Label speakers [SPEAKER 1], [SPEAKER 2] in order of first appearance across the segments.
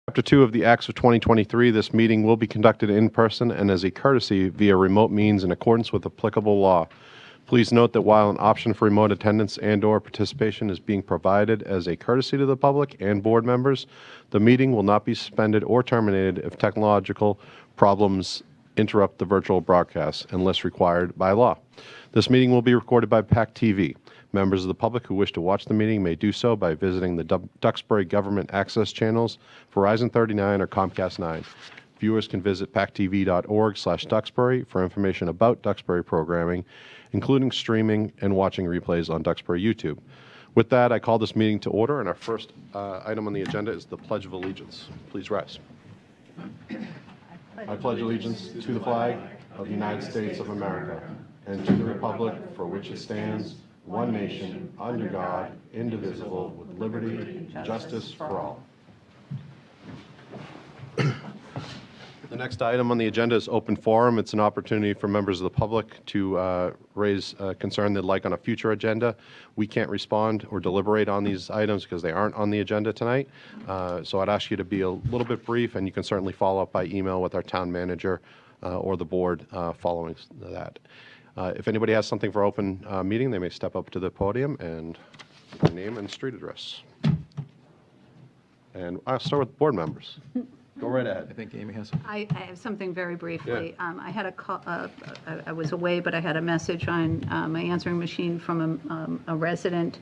[SPEAKER 1] Chapter 2 of the Acts of 2023, this meeting will be conducted in person and as a courtesy via remote means in accordance with applicable law. Please note that while an option for remote attendance and/or participation is being provided as a courtesy to the public and board members, the meeting will not be suspended or terminated if technological problems interrupt the virtual broadcast unless required by law. This meeting will be recorded by PAC TV. Members of the public who wish to watch the meeting may do so by visiting the Duxbury Government Access Channels, Verizon 39 or Comcast 9. Viewers can visit pactv.org/Duxbury for information about Duxbury programming, including streaming and watching replays on Duxbury YouTube. With that, I call this meeting to order, and our first item on the agenda is the Pledge of Allegiance. Please rise. I pledge allegiance to the flag of the United States of America and to the republic for which it stands, one nation, under God, indivisible, with liberty and justice for all. The next item on the agenda is open forum. It's an opportunity for members of the public to raise a concern they'd like on a future agenda. We can't respond or deliberate on these items because they aren't on the agenda tonight. So I'd ask you to be a little bit brief, and you can certainly follow up by email with our town manager or the board following that. If anybody has something for open meeting, they may step up to the podium and give their name and street address. And I'll start with board members. Go right ahead.
[SPEAKER 2] I think Amy has some.
[SPEAKER 3] I have something very briefly.
[SPEAKER 1] Yeah.
[SPEAKER 3] I had a call, I was away, but I had a message on my answering machine from a resident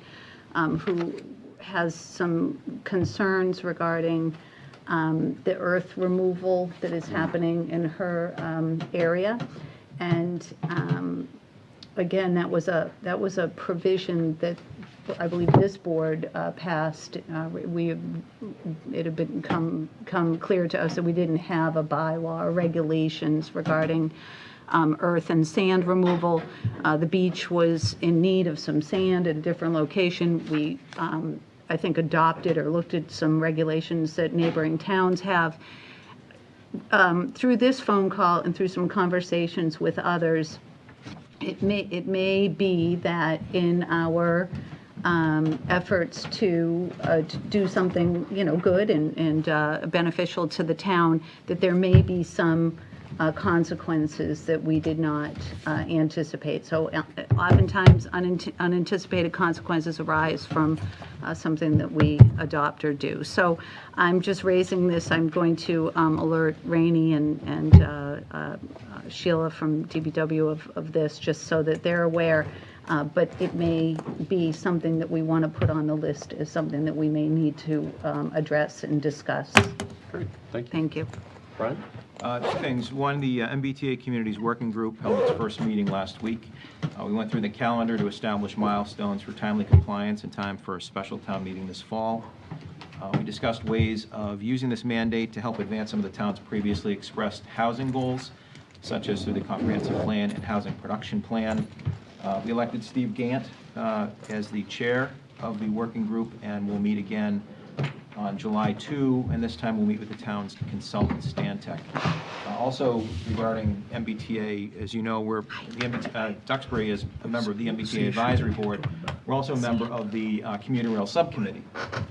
[SPEAKER 3] who has some concerns regarding the earth removal that is happening in her area. And again, that was a provision that I believe this board passed. It had become clear to us that we didn't have a bylaw or regulations regarding earth and sand removal. The beach was in need of some sand at a different location. We, I think, adopted or looked at some regulations that neighboring towns have. Through this phone call and through some conversations with others, it may be that in our efforts to do something, good and beneficial to the town, that there may be some consequences that we did not anticipate. So oftentimes unanticipated consequences arise from something that we adopt or do. So I'm just raising this. I'm going to alert Rainey and Sheila from DPW of this, just so that they're aware. But it may be something that we want to put on the list as something that we may need to address and discuss.
[SPEAKER 1] Great, thank you.
[SPEAKER 3] Thank you.
[SPEAKER 1] Brian?
[SPEAKER 2] Two things. One, the MBTA Communities Working Group held its first meeting last week. We went through the calendar to establish milestones for timely compliance in time for a special town meeting this fall. We discussed ways of using this mandate to help advance some of the town's previously expressed housing goals, such as through the comprehensive plan and housing production plan. We elected Steve Gant as the chair of the working group, and we'll meet again on July 2, and this time we'll meet with the town's consultant, Stantec. Also, regarding MBTA, as you know, Duxbury is a member of the MBTA Advisory Board. We're also a member of the Commuter Rail Subcommittee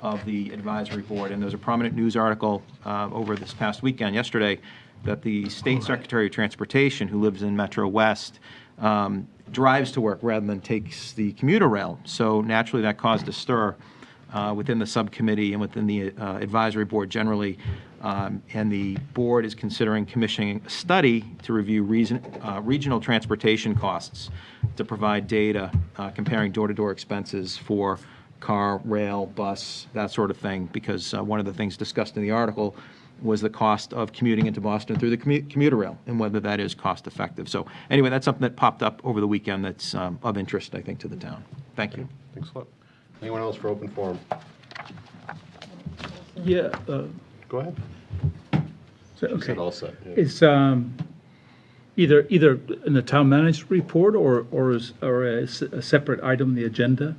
[SPEAKER 2] of the Advisory Board, and there's a prominent news article over this past weekend, yesterday, that the State Secretary of Transportation, who lives in Metro West, drives to work rather than takes the commuter rail. So naturally that caused a stir within the subcommittee and within the advisory board generally. And the board is considering commissioning a study to review regional transportation costs to provide data comparing door-to-door expenses for car, rail, bus, that sort of thing, because one of the things discussed in the article was the cost of commuting into Boston through the commuter rail and whether that is cost effective. So anyway, that's something that popped up over the weekend that's of interest, I think, to the town. Thank you.
[SPEAKER 1] Thanks a lot. Anyone else for open forum?
[SPEAKER 4] Yeah.
[SPEAKER 1] Go ahead.
[SPEAKER 4] So, okay.
[SPEAKER 1] Said all set. Yeah.
[SPEAKER 4] It's either in the town manager's report or a separate item on the agenda.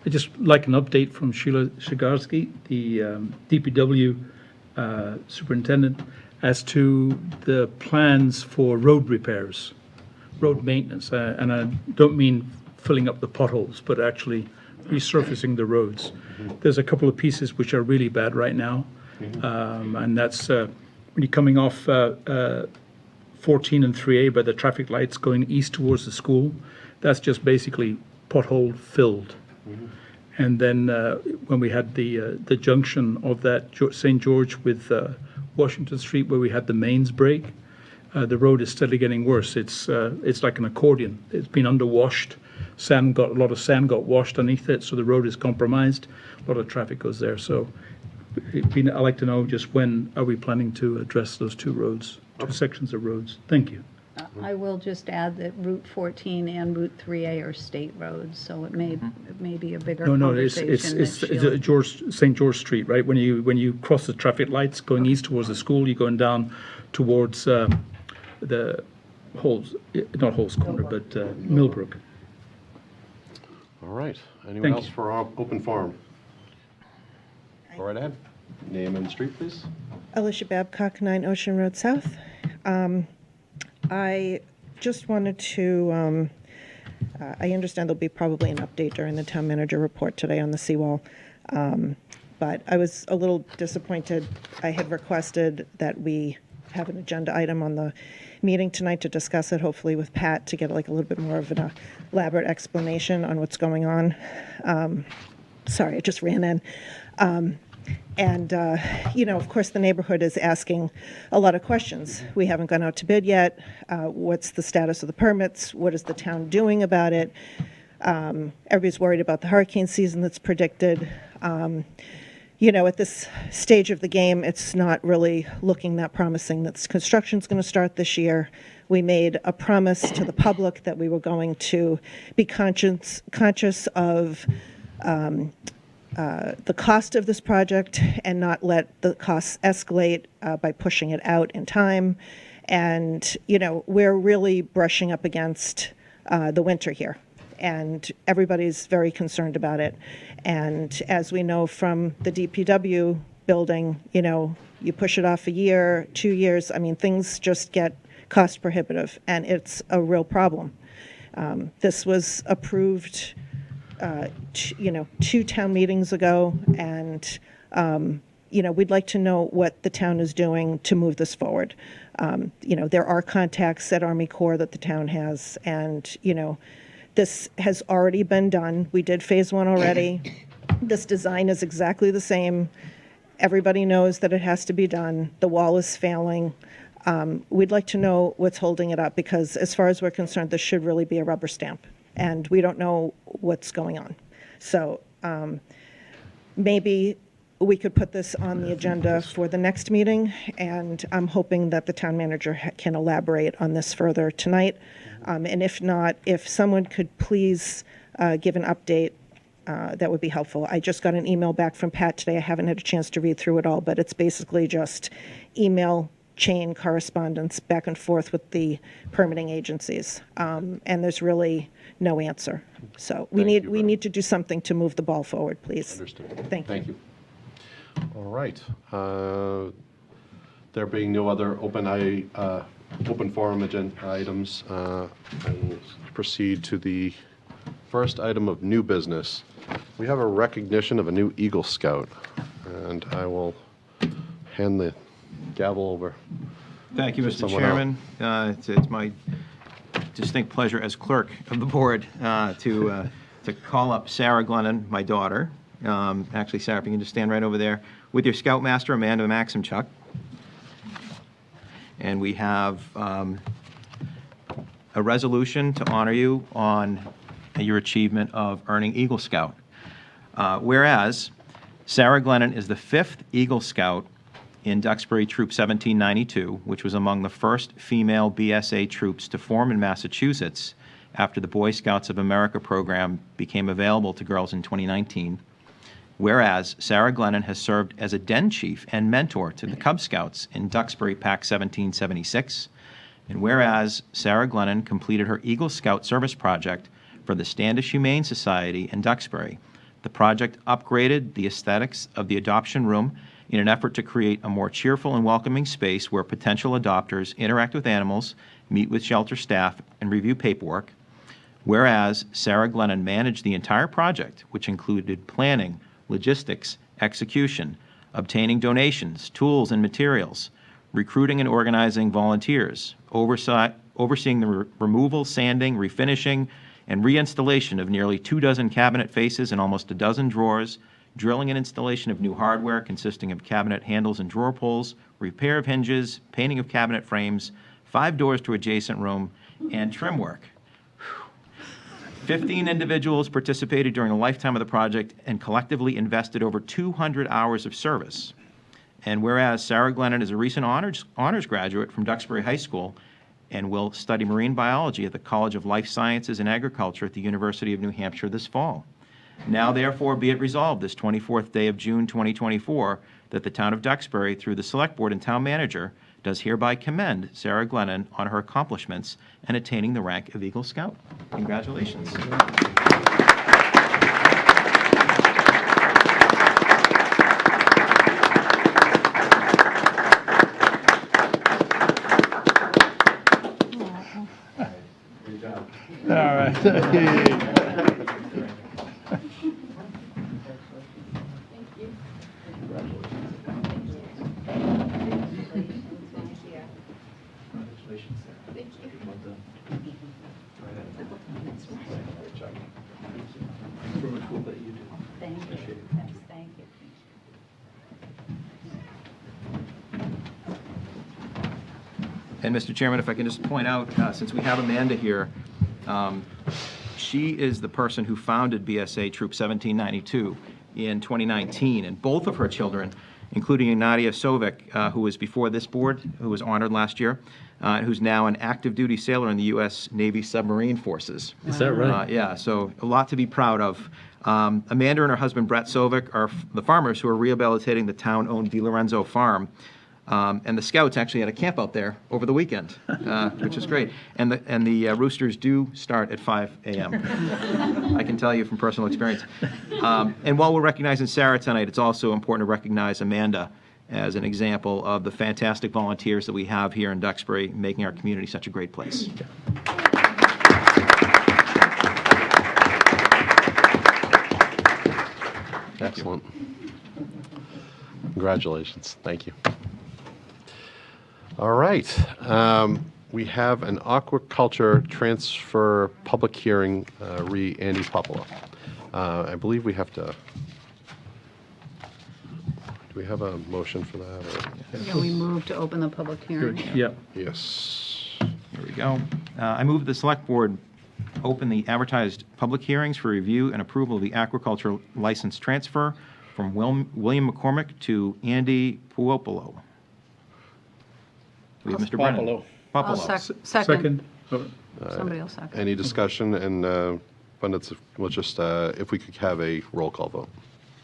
[SPEAKER 4] I just like an update from Sheila Shigarsky, the DPW superintendent, as to the plans for road repairs, road maintenance, and I don't mean filling up the potholes, but actually resurfacing the roads. There's a couple of pieces which are really bad right now, And that's when you're coming off 14 and 3A by the traffic lights going east towards the school. That's just basically pothole filled. And then when we had the junction of that St. George with Washington Street, where we had the mains break, the road is steadily getting worse. It's like an accordion. It's been underwashed. A lot of sand got washed underneath it, so the road is compromised. A lot of traffic goes there. So I'd like to know just when are we planning to address those two sections of roads? Thank you.
[SPEAKER 3] I will just add that Route 14 and Route 3A are state roads, so it may be a bigger
[SPEAKER 4] No,
[SPEAKER 3] conversation.
[SPEAKER 4] it's
[SPEAKER 3] that Sheila-
[SPEAKER 4] St. George Street, right? When you cross the traffic lights going east towards the school, you're going down towards the Holes, not Holes Corner, but Millbrook.
[SPEAKER 1] All right. Anyone
[SPEAKER 4] Thank
[SPEAKER 1] else
[SPEAKER 4] you.
[SPEAKER 1] for our open forum? Go right ahead. Name and street, please.
[SPEAKER 5] Alicia Babcock, 9 Ocean Road South. I just wanted to, I understand there'll be probably an update during the town manager report today on the seawall, but I was a little disappointed. I had requested that we have an agenda item on the meeting tonight to discuss it, hopefully with Pat, to get like a little bit more of an elaborate explanation on what's going on. Sorry, I just ran in. Of course, the neighborhood is asking a lot of questions. We haven't gone out to bid yet. What's the status of the permits? What is the town doing about it? Everybody's worried about the hurricane season that's predicted. At this stage of the game, it's not really looking that promising that construction's going to start this year. We made a promise to the public that we were going to be conscious of the cost of this project and not let the costs escalate by pushing it out in time. And, we're really brushing up against the winter here. And everybody's very concerned about it. And as we know from the DPW building, you push it off a year, 2 years, things just get cost prohibitive, and it's a real problem. This was approved 2 town meetings ago, and we'd like to know what the town is doing to move this forward. There are contacts at Army Corps that the town has, and this has already been done. We did phase 1 already. This design is exactly the same. Everybody knows that it has to be done. The wall is failing. We'd like to know what's holding it up, because as far as we're concerned, this should really be a rubber stamp, and we don't know what's going on. So maybe we could put this on the agenda for the next meeting, and I'm hoping that the town manager can elaborate on this further tonight. And if not, if someone could please give an update, that would be helpful. I just got an email back from Pat today. I haven't had a chance to read through it all, but it's basically just email chain correspondence back and forth with the permitting agencies, and there's really no answer. So we need to do something to move the ball forward, please.
[SPEAKER 1] Understood.
[SPEAKER 5] Thank you.
[SPEAKER 1] Thank you. All right. There being no other open forum agenda items, I will proceed to the first item of new business. We have a recognition of a new Eagle Scout, and I will hand the gavel over.
[SPEAKER 2] Thank you,
[SPEAKER 1] to
[SPEAKER 2] Mr.
[SPEAKER 1] someone
[SPEAKER 2] Chairman. It's my distinct pleasure as clerk of the board to call up Sarah Glennon, my daughter. Actually, Sarah, if you can just stand right over there with your Scoutmaster, Amanda Maximchuk. And we have a resolution to honor you on your achievement of earning Eagle Scout. Whereas Sarah Glennon is the 5th Eagle Scout in Duxbury Troop 1792, which was among the first female BSA troops to form in Massachusetts after the Boy Scouts of America program became available to girls in 2019. Whereas Sarah Glennon has served as a den chief and mentor to the Cub Scouts in Duxbury Pack 1776. And whereas Sarah Glennon completed her Eagle Scout service project for the Standish Humane Society in Duxbury. The project upgraded the aesthetics of the adoption room in an effort to create a more cheerful and welcoming space where potential adopters interact with animals, meet with shelter staff, and review paperwork. Whereas Sarah Glennon managed the entire project, which included planning, logistics, execution, obtaining donations, tools, and materials, recruiting and organizing volunteers, overseeing the removal, sanding, refinishing, and reinstallation of nearly 24 cabinet faces and almost a dozen drawers, drilling and installation of new hardware consisting of cabinet handles and drawer pulls, repair of hinges, painting of cabinet frames, 5 doors to adjacent room, and trim work. 15 individuals participated during the lifetime of the project and collectively invested over 200 hours of service. And whereas Sarah Glennon is a recent honors graduate from Duxbury High School and will study marine biology at the College of Life Sciences and Agriculture at the University of New Hampshire this fall. Now therefore be it resolved this 24th day of June 2024 that the town of Duxbury, through the Select Board and Town Manager, does hereby commend Sarah Glennon on her accomplishments and attaining the rank of Eagle Scout. Congratulations.
[SPEAKER 4] All right.
[SPEAKER 3] Thank you. Thank you.
[SPEAKER 2] And Mr. Chairman, if I can just point out, since we have Amanda here, she is the person who founded BSA Troop 1792 in 2019, and both of her children, including Nadia Sovic, who was before this board, who was honored last year, who's now an active duty sailor in the U.S. Navy submarine forces.
[SPEAKER 4] Is that right?
[SPEAKER 2] Yeah, so a lot to be proud of. Amanda and her husband Brett Sovic are the farmers who are rehabilitating the town-owned DiLorenzo farm. And the Scouts actually had a camp out there over the weekend, which is great. And the roosters do start at 5 a.m. I can tell you from personal experience. And while we're recognizing Sarah tonight, it's also important to recognize Amanda as an example of the fantastic volunteers that we have here in Duxbury, making our community such a great place.
[SPEAKER 1] Excellent. Congratulations. Thank you. All right. We have an aquaculture transfer public hearing, re Andy Popolo. I believe we have to, do we have a motion for that? Or?
[SPEAKER 3] Yeah, we move to open the public hearing.
[SPEAKER 4] Yep.
[SPEAKER 1] Yes.
[SPEAKER 2] Here we go. I move the Select Board open the advertised public hearings for review and approval of the aquaculture license transfer from William McCormick to Andy Puopolo. We have Mr. Brennan.
[SPEAKER 3] I'll
[SPEAKER 2] Popolo.
[SPEAKER 3] second.
[SPEAKER 4] Oh,
[SPEAKER 3] Somebody else second.
[SPEAKER 1] Any discussion? And let's just, if we could have a roll call vote.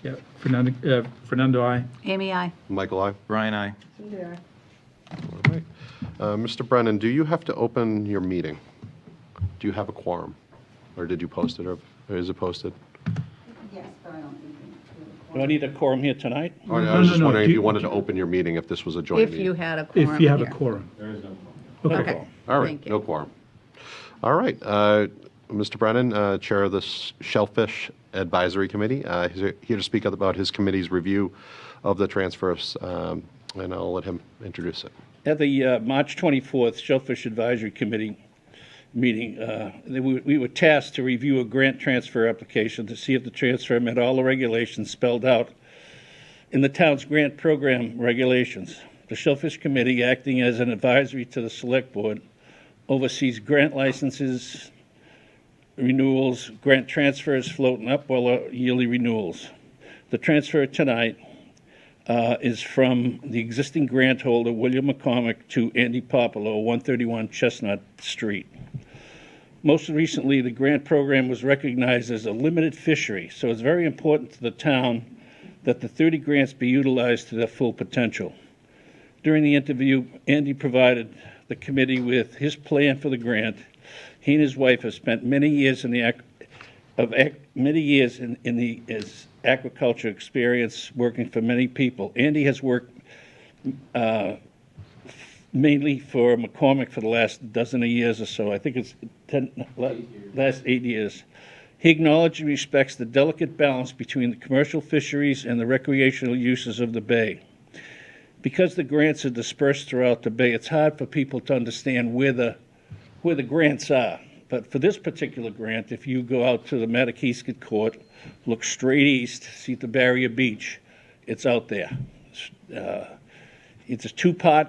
[SPEAKER 4] yeah. Fernando, aye.
[SPEAKER 3] Amy, aye.
[SPEAKER 1] Michael, aye.
[SPEAKER 2] Brian, aye.
[SPEAKER 1] All right. Mr. Brennan, do you have to open your meeting? Do you have a quorum? Or did you post it, or is it posted?
[SPEAKER 3] Yes, but I don't think.
[SPEAKER 6] Do I need a quorum here tonight?
[SPEAKER 1] Or I was just
[SPEAKER 4] no.
[SPEAKER 1] wondering
[SPEAKER 4] Do
[SPEAKER 1] if
[SPEAKER 4] you-
[SPEAKER 1] you wanted to open your meeting, if this was a joint
[SPEAKER 3] If
[SPEAKER 1] meeting.
[SPEAKER 3] you had a quorum.
[SPEAKER 4] If you have a
[SPEAKER 3] here.
[SPEAKER 4] quorum.
[SPEAKER 3] Okay.
[SPEAKER 1] All right,
[SPEAKER 3] Thank you.
[SPEAKER 1] no quorum. All right, Mr. Brennan, Chair of the Shellfish Advisory Committee, he's here to speak about his committee's review of the transfers, and I'll let him introduce it.
[SPEAKER 6] At the March 24th Shellfish Advisory Committee meeting, we were tasked to review a grant transfer application to see if the transfer met all the regulations spelled out in the town's grant program regulations. The Shellfish Committee, acting as an advisory to the Select Board, oversees grant licenses, renewals, grant transfers, float and upwell yearly renewals. The transfer tonight is from the existing grant holder, William McCormick, to Andy Popolo, 131 Chestnut Street. Most recently, the grant program was recognized as a limited fishery, so it's very important to the town that the 30 grants be utilized to their full potential. During the interview, Andy provided the committee with his plan for the grant. He and his wife have spent many years in the his aquaculture experience working for many people. Andy has worked mainly for McCormick for the last dozen of years or so. I think it's last 8 years. He acknowledged and respects the delicate balance between the commercial fisheries and the recreational uses of the bay. Because the grants are dispersed throughout the bay, it's hard for people to understand where the grants are. But for this particular grant, if you go out to the Matakeesket Court, look straight east, see the Barrier Beach, it's out there. It's a two-part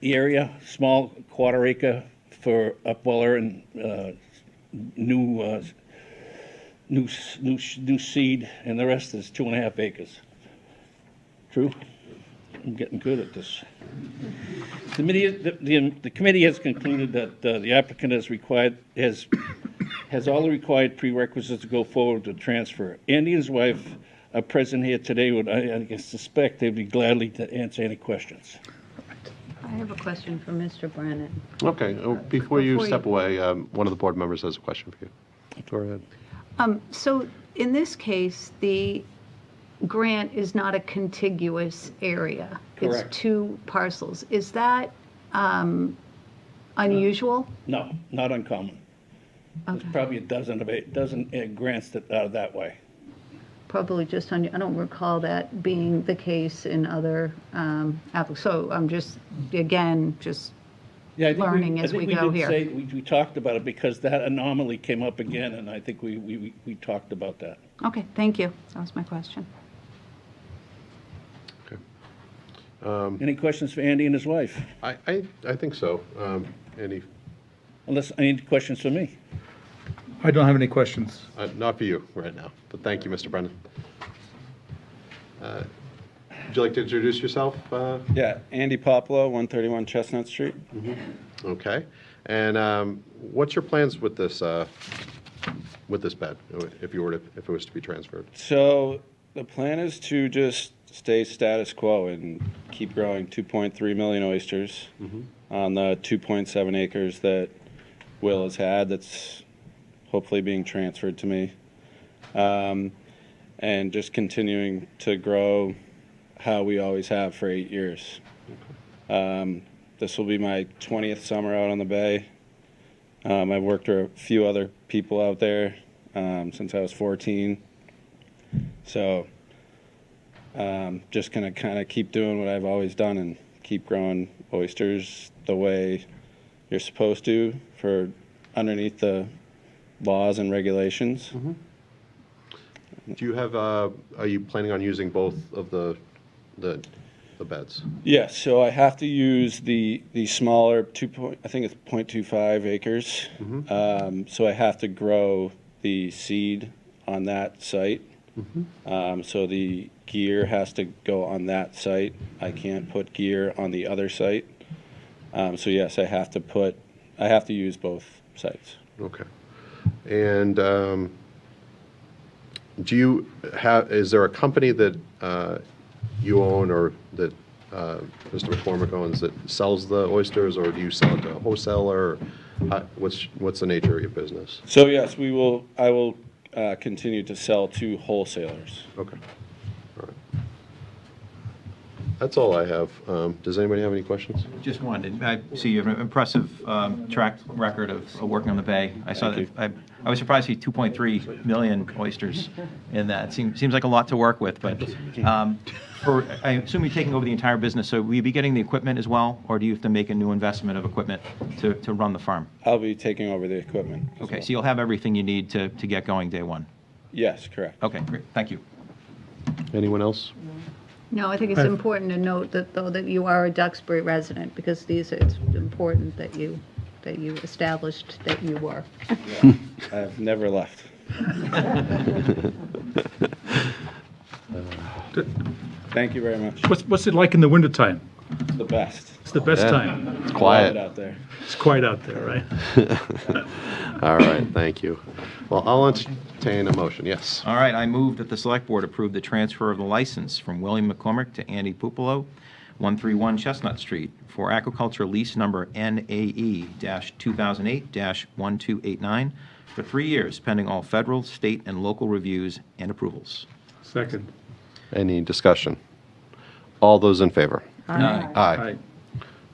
[SPEAKER 6] area, small quarter acre for upweller and new seed, and the rest is 2.5 acres. True? I'm getting good at this. The committee has concluded that the applicant has all the required prerequisites to go forward with the transfer. Andy and his wife are present here today. I suspect they'd be gladly to answer any questions.
[SPEAKER 3] I have a question for Mr. Brennan.
[SPEAKER 1] Okay, before you
[SPEAKER 3] Before
[SPEAKER 1] step
[SPEAKER 3] you-
[SPEAKER 1] away, one of the board members has a question for you. Go ahead.
[SPEAKER 3] So in this case, the grant is not a contiguous area.
[SPEAKER 6] Correct.
[SPEAKER 3] It's 2 parcels. Is that unusual?
[SPEAKER 6] No, not uncommon. There's
[SPEAKER 3] Okay.
[SPEAKER 6] probably a dozen grants that are that way.
[SPEAKER 3] Probably just I don't recall that being the case in other applications. So I'm just, again, just
[SPEAKER 6] Yeah, I think
[SPEAKER 3] learning as we go here.
[SPEAKER 6] We talked about it because that anomaly came up again, and I think we talked about that.
[SPEAKER 3] Okay, thank you. That was my question.
[SPEAKER 6] Any questions for Andy and his wife?
[SPEAKER 1] I think so. Any,
[SPEAKER 6] Unless, any questions for me?
[SPEAKER 4] I don't have any questions.
[SPEAKER 1] not for you right now, but thank you, Mr. Brennan. Would you like to introduce yourself?
[SPEAKER 7] Yeah, Andy Popolo, 131 Chestnut Street.
[SPEAKER 1] Okay. And what's your plans with this bed, if it was to be transferred?
[SPEAKER 7] So the plan is to just stay status quo and keep growing 2.3 million oysters on the 2.7 acres that Will has had that's hopefully being transferred to me. And just continuing to grow how we always have for 8 years. This will be my 20th summer out on the bay. I've worked with a few other people out there since I was 14. So just gonna kind of keep doing what I've always done and keep growing oysters the way you're supposed to for underneath the laws and regulations.
[SPEAKER 1] Do you have, are you planning on using both of the beds?
[SPEAKER 7] Yes, so I have to use the smaller I think it's 0.25 acres. So I have to grow the seed on that site. So the gear has to go on that site. I can't put gear on the other site. So yes, I have to use both sites.
[SPEAKER 1] Okay. And is there a company that you own or that Mr. McCormick owns that sells the oysters, or do you sell it to a wholesaler? What's the nature of your business?
[SPEAKER 7] So yes, I will continue to sell to wholesalers.
[SPEAKER 1] Okay. All right. That's all I have. Does anybody have any questions?
[SPEAKER 2] Just one. I see you have an impressive track record of working on the bay. I saw that. I was surprised to see 2.3 million oysters in that. Seems like a lot to work with, but I assume you're taking over the entire business, so will you be getting the equipment as well, or do you have to make a new investment of equipment to run the farm?
[SPEAKER 7] I'll be taking over the equipment. as
[SPEAKER 2] Okay,
[SPEAKER 7] well.
[SPEAKER 2] so you'll have everything you need to get going day one.
[SPEAKER 7] Yes, correct.
[SPEAKER 2] Okay, great. Thank you.
[SPEAKER 1] Anyone else?
[SPEAKER 3] No, I think it's important to note that, though, that you are a Duxbury resident, because it's important that you established that you were.
[SPEAKER 7] I've never left. Thank you very much.
[SPEAKER 4] What's it like in the wintertime?
[SPEAKER 7] It's the best.
[SPEAKER 4] It's the best
[SPEAKER 1] Yeah.
[SPEAKER 4] time.
[SPEAKER 1] It's
[SPEAKER 7] Love
[SPEAKER 1] quiet.
[SPEAKER 7] it out there.
[SPEAKER 4] It's quiet out there, right?
[SPEAKER 1] All right, thank you. Well, I'll entertain a motion, yes.
[SPEAKER 2] All right, I move that the Select Board approve the transfer of the license from William McCormick to Andy Pupolo, 131 Chestnut Street, for aquaculture lease number NAE-2008-1289 for 3 years, pending all federal, state, and local reviews and approvals.
[SPEAKER 4] Second.
[SPEAKER 1] Any discussion? All those in favor?
[SPEAKER 2] Aye.
[SPEAKER 1] Aye.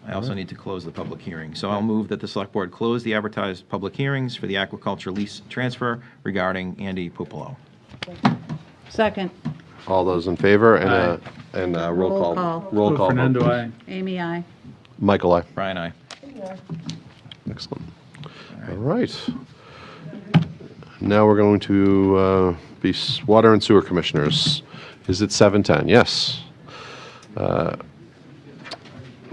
[SPEAKER 2] I also need to close the public hearing. So I'll move that the Select Board close the advertised public hearings for the aquaculture lease transfer regarding Andy Pupolo.
[SPEAKER 3] Second.
[SPEAKER 1] All those in favor
[SPEAKER 2] Aye.
[SPEAKER 1] and roll
[SPEAKER 3] Roll
[SPEAKER 1] call.
[SPEAKER 3] call.
[SPEAKER 1] Roll call.
[SPEAKER 4] Fernando,
[SPEAKER 1] vote.
[SPEAKER 4] aye.
[SPEAKER 3] Amy, aye.
[SPEAKER 1] Michael, aye.
[SPEAKER 2] Brian, aye.
[SPEAKER 1] Excellent. All right. Now we're going to be Water and Sewer Commissioners. Is it 7:10? Yes.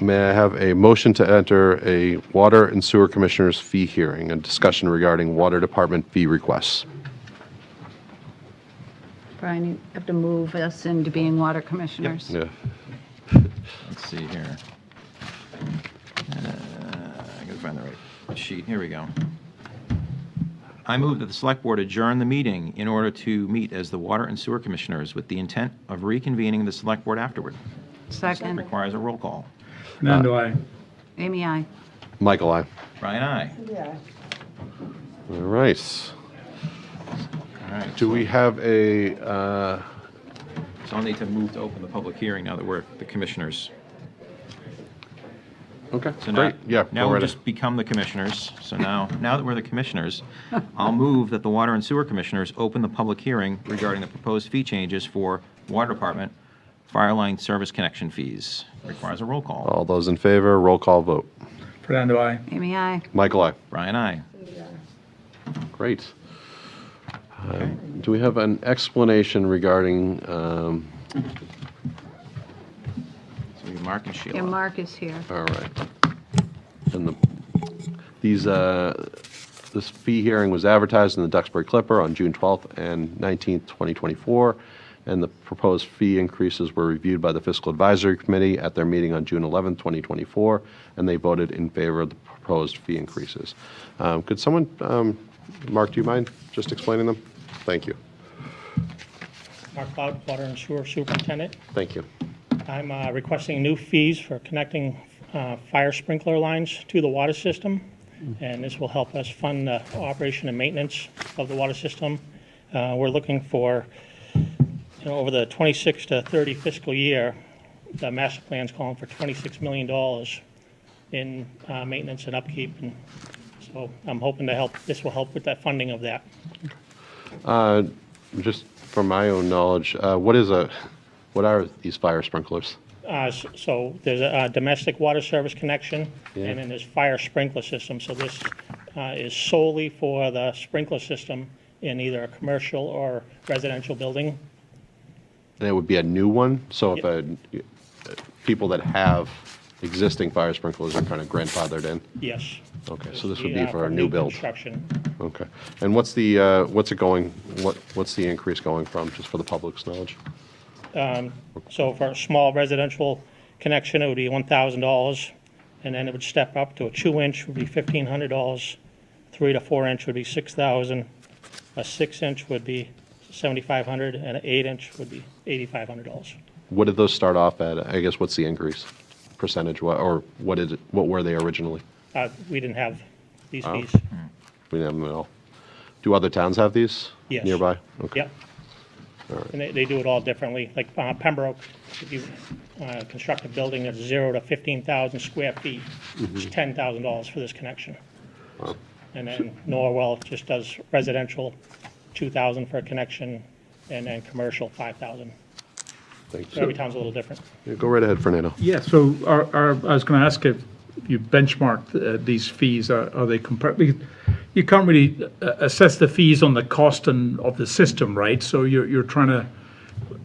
[SPEAKER 1] May I have a motion to enter a Water and Sewer Commissioners fee hearing, a discussion regarding Water Department fee requests?
[SPEAKER 3] Brian, you have to move us into being water commissioners.
[SPEAKER 1] Yeah.
[SPEAKER 2] Let's see here. I gotta find the right sheet. Here we go. I move that the Select Board adjourn the meeting in order to meet as the Water and Sewer Commissioners with the intent of reconvening the Select Board afterward.
[SPEAKER 3] Second.
[SPEAKER 2] Requires a roll call.
[SPEAKER 4] Fernando, aye.
[SPEAKER 3] Amy, aye.
[SPEAKER 1] Michael, aye.
[SPEAKER 2] Brian, aye.
[SPEAKER 1] All right.
[SPEAKER 2] All right.
[SPEAKER 1] Do we have a,
[SPEAKER 2] So I'll need to move to open the public hearing now that we're the commissioners.
[SPEAKER 1] okay,
[SPEAKER 2] So
[SPEAKER 1] great. Yeah,
[SPEAKER 2] now
[SPEAKER 1] go
[SPEAKER 2] we've
[SPEAKER 1] right
[SPEAKER 2] just become the commissioners. So now that we're the commissioners, I'll move that the Water and Sewer Commissioners open the public hearing regarding the proposed fee changes for Water Department fire line service connection fees. Requires a roll call.
[SPEAKER 1] All those in favor, roll call vote.
[SPEAKER 4] Fernando, aye.
[SPEAKER 3] Amy, aye.
[SPEAKER 1] Michael, aye.
[SPEAKER 2] Brian, aye.
[SPEAKER 1] Great. Do we have an explanation regarding,
[SPEAKER 2] So we have Mark and Sheila.
[SPEAKER 3] Yeah, Mark is here.
[SPEAKER 1] all right. And this fee hearing was advertised in the Duxbury Clipper on June 12th and 19th, 2024, and the proposed fee increases were reviewed by the Fiscal Advisory Committee at their meeting on June 11th, 2024, and they voted in favor of the proposed fee increases. Could someone, Mark, do you mind just explaining them? Thank you.
[SPEAKER 8] Mark Cloud, Water and Sewer Superintendent.
[SPEAKER 1] Thank you.
[SPEAKER 8] I'm requesting new fees for connecting fire sprinkler lines to the water system, and this will help us fund the operation and maintenance of the water system. We're looking for, over the 26 to 30 fiscal year, the master plan's calling for $26 million in maintenance and upkeep, and so I'm hoping to help, this will help with that funding of that.
[SPEAKER 1] Just from my own knowledge, what are these fire sprinklers?
[SPEAKER 8] So there's a domestic water service connection,
[SPEAKER 1] Yeah.
[SPEAKER 8] and then there's fire sprinkler system. So this is solely for the sprinkler system in either a commercial or residential building.
[SPEAKER 1] And it would be a new one? So if people that have existing fire sprinklers are kind of grandfathered in?
[SPEAKER 8] Yes.
[SPEAKER 1] Okay, so this would be for a new build?
[SPEAKER 8] Construction.
[SPEAKER 1] Okay. And what's the increase going from, just for the public's knowledge?
[SPEAKER 8] So for a small residential connection, it would be $1,000, and then it would step up to a 2-inch would be $1,500, 3 to 4 inch would be $6,000, a 6-inch would be $7,500, and an 8-inch would be $8,500.
[SPEAKER 1] What did those start off at? I guess what's the increase percentage, or what were they originally?
[SPEAKER 8] We didn't have these
[SPEAKER 1] Oh.
[SPEAKER 8] fees.
[SPEAKER 1] We didn't have them at all. Do other towns have these?
[SPEAKER 8] Yes.
[SPEAKER 1] Nearby? Okay.
[SPEAKER 8] Yep. And they do it all differently. Like Pembroke, if you construct a building that's 0 to 15,000 square feet, it's $10,000 for this connection.
[SPEAKER 1] Wow.
[SPEAKER 8] And then Norwell just does residential, $2,000 for a connection, and then commercial, $5,000.
[SPEAKER 1] Thank
[SPEAKER 8] So every
[SPEAKER 1] you.
[SPEAKER 8] town's a little different.
[SPEAKER 1] Yeah, go right ahead, Fernando.
[SPEAKER 4] Yeah, so I was going to ask if you benchmarked these fees, are they you can't really assess the fees on the cost of the system, right? So you're trying to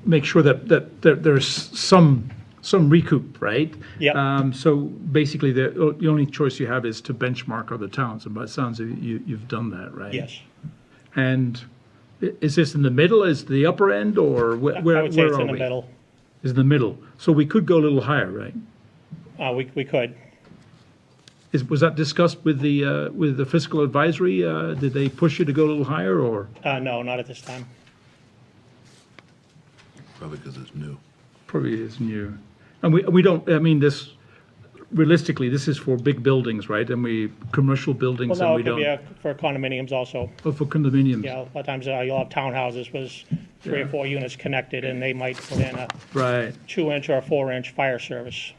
[SPEAKER 4] make sure that there's some recoup, right?
[SPEAKER 8] Yep.
[SPEAKER 4] So basically, the only choice you have is to benchmark other towns, and by the sounds of it, you've done that, right?
[SPEAKER 8] Yes.
[SPEAKER 4] And is this in the middle, is the upper end, or where
[SPEAKER 8] I
[SPEAKER 4] are we?
[SPEAKER 8] would say it's in the middle.
[SPEAKER 4] Is in the middle. So we could go a little higher, right?
[SPEAKER 8] We could.
[SPEAKER 4] Was that discussed with the fiscal advisory? Did they push you to go a little higher, or?
[SPEAKER 8] No, not at this time.
[SPEAKER 9] Probably because it's new.
[SPEAKER 4] Probably is new. And we don't, I mean, realistically, this is for big buildings, right? And commercial buildings,
[SPEAKER 8] Well, no,
[SPEAKER 4] and we
[SPEAKER 8] it could
[SPEAKER 4] don't.
[SPEAKER 8] be for condominiums also.
[SPEAKER 4] Oh, for condominiums?
[SPEAKER 8] Yeah, a lot of times you'll have townhouses with 3 or 4 units connected, and they might put in a
[SPEAKER 4] Right.
[SPEAKER 8] 2-inch or a 4-inch fire service.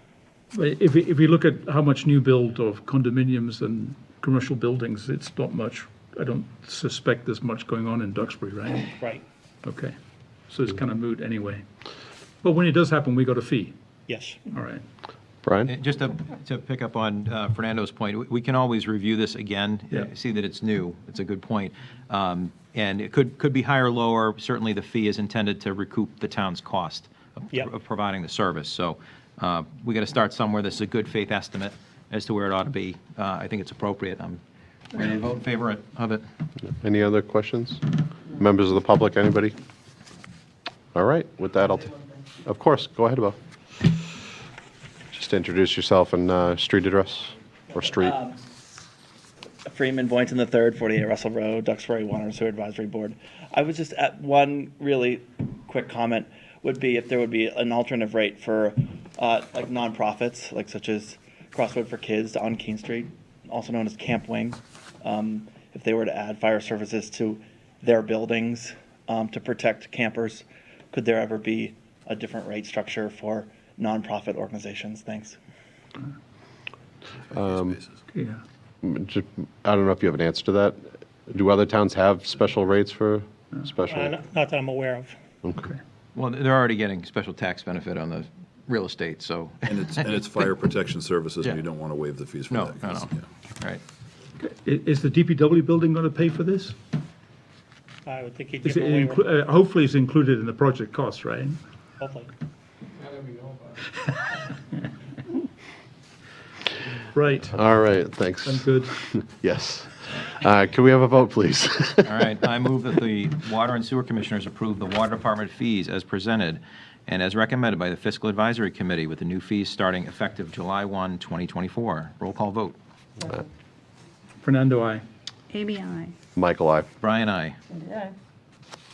[SPEAKER 4] But if you look at how much new build of condominiums and commercial buildings, it's not much. I don't suspect there's much going on in Duxbury, right?
[SPEAKER 8] Right,
[SPEAKER 4] Okay. So it's kind of moot anyway. But when it does happen, we got a fee.
[SPEAKER 8] yes.
[SPEAKER 4] All right.
[SPEAKER 1] Brian?
[SPEAKER 2] Just to pick up on Fernando's point, we can always review this again,
[SPEAKER 4] Yeah.
[SPEAKER 2] see that it's new. It's a good point. And it could be higher or lower. Certainly, the fee is intended to recoup the town's cost
[SPEAKER 8] Yep.
[SPEAKER 2] of providing the service. So we got to start somewhere. This is a good faith estimate as to where it ought to be. I think it's appropriate. I'm ready to vote in favor of it.
[SPEAKER 1] Any other questions? Members of the public, anybody? All right, with that, of course, go ahead, Bo. Just introduce yourself and street address, or street.
[SPEAKER 9] Freeman Boynton III, 48 Russell Road, Duxbury Water and Sewer Advisory Board. I was just at one really quick comment would be if there would be an alternative rate for like nonprofits, like such as Crossroad for Kids on Keene Street, also known as Camp Wing. If they were to add fire services to their buildings to protect campers, could there ever be a different rate structure for nonprofit organizations? Thanks.
[SPEAKER 4] Yeah.
[SPEAKER 1] I don't know if you have an answer to that. Do other towns have special rates for special?
[SPEAKER 8] Not that I'm aware of.
[SPEAKER 1] Okay.
[SPEAKER 2] Well, they're already getting special tax benefit on the real estate, so.
[SPEAKER 10] And it's fire protection services, and
[SPEAKER 2] Yeah.
[SPEAKER 10] you don't want to waive the fees for
[SPEAKER 2] No,
[SPEAKER 10] that.
[SPEAKER 2] no,
[SPEAKER 10] 'cause,
[SPEAKER 2] no.
[SPEAKER 10] yeah.
[SPEAKER 2] Right.
[SPEAKER 4] Is the DPW building going to pay for this?
[SPEAKER 8] I would think he'd
[SPEAKER 4] Is
[SPEAKER 8] give
[SPEAKER 4] it
[SPEAKER 8] a waiver,
[SPEAKER 4] hopefully it's included in the project cost, right?
[SPEAKER 8] hopefully.
[SPEAKER 4] Right.
[SPEAKER 1] All right, thanks.
[SPEAKER 4] I'm good.
[SPEAKER 1] Yes. Can we have a vote, please?
[SPEAKER 2] All right, I move that the Water and Sewer Commissioners approve the Water Department fees as presented and as recommended by the Fiscal Advisory Committee with the new fees starting effective July 1, 2024. Roll call vote.
[SPEAKER 4] Fernando, aye.
[SPEAKER 3] Amy, I.
[SPEAKER 1] Michael, aye.
[SPEAKER 2] Brian, aye.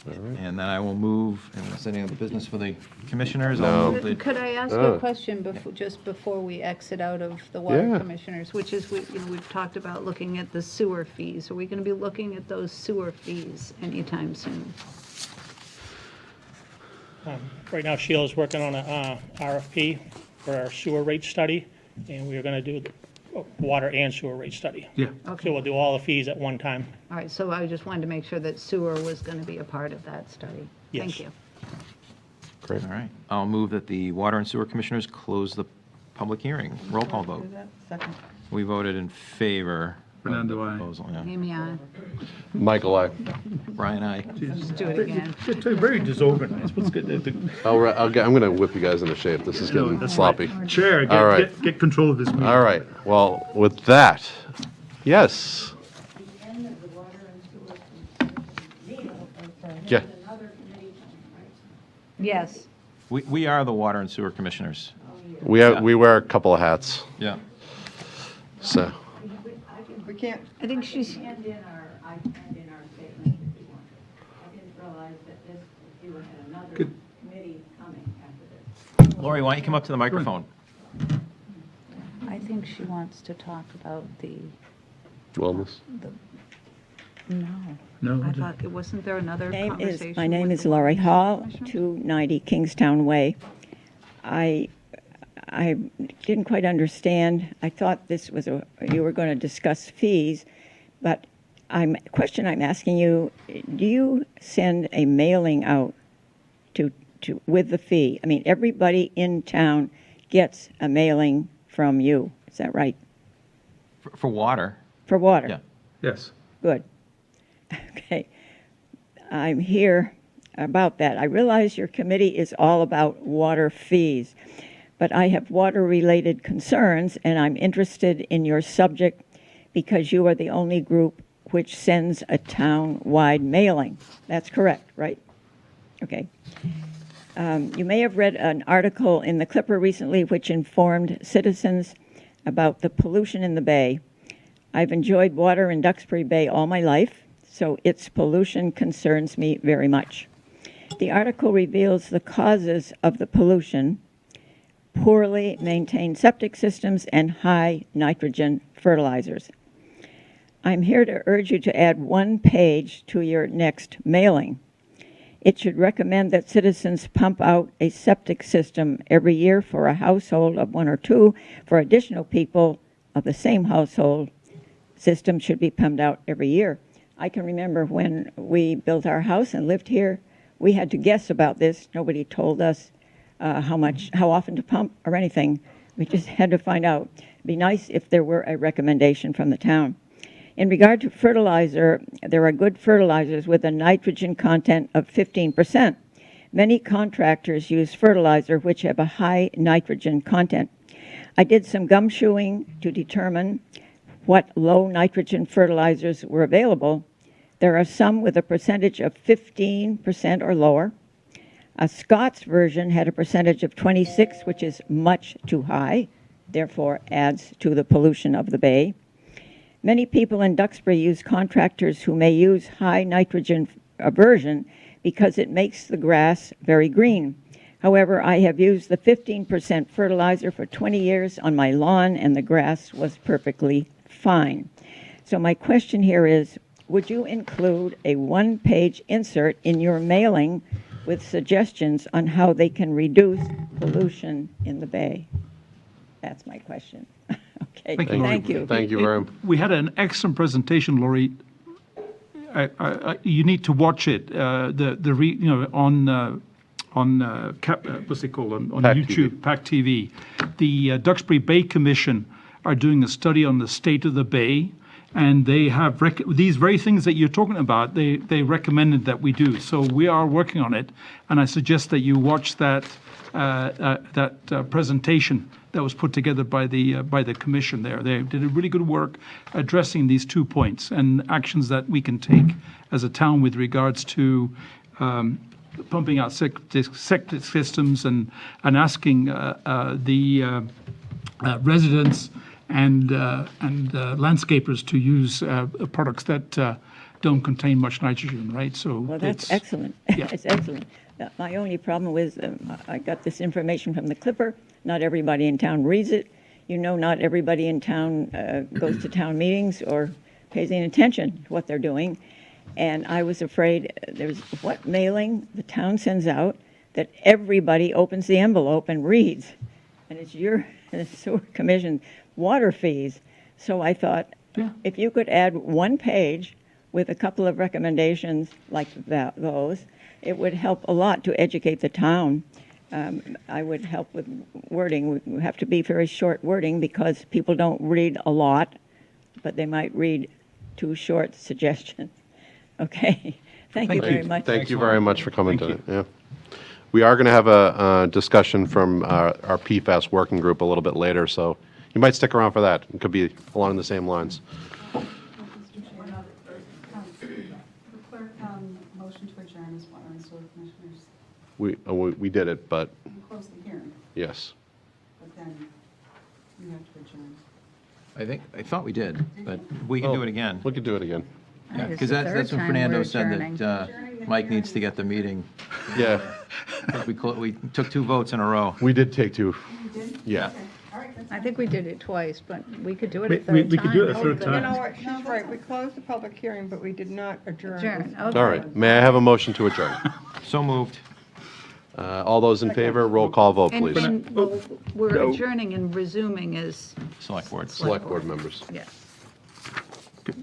[SPEAKER 2] And then I will move, and we're setting up the business for the commissioners. I'll
[SPEAKER 1] No.
[SPEAKER 2] move the-
[SPEAKER 3] Could I ask
[SPEAKER 1] Oh.
[SPEAKER 3] a question just before we exit out of the water
[SPEAKER 1] Yeah.
[SPEAKER 3] commissioners, which is, we've talked about looking at the sewer fees. Are we going to be looking at those sewer fees anytime soon?
[SPEAKER 8] Right now Sheila's working on a RFP for our sewer rate study, and we are going to do the water and sewer rate study.
[SPEAKER 4] Yeah.
[SPEAKER 3] Okay.
[SPEAKER 8] So we'll do all the fees at one time.
[SPEAKER 3] All right, so I just wanted to make sure that sewer was going to be a part of that study. Thank
[SPEAKER 8] Yes.
[SPEAKER 3] you.
[SPEAKER 1] Great.
[SPEAKER 2] All right, I'll move that the Water and Sewer Commissioners close the public hearing. Roll call vote. We voted in favor. of the
[SPEAKER 4] Fernando, aye.
[SPEAKER 2] proposal, yeah.
[SPEAKER 3] Amy, I.
[SPEAKER 1] Michael, aye.
[SPEAKER 2] Brian, aye.
[SPEAKER 3] Just do it again.
[SPEAKER 4] They're very disorganized. What's good?
[SPEAKER 1] I'm going to whip you guys into shape. This is getting
[SPEAKER 4] that's
[SPEAKER 1] sloppy.
[SPEAKER 4] Chair,
[SPEAKER 1] All right.
[SPEAKER 4] get control of this meeting.
[SPEAKER 1] All right, well, with that, yes. Yeah,
[SPEAKER 3] Yes.
[SPEAKER 2] We are the Water and Sewer Commissioners.
[SPEAKER 1] we wear a couple of hats,
[SPEAKER 2] Yeah.
[SPEAKER 1] so.
[SPEAKER 11] We can't,
[SPEAKER 3] I think she's,
[SPEAKER 12] I hand in our statement if you want. I didn't realize that this, if you had another
[SPEAKER 4] Good.
[SPEAKER 12] committee coming after this.
[SPEAKER 2] Lori, why don't you come up to the microphone?
[SPEAKER 3] I think she wants to talk about the,
[SPEAKER 1] Wellness.
[SPEAKER 3] no.
[SPEAKER 4] No,
[SPEAKER 3] I thought, wasn't there another conversation?
[SPEAKER 11] my name
[SPEAKER 3] with
[SPEAKER 11] is
[SPEAKER 3] the
[SPEAKER 11] Laurie
[SPEAKER 3] water
[SPEAKER 11] Hall,
[SPEAKER 3] commissioners?
[SPEAKER 11] 290 Kingstown Way. I didn't quite understand. I thought this was you were going to discuss fees, but question I'm asking you, do you send a mailing out to with the fee? I mean, everybody in town gets a mailing from you. Is that right?
[SPEAKER 2] For water?
[SPEAKER 11] For water?
[SPEAKER 2] Yeah.
[SPEAKER 4] yes.
[SPEAKER 11] Good. Okay. I'm here about that. I realize your committee is all about water fees, but I have water-related concerns, and I'm interested in your subject because you are the only group which sends a town-wide mailing. That's correct, right? Okay. You may have read an article in the Clipper recently which informed citizens about the pollution in the bay. I've enjoyed water in Duxbury Bay all my life, so its pollution concerns me very much. The article reveals the causes of the pollution: poorly maintained septic systems and high nitrogen fertilizers. I'm here to urge you to add one page to your next mailing. It should recommend that citizens pump out a septic system every year for a household of 1 or 2. For additional people of the same household, system should be pumped out every year. I can remember when we built our house and lived here, we had to guess about this. Nobody told us how often to pump or anything. We just had to find out. It'd be nice if there were a recommendation from the town. In regard to fertilizer, there are good fertilizers with a nitrogen content of 15%. Many contractors use fertilizer which have a high nitrogen content. I did some gumshoeing to determine what low nitrogen fertilizers were available. There are some with a percentage of 15% or lower. A Scots version had a percentage of 26, which is much too high, therefore adds to the pollution of the bay. Many people in Duxbury use contractors who may use high nitrogen version because it makes the grass very green. However, I have used the 15% fertilizer for 20 years on my lawn and the grass was perfectly fine. So my question here is, would you include a one-page insert in your mailing with suggestions on how they can reduce pollution in the bay? That's my question. Okay, thank you.
[SPEAKER 1] Thank you very much.
[SPEAKER 4] We had an excellent presentation, Laurie. You need to watch it. What's it called on
[SPEAKER 1] PAC
[SPEAKER 4] YouTube,
[SPEAKER 1] TV.
[SPEAKER 4] PAC TV. The Duxbury Bay Commission are doing a study on the state of the bay, and they have these very things that you're talking about. They recommended that we do. So we are working on it, and I suggest that you watch that presentation that was put together by the commission there. They did a really good work addressing these 2 points and actions that we can take as a town with regards to pumping out septic systems and asking the residents and landscapers to use products that don't contain much nitrogen, right? So
[SPEAKER 11] well, that's excellent.
[SPEAKER 4] Yeah.
[SPEAKER 11] It's excellent. My only problem was I got this information from the Clipper. Not everybody in town reads it. You know, not everybody in town goes to town meetings or pays any attention to what they're doing. And I was afraid there's what mailing the town sends out that everybody opens the envelope and reads. And it's your sewer commission water fees. So I thought, if you could add one page with a couple of recommendations like those, it would help a lot to educate the town. I would help with wording. We have to be very short wording because people don't read a lot, but they might read 2 short suggestions. Okay. Thank you very much.
[SPEAKER 1] Thank you very much for coming tonight. Yeah. We are going to have a discussion from our PFAS working group a little bit later, so you might stick around for that. It could be along the same lines.
[SPEAKER 13] Motion to adjourn as water and sewer commissioners.
[SPEAKER 1] We did it, but
[SPEAKER 13] You closed the hearing,
[SPEAKER 1] yes.
[SPEAKER 13] but then you have to adjourn.
[SPEAKER 2] I thought we did, but we can do it again.
[SPEAKER 1] We could do it again.
[SPEAKER 2] Yeah,
[SPEAKER 3] It's
[SPEAKER 2] because
[SPEAKER 3] the
[SPEAKER 2] that's
[SPEAKER 3] third
[SPEAKER 2] when
[SPEAKER 3] time
[SPEAKER 2] Fernando
[SPEAKER 3] we're
[SPEAKER 2] said
[SPEAKER 3] adjourning.
[SPEAKER 2] that Mike needs to get the meeting.
[SPEAKER 1] Yeah,
[SPEAKER 2] We took 2 votes in a row.
[SPEAKER 1] we did take 2. Yeah.
[SPEAKER 3] I think we did it twice, but we could do it a
[SPEAKER 4] We
[SPEAKER 3] third time.
[SPEAKER 4] could do it a third
[SPEAKER 13] You
[SPEAKER 4] time.
[SPEAKER 13] know what, she's right, we closed the public hearing, but we did not adjourn.
[SPEAKER 3] Adjourn, okay.
[SPEAKER 1] All right. May I have a motion to adjourn?
[SPEAKER 2] So moved.
[SPEAKER 1] All those in favor, roll call vote, please.
[SPEAKER 3] And we're adjourning and resuming as,
[SPEAKER 2] Select board.
[SPEAKER 1] Select board members.
[SPEAKER 3] yes.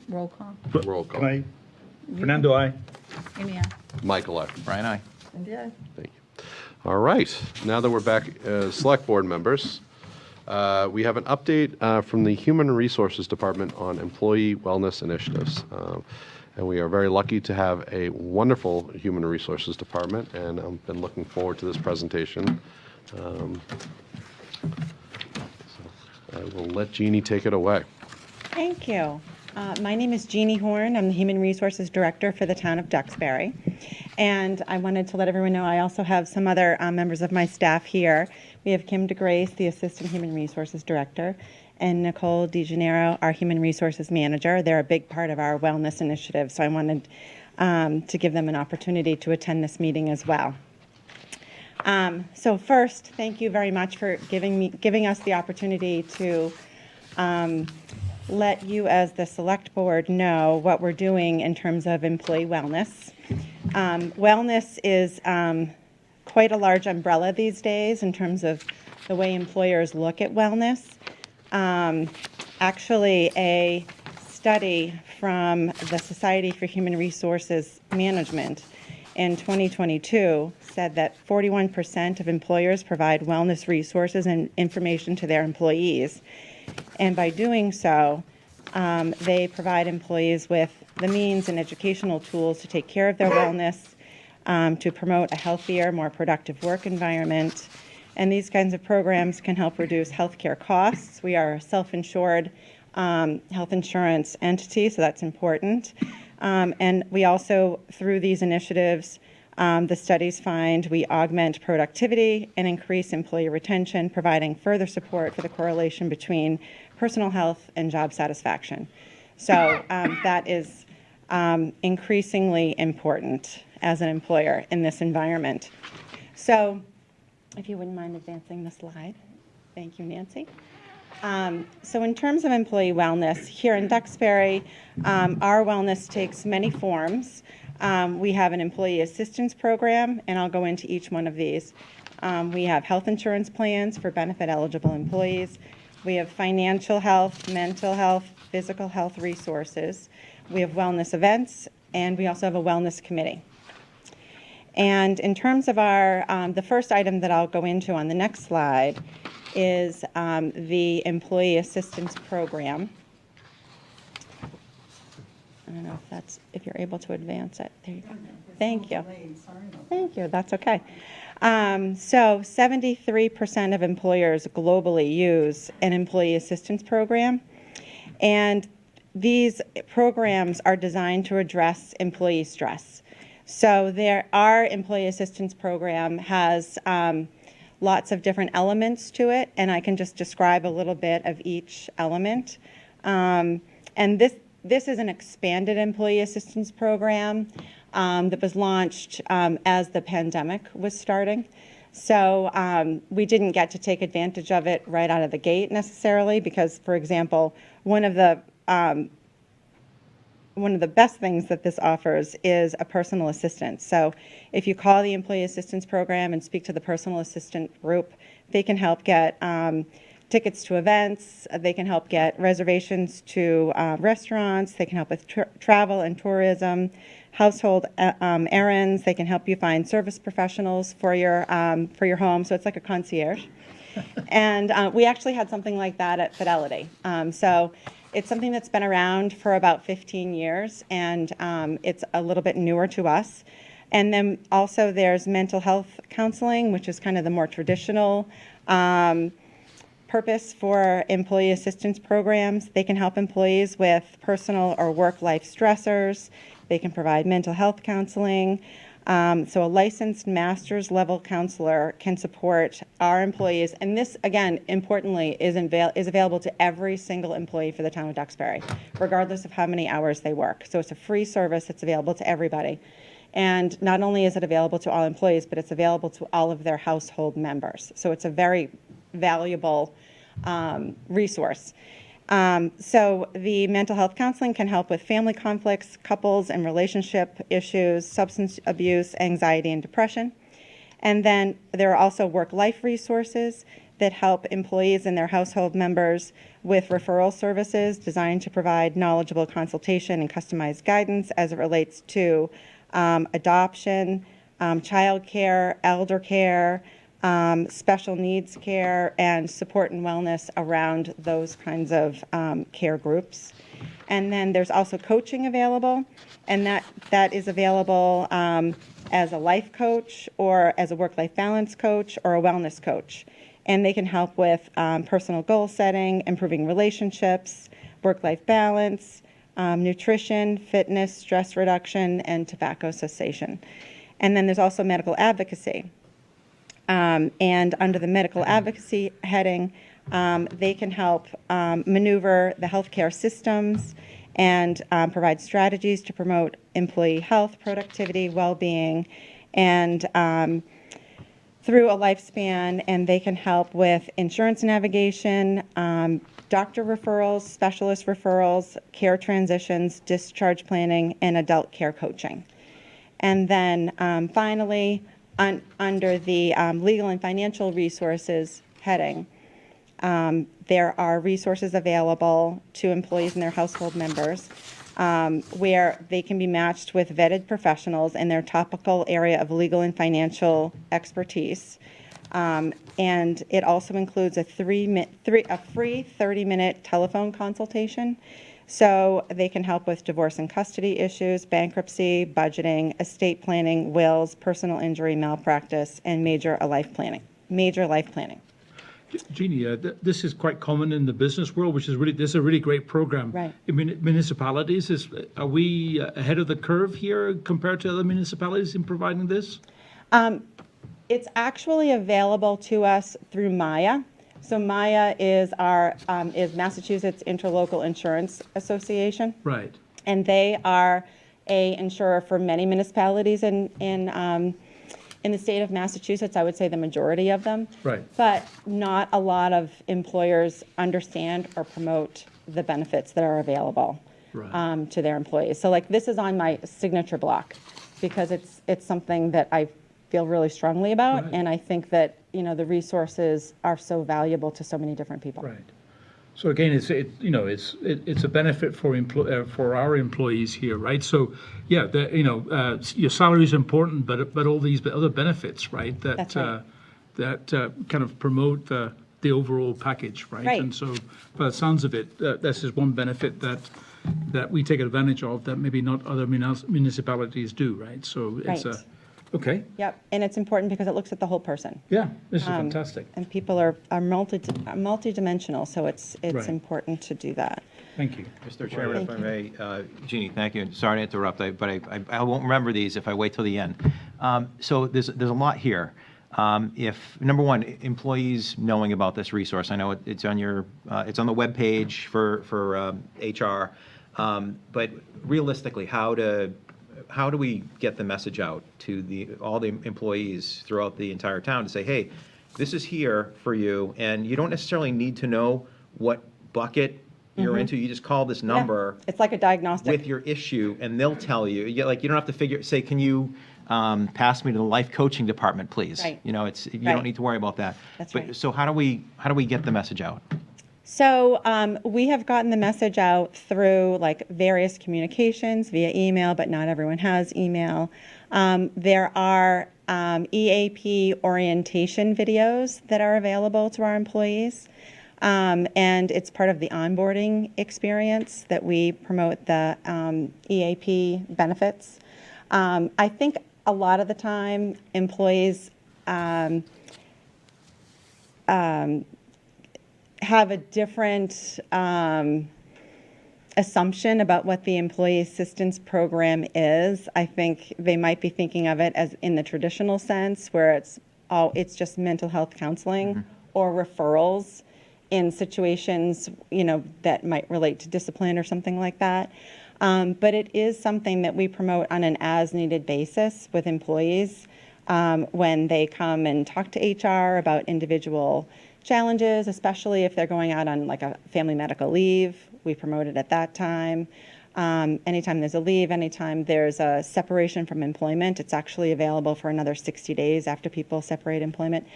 [SPEAKER 3] Roll call.
[SPEAKER 1] Roll
[SPEAKER 4] Can
[SPEAKER 1] call.
[SPEAKER 4] I? Fernando, aye.
[SPEAKER 3] Amy, aye.
[SPEAKER 1] Michael, aye.
[SPEAKER 2] Brian, aye.
[SPEAKER 13] Yeah.
[SPEAKER 1] Thank you. All right. Now that we're back as select board members, we have an update from the Human Resources Department on employee wellness initiatives. And we are very lucky to have a wonderful Human Resources Department, and I've been looking forward to this presentation. So I will let Jeannie take it away.
[SPEAKER 14] Thank you. My name is Jeannie Horn. I'm the Human Resources Director for the town of Duxbury. And I wanted to let everyone know I also have some other members of my staff here. We have Kim DeGrace, the Assistant Human Resources Director, and Nicole DeGennaro, our Human Resources Manager. They're a big part of our wellness initiative, so I wanted to give them an opportunity to attend this meeting as well. So first, thank you very much for giving us the opportunity to let you as the select board know what we're doing in terms of employee wellness. Wellness is quite a large umbrella these days in terms of the way employers look at wellness. Actually, a study from the Society for Human Resources Management in 2022 said that 41% of employers provide wellness resources and information to their employees. And by doing so, they provide employees with the means and educational tools to take care of their wellness, to promote a healthier, more productive work environment. And these kinds of programs can help reduce healthcare costs. We are a self-insured health insurance entity, so that's important. And we also, through these initiatives, the studies find we augment productivity and increase employee retention, providing further support for the correlation between personal health and job satisfaction. So that is increasingly important as an employer in this environment. So if you wouldn't mind advancing the slide. Thank you, Nancy. So in terms of employee wellness, here in Duxbury, our wellness takes many forms. We have an employee assistance program, and I'll go into each one of these. We have health insurance plans for benefit-eligible employees. We have financial health, mental health, physical health resources. We have wellness events, and we also have a wellness committee. And in terms of our, the first item that I'll go into on the next slide is the Employee Assistance Program. I don't know if that's, if you're able to advance it. There you go. Thank you. Thank you. That's okay. So 73% of employers globally use an Employee Assistance Program. And these programs are designed to address employee stress. So our Employee Assistance Program has lots of different elements to it, and I can just describe a little bit of each element. And this is an expanded Employee Assistance Program that was launched as the pandemic was starting. So we didn't get to take advantage of it right out of the gate necessarily because, for example, one of the best things that this offers is a personal assistant. So if you call the Employee Assistance Program and speak to the personal assistant group, they can help get tickets to events, they can help get reservations to restaurants, they can help with travel and tourism, household errands, they can help you find service professionals for your home, so it's like a concierge. And we actually had something like that at Fidelity. So it's something that's been around for about 15 years, and it's a little bit newer to us. And then also there's mental health counseling, which is kind of the more traditional purpose for employee assistance programs. They can help employees with personal or work-life stressors. They can provide mental health counseling. So a licensed master's level counselor can support our employees. And this, again, importantly, is available to every single employee for the town of Duxbury, regardless of how many hours they work. So it's a free service that's available to everybody. And not only is it available to all employees, but it's available to all of their household members. So it's a very valuable resource. So the mental health counseling can help with family conflicts, couples and relationship issues, substance abuse, anxiety, and depression. And then there are also work-life resources that help employees and their household members with referral services designed to provide knowledgeable consultation and customized guidance as it relates to adoption, child care, elder care, special needs care, and support and wellness around those kinds of care groups. And then there's also coaching available, and that is available as a life coach or as a work-life balance coach or a wellness coach. And they can help with personal goal setting, improving relationships, work-life balance, nutrition, fitness, stress reduction, and tobacco cessation. And then there's also medical advocacy. And under the medical advocacy heading, they can help maneuver the healthcare systems and provide strategies to promote employee health, productivity, well-being, and through a lifespan. And they can help with insurance navigation, doctor referrals, specialist referrals, care transitions, discharge planning, and adult care coaching. And then finally, under the legal and financial resources heading, there are resources available to employees and their household members where they can be matched with vetted professionals in their topical area of legal and financial expertise. And it also includes a free 30-minute telephone consultation. So they can help with divorce and custody issues, bankruptcy, budgeting, estate planning, wills, personal injury, malpractice, and major life planning.
[SPEAKER 4] Jeannie, this is quite common in the business world, which is this is a really great program.
[SPEAKER 14] Right.
[SPEAKER 4] In municipalities, are we ahead of the curve here compared to other municipalities in providing this?
[SPEAKER 14] It's actually available to us through Maya. So Maya is is Massachusetts Interlocal Insurance Association.
[SPEAKER 4] Right.
[SPEAKER 14] And they are a insurer for many municipalities in the state of Massachusetts. I would say the majority of them.
[SPEAKER 4] Right.
[SPEAKER 14] But not a lot of employers understand or promote the benefits that are available to their employees. So like this is on my signature block because it's something that I feel really strongly about, and I think that the resources are so valuable to so many different people.
[SPEAKER 4] Right. So again, it's a benefit for our employees here, right? So yeah, your salary is important, but all these other benefits, right?
[SPEAKER 14] That's right.
[SPEAKER 4] That kind of promote the overall package, right?
[SPEAKER 14] Right.
[SPEAKER 4] And so, by the sounds of it, this is one benefit that we take advantage of that maybe not other municipalities do, right? So it's
[SPEAKER 14] Right.
[SPEAKER 4] Okay.
[SPEAKER 14] Yep, and it's important because it looks at the whole person.
[SPEAKER 4] Yeah, this is fantastic.
[SPEAKER 14] And people are multidimensional, so it's
[SPEAKER 4] Right.
[SPEAKER 14] important to do that.
[SPEAKER 4] Thank you.
[SPEAKER 2] Mr. Chairman, if I may, Jeannie, thank you. Sorry to interrupt, but I won't remember these if I wait till the end. So there's a lot here. If number one, employees knowing about this resource, I know it's on your it's on the webpage for HR, but realistically, how do we get the message out to all the employees throughout the entire town to say, hey, this is here for you, and you don't necessarily need to know what bucket you're into. You just call this number.
[SPEAKER 14] Yeah. It's like a diagnostic.
[SPEAKER 2] With your issue, and they'll tell you. You don't have to say, can you pass me to the life coaching department, please?
[SPEAKER 14] Right.
[SPEAKER 2] You don't need to worry about that.
[SPEAKER 14] That's
[SPEAKER 2] but
[SPEAKER 14] right.
[SPEAKER 2] so how do we get the message out?
[SPEAKER 14] So we have gotten the message out through like various communications via email, but not everyone has email. There are EAP orientation videos that are available to our employees. And it's part of the onboarding experience that we promote the EAP benefits. I think a lot of the time employees have a different assumption about what the employee assistance program is. I think they might be thinking of it as in the traditional sense where it's just mental health counseling or referrals in situations, that might relate to discipline or something like that. But it is something that we promote on an as-needed basis with employees when they come and talk to HR about individual challenges, especially if they're going out on like a family medical leave. We promote it at that time. Anytime there's a leave, anytime there's a separation from employment, it's actually available for another 60 days after people separate employment.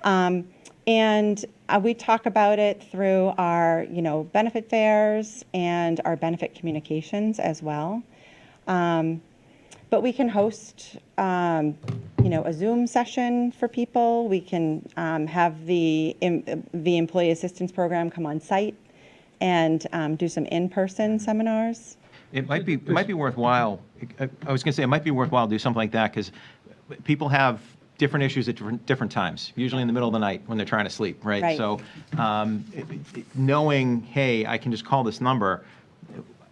[SPEAKER 14] And we talk about it through our, benefit fairs and our benefit communications as well. But we can host, a Zoom session for people. We can have the employee assistance program come on site and do some in-person seminars.
[SPEAKER 2] It might be worthwhile. I was going to say it might be worthwhile to do something like that because people have different issues at different times, usually in the middle of the night when they're trying to sleep, right?
[SPEAKER 14] Right.
[SPEAKER 2] So knowing, hey, I can just call this number,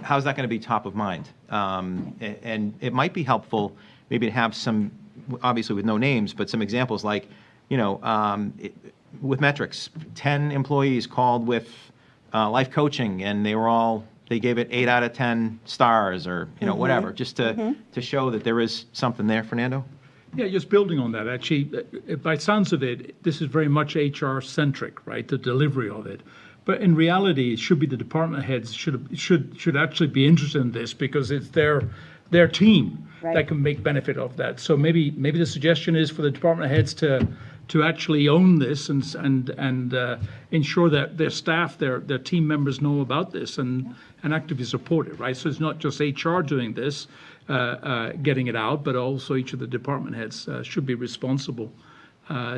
[SPEAKER 2] how's that going to be top of mind? And it might be helpful maybe to have some, obviously with no names, but some examples like, with metrics, 10 employees called with life coaching and they gave it 8 out of 10 stars or, whatever, just to show that there is something there, Fernando?
[SPEAKER 4] Yeah, just building on that, actually, by sounds of it, this is very much HR-centric, right, the delivery of it. But in reality, it should be the department heads should actually be interested in this because it's their their team
[SPEAKER 11] Right.
[SPEAKER 4] that can make benefit of that. So maybe the suggestion is for the department heads to actually own this and ensure that their staff, their team members know about this and actively support it, right? So it's not just HR doing this, getting it out, but also each of the department heads should be responsible.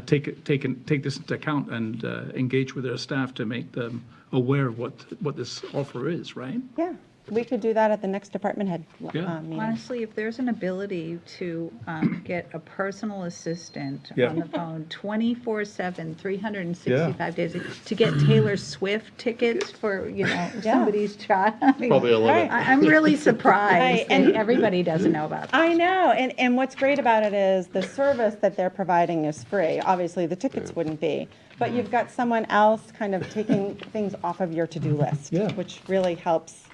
[SPEAKER 4] Take this into account and engage with their staff to make them aware of what this offer is, right?
[SPEAKER 14] Yeah, we could do that at the next department head
[SPEAKER 4] Yeah.
[SPEAKER 14] meeting.
[SPEAKER 3] Honestly, if there's an ability to get a personal assistant
[SPEAKER 4] Yeah.
[SPEAKER 3] on the phone 24/7, 365 days, to get Taylor Swift tickets for, somebody's child. I mean,
[SPEAKER 10] Probably a limit.
[SPEAKER 3] I'm really surprised
[SPEAKER 14] Right,
[SPEAKER 3] that
[SPEAKER 14] and-
[SPEAKER 3] everybody doesn't know about that.
[SPEAKER 14] I know, and what's great about it is the service that they're providing is free. Obviously, the tickets wouldn't be, but you've got someone else kind of taking things off of your to-do list,
[SPEAKER 4] Yeah.
[SPEAKER 14] which really helps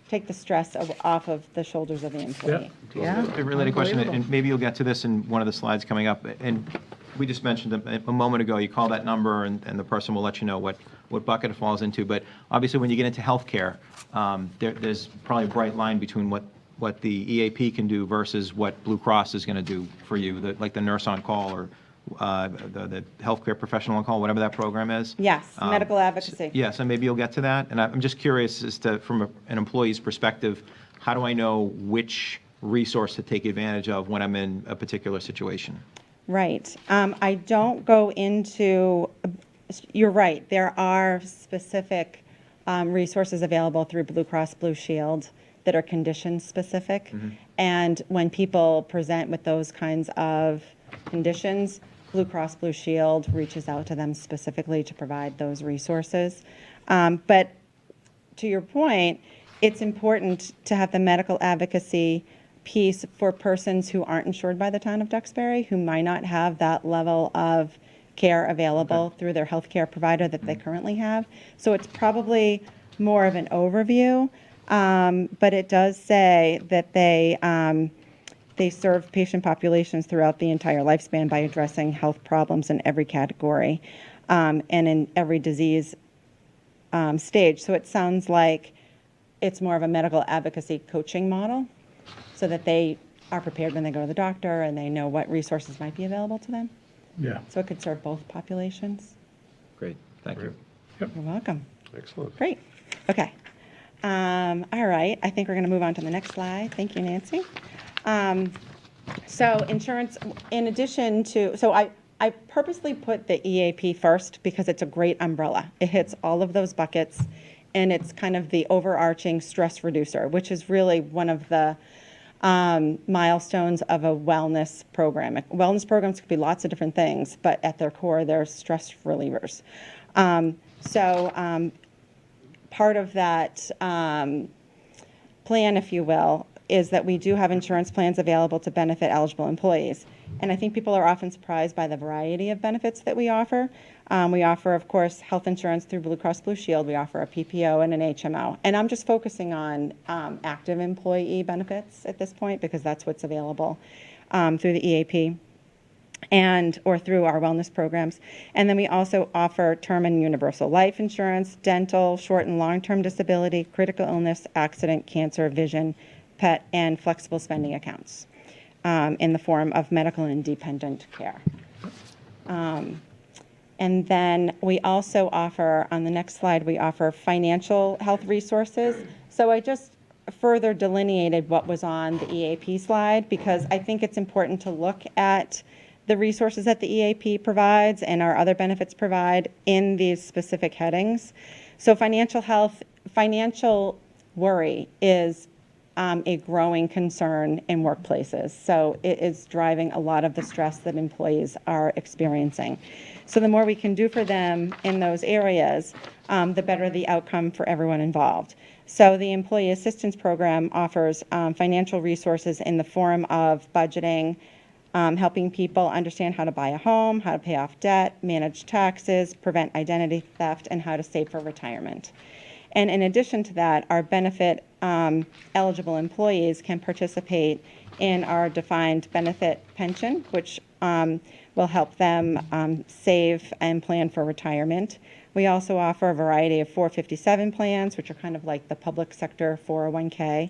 [SPEAKER 14] take the stress off of the shoulders of the employee.
[SPEAKER 3] Yeah.
[SPEAKER 2] A related question,
[SPEAKER 3] Unbelievable.
[SPEAKER 2] and maybe you'll get to this in one of the slides coming up, and we just mentioned a moment ago, you call that number and the person will let you know what bucket it falls into, but obviously when you get into healthcare, there's probably a bright line between what the EAP can do versus what Blue Cross is going to do for you, like the nurse on call or the healthcare professional on call, whatever that program is.
[SPEAKER 14] Yes, medical advocacy.
[SPEAKER 2] Yes, and maybe you'll get to that. And I'm just curious as to, from an employee's perspective, how do I know which resource to take advantage of when I'm in a particular situation?
[SPEAKER 14] Right. I don't go into, you're right, there are specific resources available through Blue Cross Blue Shield that are condition specific. And when people present with those kinds of conditions, Blue Cross Blue Shield reaches out to them specifically to provide those resources. But to your point, it's important to have the medical advocacy piece for persons who aren't insured by the town of Duxbury, who might not have that level of care available through their healthcare provider that they currently have. So it's probably more of an overview, but it does say that they serve patient populations throughout the entire lifespan by addressing health problems in every category and in every disease stage. So it sounds like it's more of a medical advocacy coaching model so that they are prepared when they go to the doctor and they know what resources might be available to them.
[SPEAKER 4] Yeah.
[SPEAKER 14] So it could serve both populations.
[SPEAKER 2] Great, thank you.
[SPEAKER 14] You're welcome.
[SPEAKER 1] Excellent.
[SPEAKER 14] Great. Okay. All right. I think we're going to move on to the next slide. Thank you, Nancy. So insurance, in addition to, so I purposely put the EAP first because it's a great umbrella. It hits all of those buckets, and it's kind of the overarching stress reducer, which is really one of the milestones of a wellness program. Wellness programs could be lots of different things, but at their core, they're stress relievers. Part of that plan, if you will, is that we do have insurance plans available to benefit eligible employees. And I think people are often surprised by the variety of benefits that we offer. We offer, of course, health insurance through Blue Cross Blue Shield. We offer a PPO and an HMO. And I'm just focusing on active employee benefits at this point because that's what's available through the EAP or through our wellness programs. And then we also offer term and universal life insurance, dental, short and long-term disability, critical illness, accident, cancer, vision, pet, and flexible spending accounts in the form of medical and dependent care. And then we also offer, on the next slide, we offer financial health resources. So I just further delineated what was on the EAP slide because I think it's important to look at the resources that the EAP provides and our other benefits provide in these specific headings. So financial worry is a growing concern in workplaces. So it is driving a lot of the stress that employees are experiencing. So the more we can do for them in those areas, the better the outcome for everyone involved. So the Employee Assistance Program offers financial resources in the form of budgeting, helping people understand how to buy a home, how to pay off debt, manage taxes, prevent identity theft, and how to save for retirement. And in addition to that, our benefit eligible employees can participate in our defined benefit pension, which will help them save and plan for retirement. We also offer a variety of 457 plans, which are kind of like the public sector 401k.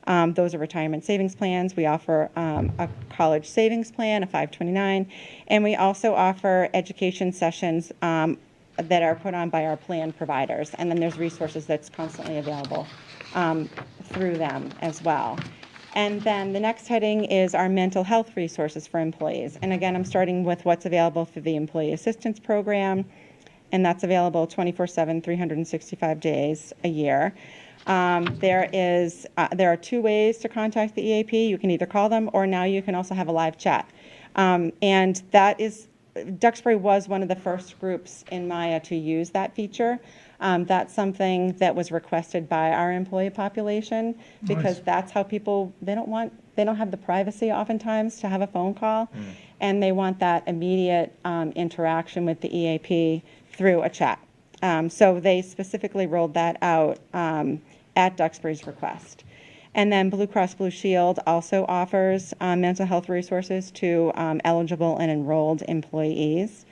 [SPEAKER 14] Those are retirement savings plans. We offer a college savings plan, a 529, and we also offer education sessions that are put on by our plan providers. And then there's resources that's constantly available through them as well. And then the next heading is our mental health resources for employees. And again, I'm starting with what's available through the Employee Assistance Program, and that's available 24/7, 365 days a year. There are two ways to contact the EAP. You can either call them, or now you can also have a live chat. And that is, Duxbury was one of the first groups in Maya to use that feature. That's something that was requested by our employee population, because that's how people, they don't have the privacy oftentimes to have a phone call, and they want that immediate interaction with the EAP through a chat. So they specifically rolled that out at Duxbury's request. And then Blue Cross Blue Shield also offers mental health resources to eligible and enrolled employees.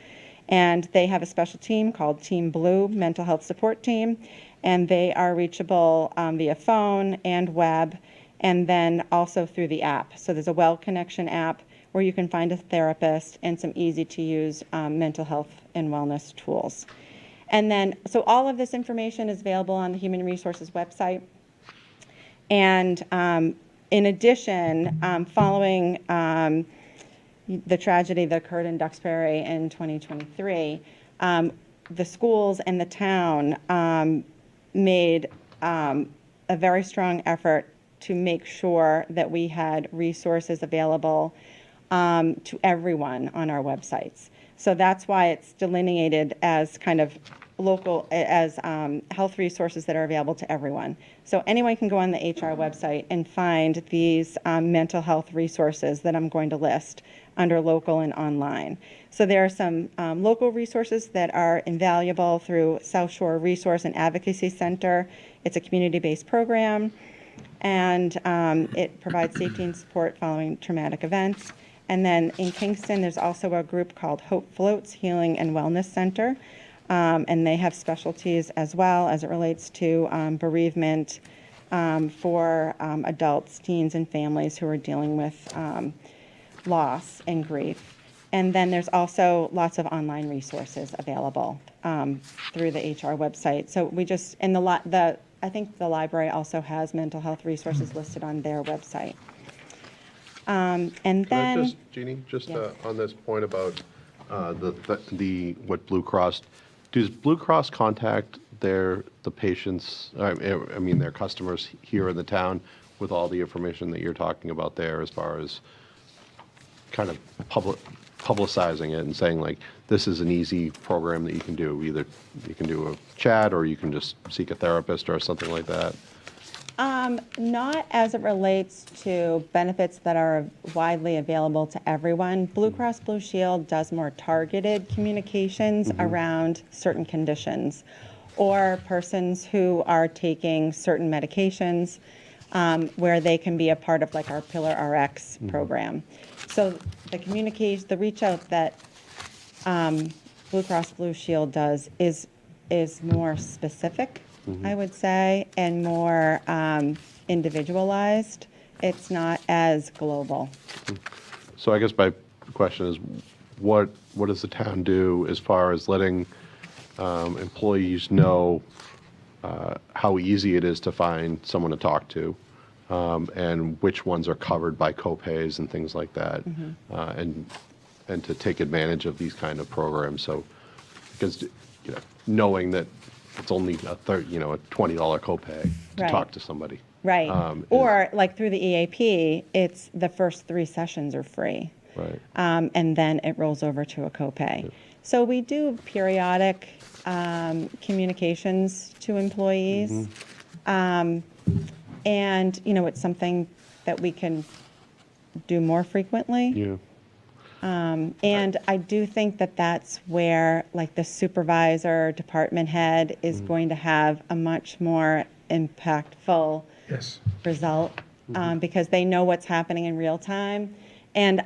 [SPEAKER 14] And they have a special team called Team Blue, Mental Health Support Team, and they are reachable via phone and web, and then also through the app. So there's a Well Connection app where you can find a therapist and some easy-to-use mental health and wellness tools. And then, so all of this information is available on the Human Resources website. And in addition, following the tragedy that occurred in Duxbury in 2023, the schools and the town made a very strong effort to make sure that we had resources available to everyone on our websites. So that's why it's delineated as kind of local, as health resources that are available to everyone. So anyone can go on the HR website and find these mental health resources that I'm going to list under local and online. So there are some local resources that are invaluable through South Shore Resource and Advocacy Center. It's a community-based program, and it provides safety and support following traumatic events. And then in Kingston, there's also a group called Hope Floats Healing and Wellness Center, and they have specialties as well as it relates to bereavement for adults, teens, and families who are dealing with loss and grief. And then there's also lots of online resources available through the HR website. So we just, and I think the library also has mental health resources listed on their website. And
[SPEAKER 1] Can I
[SPEAKER 14] then,
[SPEAKER 1] just, Jeannie, just
[SPEAKER 14] Yes.
[SPEAKER 1] on this point about what Blue Cross, does Blue Cross contact the patients, I mean, their customers here in the town with all the information that you're talking about there, as far as kind of publicizing it and saying, like, this is an easy program that you can do? Either you can do a chat, or you can just seek a therapist or something like that.
[SPEAKER 14] not as it relates to benefits that are widely available to everyone. Blue Cross Blue Shield does more targeted communications around certain conditions, or persons who are taking certain medications, where they can be a part of like our Pillar RX program. So the communication, the reach out that Blue Cross Blue Shield does is more specific, I would say, and more individualized. It's not as global.
[SPEAKER 1] So I guess my question is, what does the town do as far as letting employees know how easy it is to find someone to talk to, and which ones are covered by copays and things like that, and to take advantage of these kind of programs? So, because knowing that it's only a $20 copay to
[SPEAKER 14] Right.
[SPEAKER 1] talk to somebody.
[SPEAKER 14] Right. Or like through the EAP, it's the first 3 sessions are free.
[SPEAKER 1] Right.
[SPEAKER 14] And then it rolls over to a copay. So we do periodic communications to employees. And, it's something that we can do more frequently.
[SPEAKER 1] Yeah.
[SPEAKER 14] And I do think that that's where, like, the supervisor, department head is going to have a much more impactful result, because they know what's happening in real time. And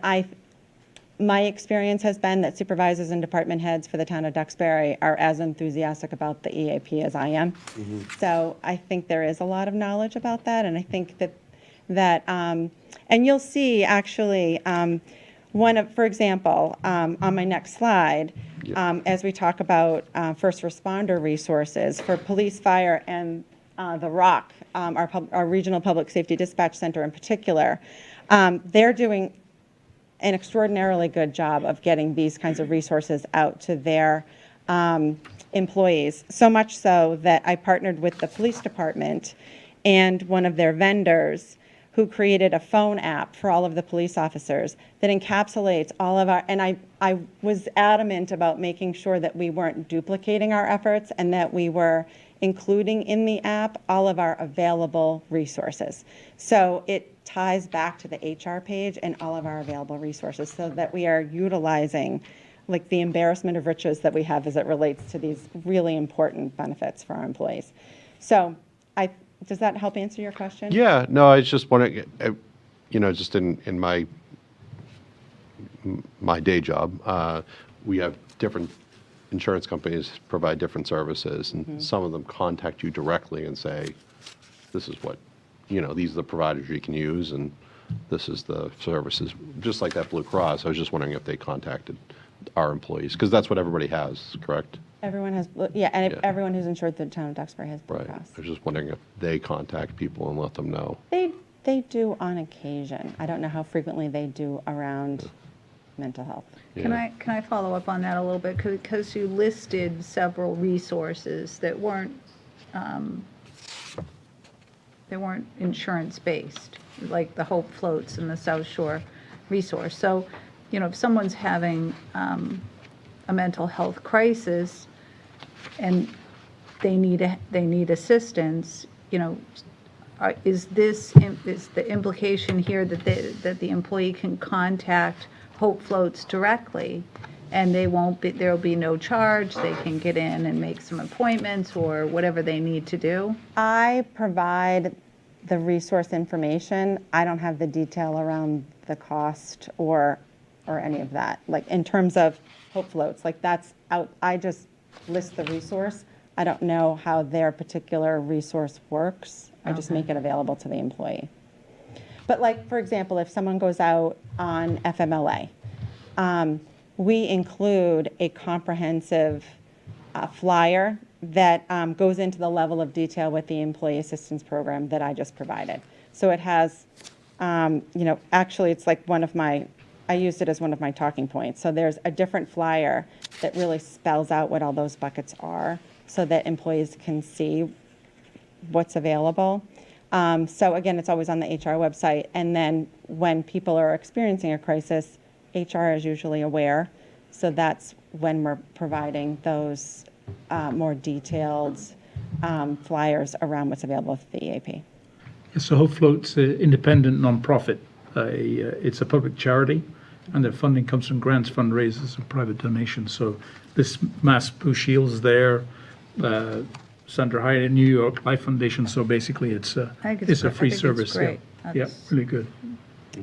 [SPEAKER 14] my experience has been that supervisors and department heads for the town of Duxbury are as enthusiastic about the EAP as I am. So I think there is a lot of knowledge about that, and I think that that, and you'll see actually, for example, on my next slide, as we talk about first responder resources for police, fire, and the ROC, our Regional Public Safety Dispatch Center in particular, they're doing an extraordinarily good job of getting these kinds of resources out to their employees. So much so that I partnered with the police department and one of their vendors who created a phone app for all of the police officers that encapsulates all of our, and I was adamant about making sure that we weren't duplicating our efforts and that we were including in the app all of our available resources. So it ties back to the HR page and all of our available resources so that we are utilizing like the embarrassment of riches that we have as it relates to these really important benefits for our employees. So does that help answer your question?
[SPEAKER 1] Yeah, no, I was just wondering, just in my day job, we have different insurance companies provide different services, and some of them contact you directly and say, this is what, these are the providers you can use, and this is the services, just like that Blue Cross. I was just wondering if they contacted our employees, because that's what everybody has, correct?
[SPEAKER 14] Everyone has, everyone who's insured through the town of Duxbury has Blue
[SPEAKER 1] Right.
[SPEAKER 14] Cross.
[SPEAKER 1] I was just wondering if they contact people and let them know.
[SPEAKER 14] They do on occasion. I don't know how frequently they do around mental health.
[SPEAKER 3] Can I follow up on that a little bit? Because you listed several resources that weren't insurance-based, like the Hope Floats and the South Shore resource. So, if someone's having a mental health crisis and they need assistance, is the implication here that the employee can contact Hope Floats directly, and there'll be no charge, they can get in and make some appointments or whatever they need to do?
[SPEAKER 14] I provide the resource information. I don't have the detail around the cost or any of that. Like in terms of Hope Floats, like that's out, I just list the resource. I don't know how their particular resource works. I just make it available to the employee. But like, for example, if someone goes out on FMLA, we include a comprehensive flyer that goes into the level of detail with the employee assistance program that I just provided. So it has, actually it's like I used it as one of my talking points. So there's a different flyer that really spells out what all those buckets are so that employees can see what's available. So again, it's always on the HR website. And then when people are experiencing a crisis, HR is usually aware. So that's when we're providing those more detailed flyers around what's available with the EAP.
[SPEAKER 4] So Hope Float's an independent nonprofit. It's a public charity, and their funding comes from grants, fundraisers, and private donations. So this Mass Blue Shield's there, Sandra Hyde in New York, Life Foundation. So basically, it's a free service.
[SPEAKER 3] Great.
[SPEAKER 4] Yeah, really good.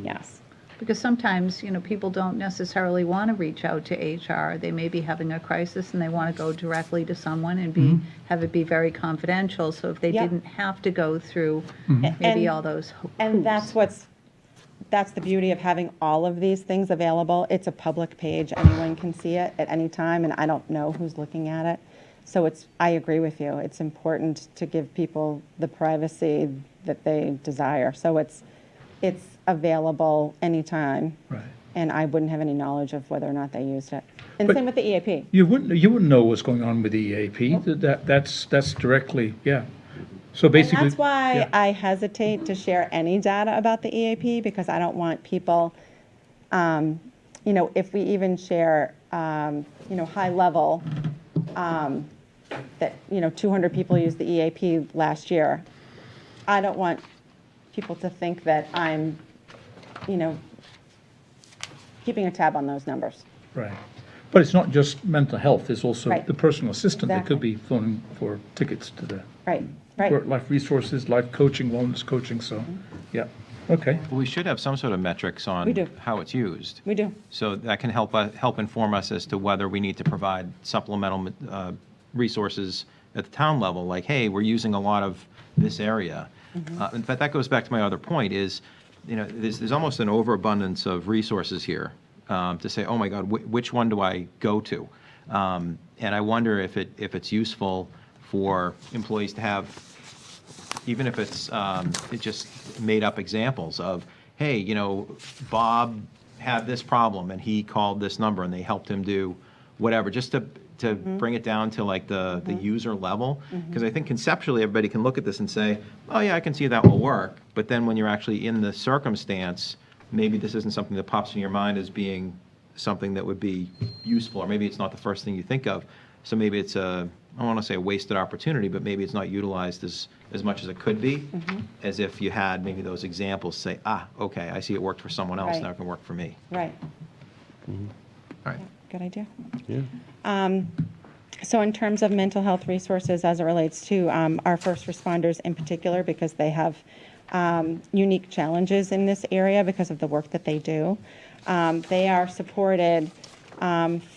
[SPEAKER 14] Yes.
[SPEAKER 3] Because sometimes, people don't necessarily want to reach out to HR. They may be having a crisis and they want to go directly to someone and have it be very confidential. So if they didn't have to go through maybe all those hoops.
[SPEAKER 14] And that's the beauty of having all of these things available. It's a public page. Anyone can see it at any time, and I don't know who's looking at it. So I agree with you. It's important to give people the privacy that they desire. So it's available anytime.
[SPEAKER 4] Right.
[SPEAKER 14] And I wouldn't have any knowledge of whether or not they used it. And same with the EAP.
[SPEAKER 4] You wouldn't know what's going on with the EAP. That's directly, yeah. So basically,
[SPEAKER 14] And that's why I hesitate to share any data about the EAP, because I don't want people, if we even share, high level, that 200 people used the EAP last year. I don't want people to think that I'm, keeping a tab on those numbers.
[SPEAKER 4] Right. But it's not just mental health, it's also
[SPEAKER 14] Right.
[SPEAKER 4] the personal assistant that could
[SPEAKER 14] Exactly.
[SPEAKER 4] be phoning for tickets to the
[SPEAKER 14] Right.
[SPEAKER 4] work life resources, life coaching, wellness coaching, so, yeah, okay.
[SPEAKER 2] Well, we should have some sort of metrics on
[SPEAKER 14] We do.
[SPEAKER 2] how it's used.
[SPEAKER 14] We do.
[SPEAKER 2] So that can help inform us as to whether we need to provide supplemental resources at the town level, like, hey, we're using a lot of this area. In fact, that goes back to my other point is, there's almost an overabundance of resources here to say, oh my God, which one do I go to? And I wonder if it's useful for employees to have, even if it's just made up examples of, hey, Bob had this problem and he called this number and they helped him do whatever, just to bring it down to like the user level. Because I think conceptually everybody can look at this and say, oh yeah, I can see that will work. But then when you're actually in the circumstance, maybe this isn't something that pops in your mind as being something that would be useful, or maybe it's not the first thing you think of. So maybe it's I don't want to say a wasted opportunity, but maybe it's not utilized as much as it could be, as if you had maybe those examples say, okay, I see it worked for someone else,
[SPEAKER 14] Right.
[SPEAKER 2] now it can work for me.
[SPEAKER 14] Right.
[SPEAKER 2] All right.
[SPEAKER 14] Good idea.
[SPEAKER 1] Yeah.
[SPEAKER 14] So in terms of mental health resources as it relates to our first responders in particular, because they have unique challenges in this area because of the work that they do, they are supported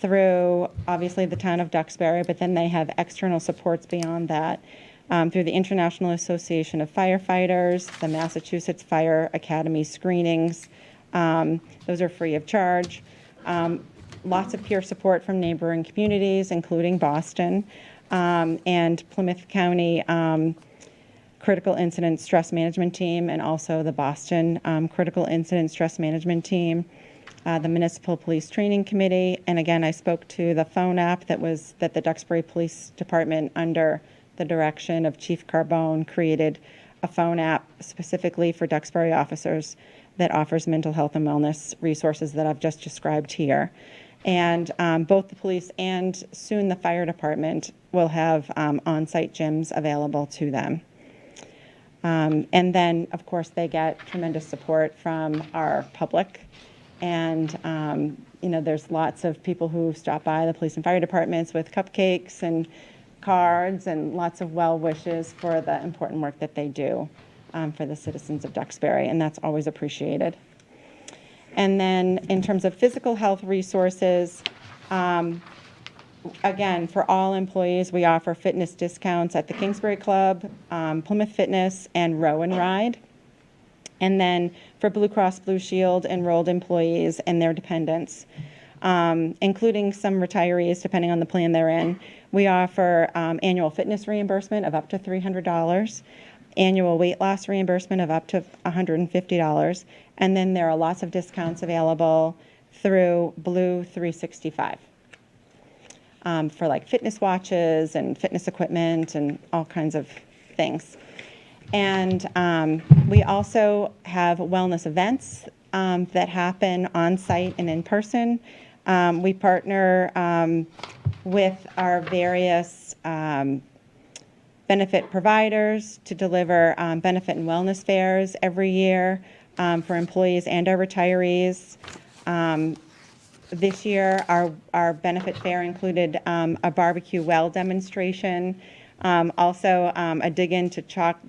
[SPEAKER 14] through obviously the town of Duxbury, but then they have external supports beyond that through the International Association of Firefighters, the Massachusetts Fire Academy screenings. Those are free of charge. Lots of peer support from neighboring communities, including Boston, and Plymouth County Critical Incident Stress Management Team, and also the Boston Critical Incident Stress Management Team, the Municipal Police Training Committee, and again, I spoke to the phone app that the Duxbury Police Department, under the direction of Chief Carbone, created a phone app specifically for Duxbury officers that offers mental health and wellness resources that I've just described here. And both the police and soon the fire department will have on-site gyms available to them. And then, of course, they get tremendous support from our public. And, there's lots of people who stop by the police and fire departments with cupcakes and cards and lots of well wishes for the important work that they do for the citizens of Duxbury, and that's always appreciated. And then in terms of physical health resources, again, for all employees, we offer fitness discounts at the Kingsbury Club, Plymouth Fitness, and Row and Ride. And then for Blue Cross Blue Shield enrolled employees and their dependents, including some retirees, depending on the plan they're in, we offer annual fitness reimbursement of up to $300, annual weight loss reimbursement of up to $150, and then there are lots of discounts available through Blue 365 for like fitness watches and fitness equipment and all kinds of things. And we also have wellness events that happen on site and in person. We partner with our various benefit providers to deliver benefit and wellness fairs every year for employees and our retirees. This year, our benefit fair included a barbecue well demonstration, also a dig into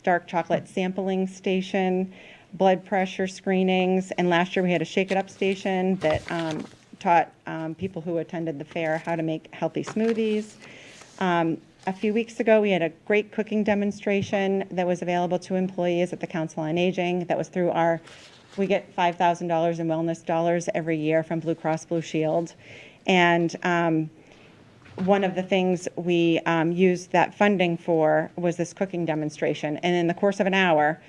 [SPEAKER 14] dark chocolate sampling station, blood pressure screenings, and last year we had a Shake It Up station that taught people who attended the fair how to make healthy smoothies. A few weeks ago, we had a great cooking demonstration that was available to employees at the Council on Aging. That was through we get $5,000 in wellness dollars every year from Blue Cross Blue Shield. And one of the things we used that funding for was this cooking demonstration. And in the course of an hour,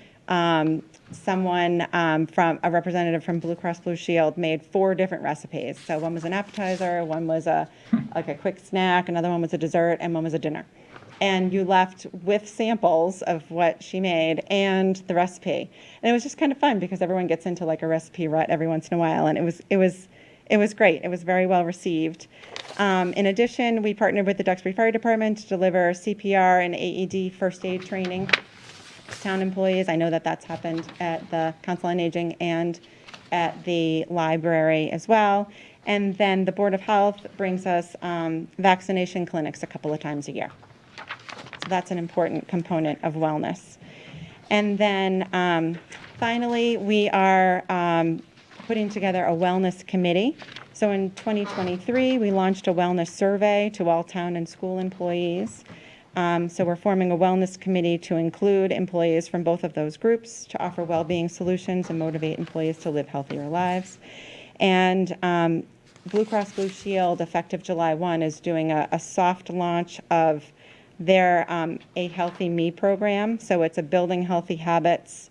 [SPEAKER 14] someone from a representative from Blue Cross Blue Shield made 4 different recipes. So one was an appetizer, one was like a quick snack, another one was a dessert, and one was a dinner. And you left with samples of what she made and the recipe. And it was just kind of fun because everyone gets into like a recipe rut every once in a while, and it was great. It was very well received. In addition, we partnered with the Duxbury Fire Department to deliver CPR and AED first aid training to town employees. I know that that's happened at the Council on Aging and at the library as well. And then the Board of Health brings us vaccination clinics a couple of times a year. So that's an important component of wellness. And then finally, we are putting together a wellness committee. So in 2023, we launched a wellness survey to all town and school employees. So we're forming a wellness committee to include employees from both of those groups to offer well-being solutions and motivate employees to live healthier lives. And Blue Cross Blue Shield, effective July 1, is doing a soft launch of their A Healthy Me program. So it's a building healthy habits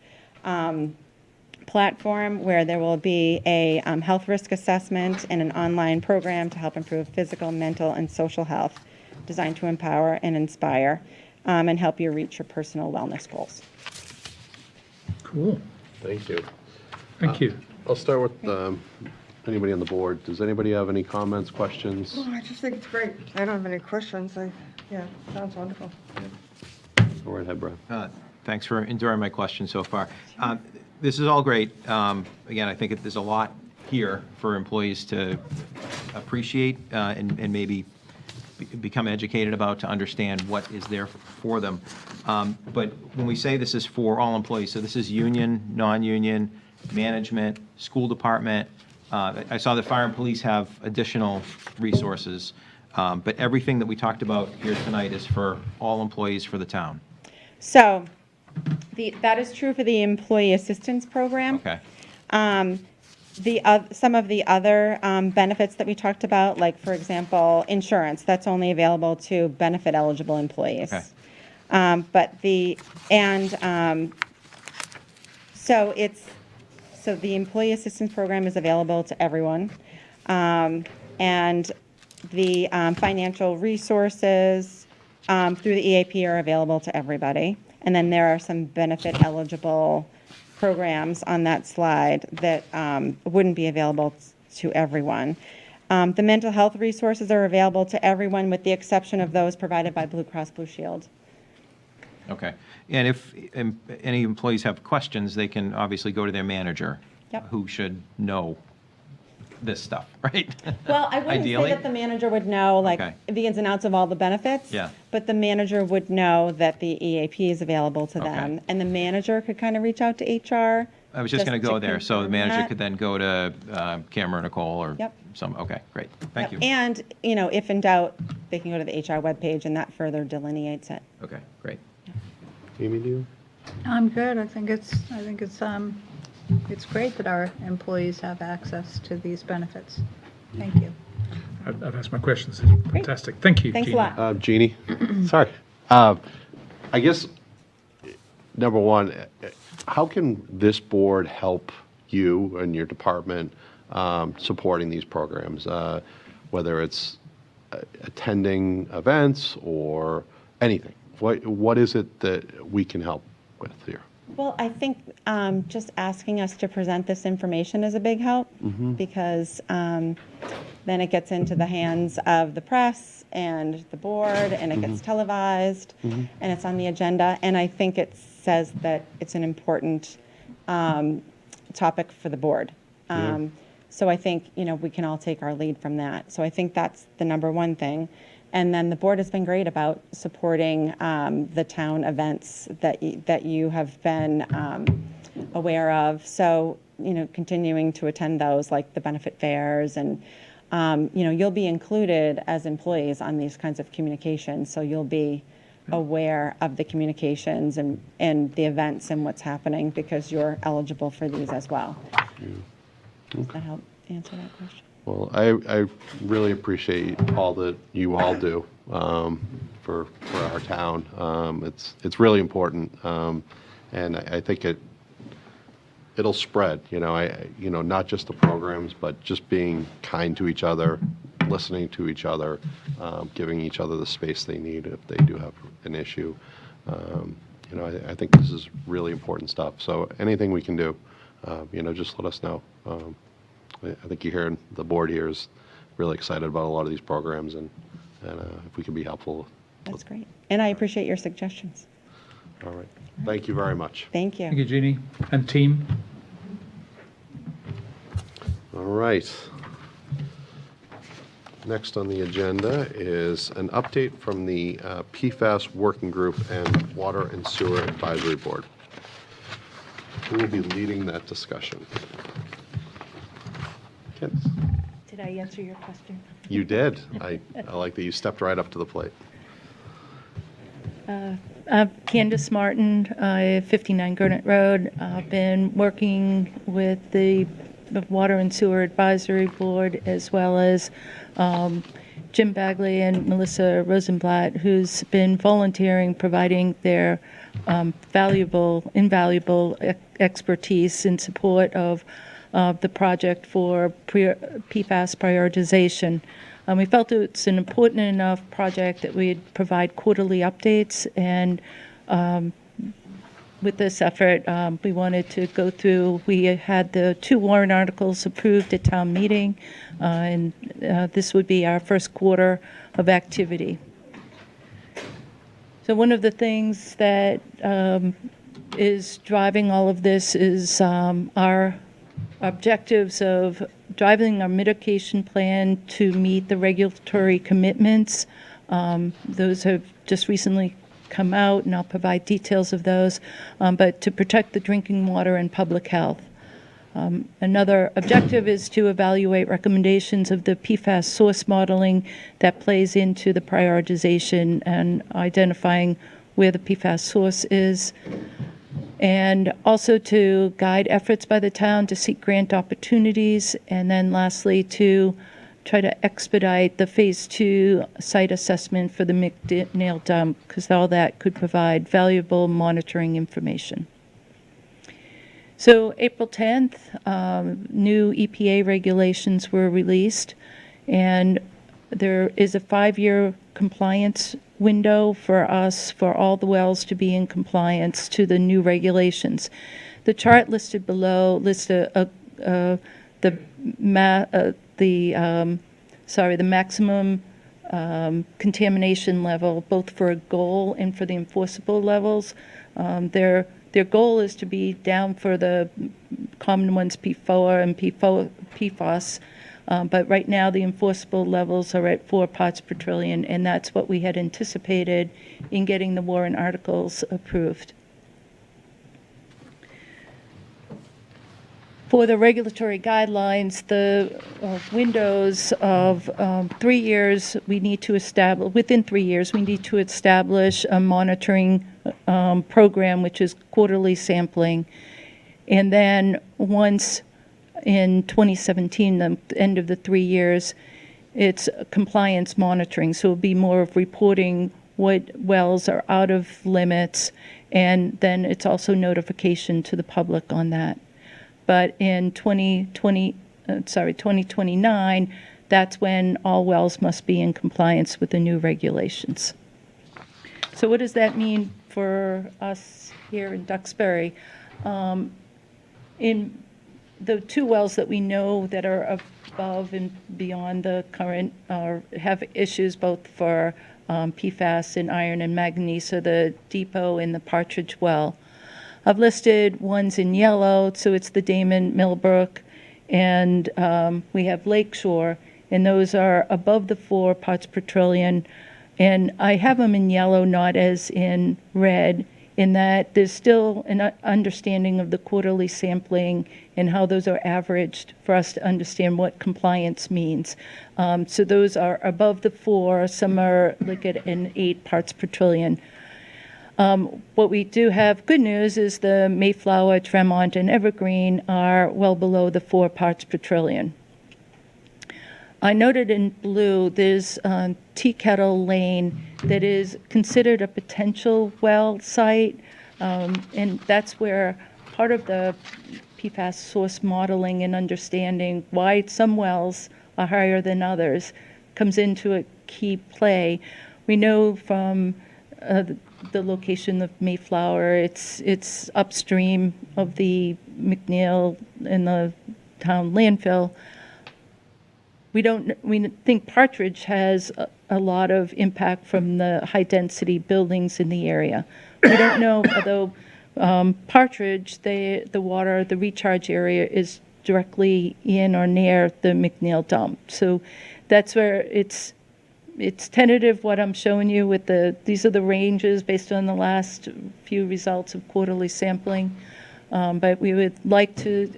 [SPEAKER 14] platform where there will be a health risk assessment and an online program to help improve physical, mental, and social health, designed to empower and inspire and help you reach your personal wellness goals.
[SPEAKER 4] Cool.
[SPEAKER 1] Thank you.
[SPEAKER 4] Thank you.
[SPEAKER 1] I'll start with anybody on the board. Does anybody have any comments, questions?
[SPEAKER 13] Oh, I just think it's great. I don't have any questions. Yeah, sounds wonderful.
[SPEAKER 1] Go right ahead, Brad.
[SPEAKER 2] Thanks for enduring my questions so far. This is all great. Again, I think there's a lot here for employees to appreciate and maybe become educated about, to understand what is there for them. But when we say this is for all employees, so this is union, non-union, management, school department. I saw that fire and police have additional resources, but everything that we talked about here tonight is for all employees for the town.
[SPEAKER 14] So that is true for the employee assistance program.
[SPEAKER 2] Okay.
[SPEAKER 14] Some of the other benefits that we talked about, like, for example, insurance, that's only available to benefit eligible employees.
[SPEAKER 2] Okay.
[SPEAKER 14] So the employee assistance program is available to everyone. And the financial resources through the EAP are available to everybody. And then there are some benefit eligible programs on that slide that wouldn't be available to everyone. The mental health resources are available to everyone with the exception of those provided by Blue Cross Blue Shield.
[SPEAKER 2] Okay. And if any employees have questions, they can obviously go to their manager,
[SPEAKER 14] Yep.
[SPEAKER 2] who should know this stuff, right?
[SPEAKER 14] Well, I wouldn't
[SPEAKER 2] Ideally.
[SPEAKER 14] say that the manager would know, like,
[SPEAKER 2] Okay.
[SPEAKER 14] the ins and outs of all the benefits.
[SPEAKER 2] Yeah.
[SPEAKER 14] But the manager would know that the EAP is available to them.
[SPEAKER 2] Okay.
[SPEAKER 14] And the manager could kind of reach out to HR.
[SPEAKER 2] I was just going to go there, so the
[SPEAKER 14] confirm
[SPEAKER 2] manager
[SPEAKER 14] that.
[SPEAKER 2] could then go to Cameron or Nicole or
[SPEAKER 14] Yep.
[SPEAKER 2] some, okay, great, thank you.
[SPEAKER 14] Yep. And, if in doubt, they can go to the HR webpage and that further delineates it.
[SPEAKER 2] Okay, great.
[SPEAKER 1] Amy, do you?
[SPEAKER 3] I'm good. I think it's great that our employees have access to these benefits. Thank you.
[SPEAKER 4] I've asked my questions. It's fantastic. Thank you,
[SPEAKER 14] Thanks a
[SPEAKER 4] Jeannie.
[SPEAKER 14] lot.
[SPEAKER 1] Jeannie? Sorry. I guess, number one, how can this board help you and your department supporting these programs? Whether it's attending events or anything. What is it that we can help with here?
[SPEAKER 14] Well, I think just asking us to present this information is a big help because then it gets into the hands of the press and the board and it gets televised and it's on the agenda. And I think it says that it's an important topic for the board. So I think, we can all take our lead from that. So I think that's the number one thing. And then the board has been great about supporting the town events that you have been aware of. So, continuing to attend those, like the benefit fairs, and, you'll be included as employees on these kinds of communications. So you'll be aware of the communications and the events and what's happening because you're eligible for these as well. Does that help answer that question?
[SPEAKER 1] Well, I really appreciate all that you all do for our town. It's really important, and I think it'll spread. Not just the programs, but just being kind to each other, listening to each other, giving each other the space they need if they do have an issue. I think this is really important stuff. So anything we can do, just let us know. I think you hear the board here is really excited about a lot of these programs, and if we can be helpful.
[SPEAKER 14] That's great. And I appreciate your suggestions.
[SPEAKER 1] All right. Thank you very much.
[SPEAKER 14] Thank you.
[SPEAKER 4] Thank you, Jeannie, and team.
[SPEAKER 1] All right. Next on the agenda is an update from the PFAS Working Group and Water and Sewer Advisory Board. Who will be leading that discussion? Kent.
[SPEAKER 14] Did I answer your question?
[SPEAKER 1] You did. I like that you stepped right up to the plate.
[SPEAKER 15] I'm Candace Martin, 59 Gurnett Road. I've been working with the Water and Sewer Advisory Board as well as Jim Bagley and Melissa Rosenblatt, who's been volunteering, providing their invaluable expertise in support of the project for PFAS prioritization. We felt it's an important enough project that we'd provide quarterly updates, and with this effort, we wanted to go through, we had the 2 warrant articles approved at town meeting, and this would be our first quarter of activity. So one of the things that is driving all of this is our objectives of driving our mitigation plan to meet the regulatory commitments. Those have just recently come out, and I'll provide details of those, but to protect the drinking water and public health. Another objective is to evaluate recommendations of the PFAS source modeling that plays into the prioritization and identifying where the PFAS source is, and also to guide efforts by the town to seek grant opportunities, and then lastly to try to expedite the Phase 2 site assessment for the McNeil dump, because all that could provide valuable monitoring information. So April 10th, new EPA regulations were released, and there is a 5-year compliance window for us for all the wells to be in compliance to the new regulations. The chart listed below lists the maximum contamination level, both for a goal and for the enforceable levels. Their goal is to be down for the common ones, PFOA and PFOS, but right now the enforceable levels are at 4 parts per trillion, and that's what we had anticipated in getting the warrant articles approved. For the regulatory guidelines, the windows of 3 years, we need to establish, within 3 years, we need to establish a monitoring program, which is quarterly sampling. And then once in 2017, the end of the 3 years, it's compliance monitoring. So it'll be more of reporting what wells are out of limits, and then it's also notification to the public on that. But in 2029, that's when all wells must be in compliance with the new regulations. So what does that mean for us here in Duxbury? In the 2 wells that we know that are above and beyond the current have issues both for PFAS and iron and manganese, so the Depot and the Partridge well. I've listed ones in yellow, so it's the Damon, Millbrook, and we have Lakeshore, and those are above the 4 parts per trillion. And I have them in yellow, not as in red, in that there's still an understanding of the quarterly sampling and how those are averaged for us to understand what compliance means. So those are above the 4, some are like at an 8 parts per trillion. What we do have good news is the Mayflower, Tremont, and Evergreen are well below the 4 parts per trillion. I noted in blue there's Tea Kettle Lane that is considered a potential well site, and that's where part of the PFAS source modeling and understanding why some wells are higher than others comes into a key play. We know from the location of Mayflower, it's upstream of the McNeil and the town landfill. We think Partridge has a lot of impact from the high-density buildings in the area. We don't know, although Partridge, the water, the recharge area is directly in or near the McNeil dump. So that's where it's tentative what I'm showing you with these are the ranges based on the last few results of quarterly sampling. But we would like to,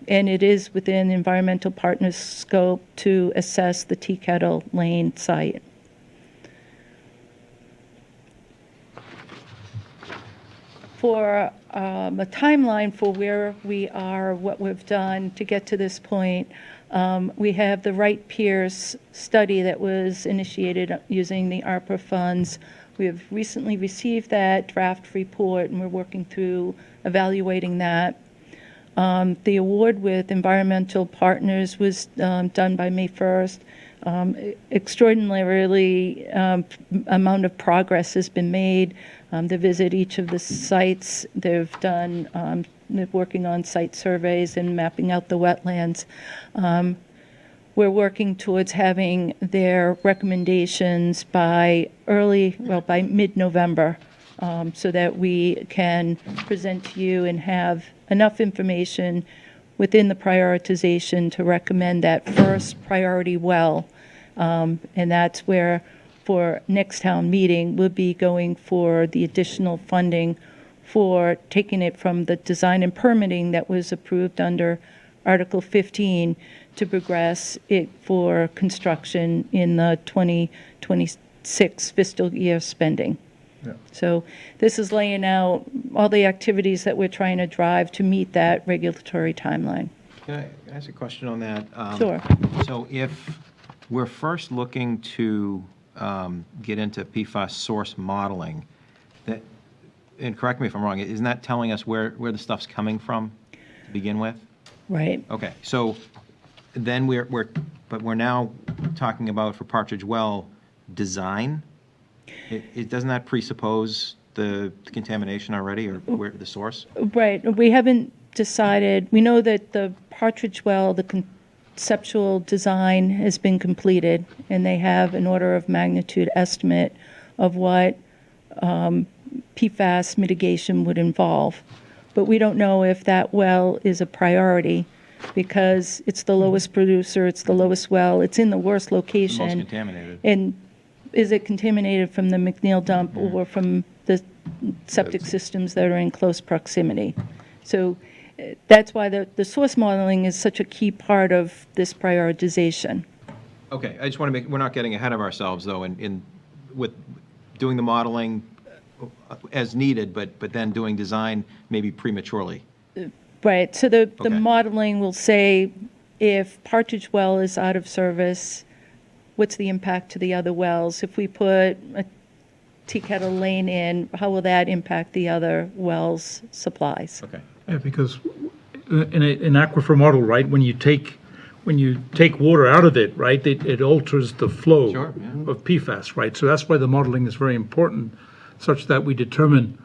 [SPEAKER 15] and it is within environmental partners' scope to assess the Tea Kettle Lane site. for a timeline for where we are, what we've done to get to this point, we have the Right Peers study that was initiated using the ARPA funds. We have recently received that draft report, and we're working through evaluating that. The award with environmental partners was done by May 1st. Extraordinarily amount of progress has been made. They visit each of the sites. They're working on site surveys and mapping out the wetlands. We're working towards having their recommendations by mid-November, so that we can present to you and have enough information within the prioritization to recommend that first priority well. And that's where, for next town meeting, we'll be going for the additional funding for taking it from the design and permitting that was approved under Article 15 to progress it for construction in the 2026 fiscal year spending.
[SPEAKER 4] Yeah.
[SPEAKER 15] So this is laying out all the activities that we're trying to drive to meet that regulatory timeline.
[SPEAKER 2] Can I ask a question on that?
[SPEAKER 15] Sure.
[SPEAKER 2] So if we're first looking to get into PFAS source modeling, and correct me if I'm wrong, isn't that telling us where the stuff's coming from to begin with?
[SPEAKER 15] Right.
[SPEAKER 2] Okay, so then we're now talking about, for Partridge Well, design. Doesn't that presuppose the contamination already, or where the source?
[SPEAKER 15] Right. We haven't decided. We know that the Partridge Well, the conceptual design has been completed, and they have an order of magnitude estimate of what PFAS mitigation would involve. But we don't know if that well is a priority, because it's the lowest producer, it's the lowest well, it's in the worst location.
[SPEAKER 2] Most contaminated.
[SPEAKER 15] And is it contaminated from the McNeil dump or from the septic systems that are in close proximity? So that's why the source modeling is such a key part of this prioritization.
[SPEAKER 2] Okay, I just want to we're not getting ahead of ourselves, though, with doing the modeling as needed, but then doing design maybe prematurely.
[SPEAKER 15] Right, so the
[SPEAKER 2] Okay.
[SPEAKER 15] modeling will say if Partridge Well is out of service, what's the impact to the other wells? If we put a Tea Kettle Lane in, how will that impact the other wells' supplies?
[SPEAKER 2] Okay.
[SPEAKER 4] Yeah, because in an aquifer model, right, when you take water out of it, right, it alters the flow
[SPEAKER 2] Sure, yeah.
[SPEAKER 4] of PFAS, right? So that's why the modeling is very important, such that we determine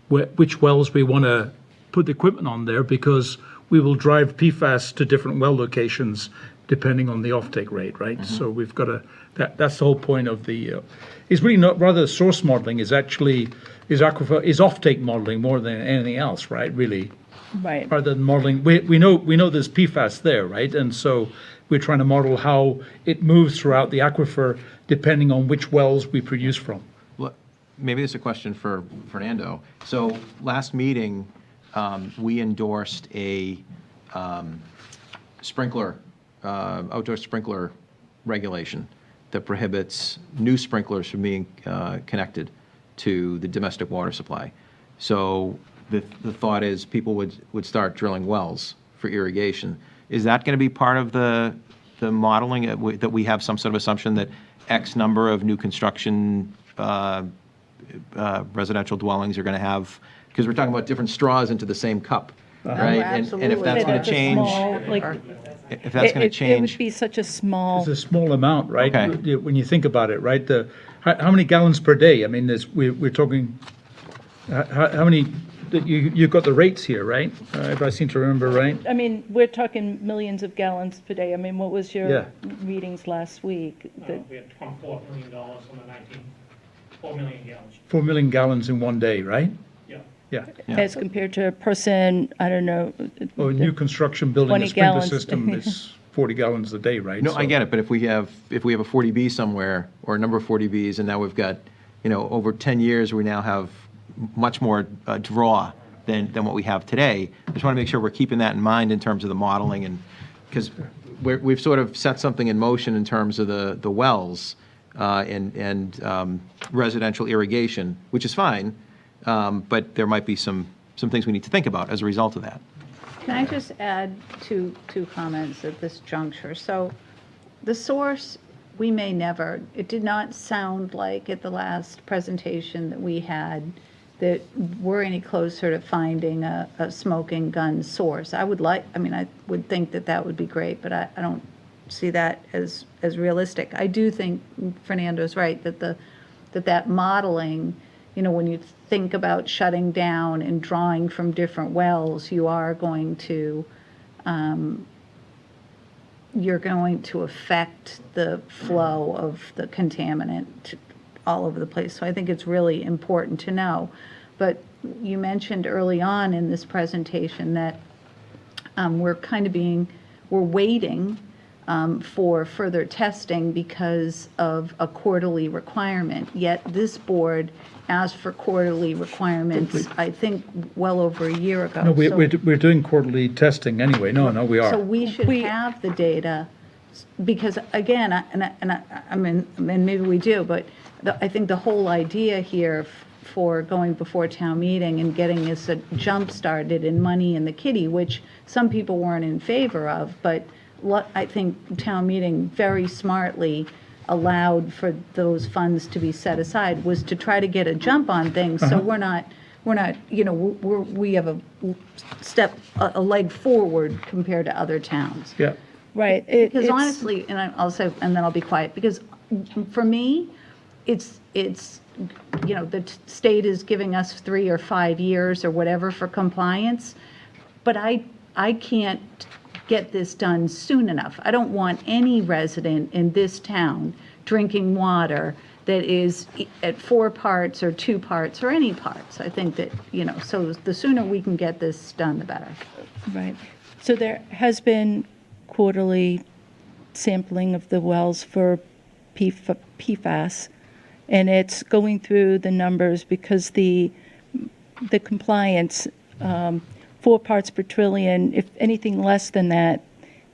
[SPEAKER 4] which wells we want to put the equipment on there, because we will drive PFAS to different well locations depending on the offtake rate, right?
[SPEAKER 2] Mm-hmm.
[SPEAKER 4] So we've got to, that's the whole point of the, it's really not, rather source modeling is actually, is offtake modeling more than anything else, right, really?
[SPEAKER 15] Right.
[SPEAKER 4] Rather than modeling, we know there's PFAS there, right? And so we're trying to model how it moves throughout the aquifer depending on which wells we produce from.
[SPEAKER 2] Well, maybe this is a question for Fernando. So last meeting, we endorsed a sprinkler, outdoor sprinkler regulation that prohibits new sprinklers from being connected to the domestic water supply. So the thought is people would start drilling wells for irrigation. Is that going to be part of the modeling, that we have some sort of assumption that X number of new construction residential dwellings are going to have, because we're talking about different straws into the same cup, right? And if that's going to change, if that's going to change.
[SPEAKER 15] It would be such a small.
[SPEAKER 4] It's a small amount, right?
[SPEAKER 2] Okay.
[SPEAKER 4] When you think about it, right? How many gallons per day? I mean, we're talking, how many, you've got the rates here, right? If I seem to remember right.
[SPEAKER 15] I mean, we're talking millions of gallons per day. I mean, what was your
[SPEAKER 4] Yeah.
[SPEAKER 15] readings last week?
[SPEAKER 8] We had $24 million on the 4 million gallons.
[SPEAKER 4] 4 million gallons in one day, right?
[SPEAKER 8] Yeah.
[SPEAKER 4] Yeah.
[SPEAKER 15] As compared to a person, I don't know.
[SPEAKER 4] Well, a new construction building
[SPEAKER 15] 20
[SPEAKER 4] a sprinkler
[SPEAKER 15] gallons.
[SPEAKER 4] system is 40 gallons a day, right?
[SPEAKER 2] No,
[SPEAKER 4] So-
[SPEAKER 2] I get it, but if we have a 40B somewhere, or a number of 40Bs, and now we've got, over 10 years, we now have much more draw than what we have today. I just want to make sure we're keeping that in mind in terms of the modeling, and because we've sort of set something in motion in terms of the wells and residential irrigation, which is fine, but there might be some things we need to think about as a result of that.
[SPEAKER 3] Can I just add two comments at this juncture? So the source, we may never, it did not sound like at the last presentation that we had that we're any closer to finding a smoking gun source. I would think that would be great, but I don't see that as realistic. I do think Fernando's right that that modeling, when you think about shutting down and drawing from different wells, you are going to affect the flow of the contaminant all over the place. So I think it's really important to know. But you mentioned early on in this presentation that we're waiting for further testing because of a quarterly requirement. Yet this board asked for quarterly requirements, I think, well over a year ago.
[SPEAKER 4] No, we're doing quarterly testing anyway. No, we are.
[SPEAKER 3] So we should have the data, because again, and maybe we do, but I think the whole idea here for going before town meeting and getting this jump started and money in the kitty, which some people weren't in favor of, but I think town meeting very smartly allowed for those funds to be set aside, was to try to get a jump on things. So we have a leg forward compared to other towns.
[SPEAKER 4] Yeah.
[SPEAKER 15] Right.
[SPEAKER 3] Because honestly, and then I'll be quiet, because for me, it's the state is giving us 3 or 5 years or whatever for compliance, but I can't get this done soon enough. I don't want any resident in this town drinking water that is at 4 parts or 2 parts or any parts. I think that, so the sooner we can get this done, the better.
[SPEAKER 15] Right. So there has been quarterly sampling of the wells for PFAS, and it's going through the numbers because the compliance, 4 parts per trillion, if anything less than that,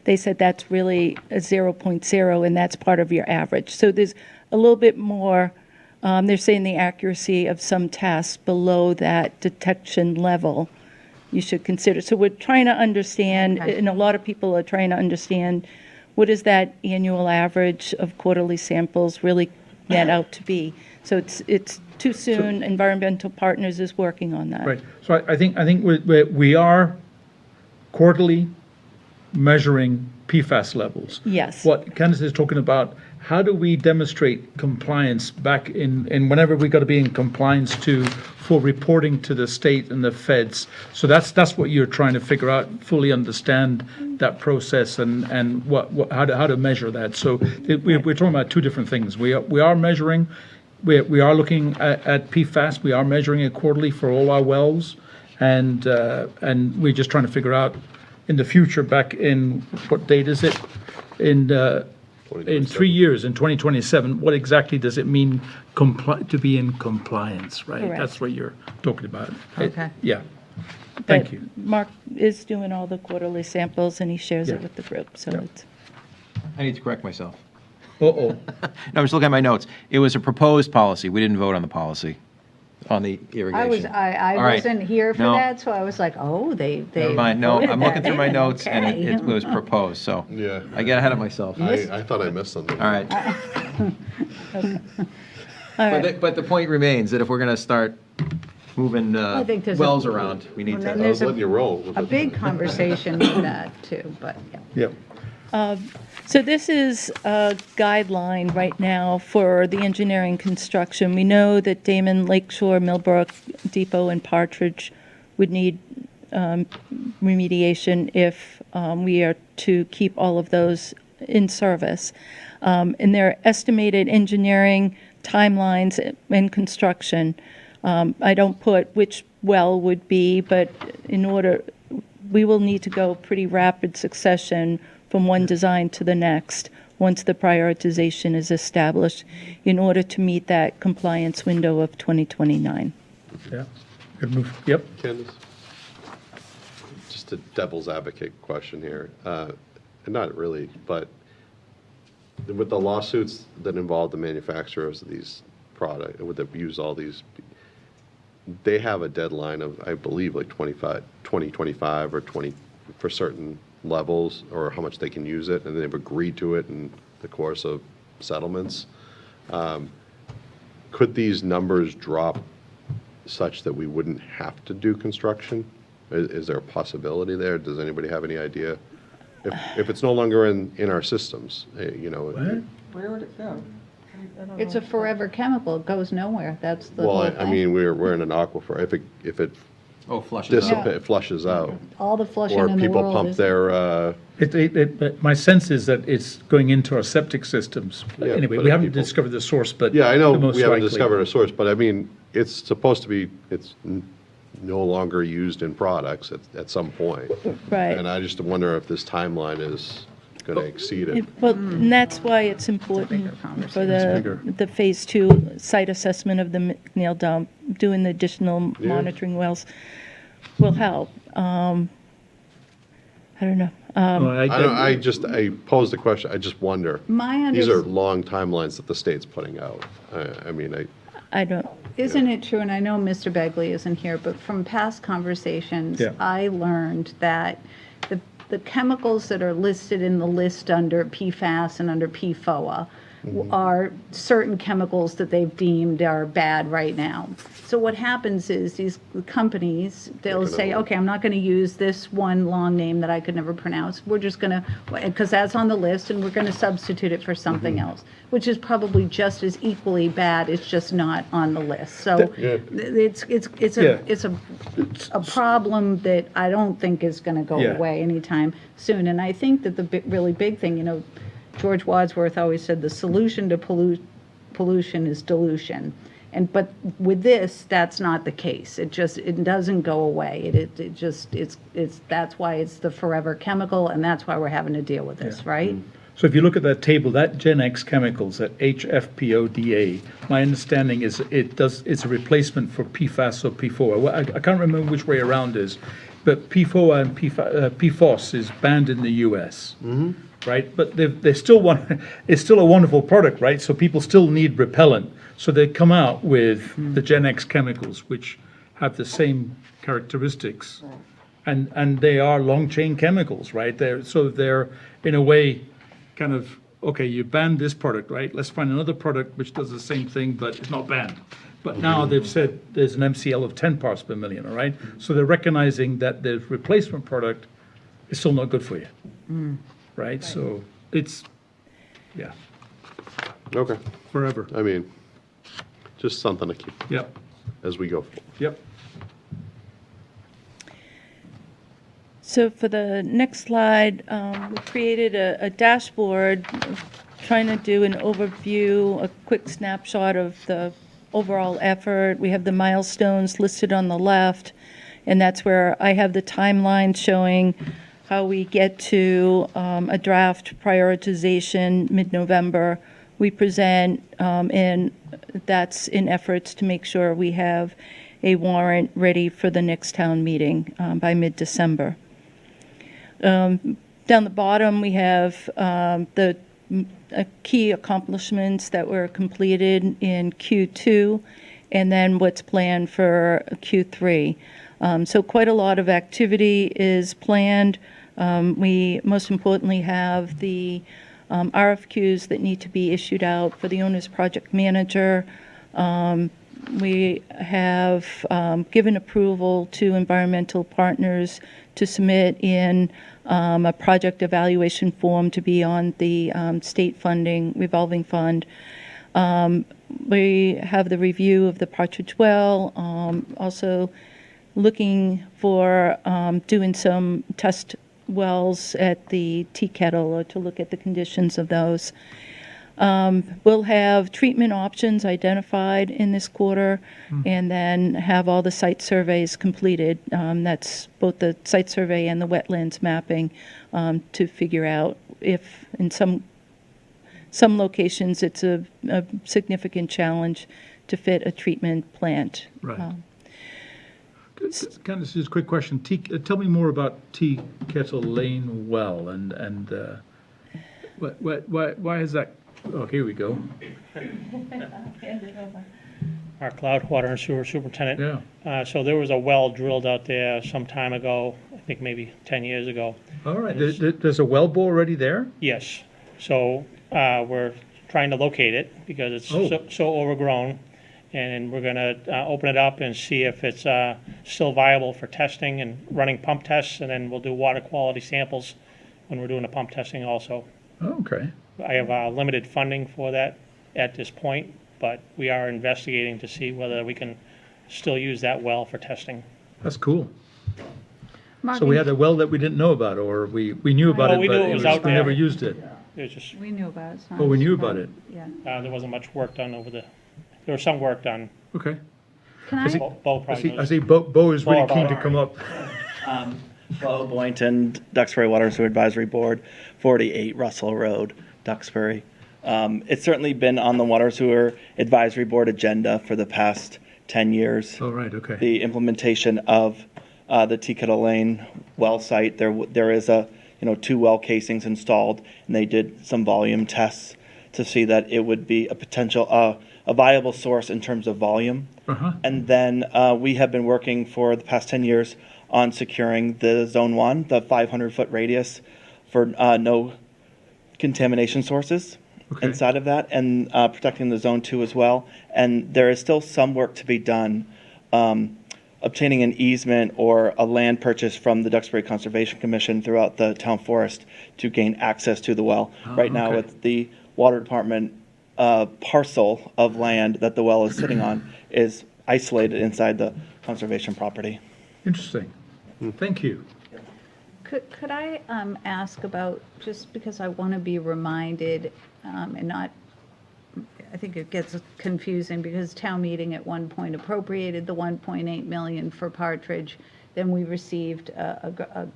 [SPEAKER 15] they said that's really a 0.0, and that's part of your average. So there's a little bit more, they're saying the accuracy of some tests below that detection level you should consider. So we're trying to understand, and a lot of people are trying to understand, what is that annual average of quarterly samples really net out to be? So it's too soon. Environmental Partners is working on that.
[SPEAKER 4] Right. So I think we are quarterly measuring PFAS levels.
[SPEAKER 15] Yes.
[SPEAKER 4] What Candace is talking about, how do we demonstrate compliance back in whenever we got to be in compliance for reporting to the state and the feds. So that's what you're trying to figure out, fully understand that process and how to measure that. So we're talking about 2 different things. We are measuring. We are looking at PFAS. We are measuring it quarterly for all our wells, and we're just trying to figure out in the future, back in what date is it? In 3 years, in 2027, what exactly does it mean to be in compliance, right?
[SPEAKER 15] Correct.
[SPEAKER 4] That's what you're talking about.
[SPEAKER 3] Okay.
[SPEAKER 4] Yeah. Thank you.
[SPEAKER 15] Mark is doing all the quarterly samples, and he shares it with the group. So it's.
[SPEAKER 2] I need to correct myself.
[SPEAKER 4] Uh-oh.
[SPEAKER 2] No, I'm just looking at my notes. It was a proposed policy. We didn't vote on the policy, on the irrigation.
[SPEAKER 3] I
[SPEAKER 2] All right.
[SPEAKER 3] wasn't here for
[SPEAKER 2] No.
[SPEAKER 3] that, so I was like, oh, they
[SPEAKER 2] Never mind. No,
[SPEAKER 3] voted
[SPEAKER 2] I'm looking
[SPEAKER 3] that
[SPEAKER 2] through my
[SPEAKER 3] in.
[SPEAKER 2] notes, and
[SPEAKER 3] Okay.
[SPEAKER 2] it was proposed, so.
[SPEAKER 1] Yeah.
[SPEAKER 2] I get ahead of myself.
[SPEAKER 1] I thought I missed something.
[SPEAKER 2] All right. But the point remains that if we're going to start moving
[SPEAKER 3] I think there's
[SPEAKER 2] wells around, we need
[SPEAKER 3] And then
[SPEAKER 2] to.
[SPEAKER 1] I was
[SPEAKER 3] there's
[SPEAKER 1] letting you roll. with
[SPEAKER 3] a
[SPEAKER 1] it.
[SPEAKER 3] big conversation with that too, but yeah.
[SPEAKER 4] Yeah.
[SPEAKER 15] So this is a guideline right now for the engineering construction. We know that Damon, Lakeshore, Millbrook, Depot, and Partridge would need remediation if we are to keep all of those in service. And their estimated engineering timelines and construction, I don't put which well would be, but we will need to go pretty rapid succession from one design to the next once the prioritization is established in order to meet that compliance window of 2029.
[SPEAKER 4] Yeah. Good move. Yep.
[SPEAKER 1] Candace? Just a devil's advocate question here. And not really, but with the lawsuits that involve the manufacturers of these products, would they use all these, they have a deadline of, I believe, like 2025 or 20 for certain levels, or how much they can use it, and they've agreed to it in the course of settlements. Could these numbers drop such that we wouldn't have to do construction? Is there a possibility there? Does anybody have any idea? If it's no longer in our systems, you know.
[SPEAKER 13] Where would it go?
[SPEAKER 3] It's a forever chemical, it goes nowhere, that's the whole
[SPEAKER 1] Well,
[SPEAKER 3] thing.
[SPEAKER 1] I mean, we're in an aquifer. If it
[SPEAKER 2] Oh, flushes out.
[SPEAKER 1] flushes out.
[SPEAKER 3] All the flushing
[SPEAKER 1] Or
[SPEAKER 3] in the
[SPEAKER 1] people
[SPEAKER 3] world
[SPEAKER 1] pump
[SPEAKER 3] is.
[SPEAKER 1] their,
[SPEAKER 4] My sense is that it's going into our septic systems.
[SPEAKER 1] Yeah,
[SPEAKER 4] Anyway,
[SPEAKER 1] but
[SPEAKER 4] we
[SPEAKER 1] if
[SPEAKER 4] haven't
[SPEAKER 1] people-
[SPEAKER 4] discovered the source, but.
[SPEAKER 1] yeah, I know
[SPEAKER 4] the most
[SPEAKER 1] we haven't
[SPEAKER 4] likely.
[SPEAKER 1] discovered a source, but I mean, it's supposed to be, no longer used in products at some point.
[SPEAKER 15] Right.
[SPEAKER 1] And I just wonder if this timeline is going to exceed it.
[SPEAKER 15] Well, and that's why it's important for
[SPEAKER 4] bigger.
[SPEAKER 15] the Phase 2 site assessment of the McNeil dump, doing the additional
[SPEAKER 1] Yeah.
[SPEAKER 15] monitoring wells will help. I don't know.
[SPEAKER 4] No,
[SPEAKER 1] I posed the question, I just wonder.
[SPEAKER 3] My
[SPEAKER 1] These are
[SPEAKER 3] unders-
[SPEAKER 1] long timelines that the state's putting out. I mean,
[SPEAKER 15] I don't,
[SPEAKER 3] Isn't it true, and I know Mr. Begley isn't here, but from past conversations,
[SPEAKER 4] Yeah.
[SPEAKER 3] I learned that the chemicals that are listed in the list under PFAS and under PFOA are certain chemicals that they've deemed are bad right now. So what happens is these companies, they'll say, okay, I'm not going to use this one long name that I could never pronounce. We're just going to, because that's on the list, and we're going to substitute it for something else, which is probably just as equally bad. It's just not on the list. So it's a problem that I don't think is going to go
[SPEAKER 4] Yeah.
[SPEAKER 3] away anytime soon. And I think that the really big thing, George Wadsworth always said the solution to pollution is dilution. But with this, that's not the case. It doesn't go away. That's why it's the forever chemical, and that's why we're having to deal with this, right?
[SPEAKER 4] So if you look at that table, that Gen X chemicals, that HFPODA, my understanding is it's a replacement for PFAS or PFOA. Well, I can't remember which way around it is, but PFOA and PFOS is banned in the US. Right, but they still it's still a wonderful product, right? So people still need repellent. So they come out with the Gen X chemicals, which have the same characteristics, and they are long chain chemicals, right? They're in a way kind of, okay, you banned this product, right? Let's find another product which does the same thing, but it's not banned. But now they've said there's an MCL of 10 parts per million, all right? So they're recognizing that the replacement product is still not good for you. Right, so it's, yeah,
[SPEAKER 1] okay.
[SPEAKER 4] forever.
[SPEAKER 1] I mean, just something to keep
[SPEAKER 4] Yep,
[SPEAKER 1] as we go forward.
[SPEAKER 4] yep.
[SPEAKER 15] so for the next slide, we created a dashboard trying to do an overview, a quick snapshot of the overall effort. We have the milestones listed on the left, and that's where I have the timeline showing how we get to a draft prioritization mid-November. We present, and that's in efforts to make sure we have a warrant ready for the next town meeting by mid-December. Down the bottom, we have the key accomplishments that were completed in Q2, and then what's planned for Q3. So quite a lot of activity is planned. We most importantly have the RFQs that need to be issued out for the owner's project manager. We have given approval to environmental partners to submit in a project evaluation form to be on the state funding revolving fund. We have the review of the Partridge Well, also looking for doing some test wells at the tea kettle, or to look at the conditions of those. We'll have treatment options identified in this quarter, and then have all the site surveys completed. That's both the site survey and the wetlands mapping, to figure out if in some locations it's a significant challenge to fit a treatment plant.
[SPEAKER 4] Right. Kind of just a quick question. Tell me more about Tea Kettle Lane Well, and why is that? Oh, here we go.
[SPEAKER 8] our cloud water and sewer superintendent. So there was a well drilled out there some time ago, I think maybe 10 years ago.
[SPEAKER 4] All right, there's a well bore already there?
[SPEAKER 8] Yes. So we're trying to locate it because it's so overgrown. And we're going to open it up and see if it's still viable for testing and running pump tests. And then we'll do water quality samples when we're doing the pump testing also.
[SPEAKER 4] Okay.
[SPEAKER 8] I have limited funding for that at this point, but we are investigating to see whether we can still use that well for testing.
[SPEAKER 4] That's cool.
[SPEAKER 3] Mark,
[SPEAKER 4] So we had a well that we didn't know about, or we knew about it,
[SPEAKER 8] we
[SPEAKER 4] but
[SPEAKER 8] knew it was out
[SPEAKER 4] we
[SPEAKER 8] there.
[SPEAKER 4] never used it.
[SPEAKER 8] It was just,
[SPEAKER 3] We knew about it. it's not-
[SPEAKER 4] Oh, we knew about it.
[SPEAKER 3] Yeah.
[SPEAKER 8] there wasn't much work done there was some work done.
[SPEAKER 4] Okay.
[SPEAKER 3] Can
[SPEAKER 4] I see-
[SPEAKER 3] I,
[SPEAKER 8] Bo
[SPEAKER 4] I
[SPEAKER 8] probably
[SPEAKER 4] see,
[SPEAKER 8] knows.
[SPEAKER 4] Bo is really
[SPEAKER 8] Bo
[SPEAKER 4] keen to
[SPEAKER 8] about it.
[SPEAKER 4] come up.
[SPEAKER 9] Bo Boynton, Duxbury Water and Sewer Advisory Board, 48 Russell Road, Duxbury. It's certainly been on the Water Sewer Advisory Board agenda for the past 10 years.
[SPEAKER 4] Oh, right, okay.
[SPEAKER 9] The implementation of the Tea Kettle Lane well site, there is 2 well casings installed, and they did some volume tests to see that it would be a potential, a viable source in terms of volume.
[SPEAKER 4] Uh-huh.
[SPEAKER 9] And then we have been working for the past 10 years on securing the Zone 1, the 500-foot radius for no contamination sources inside of that, and protecting the Zone 2 as well. And there is still some work to be done obtaining an easement or a land purchase from the Duxbury Conservation Commission throughout the town forest to gain access to the well. Right now,
[SPEAKER 4] okay.
[SPEAKER 9] it's the Water Department parcel of land that the well is sitting on is isolated inside the conservation property.
[SPEAKER 4] Interesting. Thank you.
[SPEAKER 3] could I ask about, just because I want to be reminded, and not, I think it gets confusing because town meeting at one point appropriated the 1.8 million for Partridge. Then we received ARPA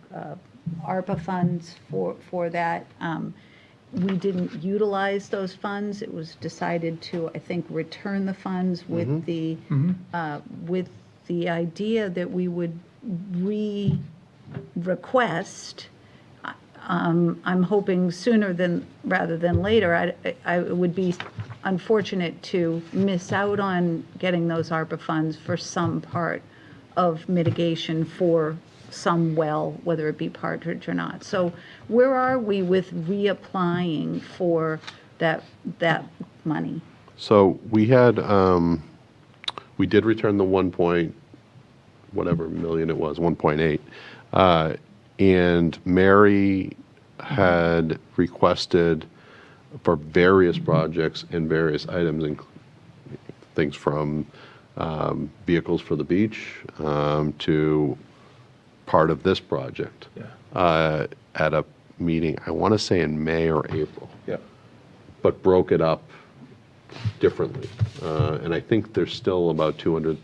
[SPEAKER 3] funds for that. We didn't utilize those funds. It was decided to, I think, return the funds with with the idea that we would request. I'm hoping sooner rather than later. It would be unfortunate to miss out on getting those ARPA funds for some part of mitigation for some well, whether it be Partridge or not. So where are we with reapplying for that money?
[SPEAKER 1] So we had, we did return the 1.8. And Mary had requested for various projects and various items, things from vehicles for the beach to part of this project at a meeting, I want to say in May or April.
[SPEAKER 4] Yeah.
[SPEAKER 1] But broke it up differently. And I think there's still about 200,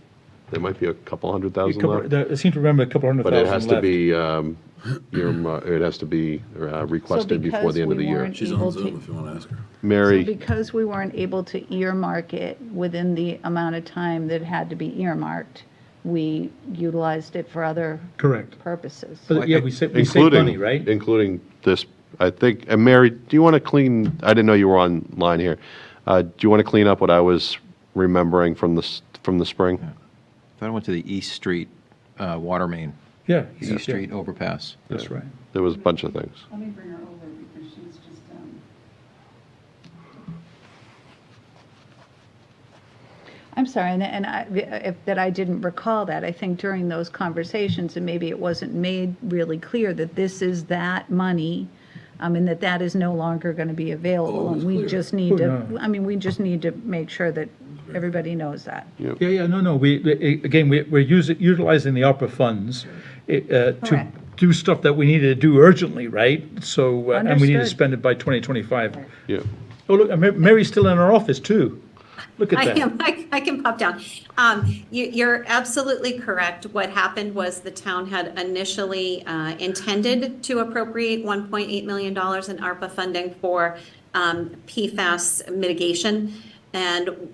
[SPEAKER 1] there might be a couple $100,000 left.
[SPEAKER 4] I seem to remember a couple $100,000
[SPEAKER 1] But it has to
[SPEAKER 4] left.
[SPEAKER 1] be, it has to be requested before the end of the year.
[SPEAKER 10] She's on Zoom if you want to ask her.
[SPEAKER 1] Mary,
[SPEAKER 3] Because we weren't able to earmark it within the amount of time that it had to be earmarked, we utilized it for other
[SPEAKER 4] Correct.
[SPEAKER 3] purposes.
[SPEAKER 4] But yeah, we saved money,
[SPEAKER 1] including,
[SPEAKER 4] right?
[SPEAKER 1] including this, I think, and Mary, do you want to clean, I didn't know you were online here. Do you want to clean up what I was remembering from the spring?
[SPEAKER 2] That went to the East Street water main,
[SPEAKER 4] Yeah.
[SPEAKER 2] East Street overpass.
[SPEAKER 4] That's right.
[SPEAKER 1] There was a bunch of things.
[SPEAKER 12] Let me bring her over because she's just,
[SPEAKER 3] I'm sorry, that I didn't recall that. I think during those conversations, and maybe it wasn't made really clear that this is that money, and that is no longer going to be available. And we just need to, we just need to make sure that everybody knows that.
[SPEAKER 4] Yeah, no. We're utilizing the ARPA funds to
[SPEAKER 3] Correct.
[SPEAKER 4] do stuff that we needed to do urgently, right? So, and we need to
[SPEAKER 3] Understood.
[SPEAKER 4] spend it by 2025.
[SPEAKER 1] Yeah.
[SPEAKER 4] Oh, look, Mary's still in our office, too. Look at that.
[SPEAKER 16] I can pop down. You're absolutely correct. What happened was the town had initially intended to appropriate $1.8 million in ARPA funding for PFAS mitigation. And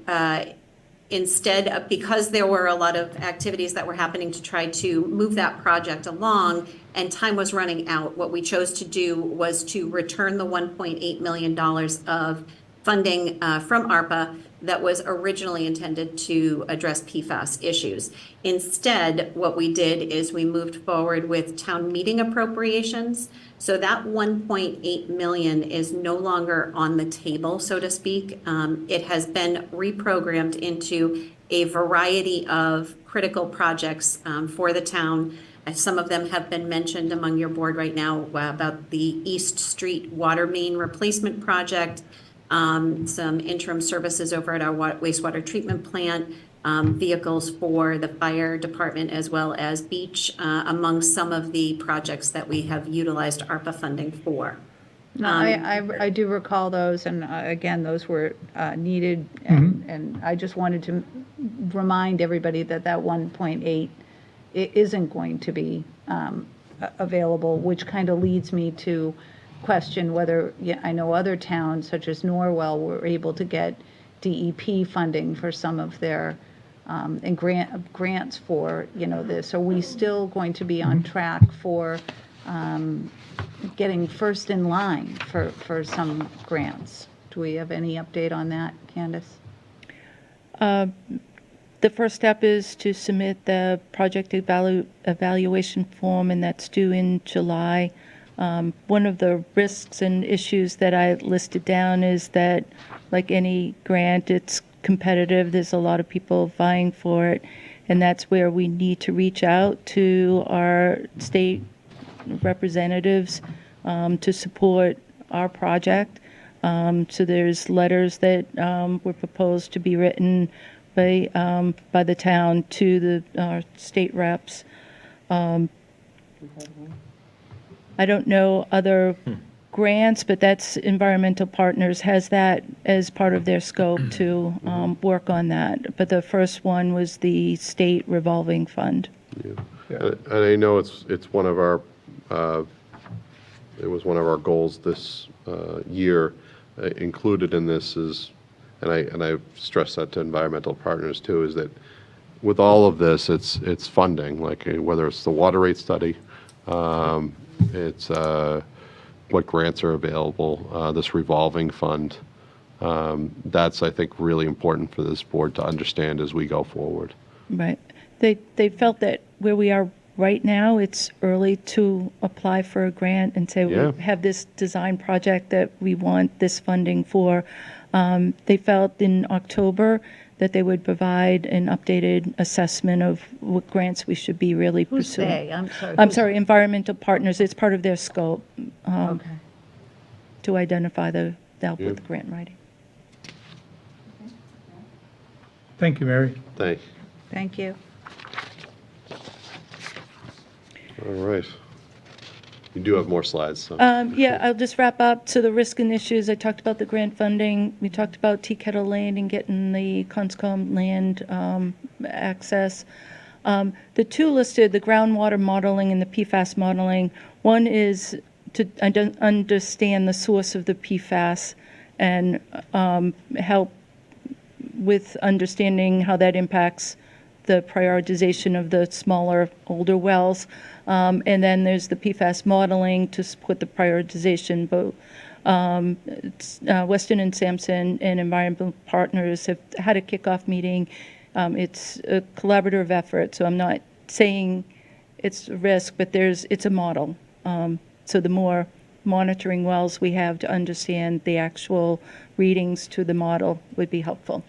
[SPEAKER 16] instead, because there were a lot of activities that were happening to try to move that project along and time was running out, what we chose to do was to return the $1.8 million of funding from ARPA that was originally intended to address PFAS issues. Instead, what we did is we moved forward with town meeting appropriations. So that 1.8 million is no longer on the table, so to speak. It has been reprogrammed into a variety of critical projects for the town. Some of them have been mentioned among your board right now about the East Street water main replacement project, some interim services over at our wastewater treatment plant, vehicles for the fire department as well as beach, among some of the projects that we have utilized ARPA funding for.
[SPEAKER 3] No, I do recall those, and again, those were needed, and I just wanted to remind everybody that that 1.8 isn't going to be available, which kind of leads me to question whether, I know other towns such as Norwell were able to get DEP funding for some of their and grants for this. Are we still going to be on track for getting first in line for some grants? Do we have any update on that, Candace?
[SPEAKER 15] The first step is to submit the project evaluation form, and that's due in July. One of the risks and issues that I listed down is that, like any grant, it's competitive. There's a lot of people vying for it, and that's where we need to reach out to our state representatives to support our project. So there's letters that were proposed to be written by the town to the state reps. I don't know other grants, but that's Environmental Partners has that as part of their scope to work on that. But the first one was the state revolving fund.
[SPEAKER 1] And I know it's one of our it was one of our goals this year. Included in this is, and I stress that to Environmental Partners too, is that with all of this, it's funding, like whether it's the water rate study, it's what grants are available, this revolving fund. That's, I think, really important for this board to understand as we go forward.
[SPEAKER 15] Right. They felt that where we are right now, it's early to apply for a grant and say we have this design project that we want this funding for. They felt in October that they would provide an updated assessment of what grants we should be really pursuing.
[SPEAKER 3] Who's they?
[SPEAKER 15] I'm sorry, Environmental Partners. It's part of their scope to identify the help with grant writing.
[SPEAKER 4] Thank you, Mary.
[SPEAKER 3] Thank you.
[SPEAKER 1] All right. You do have more slides. So.
[SPEAKER 15] Yeah, I'll just wrap up. So the risk and issues, I talked about the grant funding. We talked about Tea Kettle Lane and getting the Conscom land access. The two listed, the groundwater modeling and the PFAS modeling. One is to understand the source of the PFAS and help with understanding how that impacts the prioritization of the smaller, older wells. And then there's the PFAS modeling to support the prioritization. Both Weston and Sampson and Environmental Partners have had a kickoff meeting. It's a collaborative effort, so I'm not saying it's a risk, but it's a model. So the more monitoring wells we have to understand the actual readings to the model would be helpful.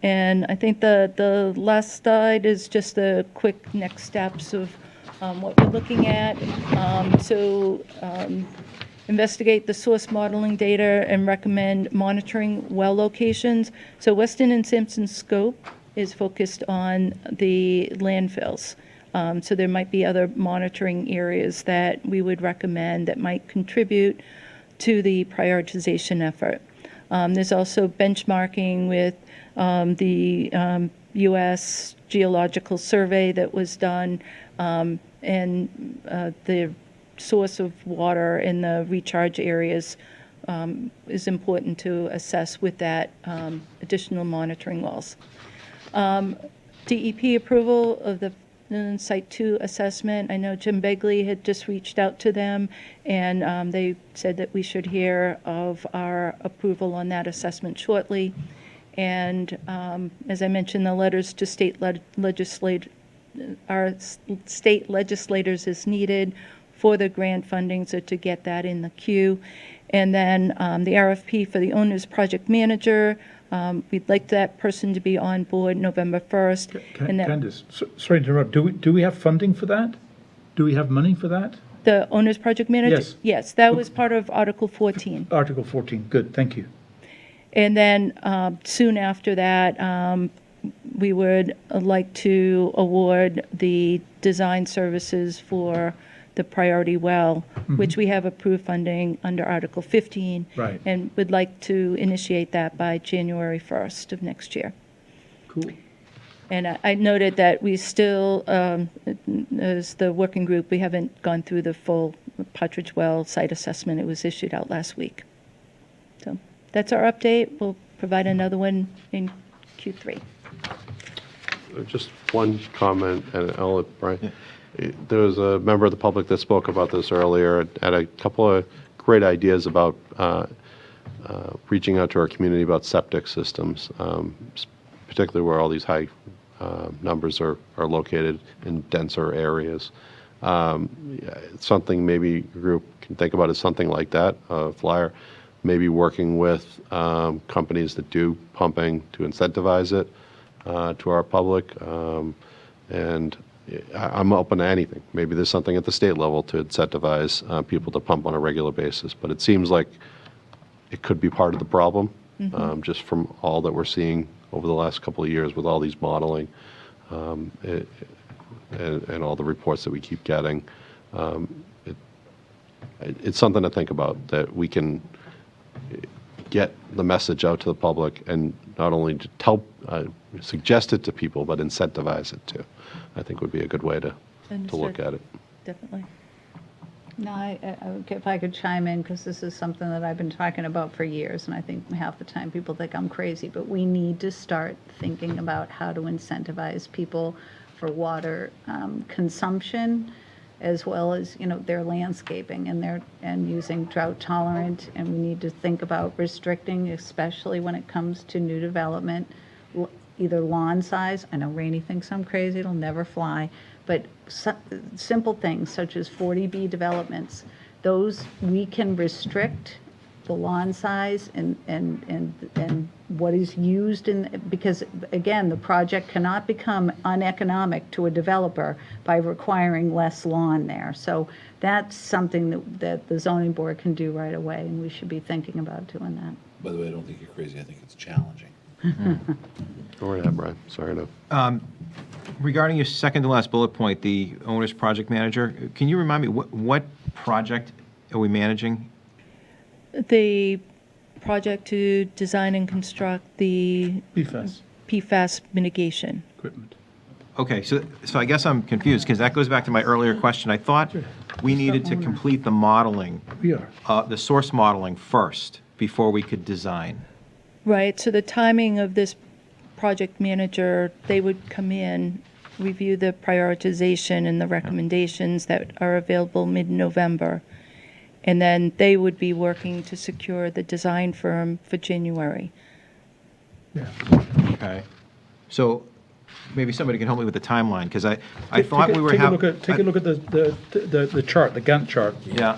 [SPEAKER 15] And I think the last slide is just the quick next steps of what we're looking at. Investigate the source modeling data and recommend monitoring well locations. So Weston and Sampson's scope is focused on the landfills. So there might be other monitoring areas that we would recommend that might contribute to the prioritization effort. There's also benchmarking with the U.S. Geological Survey that was done, and the source of water in the recharge areas is important to assess with that additional monitoring wells. DEP approval of the Site 2 assessment. I know Jim Begley had just reached out to them, and they said that we should hear of our approval on that assessment shortly. And as I mentioned, the letters to our state legislators is needed for the grant funding, so to get that in the queue. And then the RFP for the owner's project manager, we'd like that person to be on board November 1st. And that
[SPEAKER 4] Candace, sorry to interrupt. Do we have funding for that? Do we have money for that?
[SPEAKER 15] the owner's project manager?
[SPEAKER 4] Yes.
[SPEAKER 15] Yes, that was part of Article 14.
[SPEAKER 4] Article 14, good, thank you.
[SPEAKER 15] And then soon after that, we would like to award the design services for the priority well, which we have approved funding under Article 15.
[SPEAKER 4] Right.
[SPEAKER 15] And would like to initiate that by January 1st of next year.
[SPEAKER 4] Cool.
[SPEAKER 15] And I noted that we still, as the working group, we haven't gone through the full Partridge Well site assessment. It was issued out last week. So that's our update. We'll provide another one in Q3.
[SPEAKER 1] Just one comment, and I'll let Brian. There was a member of the public that spoke about this earlier, had a couple of great ideas about reaching out to our community about septic systems, particularly where all these high numbers are located in denser areas. Something maybe a group can think about is something like that, a flyer, maybe working with companies that do pumping to incentivize it to our public. And I'm open to anything. Maybe there's something at the state level to incentivize people to pump on a regular basis. But it seems like it could be part of the problem, just from all that we're seeing over the last couple of years with all these modeling and all the reports that we keep getting. It's something to think about, that we can get the message out to the public and not only to tell, suggest it to people, but incentivize it too. I think would be a good way to look at it.
[SPEAKER 15] Definitely.
[SPEAKER 3] No, if I could chime in, because this is something that I've been talking about for years, and I think half the time people think I'm crazy, but we need to start thinking about how to incentivize people for water consumption, as well as, you know, their landscaping and using drought tolerant, and we need to think about restricting, especially when it comes to new development, either lawn size. I know Rainey thinks I'm crazy, it'll never fly, but simple things such as 40B developments, those we can restrict the lawn size and what is used in, because again, the project cannot become uneconomic to a developer by requiring less lawn there. So that's something that the zoning board can do right away, and we should be thinking about doing that.
[SPEAKER 10] By the way, I don't think you're crazy. I think it's challenging.
[SPEAKER 1] Go right ahead, Brian. Sorry to.
[SPEAKER 2] Regarding your second to last bullet point, the owner's project manager, can you remind me, what project are we managing?
[SPEAKER 15] The project to design and construct the PFAS mitigation.
[SPEAKER 4] Equipment.
[SPEAKER 2] Okay, so I guess I'm confused, because that goes back to my earlier question. I thought we needed to complete the modeling, the source modeling first, before we could design.
[SPEAKER 15] Right, so the timing of this project manager, they would come in, review the prioritization and the recommendations that are available mid-November, and then they would be working to secure the design firm for January.
[SPEAKER 4] Yeah.
[SPEAKER 2] Okay. So maybe somebody can help me with the timeline, because I thought we were having...
[SPEAKER 4] Take a look at the chart, the Gantt chart.
[SPEAKER 2] Yeah.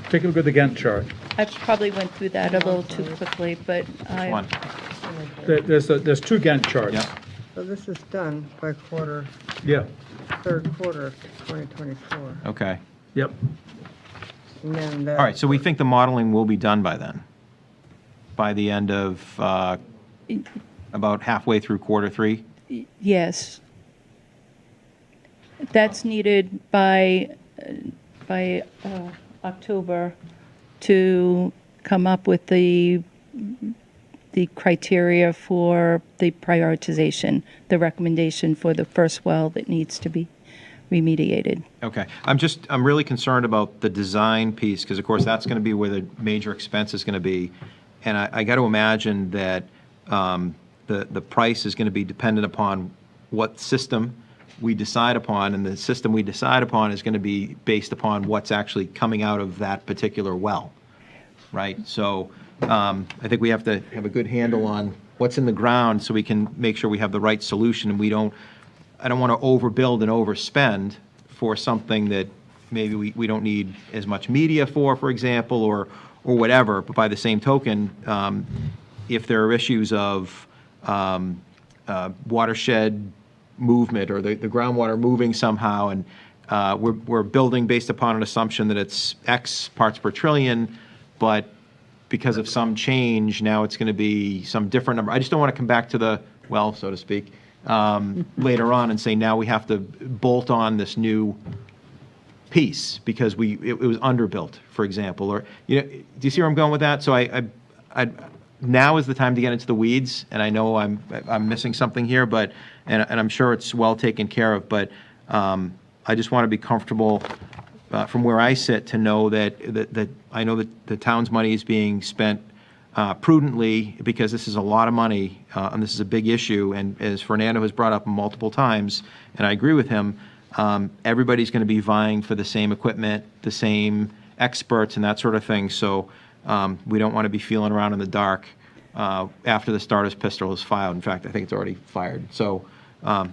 [SPEAKER 4] Take a look at the Gantt chart.
[SPEAKER 15] I probably went through that a little too quickly, but I...
[SPEAKER 2] One.
[SPEAKER 4] There's two Gantt charts.
[SPEAKER 2] Yeah.
[SPEAKER 13] So this is done by quarter,
[SPEAKER 4] Yeah.
[SPEAKER 13] third quarter of 2024.
[SPEAKER 2] Okay.
[SPEAKER 4] Yep.
[SPEAKER 13] And then
[SPEAKER 2] All right, so we think the modeling will be done by then? By the end of, about halfway through quarter three?
[SPEAKER 15] Yes. That's needed by October to come up with the criteria for the prioritization, the recommendation for the first well that needs to be remediated.
[SPEAKER 2] Okay. I'm really concerned about the design piece, because of course that's going to be where the major expense is going to be. And I got to imagine that the price is going to be dependent upon what system we decide upon, and the system we decide upon is going to be based upon what's actually coming out of that particular well, right? So I think we have to have a good handle on what's in the ground so we can make sure we have the right solution, and I don't want to overbuild and overspend for something that maybe we don't need as much media for example, or whatever. But by the same token, if there are issues of watershed movement or the groundwater moving somehow, and we're building based upon an assumption that it's X parts per trillion, but because of some change, now it's going to be some different number. I just don't want to come back to the well, so to speak, later on and say now we have to bolt on this new piece because it was underbuilt, for example. Or do you see where I'm going with that? So I now is the time to get into the weeds, and I know I'm missing something here, but and I'm sure it's well taken care of. But I just want to be comfortable from where I sit to know that I know that the town's money is being spent prudently, because this is a lot of money and this is a big issue. And as Fernando has brought up multiple times, and I agree with him, everybody's going to be vying for the same equipment, the same experts, and that sort of thing. So we don't want to be feeling around in the dark after the starter's pistol is fired. In fact, I think it's already fired. So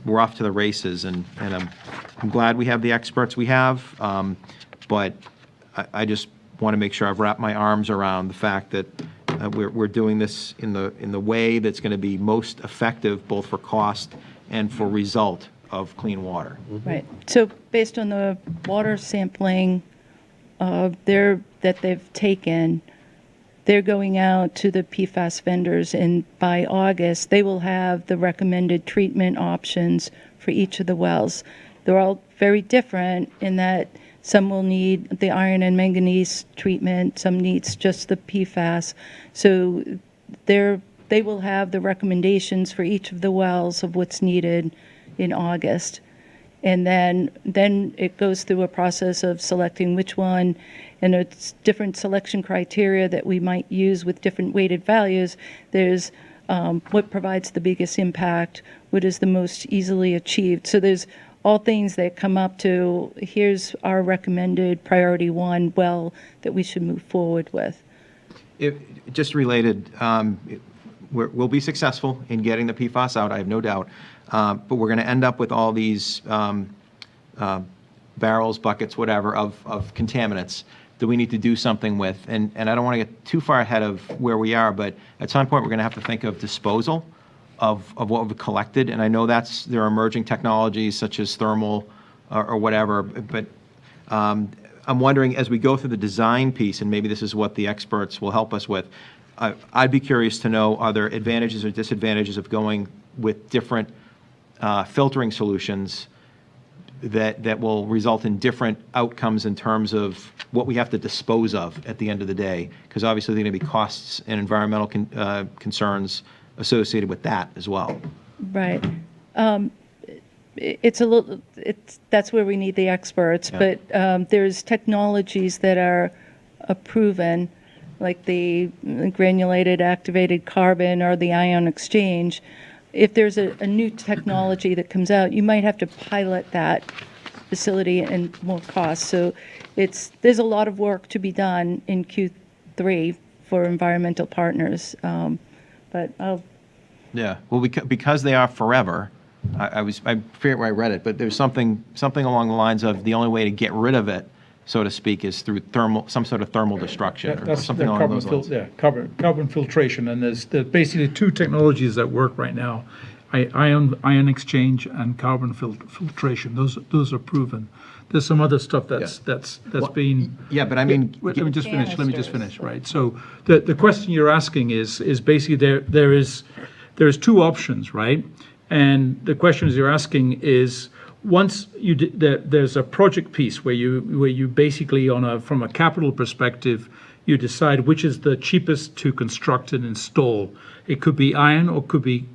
[SPEAKER 2] we're off to the races, and I'm glad we have the experts we have, but I just want to make sure I've wrapped my arms around the fact that we're doing this in the way that's going to be most effective, both for cost and for result of clean water.
[SPEAKER 15] Right. So based on the water sampling that they've taken, they're going out to the PFAS vendors, and by August, they will have the recommended treatment options for each of the wells. They're all very different in that some will need the iron and manganese treatment, some needs just the PFAS. So they will have the recommendations for each of the wells of what's needed in August. And then it goes through a process of selecting which one, and it's different selection criteria that we might use with different weighted values. There's what provides the biggest impact, what is the most easily achieved. So there's all things that come up to, here's our recommended priority one well that we should move forward with.
[SPEAKER 2] Just related, we'll be successful in getting the PFAS out, I have no doubt. But we're going to end up with all these barrels, buckets, whatever, of contaminants that we need to do something with. And I don't want to get too far ahead of where we are, but at some point we're going to have to think of disposal of what we've collected. And I know there are emerging technologies such as thermal or whatever, but I'm wondering, as we go through the design piece, and maybe this is what the experts will help us with, I'd be curious to know, are there advantages or disadvantages of going with different filtering solutions that will result in different outcomes in terms of what we have to dispose of at the end of the day? Because obviously there are going to be costs and environmental concerns associated with that as well.
[SPEAKER 15] Right. That's where we need the experts,
[SPEAKER 2] Yeah.
[SPEAKER 15] but there's technologies that are proven, like the granulated activated carbon or the ion exchange. If there's a new technology that comes out, you might have to pilot that facility and more cost. So there's a lot of work to be done in Q3 for environmental partners. But
[SPEAKER 2] Yeah, well, because they are forever, I forget where I read it, but there's something along the lines of the only way to get rid of it, so to speak, is through some sort of thermal destruction or
[SPEAKER 4] That's
[SPEAKER 2] something
[SPEAKER 4] the
[SPEAKER 2] along those lines.
[SPEAKER 4] carbon filtration, and there's basically two technologies that work right now: ion exchange and carbon filtration. Those are proven. There's some other stuff that's been.
[SPEAKER 2] Yeah, but I mean,
[SPEAKER 4] Let me just finish. Right. So the question you're asking is basically there's two options, right? And the questions you're asking is, once there's a project piece where you basically from a capital perspective, you decide which is the cheapest to construct and install. It could be iron or could be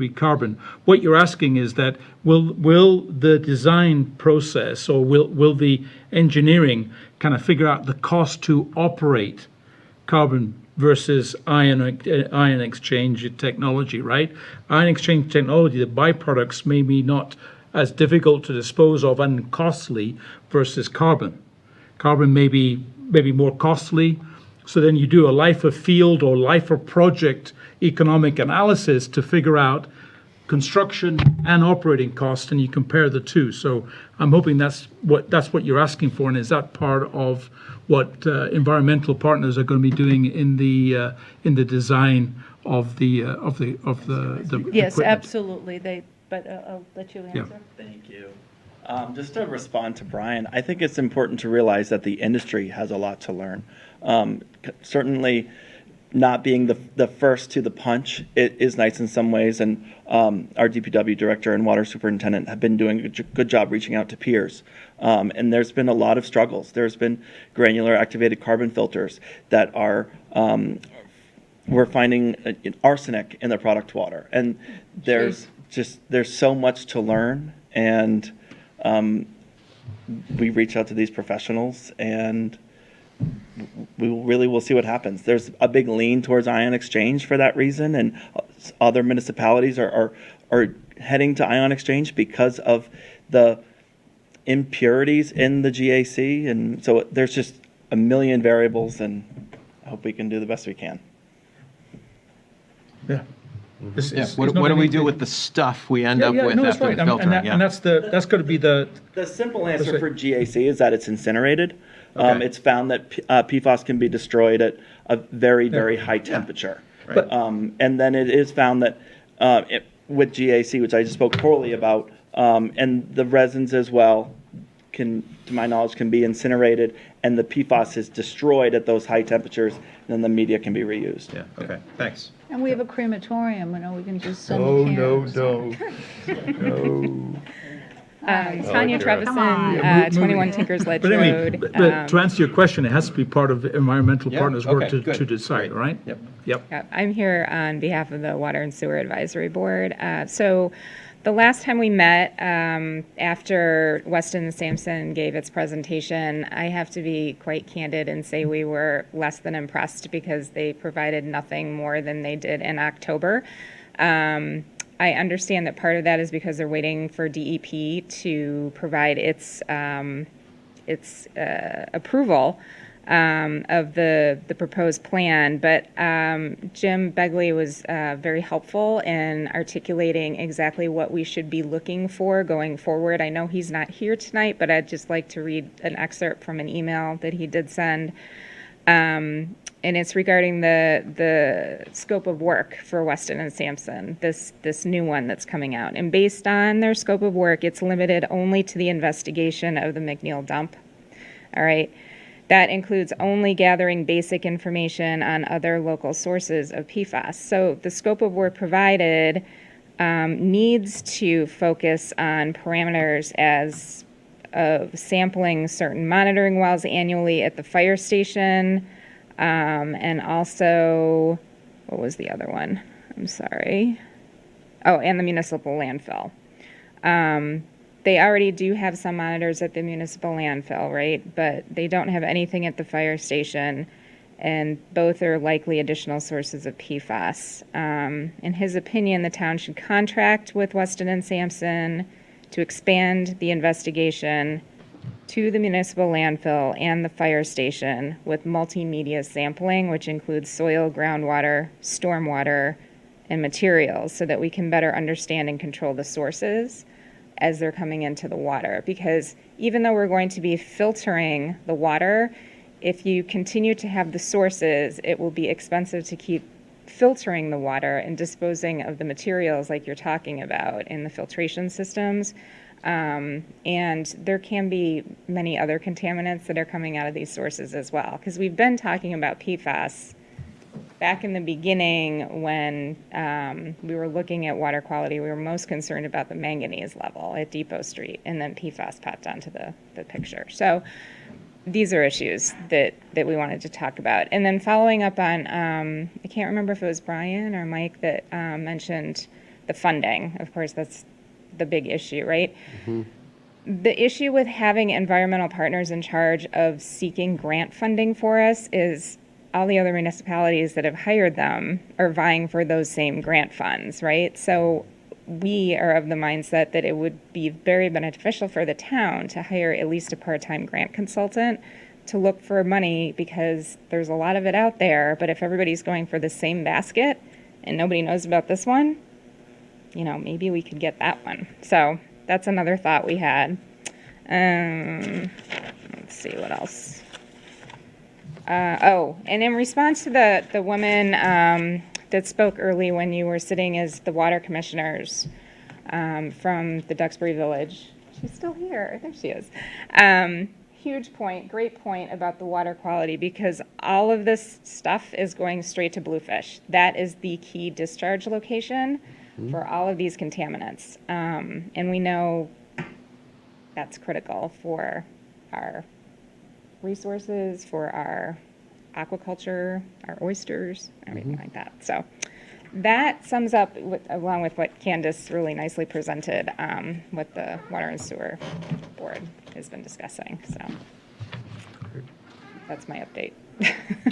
[SPEAKER 4] carbon. What you're asking is that will the design process or will the engineering kind of figure out the cost to operate carbon versus ion exchange technology, right? Ion exchange technology, the byproducts may be not as difficult to dispose of and costly versus carbon. Carbon may be more costly, so then you do a life of field or life of project economic analysis to figure out construction and operating costs, and you compare the two. So I'm hoping that's what you're asking for, and is that part of what environmental partners are going to be doing in the design of the
[SPEAKER 15] Yes,
[SPEAKER 4] equipment?
[SPEAKER 15] absolutely. But I'll let you answer.
[SPEAKER 9] Thank you. Just to respond to Brian, I think it's important to realize that the industry has a lot to learn. Certainly, not being the first to the punch, it is nice in some ways, and our DPW director and water superintendent have been doing a good job reaching out to peers. And there's been a lot of struggles. There's been granular activated carbon filters that are we're finding arsenic in the product water, and there's so much to learn, and we reach out to these professionals, and we'll see what happens. There's a big lean towards ion exchange for that reason, and other municipalities are heading to ion exchange because of the impurities in the GAC, and so there's just a million variables, and I hope we can do the best we can.
[SPEAKER 4] Yeah.
[SPEAKER 2] What do we do with the stuff we end up with after the filtering?
[SPEAKER 4] And that's going to be the
[SPEAKER 9] simple answer for GAC is that it's incinerated. Okay. It's found that PFAS can be destroyed at a very, very high temperature. Yeah. Right. And then it is found that with GAC, which I just spoke poorly about, and the resins as well, to my knowledge, can be incinerated, and the PFAS is destroyed at those high temperatures, and then the media can be reused.
[SPEAKER 2] Yeah, okay, thanks.
[SPEAKER 3] And we have a crematorium, we can just send the cans.
[SPEAKER 4] No.
[SPEAKER 17] Tanya Trevison, 21 Tinkers Ledge Road.
[SPEAKER 4] But to answer your question, it has to be part of environmental partners' work to decide, right? Yep.
[SPEAKER 17] I'm here on behalf of the Water and Sewer Advisory Board. So the last time we met, after Weston and Sampson gave its presentation, I have to be quite candid and say we were less than impressed because they provided nothing more than they did in October. I understand that part of that is because they're waiting for DEP to provide its approval of the proposed plan. But Jim Begley was very helpful in articulating exactly what we should be looking for going forward. I know he's not here tonight, but I'd just like to read an excerpt from an email that he did send. And it's regarding the scope of work for Weston and Sampson, this new one that's coming out. And based on their scope of work, it's limited only to the investigation of the McNeil dump. All right. That includes only gathering basic information on other local sources of PFAS. So the scope of work provided needs to focus on parameters as of sampling certain monitoring wells annually at the fire station, and also, what was the other one? I'm sorry. Oh, and the municipal landfill. They already do have some monitors at the municipal landfill, right? But they don't have anything at the fire station, and both are likely additional sources of PFAS. In his opinion, the town should contract with Weston and Sampson to expand the investigation to the municipal landfill and the fire station with multimedia sampling, which includes soil, groundwater, stormwater, and materials, so that we can better understand and control the sources as they're coming into the water. Because even though we're going to be filtering the water, if you continue to have the sources, it will be expensive to keep filtering the water and disposing of the materials like you're talking about in the filtration systems. And there can be many other contaminants that are coming out of these sources as well. Because we've been talking about PFAS back in the beginning when we were looking at water quality. We were most concerned about the manganese level at Depot Street, and then PFAS popped onto the picture. So these are issues that we wanted to talk about. And then following up on, I can't remember if it was Brian or Mike that mentioned the funding. Of course, that's the big issue, right? Mm-hmm. The issue with having environmental partners in charge of seeking grant funding for us is all the other municipalities that have hired them are vying for those same grant funds, right? So we are of the mindset that it would be very beneficial for the town to hire at least a part-time grant consultant to look for money, because there's a lot of it out there, but if everybody's going for the same basket and nobody knows about this one, maybe we could get that one. So that's another thought we had. Let's see what else. And in response to the woman that spoke early when you were sitting as the water commissioners from the Duxbury Village. She's still here. There she is. Huge point, great point about the water quality, because all of this stuff is going straight to Bluefish. That is the key discharge location for all of these contaminants. And we know that's critical for our resources, for our aquaculture, our oysters, everything like that. So that sums up, along with what Candace really nicely presented, what the Water and Sewer Board has been discussing. So that's my update.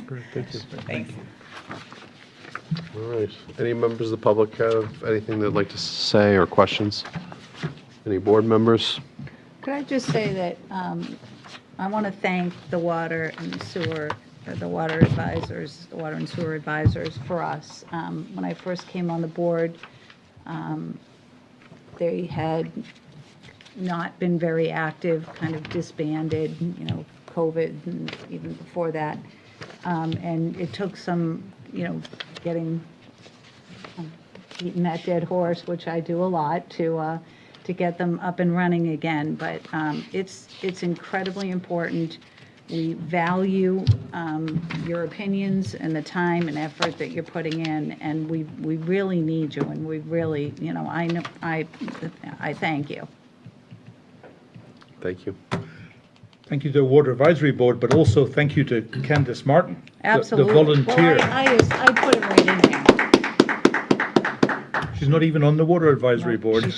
[SPEAKER 1] Great, thank you.
[SPEAKER 17] Thanks.
[SPEAKER 1] All right. Any members of the public have anything they'd like to say or questions? Any board members?
[SPEAKER 3] Could I just say that I want to thank the water and sewer, the water advisors, the water and sewer advisors for us. When I first came on the board, they had not been very active, kind of disbanded, COVID and even before that. And it took some, beating that dead horse, which I do a lot, to get them up and running again. But it's incredibly important. We value your opinions and the time and effort that you're putting in, and we really need you, and we really, I thank you.
[SPEAKER 1] Thank you.
[SPEAKER 4] Thank you to the Water Advisory Board, but also thank you to Candace Martin,
[SPEAKER 3] Absolutely.
[SPEAKER 4] the volunteer.
[SPEAKER 3] Well, I put it right in there.
[SPEAKER 4] She's not even on the Water Advisory Board.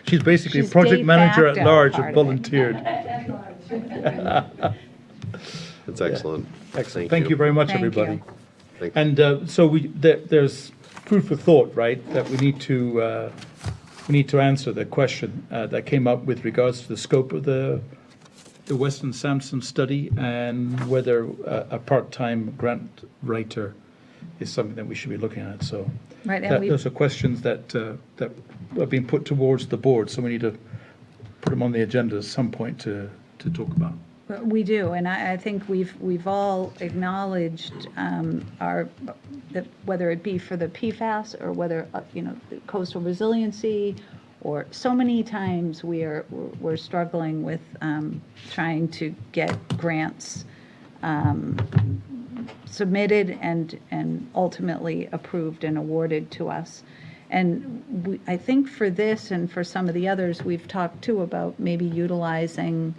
[SPEAKER 4] She's basically
[SPEAKER 3] She's
[SPEAKER 4] a project
[SPEAKER 3] de
[SPEAKER 4] manager at
[SPEAKER 3] facto
[SPEAKER 4] large
[SPEAKER 3] part
[SPEAKER 4] and
[SPEAKER 3] of it.
[SPEAKER 4] volunteered.
[SPEAKER 1] That's excellent.
[SPEAKER 4] Excellent. Thank you very much,
[SPEAKER 3] Thank
[SPEAKER 4] everybody.
[SPEAKER 3] you.
[SPEAKER 1] Thank you.
[SPEAKER 4] And so there's food for thought, right? That we need to answer the question that came up with regards to the scope of the Weston Sampson study and whether a part-time grant writer is something that we should be looking at. So
[SPEAKER 3] Right, and
[SPEAKER 4] those are questions that have been put towards the board. So we need to put them on the agenda at some point to talk about.
[SPEAKER 3] We do, and I think we've all acknowledged that whether it be for the PFAS or whether the coastal resiliency, or so many times we're struggling with trying to get grants submitted and ultimately approved and awarded to us. And I think for this and for some of the others, we've talked too about maybe utilizing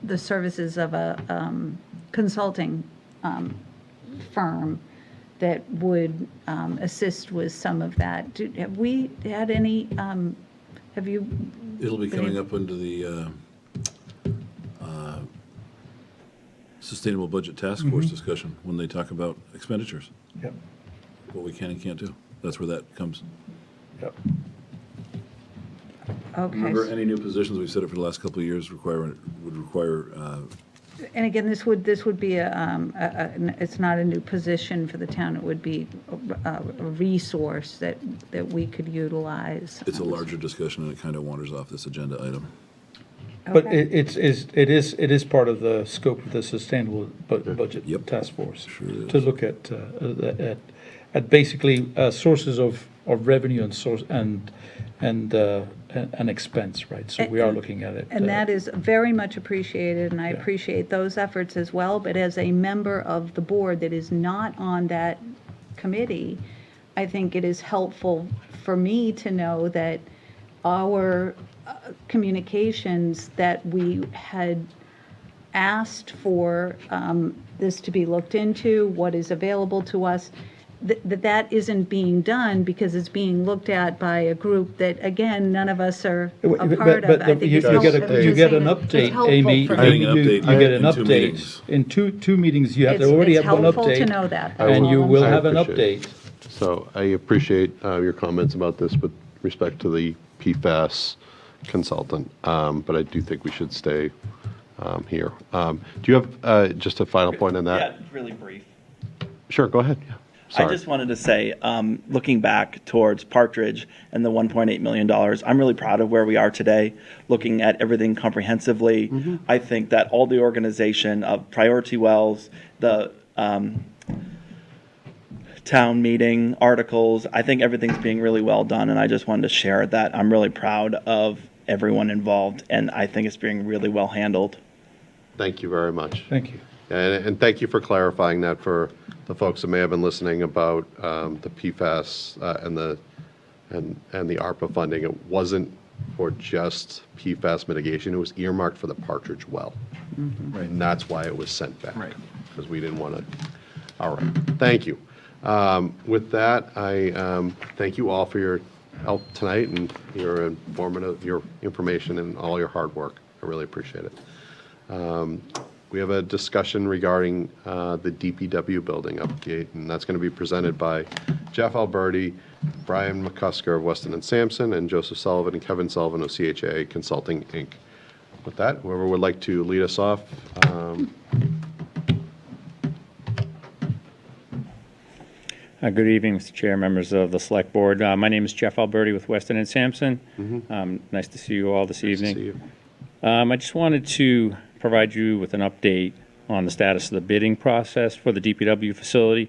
[SPEAKER 3] the services of a consulting firm that would assist with some of that. Have we had any, have you?
[SPEAKER 10] It'll be coming up under the Sustainable Budget Task Force discussion when they talk about expenditures.
[SPEAKER 4] Yep.
[SPEAKER 10] What we can and can't do. That's where that comes.
[SPEAKER 4] Yep.
[SPEAKER 3] Okay.
[SPEAKER 10] Remember, any new positions we've set up for the last couple of years would require.
[SPEAKER 3] And again, this would be it's not a new position for the town. It would be a resource that we could utilize.
[SPEAKER 10] It's a larger discussion, and it kind of wanders off this agenda item.
[SPEAKER 4] But
[SPEAKER 3] Okay.
[SPEAKER 4] it is part of the scope of the Sustainable Budget Task Force
[SPEAKER 10] Sure it
[SPEAKER 4] to
[SPEAKER 10] is.
[SPEAKER 4] look at basically sources of revenue and expense, right? So we are looking at it.
[SPEAKER 3] And that is very much appreciated, and I appreciate those efforts as well. But as a member of the board that is not on that committee, I think it is helpful for me to know that our communications that we had asked for this to be looked into, what is available to us, that isn't being done because it's being looked at by a group that, again, none of us are a part of. I think
[SPEAKER 4] You
[SPEAKER 3] it's helpful.
[SPEAKER 4] get an update, Amy.
[SPEAKER 3] for
[SPEAKER 10] Getting
[SPEAKER 3] me.
[SPEAKER 10] an update
[SPEAKER 4] You get an
[SPEAKER 10] in 2
[SPEAKER 4] update.
[SPEAKER 10] meetings.
[SPEAKER 4] In two meetings, you have to
[SPEAKER 3] It's-
[SPEAKER 4] already
[SPEAKER 3] it's
[SPEAKER 4] have one
[SPEAKER 3] helpful
[SPEAKER 4] update.
[SPEAKER 3] to know that.
[SPEAKER 4] And you will
[SPEAKER 1] I
[SPEAKER 4] have an
[SPEAKER 1] appreciate
[SPEAKER 4] update.
[SPEAKER 1] So I appreciate your comments about this, but respect to the PFAS consultant, but I do think we should stay here. Do you have just a final point on that?
[SPEAKER 9] Yeah, really brief.
[SPEAKER 1] Sure, go ahead. Yeah.
[SPEAKER 9] I just wanted to say, looking back towards Partridge and the $1.8 million, I'm really proud of where we are today, looking at everything comprehensively. I think that all the organization of priority wells, the town meeting articles, I think everything's being really well done, and I just wanted to share that. I'm really proud of everyone involved, and I think it's being really well handled.
[SPEAKER 1] Thank you very much.
[SPEAKER 4] Thank you.
[SPEAKER 1] And thank you for clarifying that for the folks that may have been listening about the PFAS and the ARPA funding. It wasn't for just PFAS mitigation. It was earmarked for the Partridge well. Right. And that's why it was sent back. Right. Because we didn't want to. All right. Thank you. With that, I thank you all for your help tonight and your information and all your hard work. I really appreciate it. We have a discussion regarding the DPW building update, and that's going to be presented by Jeff Alberti, Brian McCusker of Weston and Sampson, and Joseph Sullivan and Kevin Sullivan of CHA Consulting, Inc. With that, whoever would like to lead us off.
[SPEAKER 18] Good evening, Mr. Chair, members of the Select Board. My name is Jeff Alberti with Weston and Sampson. Nice to see you all this evening.
[SPEAKER 1] See you.
[SPEAKER 18] I just wanted to provide you with an update on the status of the bidding process for the DPW facility.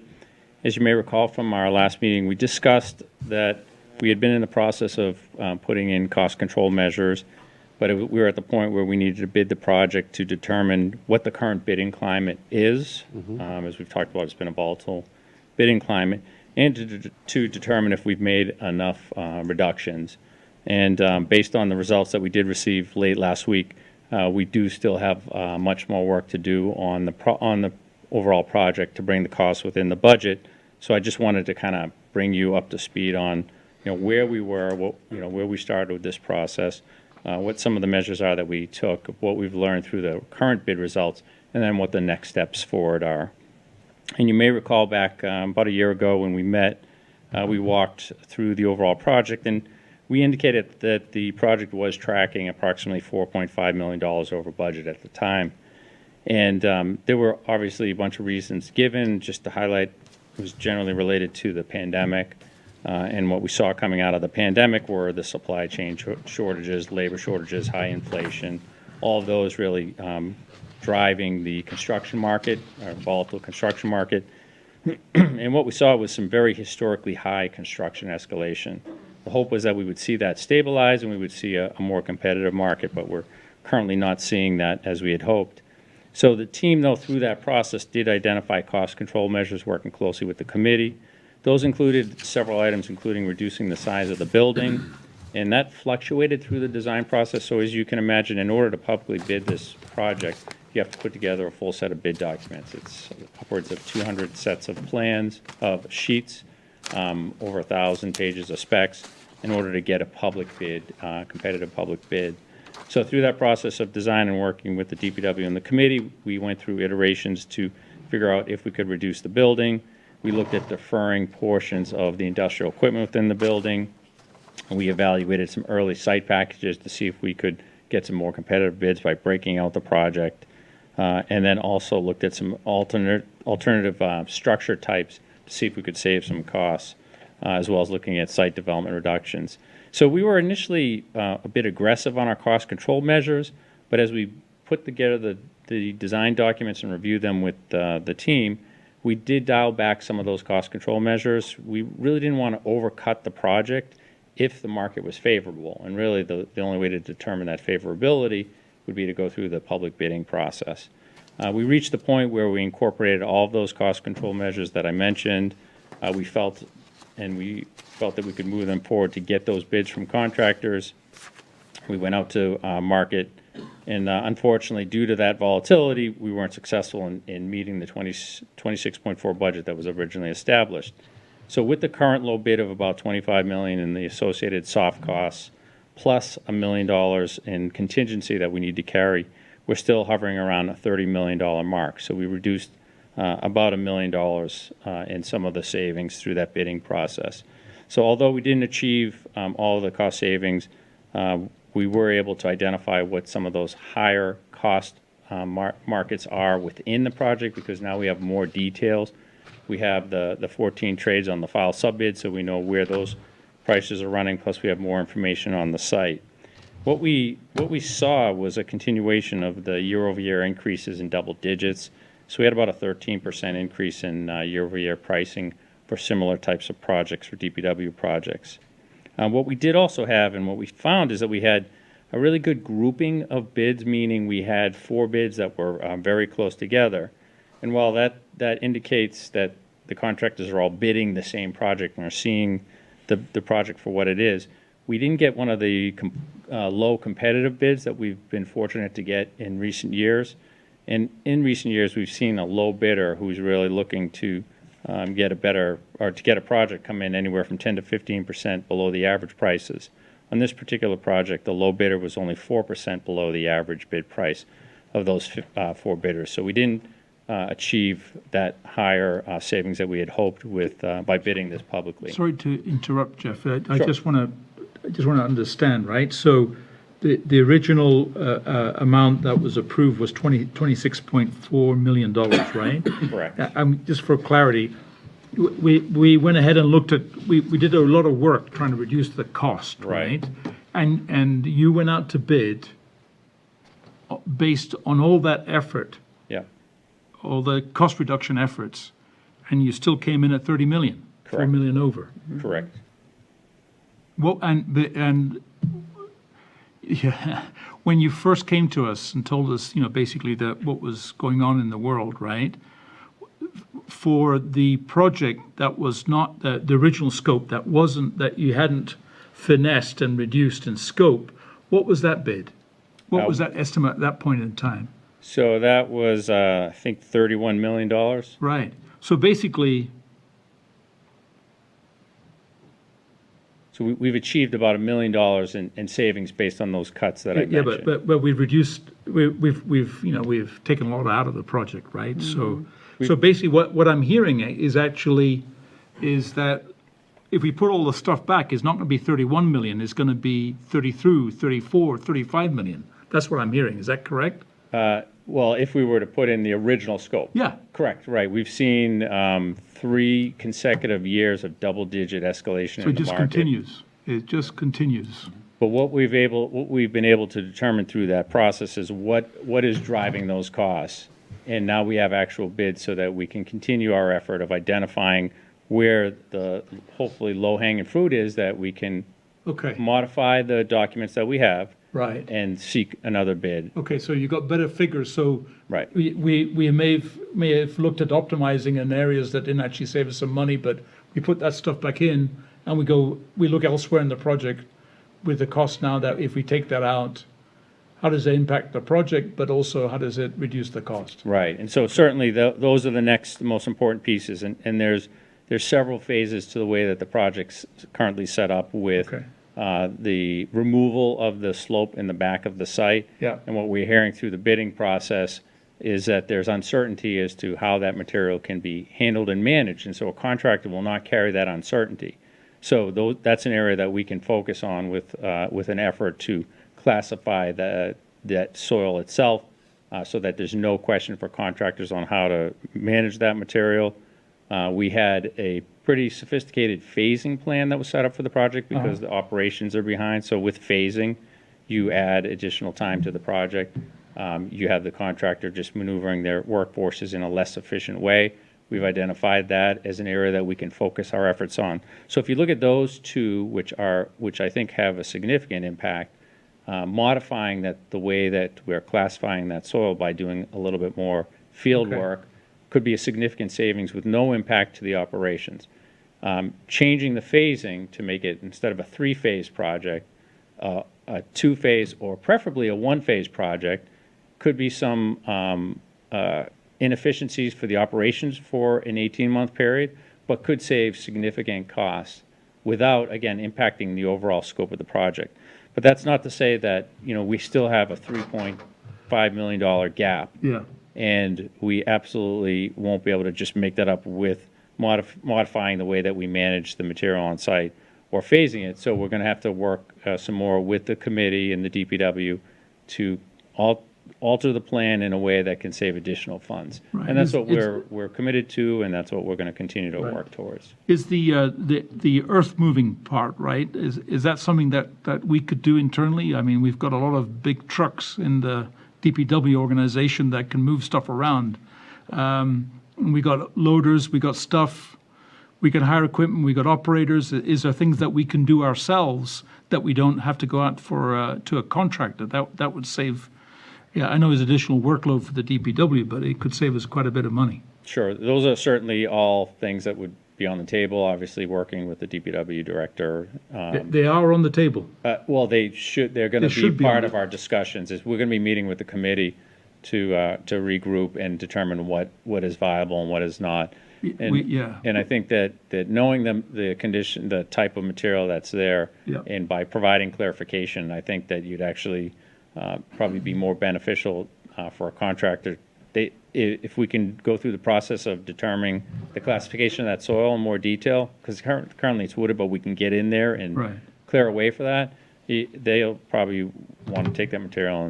[SPEAKER 18] As you may recall from our last meeting, we discussed that we had been in the process of putting in cost control measures, but we were at the point where we needed to bid the project to determine what the current bidding climate is. As we've talked about, it's been a volatile bidding climate, and to determine if we've made enough reductions. And based on the results that we did receive late last week, we do still have much more work to do on the overall project to bring the costs within the budget. So I just wanted to kind of bring you up to speed on, where we were, where we started with this process, what some of the measures are that we took, what we've learned through the current bid results, and then what the next steps forward are. And you may recall back about a year ago when we met, we walked through the overall project, and we indicated that the project was tracking approximately $4.5 million over budget at the time. And there were obviously a bunch of reasons given. Just to highlight, it was generally related to the pandemic. And what we saw coming out of the pandemic were the supply chain shortages, labor shortages, high inflation, all of those really driving the construction market, or volatile construction market. And what we saw was some very historically high construction escalation. The hope was that we would see that stabilize and we would see a more competitive market, but we're currently not seeing that as we had hoped. So the team, though, through that process did identify cost control measures, working closely with the committee. Those included several items, including reducing the size of the building, and that fluctuated through the design process. So as you can imagine, in order to publicly bid this project, you have to put together a full set of bid documents. It's upwards of 200 sets of plans, of sheets, over 1,000 pages of specs in order to get a public bid, competitive public bid. So through that process of design and working with the DPW and the committee, we went through iterations to figure out if we could reduce the building. We looked at deferring portions of the industrial equipment within the building. We evaluated some early site packages to see if we could get some more competitive bids by breaking out the project. And then also looked at some alternative structure types to see if we could save some costs, as well as looking at site development reductions. So we were initially a bit aggressive on our cost control measures, but as we put together the design documents and reviewed them with the team, we did dial back some of those cost control measures. We really didn't want to overcut the project if the market was favorable, and really the only way to determine that favorability would be to go through the public bidding process. We reached the point where we incorporated all of those cost control measures that I mentioned. We felt that we could move them forward to get those bids from contractors. We went out to market, and unfortunately, due to that volatility, we weren't successful in meeting the 26.4 budget that was originally established. So with the current low bid of about $25 million and the associated soft costs, plus $1 million in contingency that we need to carry, we're still hovering around a $30 million mark. So we reduced about $1 million in some of the savings through that bidding process. So although we didn't achieve all of the cost savings, we were able to identify what some of those higher cost markets are within the project, because now we have more details. We have the 14 trades on the file subbid, so we know where those prices are running, plus we have more information on the site. What we saw was a continuation of the year-over-year increases in double digits. So we had about a 13% increase in year-over-year pricing for similar types of projects, for DPW projects. What we did also have, and what we found, is that we had a really good grouping of bids, meaning we had 4 bids that were very close together. And while that indicates that the contractors are all bidding the same project and are seeing the project for what it is, we didn't get one of the low competitive bids that we've been fortunate to get in recent years. And in recent years, we've seen a low bidder who's really looking to get a project come in anywhere from 10 to 15% below the average prices. On this particular project, the low bidder was only 4% below the average bid price of those 4 bidders. So we didn't achieve that higher savings that we had hoped with by bidding this publicly.
[SPEAKER 4] Sorry to interrupt, Jeff. I
[SPEAKER 18] Sure.
[SPEAKER 4] just want to understand, right? So the original amount that was approved was $26.4 million, right?
[SPEAKER 18] Correct.
[SPEAKER 4] Just for clarity, we went ahead and looked at, we did a lot of work trying to reduce the cost, right? And you went out to bid based on all that effort, all the cost reduction efforts, and you still came in at 30 million,
[SPEAKER 18] Correct.
[SPEAKER 4] 4 million over.
[SPEAKER 18] Correct.
[SPEAKER 4] Well, and yeah, when you first came to us and told us, basically that what was going on in the world, right? For the project that was not the original scope, that you hadn't finessed and reduced in scope, what was that bid? What was that estimate at that point in time?
[SPEAKER 18] So that was, I think, $31 million.
[SPEAKER 4] Right. So basically,
[SPEAKER 18] so we've achieved about $1 million in savings based on those cuts that I mentioned.
[SPEAKER 4] Yeah, but we've reduced. We've taken a lot out of the project, right? So basically, what I'm hearing is that if we put all the stuff back, it's not going to be 31 million. It's going to be 33, 34, 35 million. That's what I'm hearing. Is that correct?
[SPEAKER 18] Well, if we were to put in the original scope.
[SPEAKER 4] Yeah.
[SPEAKER 18] Correct, right. We've seen 3 consecutive years of double-digit escalation in the market.
[SPEAKER 4] So it just continues. It just continues.
[SPEAKER 18] But what we've been able to determine through that process is what is driving those costs. And now we have actual bids so that we can continue our effort of identifying where the hopefully low-hanging fruit is, that we can modify the documents that we have.
[SPEAKER 4] Right.
[SPEAKER 18] And seek another bid.
[SPEAKER 4] Okay, so you got better figures. So
[SPEAKER 18] right.
[SPEAKER 4] We may have looked at optimizing in areas that didn't actually save us some money, but we put that stuff back in, and we look elsewhere in the project with the cost now that if we take that out, how does it impact the project, but also how does it reduce the cost? Right.
[SPEAKER 18] And so certainly those are the next most important pieces, and there's several phases to the way that the project's currently set up with. The removal of the slope in the back of the site.
[SPEAKER 4] Yeah.
[SPEAKER 18] And what we're hearing through the bidding process is that there's uncertainty as to how that material can be handled and managed. And so a contractor will not carry that uncertainty. So that's an area that we can focus on with an effort to classify that soil itself so that there's no question for contractors on how to manage that material. We had a pretty sophisticated phasing plan that was set up for the project because the operations are behind. So with phasing, you add additional time to the project. You have the contractor just maneuvering their workforces in a less efficient way. We've identified that as an area that we can focus our efforts on. So if you look at those two, which I think have a significant impact, modifying the way that we're classifying that soil by doing a little bit more field work could be a significant savings with no impact to the operations. Changing the phasing to make it, instead of a 3-phase project, a 2-phase or preferably a 1-phase project, could be some inefficiencies for the operations for an 18-month period, but could save significant costs without, again, impacting the overall scope of the project. But that's not to say that, we still have a $3.5 million gap.
[SPEAKER 4] Yeah.
[SPEAKER 18] And we absolutely won't be able to just make that up with modifying the way that we manage the material on site. or phasing it. So we're going to have to work some more with the committee and the DPW to alter the plan in a way that can save additional funds.
[SPEAKER 4] Right.
[SPEAKER 18] And that's what
[SPEAKER 4] It's-
[SPEAKER 18] we're committed to, and that's what we're going to continue to work towards.
[SPEAKER 4] Is the earth moving part, right? Is that something that we could do internally? I mean, we've got a lot of big trucks in the DPW organization that can move stuff around. We got loaders, we got stuff, we can hire equipment, we got operators. Is there things that we can do ourselves that we don't have to go out for to a contractor? That would save. Yeah, I know it's additional workload for the DPW, but it could save us quite a bit of money.
[SPEAKER 18] Sure, those are certainly all things that would be on the table, obviously working with the DPW director.
[SPEAKER 4] They are on the table.
[SPEAKER 18] Well, they're going
[SPEAKER 4] They
[SPEAKER 18] to
[SPEAKER 4] should
[SPEAKER 18] be
[SPEAKER 4] be on
[SPEAKER 18] part
[SPEAKER 4] it.
[SPEAKER 18] of our discussions. We're going to be meeting with the committee to regroup and determine what is viable and what is not. And,
[SPEAKER 4] yeah.
[SPEAKER 18] and I think that knowing the condition, the type of material that's there,
[SPEAKER 4] Yeah.
[SPEAKER 18] and by providing clarification, I think that you'd actually probably be more beneficial for a contractor. If we can go through the process of determining the classification of that soil in more detail, because currently it's wooded, but we can get in there and
[SPEAKER 4] Right.
[SPEAKER 18] clear a way for that, they'll probably want to take that material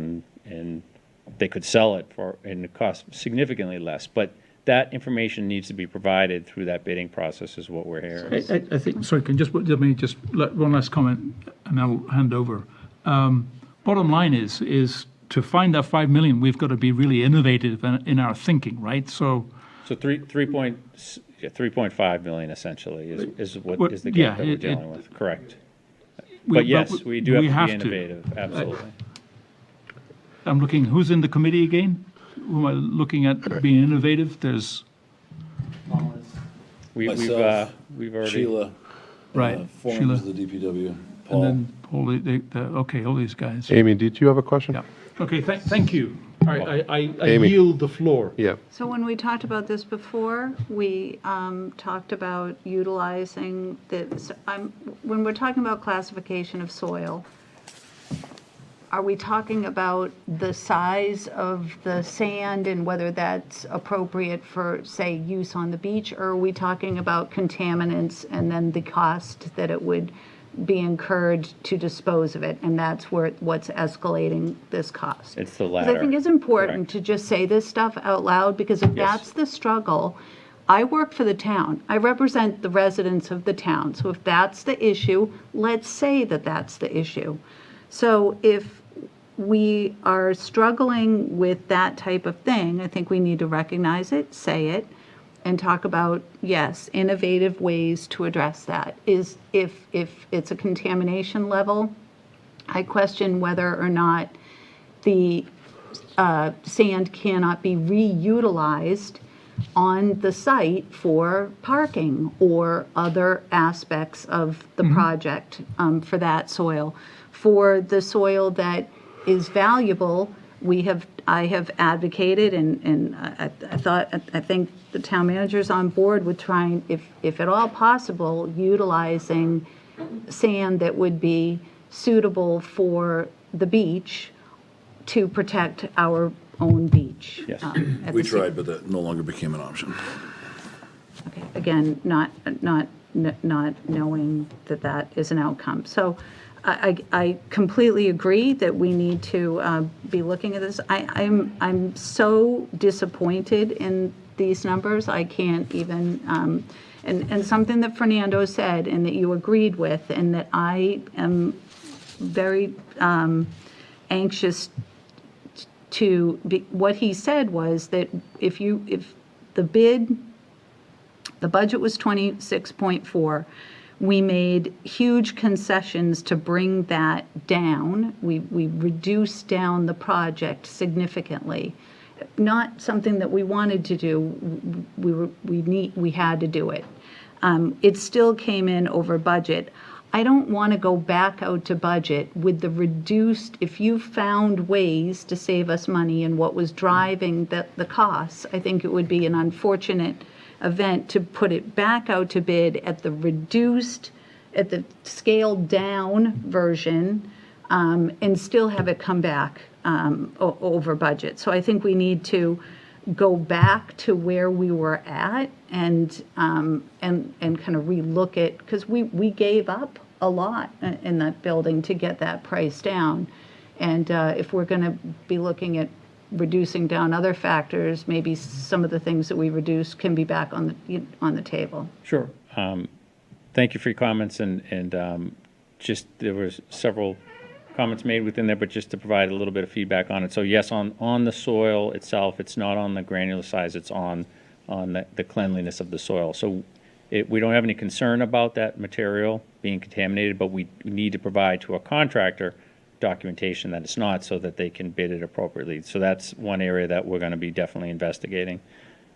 [SPEAKER 18] and they could sell it and it costs significantly less. But that information needs to be provided through that bidding process is what we're hearing.
[SPEAKER 4] I think, sorry, let me just let one last comment and I'll hand over. Bottom line is to find that 5 million, we've got to be really innovative in our thinking, right? So
[SPEAKER 18] 3.5 million essentially is what
[SPEAKER 4] What-
[SPEAKER 18] is the
[SPEAKER 4] yeah,
[SPEAKER 18] gap that we're
[SPEAKER 4] it-
[SPEAKER 18] dealing with, correct.
[SPEAKER 4] We-
[SPEAKER 18] But yes,
[SPEAKER 4] but
[SPEAKER 18] we do have
[SPEAKER 4] we
[SPEAKER 18] to
[SPEAKER 4] have
[SPEAKER 18] be
[SPEAKER 4] to.
[SPEAKER 18] innovative, absolutely.
[SPEAKER 4] I'm looking, who's in the committee again? Who am I looking at being innovative? There's,
[SPEAKER 18] We've already.
[SPEAKER 10] Sheila.
[SPEAKER 4] Right,
[SPEAKER 10] Four
[SPEAKER 4] Sheila.
[SPEAKER 10] members of the DPW.
[SPEAKER 4] and
[SPEAKER 10] Paul.
[SPEAKER 4] then okay, all these guys.
[SPEAKER 1] Amy, did you have a question?
[SPEAKER 4] Yeah. Okay, thank you. All right, I
[SPEAKER 1] Amy.
[SPEAKER 4] yield the floor.
[SPEAKER 1] Yeah.
[SPEAKER 3] So when we talked about this before, we talked about utilizing when we're talking about classification of soil, are we talking about the size of the sand and whether that's appropriate for, say, use on the beach? Or are we talking about contaminants and then the cost that it would be incurred to dispose of it? And that's what's escalating this cost.
[SPEAKER 18] It's the
[SPEAKER 3] 'Cause
[SPEAKER 18] latter.
[SPEAKER 3] I think it's important to just say this stuff out loud, because if that's the struggle, I work for the town. I represent the residents of the town. So if that's the issue, let's say that that's the issue. So if we are struggling with that type of thing, I think we need to recognize it, say it, and talk about, yes, innovative ways to address that. If it's a contamination level, I question whether or not the sand cannot be reutilized on the site for parking or other aspects of the project for that soil. For the soil that is valuable, I have advocated, and I think the town manager's on board with trying, if at all possible, utilizing sand that would be suitable for the beach to protect our own beach.
[SPEAKER 18] Yes.
[SPEAKER 10] We tried, but that no longer became an option.
[SPEAKER 3] Okay, again, not knowing that is an outcome. So I completely agree that we need to be looking at this. I'm so disappointed in these numbers. I can't even, and something that Fernando said and that you agreed with, and that I am very anxious to be, what he said was that if the budget was 26.4, we made huge concessions to bring that down. We reduced down the project significantly. Not something that we wanted to do. We had to do it. It still came in over budget. I don't want to go back out to budget with the reduced, if you found ways to save us money and what was driving the costs, I think it would be an unfortunate event to put it back out to bid at the scaled down version, and still have it come back over budget. So I think we need to go back to where we were at and kind of relook it, because we gave up a lot in that building to get that price down. And if we're going to be looking at reducing down other factors, maybe some of the things that we reduce can be back on the table.
[SPEAKER 18] Sure. Thank you for your comments, and just there was several comments made within there, but just to provide a little bit of feedback on it. So yes, on the soil itself, it's not on the granular size, it's on the cleanliness of the soil. So we don't have any concern about that material being contaminated, but we need to provide to a contractor documentation that it's not, so that they can bid it appropriately. So that's one area that we're going to be definitely investigating.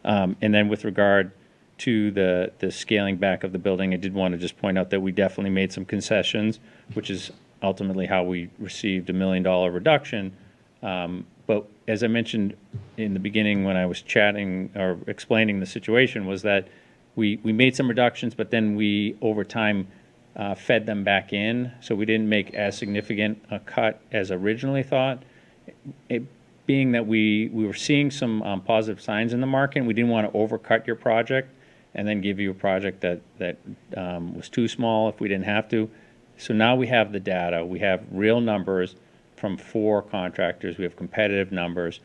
[SPEAKER 18] And then with regard to the scaling back of the building, I did want to just point out that we definitely made some concessions, which is ultimately how we received $1 million reduction. But as I mentioned in the beginning when I was chatting or explaining the situation, was that we made some reductions, but then we, over time, fed them back in. So we didn't make as significant a cut as originally thought. It being that we were seeing some positive signs in the market, and we didn't want to overcut your project and then give you a project that was too small if we didn't have to. So now we have the data. We have real numbers from 4 contractors. We have competitive numbers.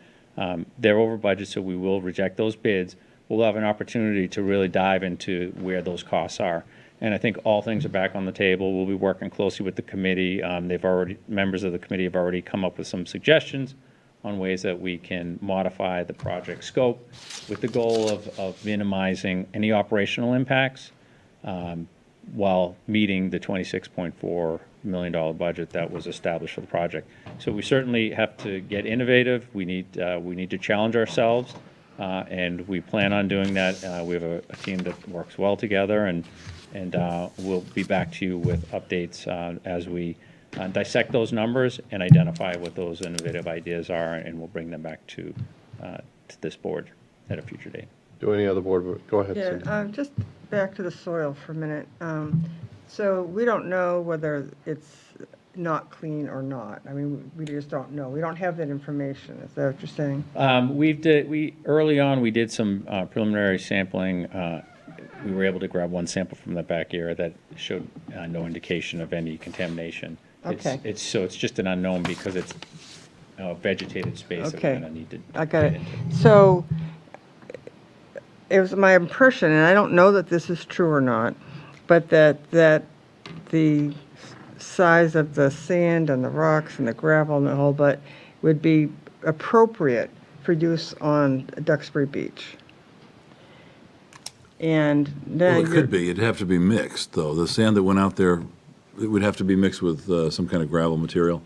[SPEAKER 18] They're over budget, so we will reject those bids. We'll have an opportunity to really dive into where those costs are. And I think all things are back on the table. We'll be working closely with the committee. Members of the committee have already come up with some suggestions on ways that we can modify the project scope with the goal of minimizing any operational impacts while meeting the $26.4 million budget that was established for the project. So we certainly have to get innovative. We need to challenge ourselves, and we plan on doing that. We have a team that works well together, and we'll be back to you with updates as we dissect those numbers and identify what those innovative ideas are, and we'll bring them back to this board at a future date.
[SPEAKER 1] Do any other board, go ahead,
[SPEAKER 13] Yeah,
[SPEAKER 1] Cindy.
[SPEAKER 13] just back to the soil for a minute. So we don't know whether it's not clean or not. I mean, we just don't know. We don't have that information. Is that what you're saying?
[SPEAKER 18] Early on, we did some preliminary sampling. We were able to grab one sample from the back area that showed no indication of any contamination.
[SPEAKER 13] Okay.
[SPEAKER 18] It's just an unknown because it's a vegetated space that we're
[SPEAKER 13] Okay.
[SPEAKER 18] going to need to
[SPEAKER 13] I got
[SPEAKER 18] get
[SPEAKER 13] it.
[SPEAKER 18] into.
[SPEAKER 13] So it was my impression, and I don't know that this is true or not, but that the size of the sand and the rocks and the gravel and the whole, but would be appropriate for use on Duxbury Beach. And then
[SPEAKER 10] Well, it could be. It'd have to be mixed, though. The sand that went out there, it would have to be mixed with some kind of gravel material.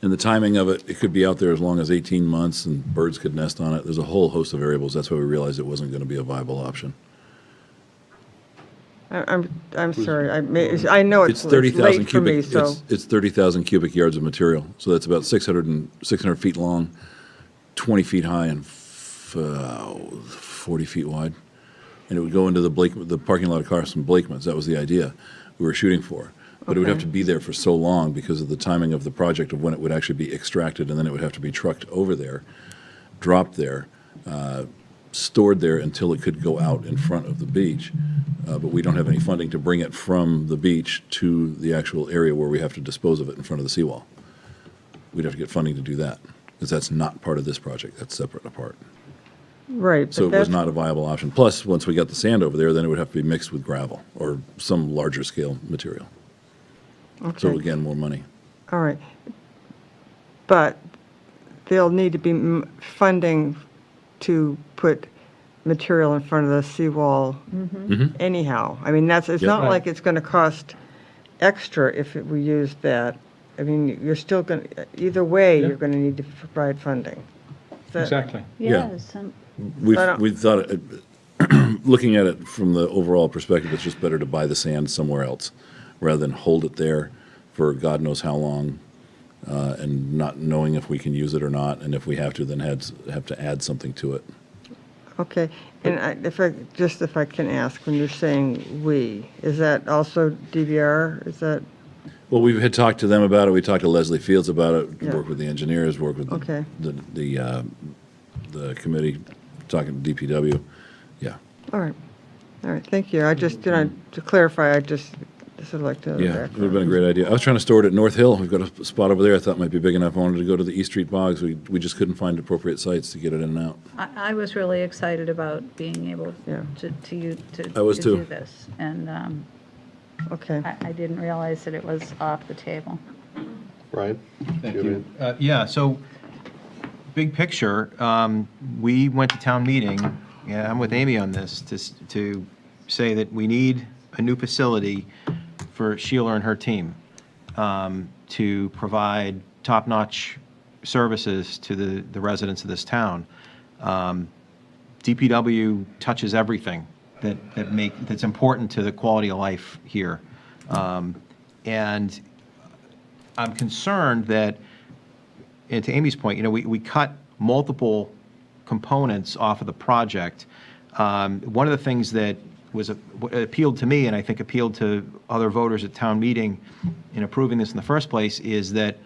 [SPEAKER 10] And the timing of it, it could be out there as long as 18 months, and birds could nest on it. There's a whole host of variables. That's why we realized it wasn't going to be a viable option.
[SPEAKER 13] I'm sorry. I know it's
[SPEAKER 10] 30,000
[SPEAKER 13] late for me,
[SPEAKER 10] cubic.
[SPEAKER 13] so.
[SPEAKER 10] It's 30,000 cubic yards of material. So that's about 600 feet long, 20 feet high, and 40 feet wide. And it would go into the parking lot of Carson Blakeman's. That was the idea we were shooting for. But it would have to be there for so long because of the timing of the project of when it would actually be extracted, and then it would have to be trucked over there, dropped there, stored there until it could go out in front of the beach. But we don't have any funding to bring it from the beach to the actual area where we have to dispose of it in front of the seawall. We'd have to get funding to do that, because that's not part of this project. That's separate and apart.
[SPEAKER 13] Right.
[SPEAKER 10] So it was not a viable option. Plus, once we got the sand over there, then it would have to be mixed with gravel or some larger scale material. So
[SPEAKER 13] Okay.
[SPEAKER 10] again, more money.
[SPEAKER 13] All right. But there'll need to be funding to put material in front of the seawall anyhow. I mean, it's
[SPEAKER 10] Yep.
[SPEAKER 13] not
[SPEAKER 10] Right.
[SPEAKER 13] like it's going to cost extra if we use that. I mean, you're still going to, either way, you're going to need to provide funding. Is that-
[SPEAKER 4] Exactly.
[SPEAKER 10] Yeah.
[SPEAKER 3] Yes.
[SPEAKER 10] We thought, looking at it from the overall perspective, it's just better to buy the sand somewhere else rather than hold it there for God knows how long and not knowing if we can use it or not. And if we have to, then have to add something to it.
[SPEAKER 13] Okay. And if I can ask, when you're saying we, is that also DVR? Is that?
[SPEAKER 10] Well, we had talked to them about it. We talked to Leslie Fields about it.
[SPEAKER 13] Yeah.
[SPEAKER 10] Worked with the engineers. Worked with
[SPEAKER 13] Okay.
[SPEAKER 10] the committee, talking to DPW. Yeah.
[SPEAKER 13] All right. All right. Thank you. I just, to clarify, select the
[SPEAKER 10] Yeah, it would have been a great idea. I was trying to store it at North Hill. We've got a spot over there I thought might be big enough. I wanted to go to the East Street Bogs. We just couldn't find appropriate sites to get it in and out.
[SPEAKER 3] I was really excited about being able to
[SPEAKER 10] I was
[SPEAKER 3] to
[SPEAKER 10] too.
[SPEAKER 3] do this, and
[SPEAKER 13] Okay.
[SPEAKER 3] I didn't realize that it was off the table.
[SPEAKER 1] Ryan?
[SPEAKER 2] Thank you. Yeah, so, big picture, we went to town meeting, yeah, I'm with Amy on this, to say that we need a new facility for Sheila and her team, to provide top-notch services to the residents of this town. DPW touches everything that's important to the quality of life here. And I'm concerned that, and to Amy's point, we cut multiple components off of the project. One of the things that appealed to me, and I think appealed to other voters at town meeting in approving this in the first place, is that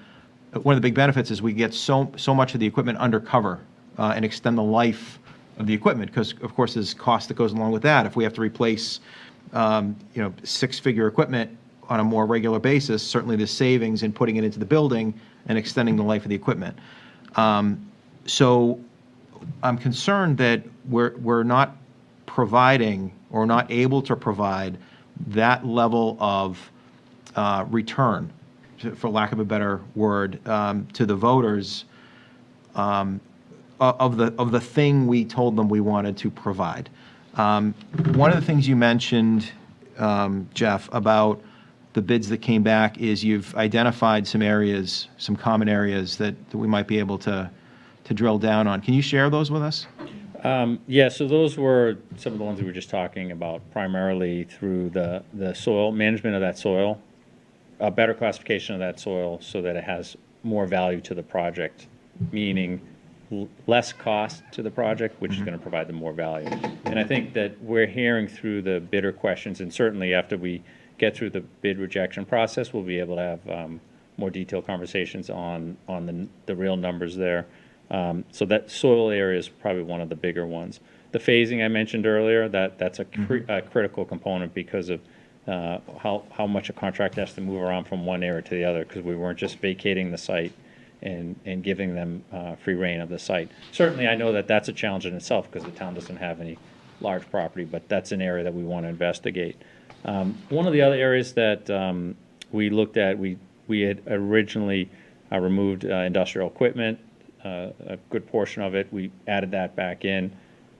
[SPEAKER 2] one of the big benefits is we get so much of the equipment undercover and extend the life of the equipment, because of course there's cost that goes along with that. If we have to replace six-figure equipment on a more regular basis, certainly there's savings in putting it into the building and extending the life of the equipment. So I'm concerned that we're not providing or not able to provide that level of return, for lack of a better word, to the voters of the thing we told them we wanted to provide. One of the things you mentioned, Jeff, about the bids that came back is you've identified some areas, some common areas that we might be able to drill down on. Can you share those with us?
[SPEAKER 18] Yeah, so those were some of the ones we were just talking about, primarily through the soil, management of that soil, a better classification of that soil so that it has more value to the project, meaning less cost to the project, which is going to provide them more value. And I think that we're hearing through the bidder questions, and certainly after we get through the bid rejection process, we'll be able to have more detailed conversations on the real numbers there. So that soil area is probably one of the bigger ones. The phasing I mentioned earlier, that's a critical component because of how much a contract has to move around from one area to the other, because we weren't just vacating the site and giving them free reign of the site. Certainly, I know that that's a challenge in itself because the town doesn't have any large property, but that's an area that we want to investigate. One of the other areas that we looked at, we had originally removed industrial equipment, a good portion of it. We added that back in,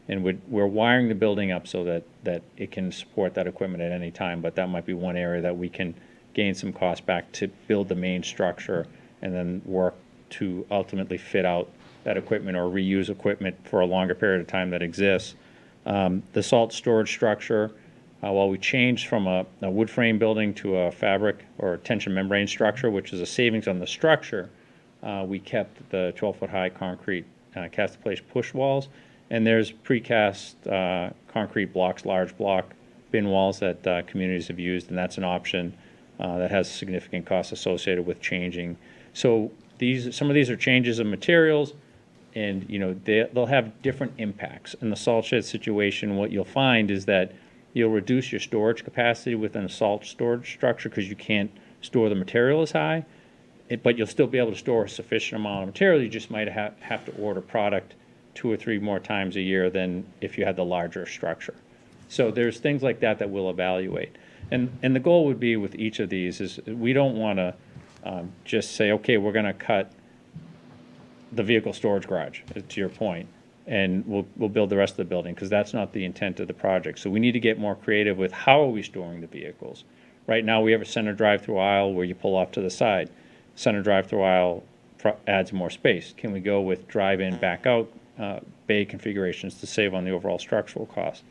[SPEAKER 18] and we're wiring the building up so that it can support that equipment at any time, but that might be one area that we can gain some cost back to build the main structure and then work to ultimately fit out that equipment or reuse equipment for a longer period of time that exists. The salt storage structure, while we changed from a wood frame building to a fabric or tension membrane structure, which is a savings on the structure, we kept the 12-foot high concrete cast-in-place push walls, and there's precast concrete blocks, large block bin walls that communities have used, and that's an option that has significant costs associated with changing. So some of these are changes of materials, and they'll have different impacts. In the salt shed situation, what you'll find is that you'll reduce your storage capacity within a salt storage structure because you can't store the material as high, but you'll still be able to store a sufficient amount of material. You just might have to order product 2 or 3 more times a year than if you had the larger structure. So there's things like that that we'll evaluate. And the goal would be with each of these is we don't want to just say, okay, we're going to cut the vehicle storage garage, to your point, and we'll build the rest of the building, because that's not the intent of the project. So we need to get more creative with how are we storing the vehicles. Right now we have a center drive-through aisle where you pull off to the side. Center drive-through aisle adds more space. Can we go with drive-in, back-out bay configurations to save on the overall structural cost?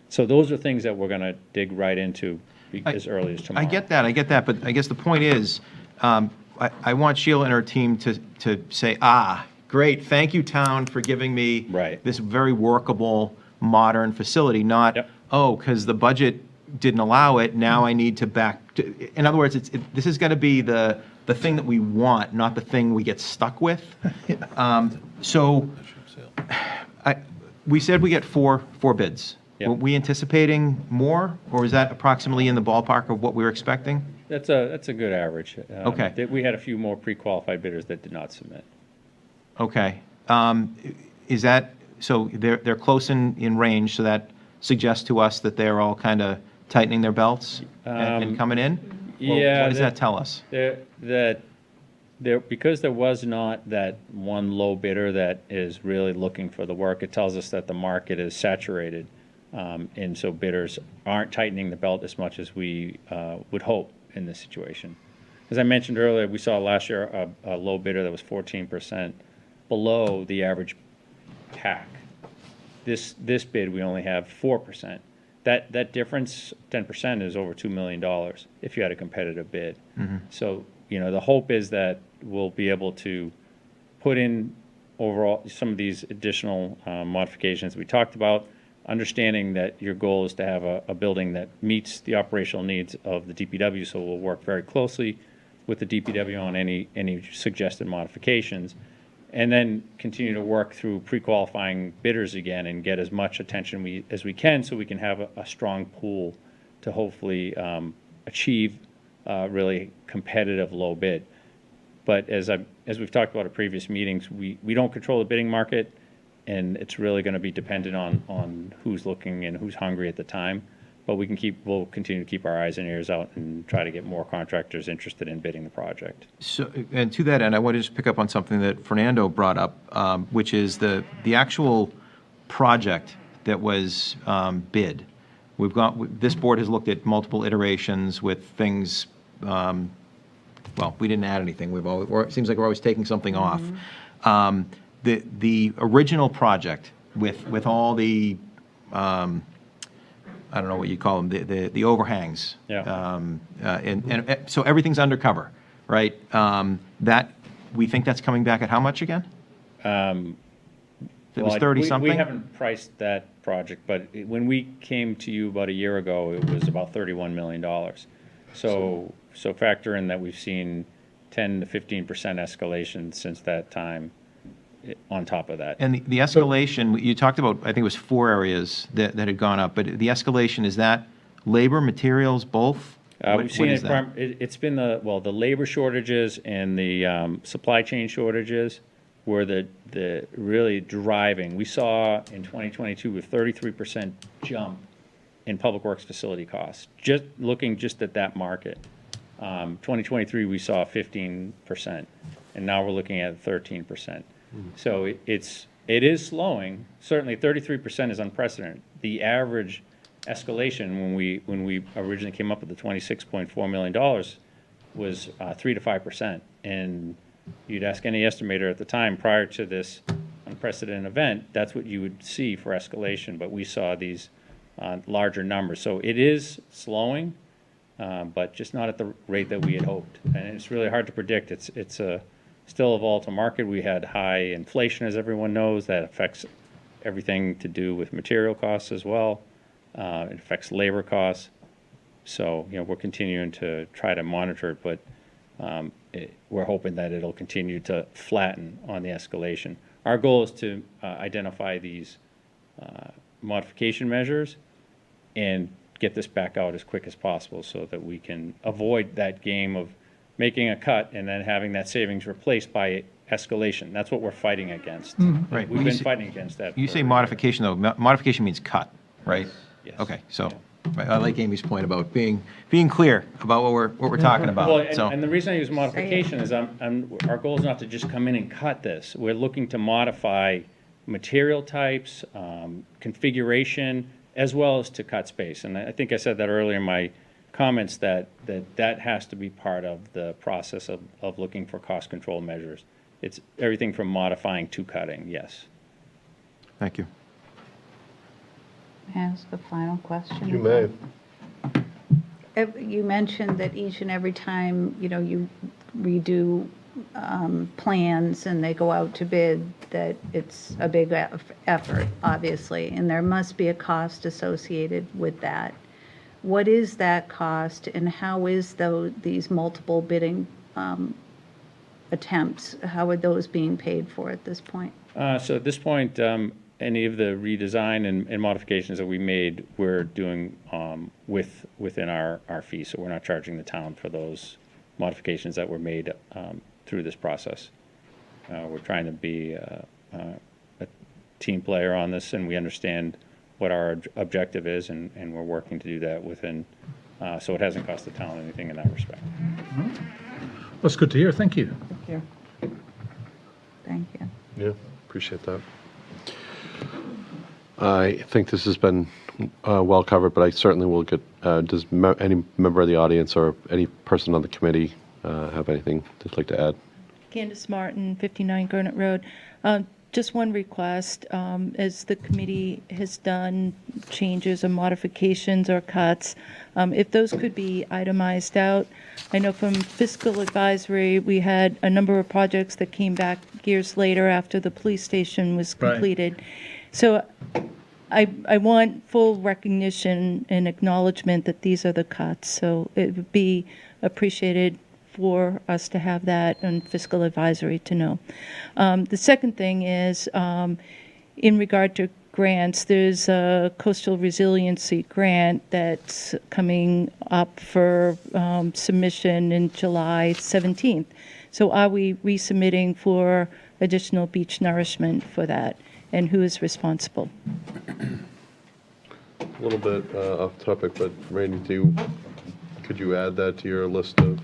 [SPEAKER 18] So those are things that we're going to dig right into as early as tomorrow.
[SPEAKER 2] I get that, but I guess the point is, I want Sheila and her team to say, great, thank you, town, for giving me this very workable, modern facility, not, because the budget didn't allow it, now I need to in other words, this is going to be the thing that we want, not the thing we get stuck with. So we said we get four bids.
[SPEAKER 18] Yeah.
[SPEAKER 2] Were we anticipating more, or is that approximately in the ballpark of what we were expecting?
[SPEAKER 18] That's a good average.
[SPEAKER 2] Okay.
[SPEAKER 18] We had a few more pre-qualified bidders that did not submit.
[SPEAKER 2] Okay. Is that, so they're close in range, so that suggests to us that they're all kind of tightening their belts and coming in? Or
[SPEAKER 18] Yeah.
[SPEAKER 2] what does that tell us?
[SPEAKER 18] Because there was not that one low bidder that is really looking for the work, it tells us that the market is saturated. And so bidders aren't tightening the belt as much as we would hope in this situation. As I mentioned earlier, we saw last year a low bidder that was 14% below the average pack. This bid, we only have 4%. That difference, 10%, is over $2 million if you had a competitive bid. So, the hope is that we'll be able to put in overall some of these additional modifications we talked about, understanding that your goal is to have a building that meets the operational needs of the DPW, so we'll work very closely with the DPW on any suggested modifications, and then continue to work through pre-qualifying bidders again and get as much attention as we can so we can have a strong pool to hopefully achieve really competitive low bid. But as we've talked about at previous meetings, we don't control the bidding market, and it's really going to be dependent on who's looking and who's hungry at the time. But we'll continue to keep our eyes and ears out and try to get more contractors interested in bidding the project.
[SPEAKER 2] So, and to that end, I want to just pick up on something that Fernando brought up, which is the actual project that was bid. This board has looked at multiple iterations with things. Well, we didn't add anything. It seems like we're always taking something off. The original project with all the I don't know what you call them, the overhangs.
[SPEAKER 18] Yeah.
[SPEAKER 2] And so everything's undercover, right? We think that's coming back at how much again? It was 30-something?
[SPEAKER 18] We haven't priced that project, but when we came to you about a year ago, it was about $31 million. So factor in that we've seen 10 to 15% escalation since that time on top of that.
[SPEAKER 2] And the escalation, you talked about, I think it was 4 areas that had gone up, but the escalation, is that labor, materials, both?
[SPEAKER 18] We've seen it's been the labor shortages and the supply chain shortages were the really driving. We saw in 2022 a 33% jump in public works facility costs, just looking at that market. 2023 we saw 15%, and now we're looking at 13%. So it is slowing. Certainly 33% is unprecedented. The average escalation when we originally came up with the $26.4 million was 3 to 5%. And you'd ask any estimator at the time prior to this unprecedented event, that's what you would see for escalation. But we saw these larger numbers. So it is slowing, but just not at the rate that we had hoped. And it's really hard to predict. It's still a volatile market. We had high inflation, as everyone knows. That affects everything to do with material costs as well. It affects labor costs. So, we're continuing to try to monitor it, but we're hoping that it'll continue to flatten on the escalation. Our goal is to identify these modification measures and get this back out as quick as possible so that we can avoid that game of making a cut and then having that savings replaced by escalation. That's what we're fighting against.
[SPEAKER 2] Right.
[SPEAKER 18] We've been fighting against that.
[SPEAKER 2] You say modification, though. Modification means cut, right?
[SPEAKER 18] Yes.
[SPEAKER 2] Okay, so I like Amy's point about being clear about what we're talking about.
[SPEAKER 18] Well, and the reason I use modification is our goal is not to just come in and cut this. We're looking to modify material types, configuration, as well as to cut space. And I think I said that earlier in my comments that has to be part of the process of looking for cost control measures. It's everything from modifying to cutting, yes.
[SPEAKER 2] Thank you.
[SPEAKER 3] May I ask a final question?
[SPEAKER 1] You may.
[SPEAKER 3] You mentioned that each and every time, you redo plans and they go out to bid, that it's a big effort, obviously, and there must be a cost associated with that. What is that cost, and how is these multiple bidding attempts, how are those being paid for at this point?
[SPEAKER 18] So at this point, any of the redesign and modifications that we made, we're doing within our fee, so we're not charging the town for those modifications that were made through this process. We're trying to be a team player on this, and we understand what our objective is, and we're working to do that within, so it hasn't cost the town anything in that respect.
[SPEAKER 4] That's good to hear. Thank you.
[SPEAKER 11] Thank you. Thank you.
[SPEAKER 1] Yeah, appreciate that. I think this has been well covered, but I certainly will get, does any member of the audience or any person on the committee have anything they'd like to add?
[SPEAKER 15] Candace Martin, 59 Gurnett Road. Just one request, as the committee has done changes or modifications or cuts, if those could be itemized out. I know from fiscal advisory, we had a number of projects that came back years later after the police station was
[SPEAKER 4] Right.
[SPEAKER 15] completed. So I want full recognition and acknowledgement that these are the cuts. So it would be appreciated for us to have that and fiscal advisory to know. The second thing is, in regard to grants, there's a coastal resiliency grant that's coming up for submission in July 17th. So are we resubmitting for additional beach nourishment for that? And who is responsible?
[SPEAKER 1] A little bit off topic, but Randy, could you add that to your list of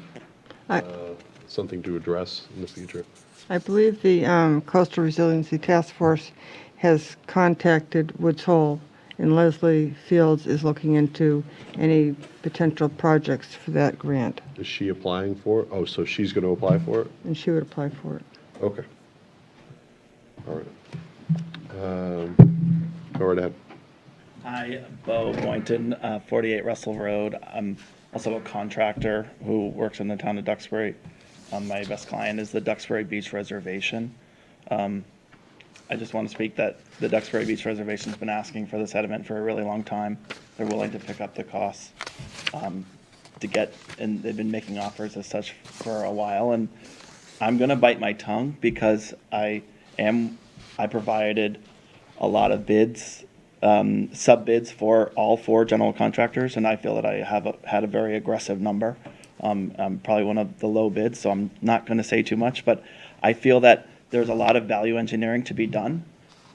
[SPEAKER 1] something to address in the future?
[SPEAKER 13] I believe the Coastal Resiliency Task Force has contacted Woods Hole, and Leslie Fields is looking into any potential projects for that grant,
[SPEAKER 1] Is she applying for it? Oh, so she's going to apply for it?
[SPEAKER 13] and she would apply for it.
[SPEAKER 1] Okay. All right. Go right ahead.
[SPEAKER 9] Hi, Bo Boynton, 48 Russell Road. I'm also a contractor who works in the town of Duxbury. My best client is the Duxbury Beach Reservation. I just want to speak that the Duxbury Beach Reservation's been asking for the sediment for a really long time. They're willing to pick up the costs to get, and they've been making offers as such for a while. And I'm going to bite my tongue because I provided a lot of bids, sub bids for all 4 general contractors, and I feel that I have had a very aggressive number. I'm probably one of the low bids, so I'm not going to say too much, but I feel that there's a lot of value engineering to be done.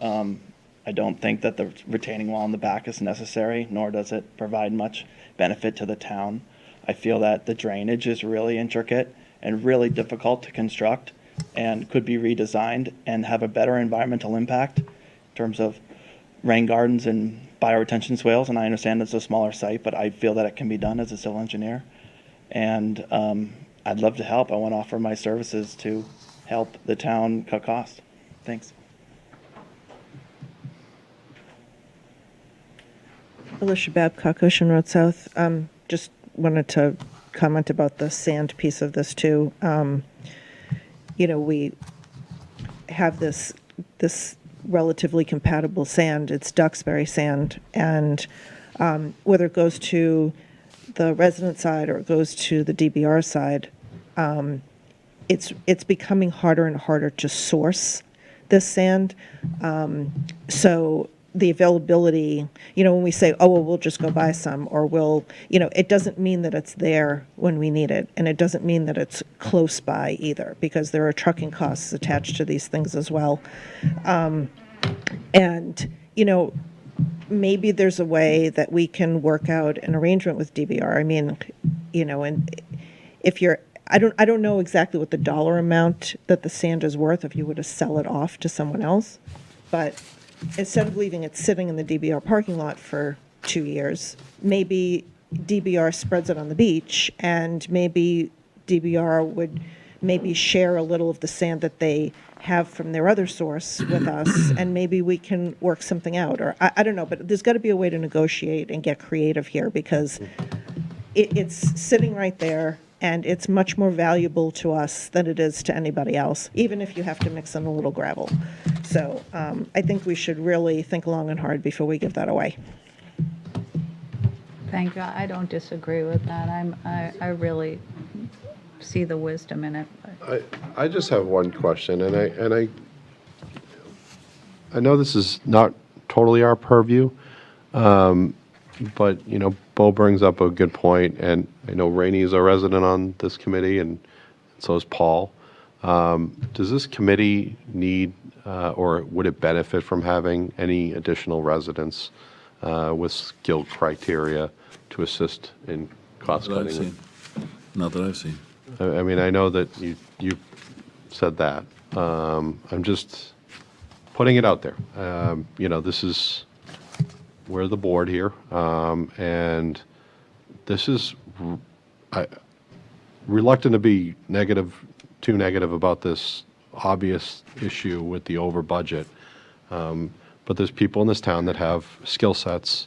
[SPEAKER 9] I don't think that the retaining wall in the back is necessary, nor does it provide much benefit to the town. I feel that the drainage is really intricate and really difficult to construct and could be redesigned and have a better environmental impact in terms of rain gardens and bioretention swales. And I understand it's a smaller site, but I feel that it can be done as a civil engineer. And I'd love to help. I want to offer my services to help the town cut costs. Thanks.
[SPEAKER 5] Alicia Babcock, Ocean Road South. Just wanted to comment about the sand piece of this too. We have this relatively compatible sand. It's Duxbury sand, and whether it goes to the resident side or it goes to the DBR side, it's becoming harder and harder to source this sand. So the availability, when we say, oh, well, we'll just go buy some, or we'll, it doesn't mean that it's there when we need it. And it doesn't mean that it's close by either, because there are trucking costs attached to these things as well. And maybe there's a way that we can work out an arrangement with DBR. I mean, and if you're, I don't know exactly what the dollar amount that the sand is worth if you were to sell it off to someone else, but instead of leaving it sitting in the DBR parking lot for 2 years, maybe DBR spreads it on the beach, and maybe DBR would maybe share a little of the sand that they have from their other source with us, and maybe we can work something out. Or I don't know, but there's got to be a way to negotiate and get creative here, because it's sitting right there, and it's much more valuable to us than it is to anybody else, even if you have to mix in a little gravel. So I think we should really think long and hard before we give that away.
[SPEAKER 3] Thank you. I don't disagree with that. I really see the wisdom in it.
[SPEAKER 1] I just have one question, and I know this is not totally our purview, but, you know, Bo brings up a good point, and I know Rainey is a resident on this committee, and so is Paul. Does this committee need, or would it benefit from having any additional residents with skill criteria to assist in cost
[SPEAKER 10] Not that I've
[SPEAKER 1] cutting?
[SPEAKER 10] seen. Not that I've seen.
[SPEAKER 1] I mean, I know that you said that. I'm just putting it out there. You know, this is, we're the board here, and this is, reluctant to be too negative about this obvious issue with the over budget. But there's people in this town that have skill sets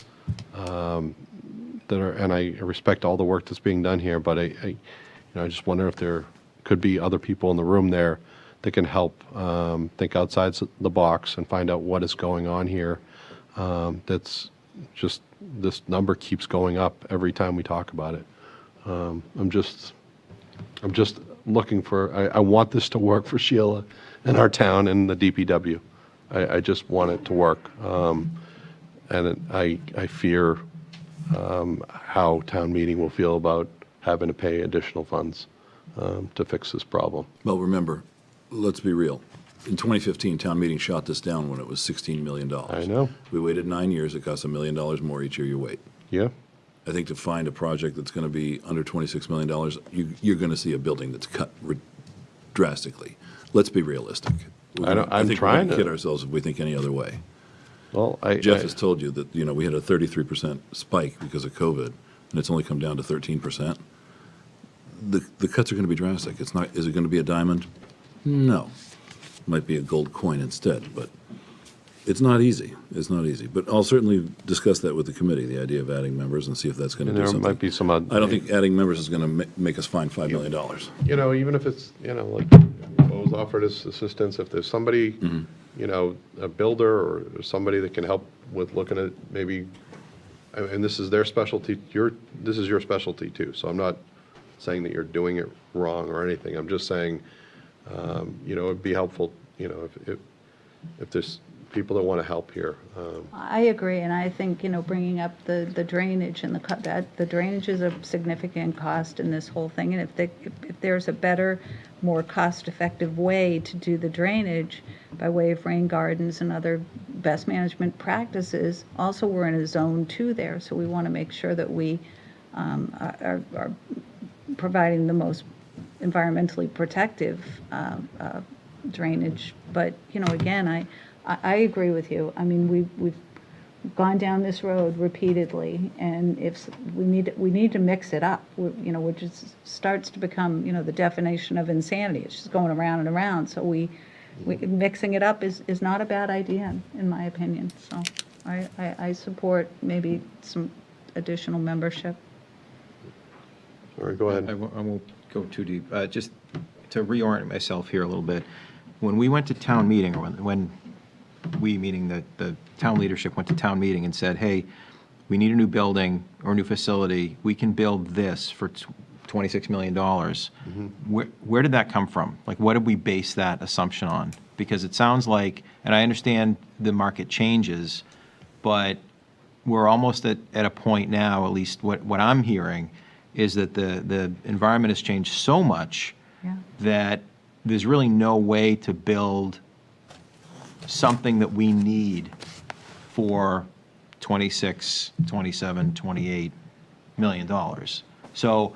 [SPEAKER 1] that are, and I respect all the work that's being done here, but I just wonder if there could be other people in the room there that can help think outside the box and find out what is going on here. That's just, this number keeps going up every time we talk about it. I'm just looking for, I want this to work for Sheila and our town and the DPW. I just want it to work. And I fear how town meeting will feel about having to pay additional funds to fix this problem.
[SPEAKER 10] Well, remember, let's be real. In 2015, town meeting shot this down when it was $16 million.
[SPEAKER 1] I know.
[SPEAKER 10] We waited 9 years. It costs $1 million more each year you wait.
[SPEAKER 1] Yeah.
[SPEAKER 10] I think to find a project that's going to be under $26 million, you're going to see a building that's cut drastically. Let's be realistic. I think we're going to kid ourselves if we think any other way.
[SPEAKER 1] Well,
[SPEAKER 10] Jeff has told you that, you know, we had a 33% spike because of COVID, and it's only come down to 13%. The cuts are going to be drastic. It's not. Is it going to be a diamond? No. Might be a gold coin instead, but it's not easy. It's not easy. But I'll certainly discuss that with the committee, the idea of adding members, and see if that's going to do something.
[SPEAKER 1] There might be some
[SPEAKER 10] I don't think adding members is going to make us find $5 million.
[SPEAKER 1] You know, even if it's, you know, like Bo's offered his assistance, if there's somebody, you know, a builder or somebody that can help with looking at maybe, and this is their specialty, this is your specialty too, so I'm not saying that you're doing it wrong or anything. I'm just saying, you know, it'd be helpful, you know, if there's people that want to help here.
[SPEAKER 3] I agree, and I think, you know, bringing up the drainage and the drainage is a significant cost in this whole thing, and if there's a better, more cost-effective way to do the drainage by way of rain gardens and other best management practices. Also, we're in a zone 2 there, so we want to make sure that we are providing the most environmentally protective drainage. But, you know, again, I agree with you. I mean, we've gone down this road repeatedly, and if we need to mix it up, you know, which starts to become, you know, the definition of insanity. It's just going around and around. So mixing it up is not a bad idea, in my opinion. So I support maybe some additional membership.
[SPEAKER 1] All right, go ahead.
[SPEAKER 2] I won't go too deep. Just to reorient myself here a little bit. When we went to town meeting, or when we, meaning the town leadership, went to town meeting and said, hey, we need a new building or a new facility, we can build this for $26 million. Where did that come from? Like, what did we base that assumption on? Because it sounds like, and I understand the market changes, but we're almost at a point now, at least what I'm hearing, is that the environment has changed so much that there's really no way to build something that we need for 26, 27, 28 million dollars. So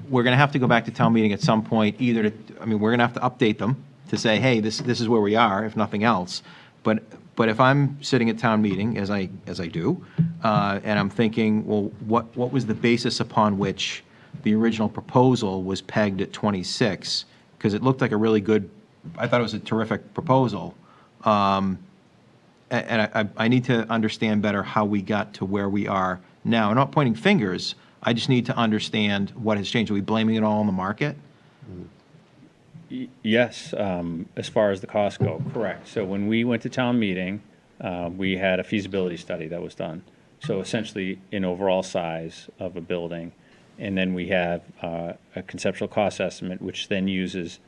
[SPEAKER 2] we're going to have to go back to town meeting at some point, either to, I mean, we're going to have to update them to say, hey, this is where we are, if nothing else. But if I'm sitting at town meeting, as I do, and I'm thinking, well, what was the basis upon which the original proposal was pegged at 26? Because it looked like a really good, I thought it was a terrific proposal. And I need to understand better how we got to where we are now. I'm not pointing fingers. I just need to understand what has changed. Are we blaming it all on the market?
[SPEAKER 18] Yes, as far as the costs go, correct. So when we went to town meeting, we had a feasibility study that was done. So essentially an overall size of a building. And then we have a conceptual cost estimate, which then uses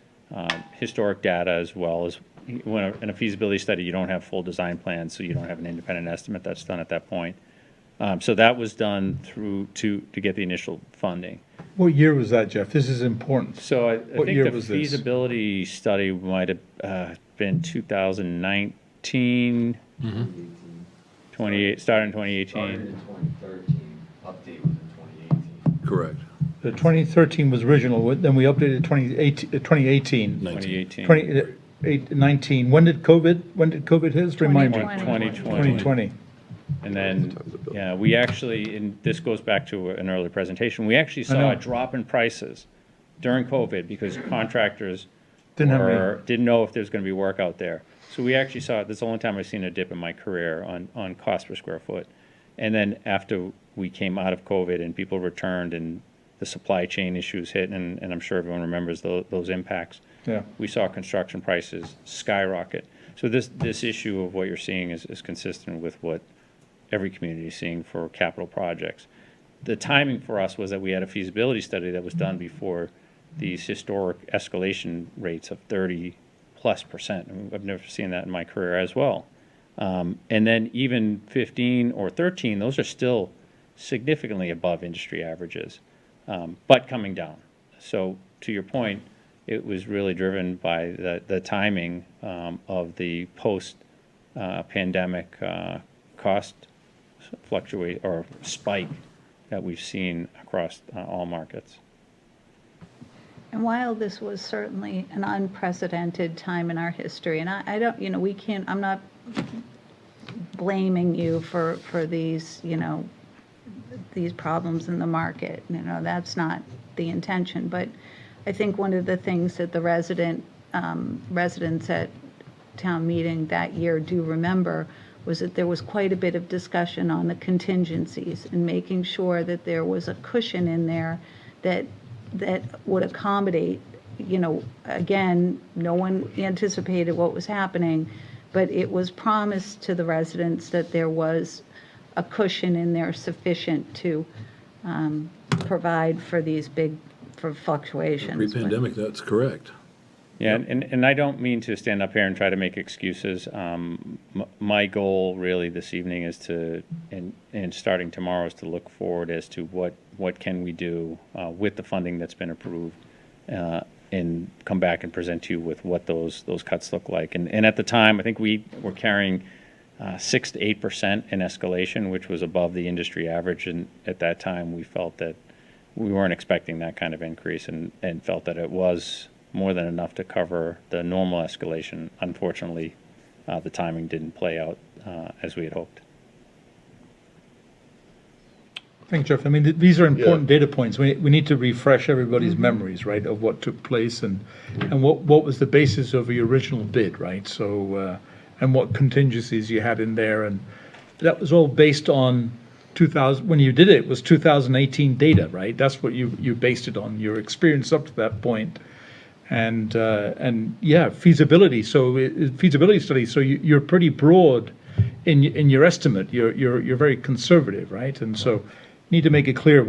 [SPEAKER 18] historic data as well as in a feasibility study, you don't have full design plans, so you don't have an independent estimate that's done at that point. So that was done to get the initial funding.
[SPEAKER 4] What year was that, Jeff? This is important.
[SPEAKER 18] So I
[SPEAKER 4] What
[SPEAKER 18] think
[SPEAKER 4] year
[SPEAKER 18] the
[SPEAKER 4] was this?
[SPEAKER 18] feasibility study might have been 2019, 28, started in 2018.
[SPEAKER 19] Started in 2013, update was in 2018.
[SPEAKER 10] Correct.
[SPEAKER 4] The 2013 was original, then we updated 2018. 19. When did COVID hit? Remind me. 2020.
[SPEAKER 18] And then, yeah, we actually, and this goes back to an earlier presentation, we actually
[SPEAKER 4] I know.
[SPEAKER 18] saw a drop in prices during COVID because contractors
[SPEAKER 4] Didn't
[SPEAKER 18] know if there's going to be work out there. So we actually saw, this is the only time I've seen a dip in my career on cost per square foot. And then after we came out of COVID and people returned and the supply chain issues hit, and I'm sure everyone remembers those impacts,
[SPEAKER 4] Yeah.
[SPEAKER 18] we saw construction prices skyrocket. So this issue of what you're seeing is consistent with what every community is seeing for capital projects. The timing for us was that we had a feasibility study that was done before these historic escalation rates of 30+%. And I've never seen that in my career as well. And then even 15 or 13, those are still significantly above industry averages, but coming down. So to your point, it was really driven by the timing of the post-pandemic cost fluctuate or spike that we've seen across all markets.
[SPEAKER 3] And while this was certainly an unprecedented time in our history, and I don't, we can't, I'm not blaming you for these, these problems in the market. That's not the intention. But I think one of the things that the residents at town meeting that year do remember was that there was quite a bit of discussion on the contingencies and making sure that there was a cushion in there that would accommodate, again, no one anticipated what was happening, but it was promised to the residents that there was a cushion in there sufficient to provide for these big fluctuations.
[SPEAKER 10] Pre-pandemic, that's correct.
[SPEAKER 18] Yeah, and I don't mean to stand up here and try to make excuses. My goal really this evening is to, and starting tomorrow, is to look forward as to what can we do with the funding that's been approved, and come back and present to you with what those cuts look like. And at the time, I think we were carrying 6 to 8% in escalation, which was above the industry average. And at that time, we felt that we weren't expecting that kind of increase, and felt that it was more than enough to cover the normal escalation. Unfortunately, the timing didn't play out as we had hoped.
[SPEAKER 4] Thanks, Jeff. I mean, these are important data points. We need to refresh everybody's memories, right, of what took place and what was the basis of your original bid, right? So, and what contingencies you had in there. And that was all based on 2000, when you did it, was 2018 data, right? That's what you based it on, your experience up to that point. And yeah, feasibility. So feasibility study. So you're pretty broad in your estimate. You're very conservative, right? And so need to make it clear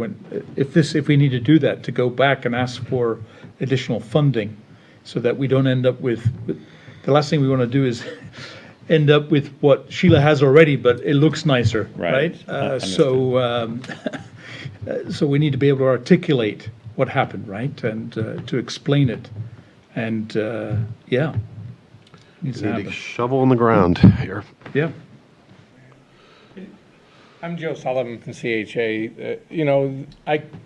[SPEAKER 4] if we need to do that, to go back and ask for additional funding, so that we don't end up with the last thing we want to do is end up with what Sheila has already, but it looks nicer, right? So we need to be able to articulate what happened, right, and to explain it, and yeah, needs to
[SPEAKER 1] Need
[SPEAKER 4] happen.
[SPEAKER 1] a shovel in the ground here.
[SPEAKER 4] Yeah.
[SPEAKER 20] I'm Joe Sullivan from CHA.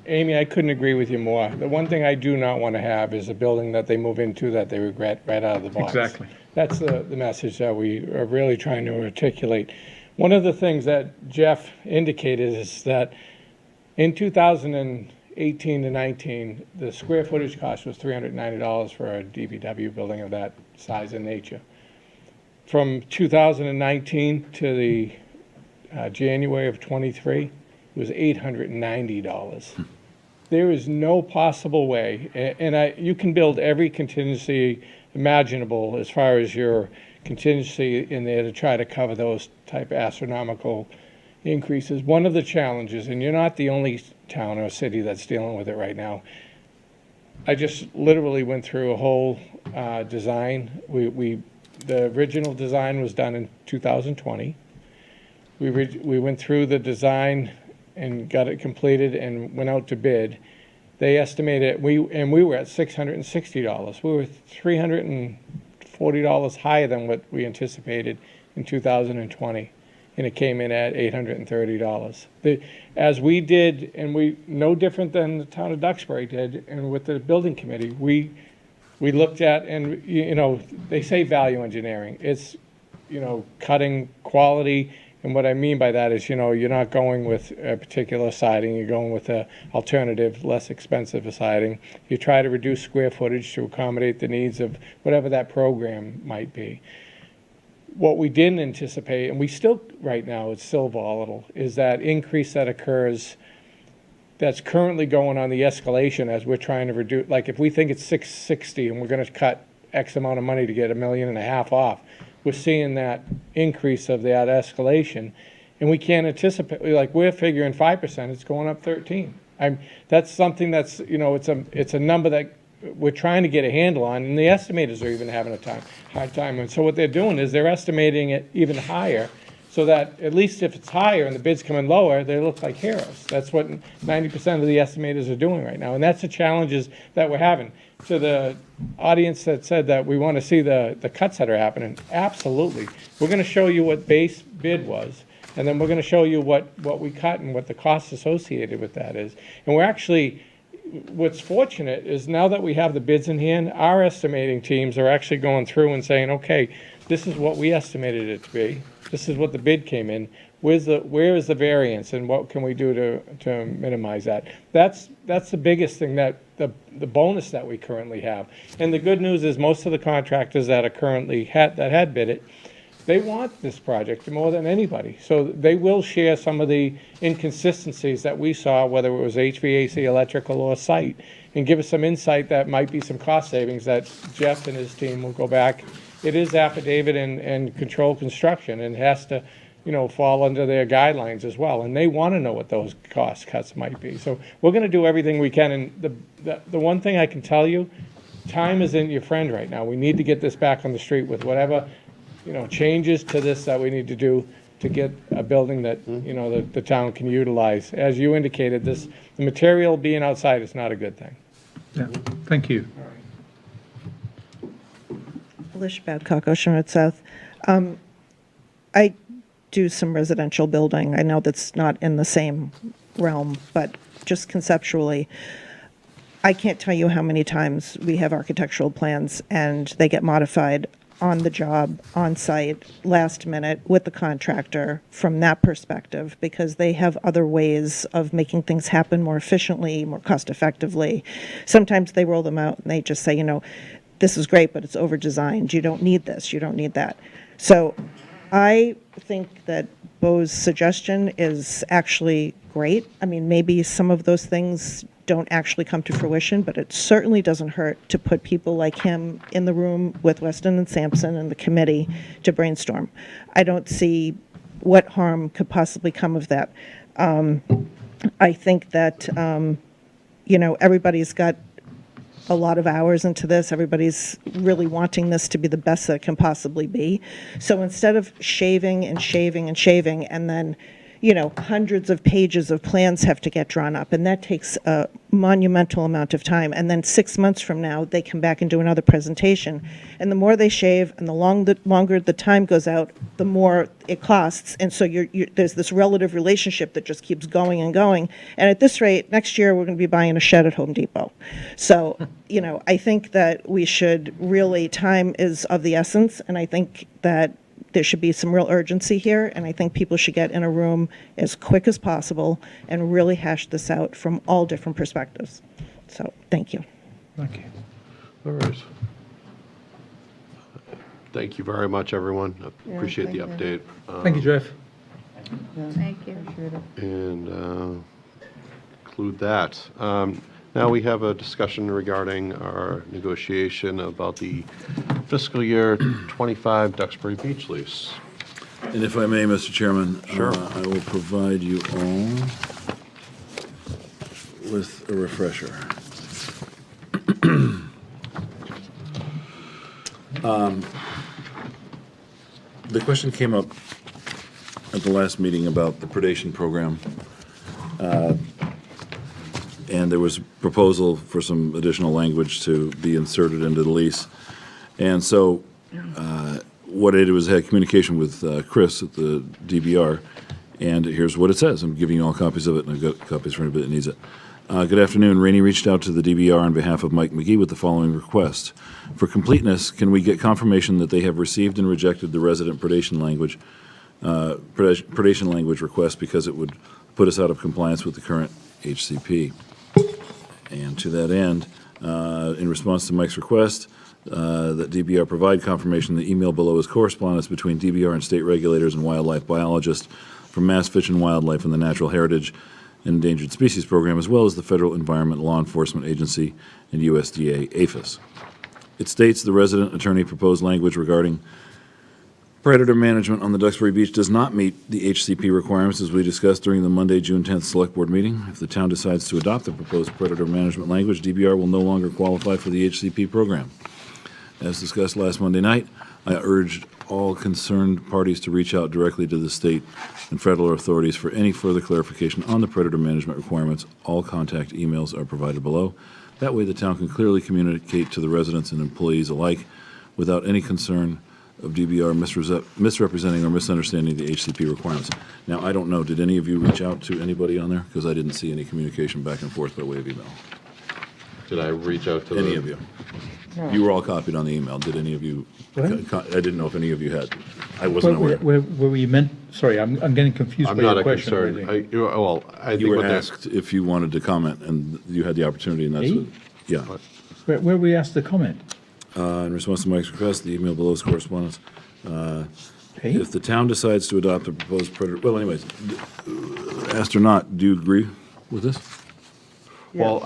[SPEAKER 20] Amy, I couldn't agree with you more. The one thing I do not want to have is a building that they move into that they regret right out of the box.
[SPEAKER 4] Exactly.
[SPEAKER 20] That's the message that we are really trying to articulate. One of the things that Jeff indicated is that in 2018 to 19, the square footage cost was $390 for a DPW building of that size and nature. From 2019 to the January of 23, it was $890. There is no possible way, and you can build every contingency imaginable as far as your contingency in there to try to cover those type of astronomical increases. One of the challenges, and you're not the only town or city that's dealing with it right now, I just literally went through a whole design. We the original design was done in 2020. We went through the design and got it completed and went out to bid. They estimated, we were at $660. We were $340 higher than what we anticipated in 2020. And it came in at $830. As we did, and we, no different than the town of Duxbury did, and with the building committee, we looked at, and, you know, they say value engineering. It's, you know, cutting quality, and what I mean by that is, you know, you're not going with a particular siding, you're going with an alternative, less expensive siding. You try to reduce square footage to accommodate the needs of whatever that program might be. What we didn't anticipate, and we still, right now, it's still volatile, is that increase that occurs that's currently going on the escalation as we're trying to reduce. Like if we think it's 660 and we're going to cut X amount of money to get $1.5 million off, we're seeing that increase of that escalation, and we can't anticipate. Like we're figuring 5%, it's going up 13. That's something that's, you know, it's a number that we're trying to get a handle on, and the estimators are even having a hard time. And so what they're doing is they're estimating it even higher, so that at least if it's higher and the bids come in lower, they look like heroes. That's what 90% of the estimators are doing right now, and that's the challenges that we're having. To the audience that said that we want to see the cuts that are happening, absolutely. We're going to show you what base bid was, and then we're going to show you what we cut and what the cost associated with that is. And we're actually, what's fortunate is now that we have the bids in hand, our estimating teams are actually going through and saying, okay, this is what we estimated it to be. This is what the bid came in. Where is the variance, and what can we do to minimize that? That's the biggest thing, that the bonus that we currently have. And the good news is most of the contractors that are currently had bid it, they want this project more than anybody. So they will share some of the inconsistencies that we saw, whether it was HVAC, electrical, or site, and give us some insight that might be some cost savings that Jeff and his team will go back. It is affidavit and controlled construction, and has to, you know, fall under their guidelines as well. And they want to know what those cost cuts might be. So we're going to do everything we can. And the one thing I can tell you, time isn't your friend right now. We need to get this back on the street with whatever, you know, changes to this that we need to do to get a building that, you know, the town can utilize. As you indicated, the material being outside is not a good thing.
[SPEAKER 4] Yeah, thank you.
[SPEAKER 5] Alicia Babcock, Ocean Road South. I do some residential building. I know that's not in the same realm, but just conceptually, I can't tell you how many times we have architectural plans and they get modified on the job, on site, last minute with the contractor from that perspective, because they have other ways of making things happen more efficiently, more cost effectively. Sometimes they roll them out and they just say, you know, this is great, but it's over-designed. You don't need this. You don't need that. So I think that Bo's suggestion is actually great. I mean, maybe some of those things don't actually come to fruition, but it certainly doesn't hurt to put people like him in the room with Weston and Sampson and the committee to brainstorm. I don't see what harm could possibly come of that. I think that, you know, everybody's got a lot of hours into this. Everybody's really wanting this to be the best that it can possibly be. So instead of shaving and shaving and shaving, and then, you know, hundreds of pages of plans have to get drawn up, and that takes a monumental amount of time. And then 6 months from now, they come back and do another presentation. And the more they shave and the longer the time goes out, the more it costs. And so there's this relative relationship that just keeps going and going. And at this rate, next year, we're going to be buying a shed at Home Depot. So, you know, I think that we should really, time is of the essence, and I think that there should be some real urgency here, and I think people should get in a room as quick as possible and really hash this out from all different perspectives. So, thank you.
[SPEAKER 4] Thank you.
[SPEAKER 1] All right. Thank you very much, everyone.
[SPEAKER 13] Yeah,
[SPEAKER 1] Appreciate the
[SPEAKER 13] thank you.
[SPEAKER 1] update.
[SPEAKER 4] Thank you, Jeff.
[SPEAKER 3] Thank you.
[SPEAKER 1] And include that. Now we have a discussion regarding our negotiation about the fiscal year 25 Duxbury Beach lease.
[SPEAKER 10] And if I may, Mr. Chairman,
[SPEAKER 1] Sure.
[SPEAKER 10] I will provide you all with a refresher. The question came up at the last meeting about the predation program. And there was a proposal for some additional language to be inserted into the lease. And so what I did was had communication with Chris at the DBR, and here's what it says. I'm giving you all copies of it, and I've got copies for anybody that needs it. Good afternoon. Rainey reached out to the DBR on behalf of Mike McGee with the following request. For completeness, can we get confirmation that they have received and rejected the resident predation language request because it would put us out of compliance with the current HCP? And to that end, in response to Mike's request, that DBR provide confirmation, the email below is correspondence between DBR and state regulators and wildlife biologists from Mass Fish and Wildlife and the Natural Heritage and Endangered Species Program, as well as the Federal Environment Law Enforcement Agency and USDA APHIS. It states the resident attorney proposed language regarding predator management on the Duxbury Beach does not meet the HCP requirements as we discussed during the Monday, June 10th Select Board meeting. If the town decides to adopt the proposed predator management language, DBR will no longer qualify for the HCP program. As discussed last Monday night, I urged all concerned parties to reach out directly to the state and federal authorities for any further clarification on the predator management requirements. All contact emails are provided below. That way the town can clearly communicate to the residents and employees alike without any concern of DBR misrepresenting or misunderstanding the HCP requirements. Now, I don't know, did any of you reach out to anybody on there? Because I didn't see any communication back and forth by way of email.
[SPEAKER 1] Did I reach out to
[SPEAKER 10] Any of you? You were all copied on the email. Did any of you?
[SPEAKER 4] What?
[SPEAKER 10] I didn't know if any of you had. I wasn't aware.
[SPEAKER 4] Where were you meant, sorry, I'm getting confused
[SPEAKER 1] I'm
[SPEAKER 4] by
[SPEAKER 1] not
[SPEAKER 4] your
[SPEAKER 1] a
[SPEAKER 4] question.
[SPEAKER 1] concern.
[SPEAKER 4] really.
[SPEAKER 1] I
[SPEAKER 10] You
[SPEAKER 1] think
[SPEAKER 10] were
[SPEAKER 1] what that,
[SPEAKER 10] asked if you wanted to comment, and you had the opportunity, and that's
[SPEAKER 4] Me?
[SPEAKER 10] what, yeah.
[SPEAKER 4] Where were we asked to comment?
[SPEAKER 10] In response to Mike's request, the email below is correspondence. If the town decides to adopt the proposed predator, well, anyways, asked or not, do you agree with this?
[SPEAKER 1] well,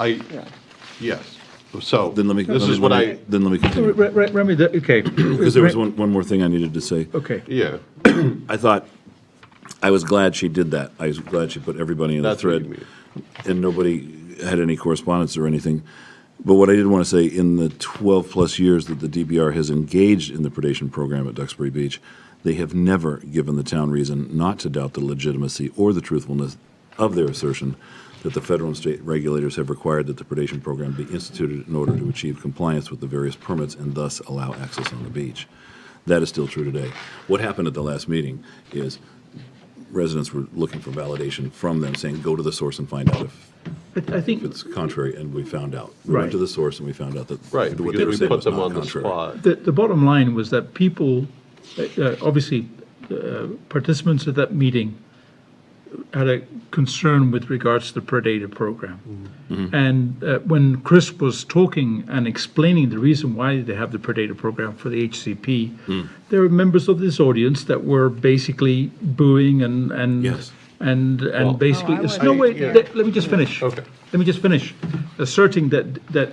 [SPEAKER 1] yes. So,
[SPEAKER 10] Then let me.
[SPEAKER 1] this
[SPEAKER 10] let me-
[SPEAKER 1] is what
[SPEAKER 10] let me-
[SPEAKER 1] I,
[SPEAKER 10] Then let me continue.
[SPEAKER 4] Remy, okay.
[SPEAKER 10] Because there was one more thing I needed to say.
[SPEAKER 4] Okay.
[SPEAKER 1] yeah,
[SPEAKER 10] I thought, I was glad she did that. I was glad she put everybody in the
[SPEAKER 1] that's what you
[SPEAKER 10] thread,
[SPEAKER 1] mean.
[SPEAKER 10] and nobody had any correspondence or anything. But what I did want to say, in the 12-plus years that the DBR has engaged in the predation program at Duxbury Beach, they have never given the town reason not to doubt the legitimacy or the truthfulness of their assertion that the federal and state regulators have required that the predation program be instituted in order to achieve compliance with the various permits and thus allow access on the beach. That is still true today. What happened at the last meeting is residents were looking for validation from them, saying, go to the source and find out
[SPEAKER 4] I think
[SPEAKER 10] if it's contrary, and we found out. We
[SPEAKER 4] Right.
[SPEAKER 10] went to the source and we found out that
[SPEAKER 1] Right,
[SPEAKER 10] what they
[SPEAKER 1] because
[SPEAKER 10] were
[SPEAKER 1] we
[SPEAKER 10] saying
[SPEAKER 1] put
[SPEAKER 10] was
[SPEAKER 1] them
[SPEAKER 10] not
[SPEAKER 1] on the
[SPEAKER 10] contrary.
[SPEAKER 1] spot.
[SPEAKER 4] the bottom line was that people, obviously, participants at that meeting had a concern with regards to the predator program. And when Chris was talking and explaining the reason why they have the predator program for the HCP, there were members of this audience that were basically booing and
[SPEAKER 10] Yes.
[SPEAKER 4] and basically, no, wait, let me just finish.
[SPEAKER 1] Okay.
[SPEAKER 4] Let me just finish. Asserting that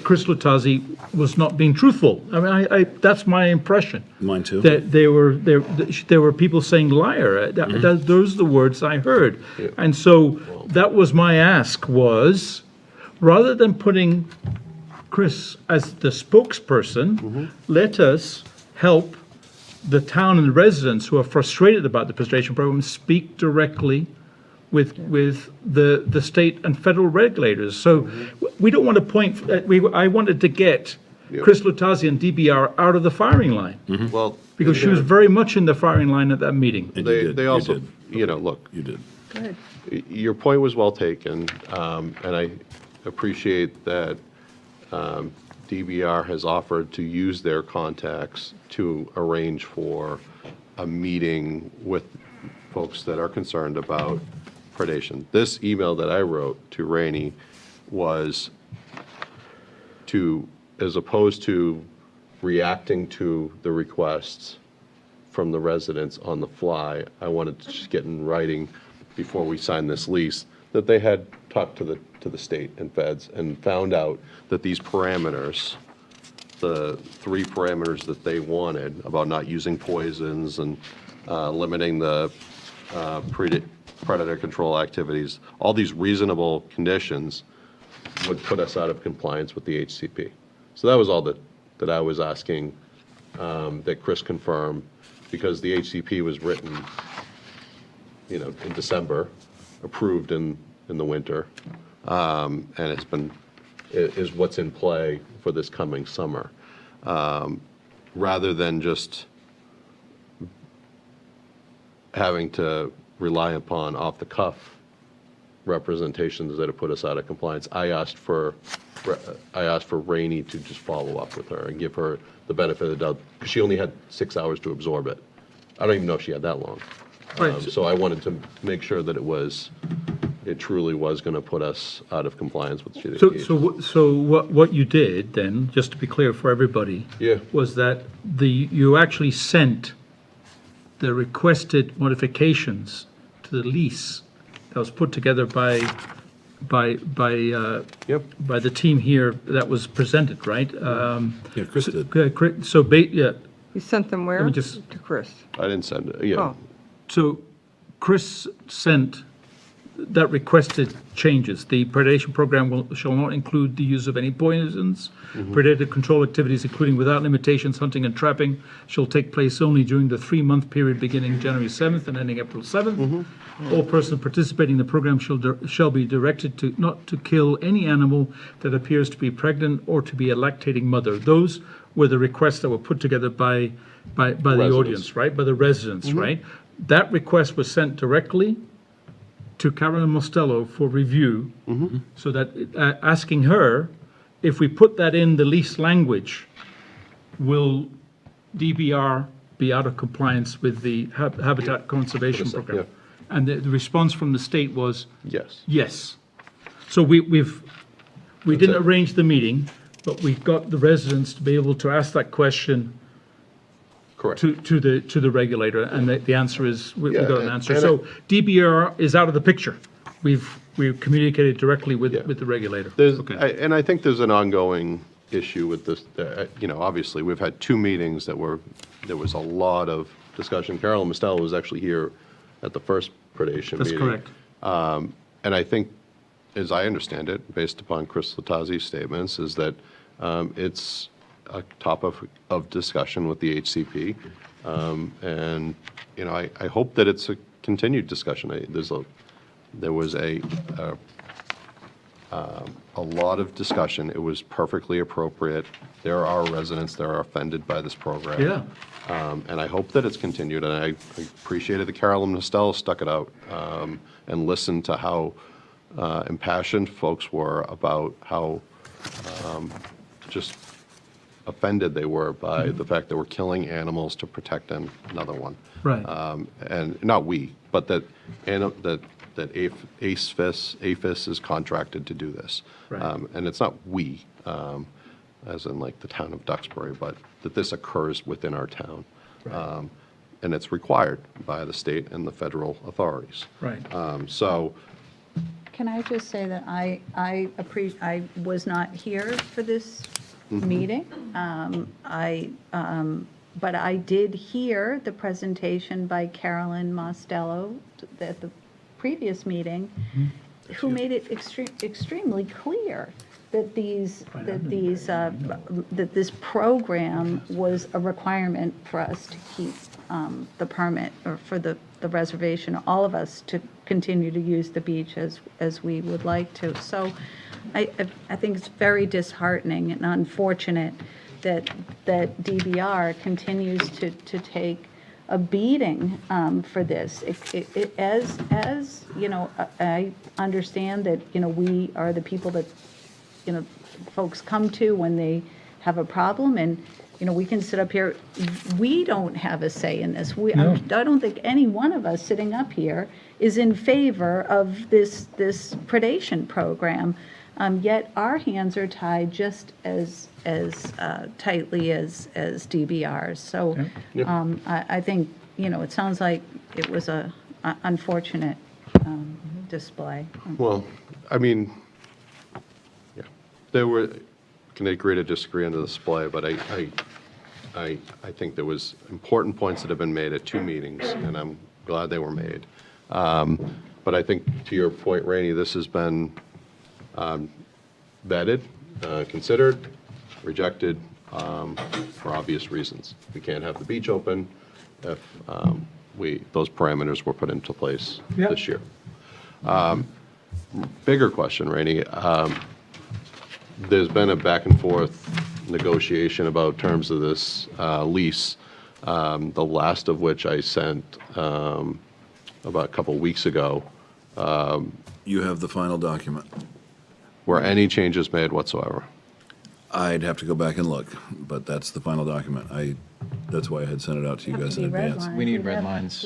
[SPEAKER 4] Chris Lutazzi was not being truthful. I mean, I that's my impression.
[SPEAKER 10] Mine too.
[SPEAKER 4] That there were people saying liar. Those are the words I heard. And so that was my ask was, rather than putting Chris as the spokesperson, let us help the town and the residents who are frustrated about the predation program speak directly with the state and federal regulators. So we don't want to point. I wanted to get Chris Lutazzi and DBR out of the firing line
[SPEAKER 1] Well,
[SPEAKER 4] because she was very much in the firing line at that meeting.
[SPEAKER 10] And you did.
[SPEAKER 1] they
[SPEAKER 10] You
[SPEAKER 1] also,
[SPEAKER 10] did.
[SPEAKER 1] look,
[SPEAKER 10] You did.
[SPEAKER 1] your point was well taken, and I appreciate that DBR has offered to use their contacts to arrange for a meeting with folks that are concerned about predation. This email that I wrote to Rainey was to, as opposed to reacting to the requests from the residents on the fly, I wanted to just get in writing before we signed this lease that they had talked to the state and feds and found out that these parameters, the 3 parameters that they wanted about not using poisons and limiting the predator control activities, all these reasonable conditions would put us out of compliance with the HCP. So that was all that I was asking, that Chris confirm because the HCP was written, in December, approved in the winter, and is what's in play for this coming summer, rather than just having to rely upon off-the-cuff representations that have put us out of compliance. I asked for Rainey to just follow up with her and give her the benefit of the doubt, because she only had 6 hours to absorb it. I don't even know if she had that long.
[SPEAKER 4] Right.
[SPEAKER 1] So I wanted to make sure that it truly was going to put us out of compliance with GDP.
[SPEAKER 4] So what you did then, just to be clear for everybody, was that you actually sent the requested modifications to the lease that was put together by the team here that was presented, right?
[SPEAKER 10] Yeah, Chris did.
[SPEAKER 4] So,
[SPEAKER 13] You sent them where? To Chris.
[SPEAKER 1] I didn't send it, yeah.
[SPEAKER 13] Oh.
[SPEAKER 4] So Chris sent that requested changes. The predation program shall not include the use of any poisons. Predator control activities, including without limitations, hunting and trapping, shall take place only during the 3-month period beginning January 7th and ending April 7th. All persons participating in the program shall be directed not to kill any animal that appears to be pregnant or to be a lactating mother. Those were the requests that were put together by the audience, right? By the residents, right? That request was sent directly to Carolyn Mostello for review, so that asking her, if we put that in the lease language, will DBR be out of compliance with the Habitat Conservation Program?
[SPEAKER 1] Yeah.
[SPEAKER 4] And the response from the state was
[SPEAKER 1] Yes.
[SPEAKER 4] yes. So we didn't arrange the meeting, but we got the residents to be able to ask that question.
[SPEAKER 1] Correct.
[SPEAKER 4] To the regulator, and the answer is, we got an answer.
[SPEAKER 1] and
[SPEAKER 4] So DBR is out of the picture. We've communicated directly with the regulator.
[SPEAKER 1] And I think there's an ongoing issue with this. Obviously, we've had 2 meetings there was a lot of discussion. Carolyn Mostello was actually here at the first predation
[SPEAKER 4] That's
[SPEAKER 1] meeting.
[SPEAKER 4] correct.
[SPEAKER 1] And I think, as I understand it, based upon Chris Latazzi's statements, is that it's a topic of discussion with the HCP. And, I hope that it's a continued discussion. There was a lot of discussion. It was perfectly appropriate. There are residents that are offended by this program.
[SPEAKER 4] Yeah.
[SPEAKER 1] And I hope that it's continued, and I appreciated that Carolyn Mostello stuck it out and listened to how impassioned folks were about how just offended they were by the fact that we're killing animals to protect another one.
[SPEAKER 4] Right.
[SPEAKER 1] And not we, but that APHIS is contracted to do this.
[SPEAKER 4] Right.
[SPEAKER 1] And it's not we, as in like the town of Duxbury, but that this occurs within our town.
[SPEAKER 4] Right.
[SPEAKER 1] And it's required by the state and the federal authorities.
[SPEAKER 4] Right.
[SPEAKER 1] So,
[SPEAKER 3] Can I just say that I was not here for this meeting. But I did hear the presentation by Carolyn Mostello at the previous meeting, who made it extremely clear that that this program was a requirement for us to keep the permit, or for the reservation, all of us, to continue to use the beach as we would like to. So I think it's very disheartening and unfortunate that DBR continues to take a beating for this. As I understand that we are the people that folks come to when they have a problem, and we can sit up here. We don't have a say in this.
[SPEAKER 4] No.
[SPEAKER 3] I don't think any one of us sitting up here is in favor of this predation program. Yet our hands are tied just as tightly as DBR's. So I think it sounds like it was a unfortunate display.
[SPEAKER 1] well, I mean, yeah, there were, can agree to disagree on the display, but I think there was important points that have been made at 2 meetings, and I'm glad they were made. But I think, to your point, Rainey, this has been vetted, considered, rejected for obvious reasons. We can't have the beach open. if those parameters were put into place
[SPEAKER 4] Yep.
[SPEAKER 1] this year. Bigger question, Rainey. There's been a back and forth negotiation about terms of this lease, the last of which I sent about a couple weeks ago.
[SPEAKER 10] You have the final document.
[SPEAKER 1] Were any changes made whatsoever?
[SPEAKER 10] I'd have to go back and look, but that's the final document. That's why I had sent it out to you
[SPEAKER 3] Have
[SPEAKER 10] guys
[SPEAKER 3] to
[SPEAKER 10] in
[SPEAKER 3] be red
[SPEAKER 10] advance.
[SPEAKER 3] lines.
[SPEAKER 2] We need
[SPEAKER 3] We'd
[SPEAKER 2] red
[SPEAKER 3] have-
[SPEAKER 2] lines.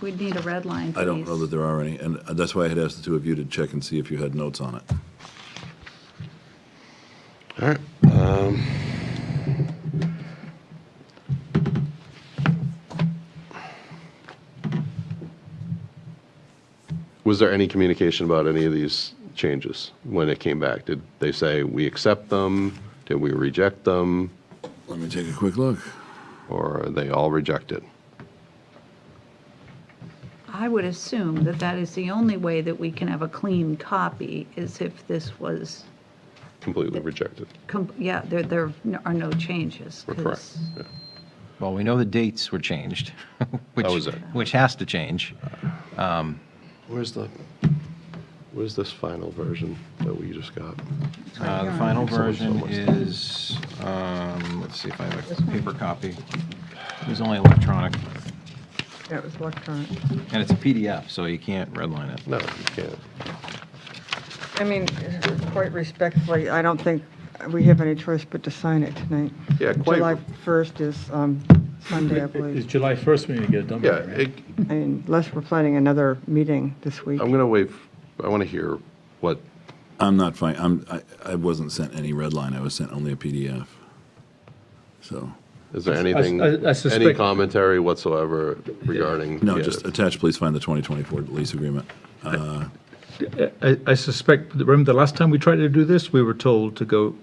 [SPEAKER 3] We'd need a red line,
[SPEAKER 10] I don't know
[SPEAKER 3] please.
[SPEAKER 10] that there are any, and that's why I had asked the two of you to check and see if you had notes on it.
[SPEAKER 1] All right. Was there any communication about any of these changes when it came back? Did they say, we accept them? Did we reject them?
[SPEAKER 10] Let me take a quick look.
[SPEAKER 1] Or are they all rejected?
[SPEAKER 3] I would assume that that is the only way that we can have a clean copy, is if this was,
[SPEAKER 1] Completely rejected.
[SPEAKER 3] yeah, there are no changes. 'cause-
[SPEAKER 1] Correct. Yeah.
[SPEAKER 2] Well, we know the dates were changed,
[SPEAKER 1] That was it.
[SPEAKER 2] which has to change.
[SPEAKER 1] Where's this final version that we just got?
[SPEAKER 2] The final version
[SPEAKER 1] Someone's-
[SPEAKER 2] is, let's see if I have a paper copy. It was only electronic,
[SPEAKER 13] Yeah, it was electronic.
[SPEAKER 2] and it's a PDF, so you can't redline it.
[SPEAKER 1] No, you can't.
[SPEAKER 13] I mean, quite respectfully, I don't think we have any choice but to sign it tonight.
[SPEAKER 1] Yeah, quite-
[SPEAKER 13] July 1st is Sunday, I
[SPEAKER 4] It's
[SPEAKER 13] believe.
[SPEAKER 4] July 1st when you get it done.
[SPEAKER 1] Yeah,
[SPEAKER 4] right?
[SPEAKER 13] I mean, unless we're planning another meeting this week.
[SPEAKER 1] I'm going to wait, I want to hear what,
[SPEAKER 10] I'm not fine, I wasn't sent any red line, I was sent only a PDF. So,
[SPEAKER 1] is there anything,
[SPEAKER 4] I
[SPEAKER 1] any
[SPEAKER 4] suspect-
[SPEAKER 1] commentary whatsoever regarding?
[SPEAKER 10] no,
[SPEAKER 1] the
[SPEAKER 10] just
[SPEAKER 1] edits?
[SPEAKER 10] attached, please find the 2024 lease agreement.
[SPEAKER 4] I suspect, remember the last time we tried to do this, we were told to go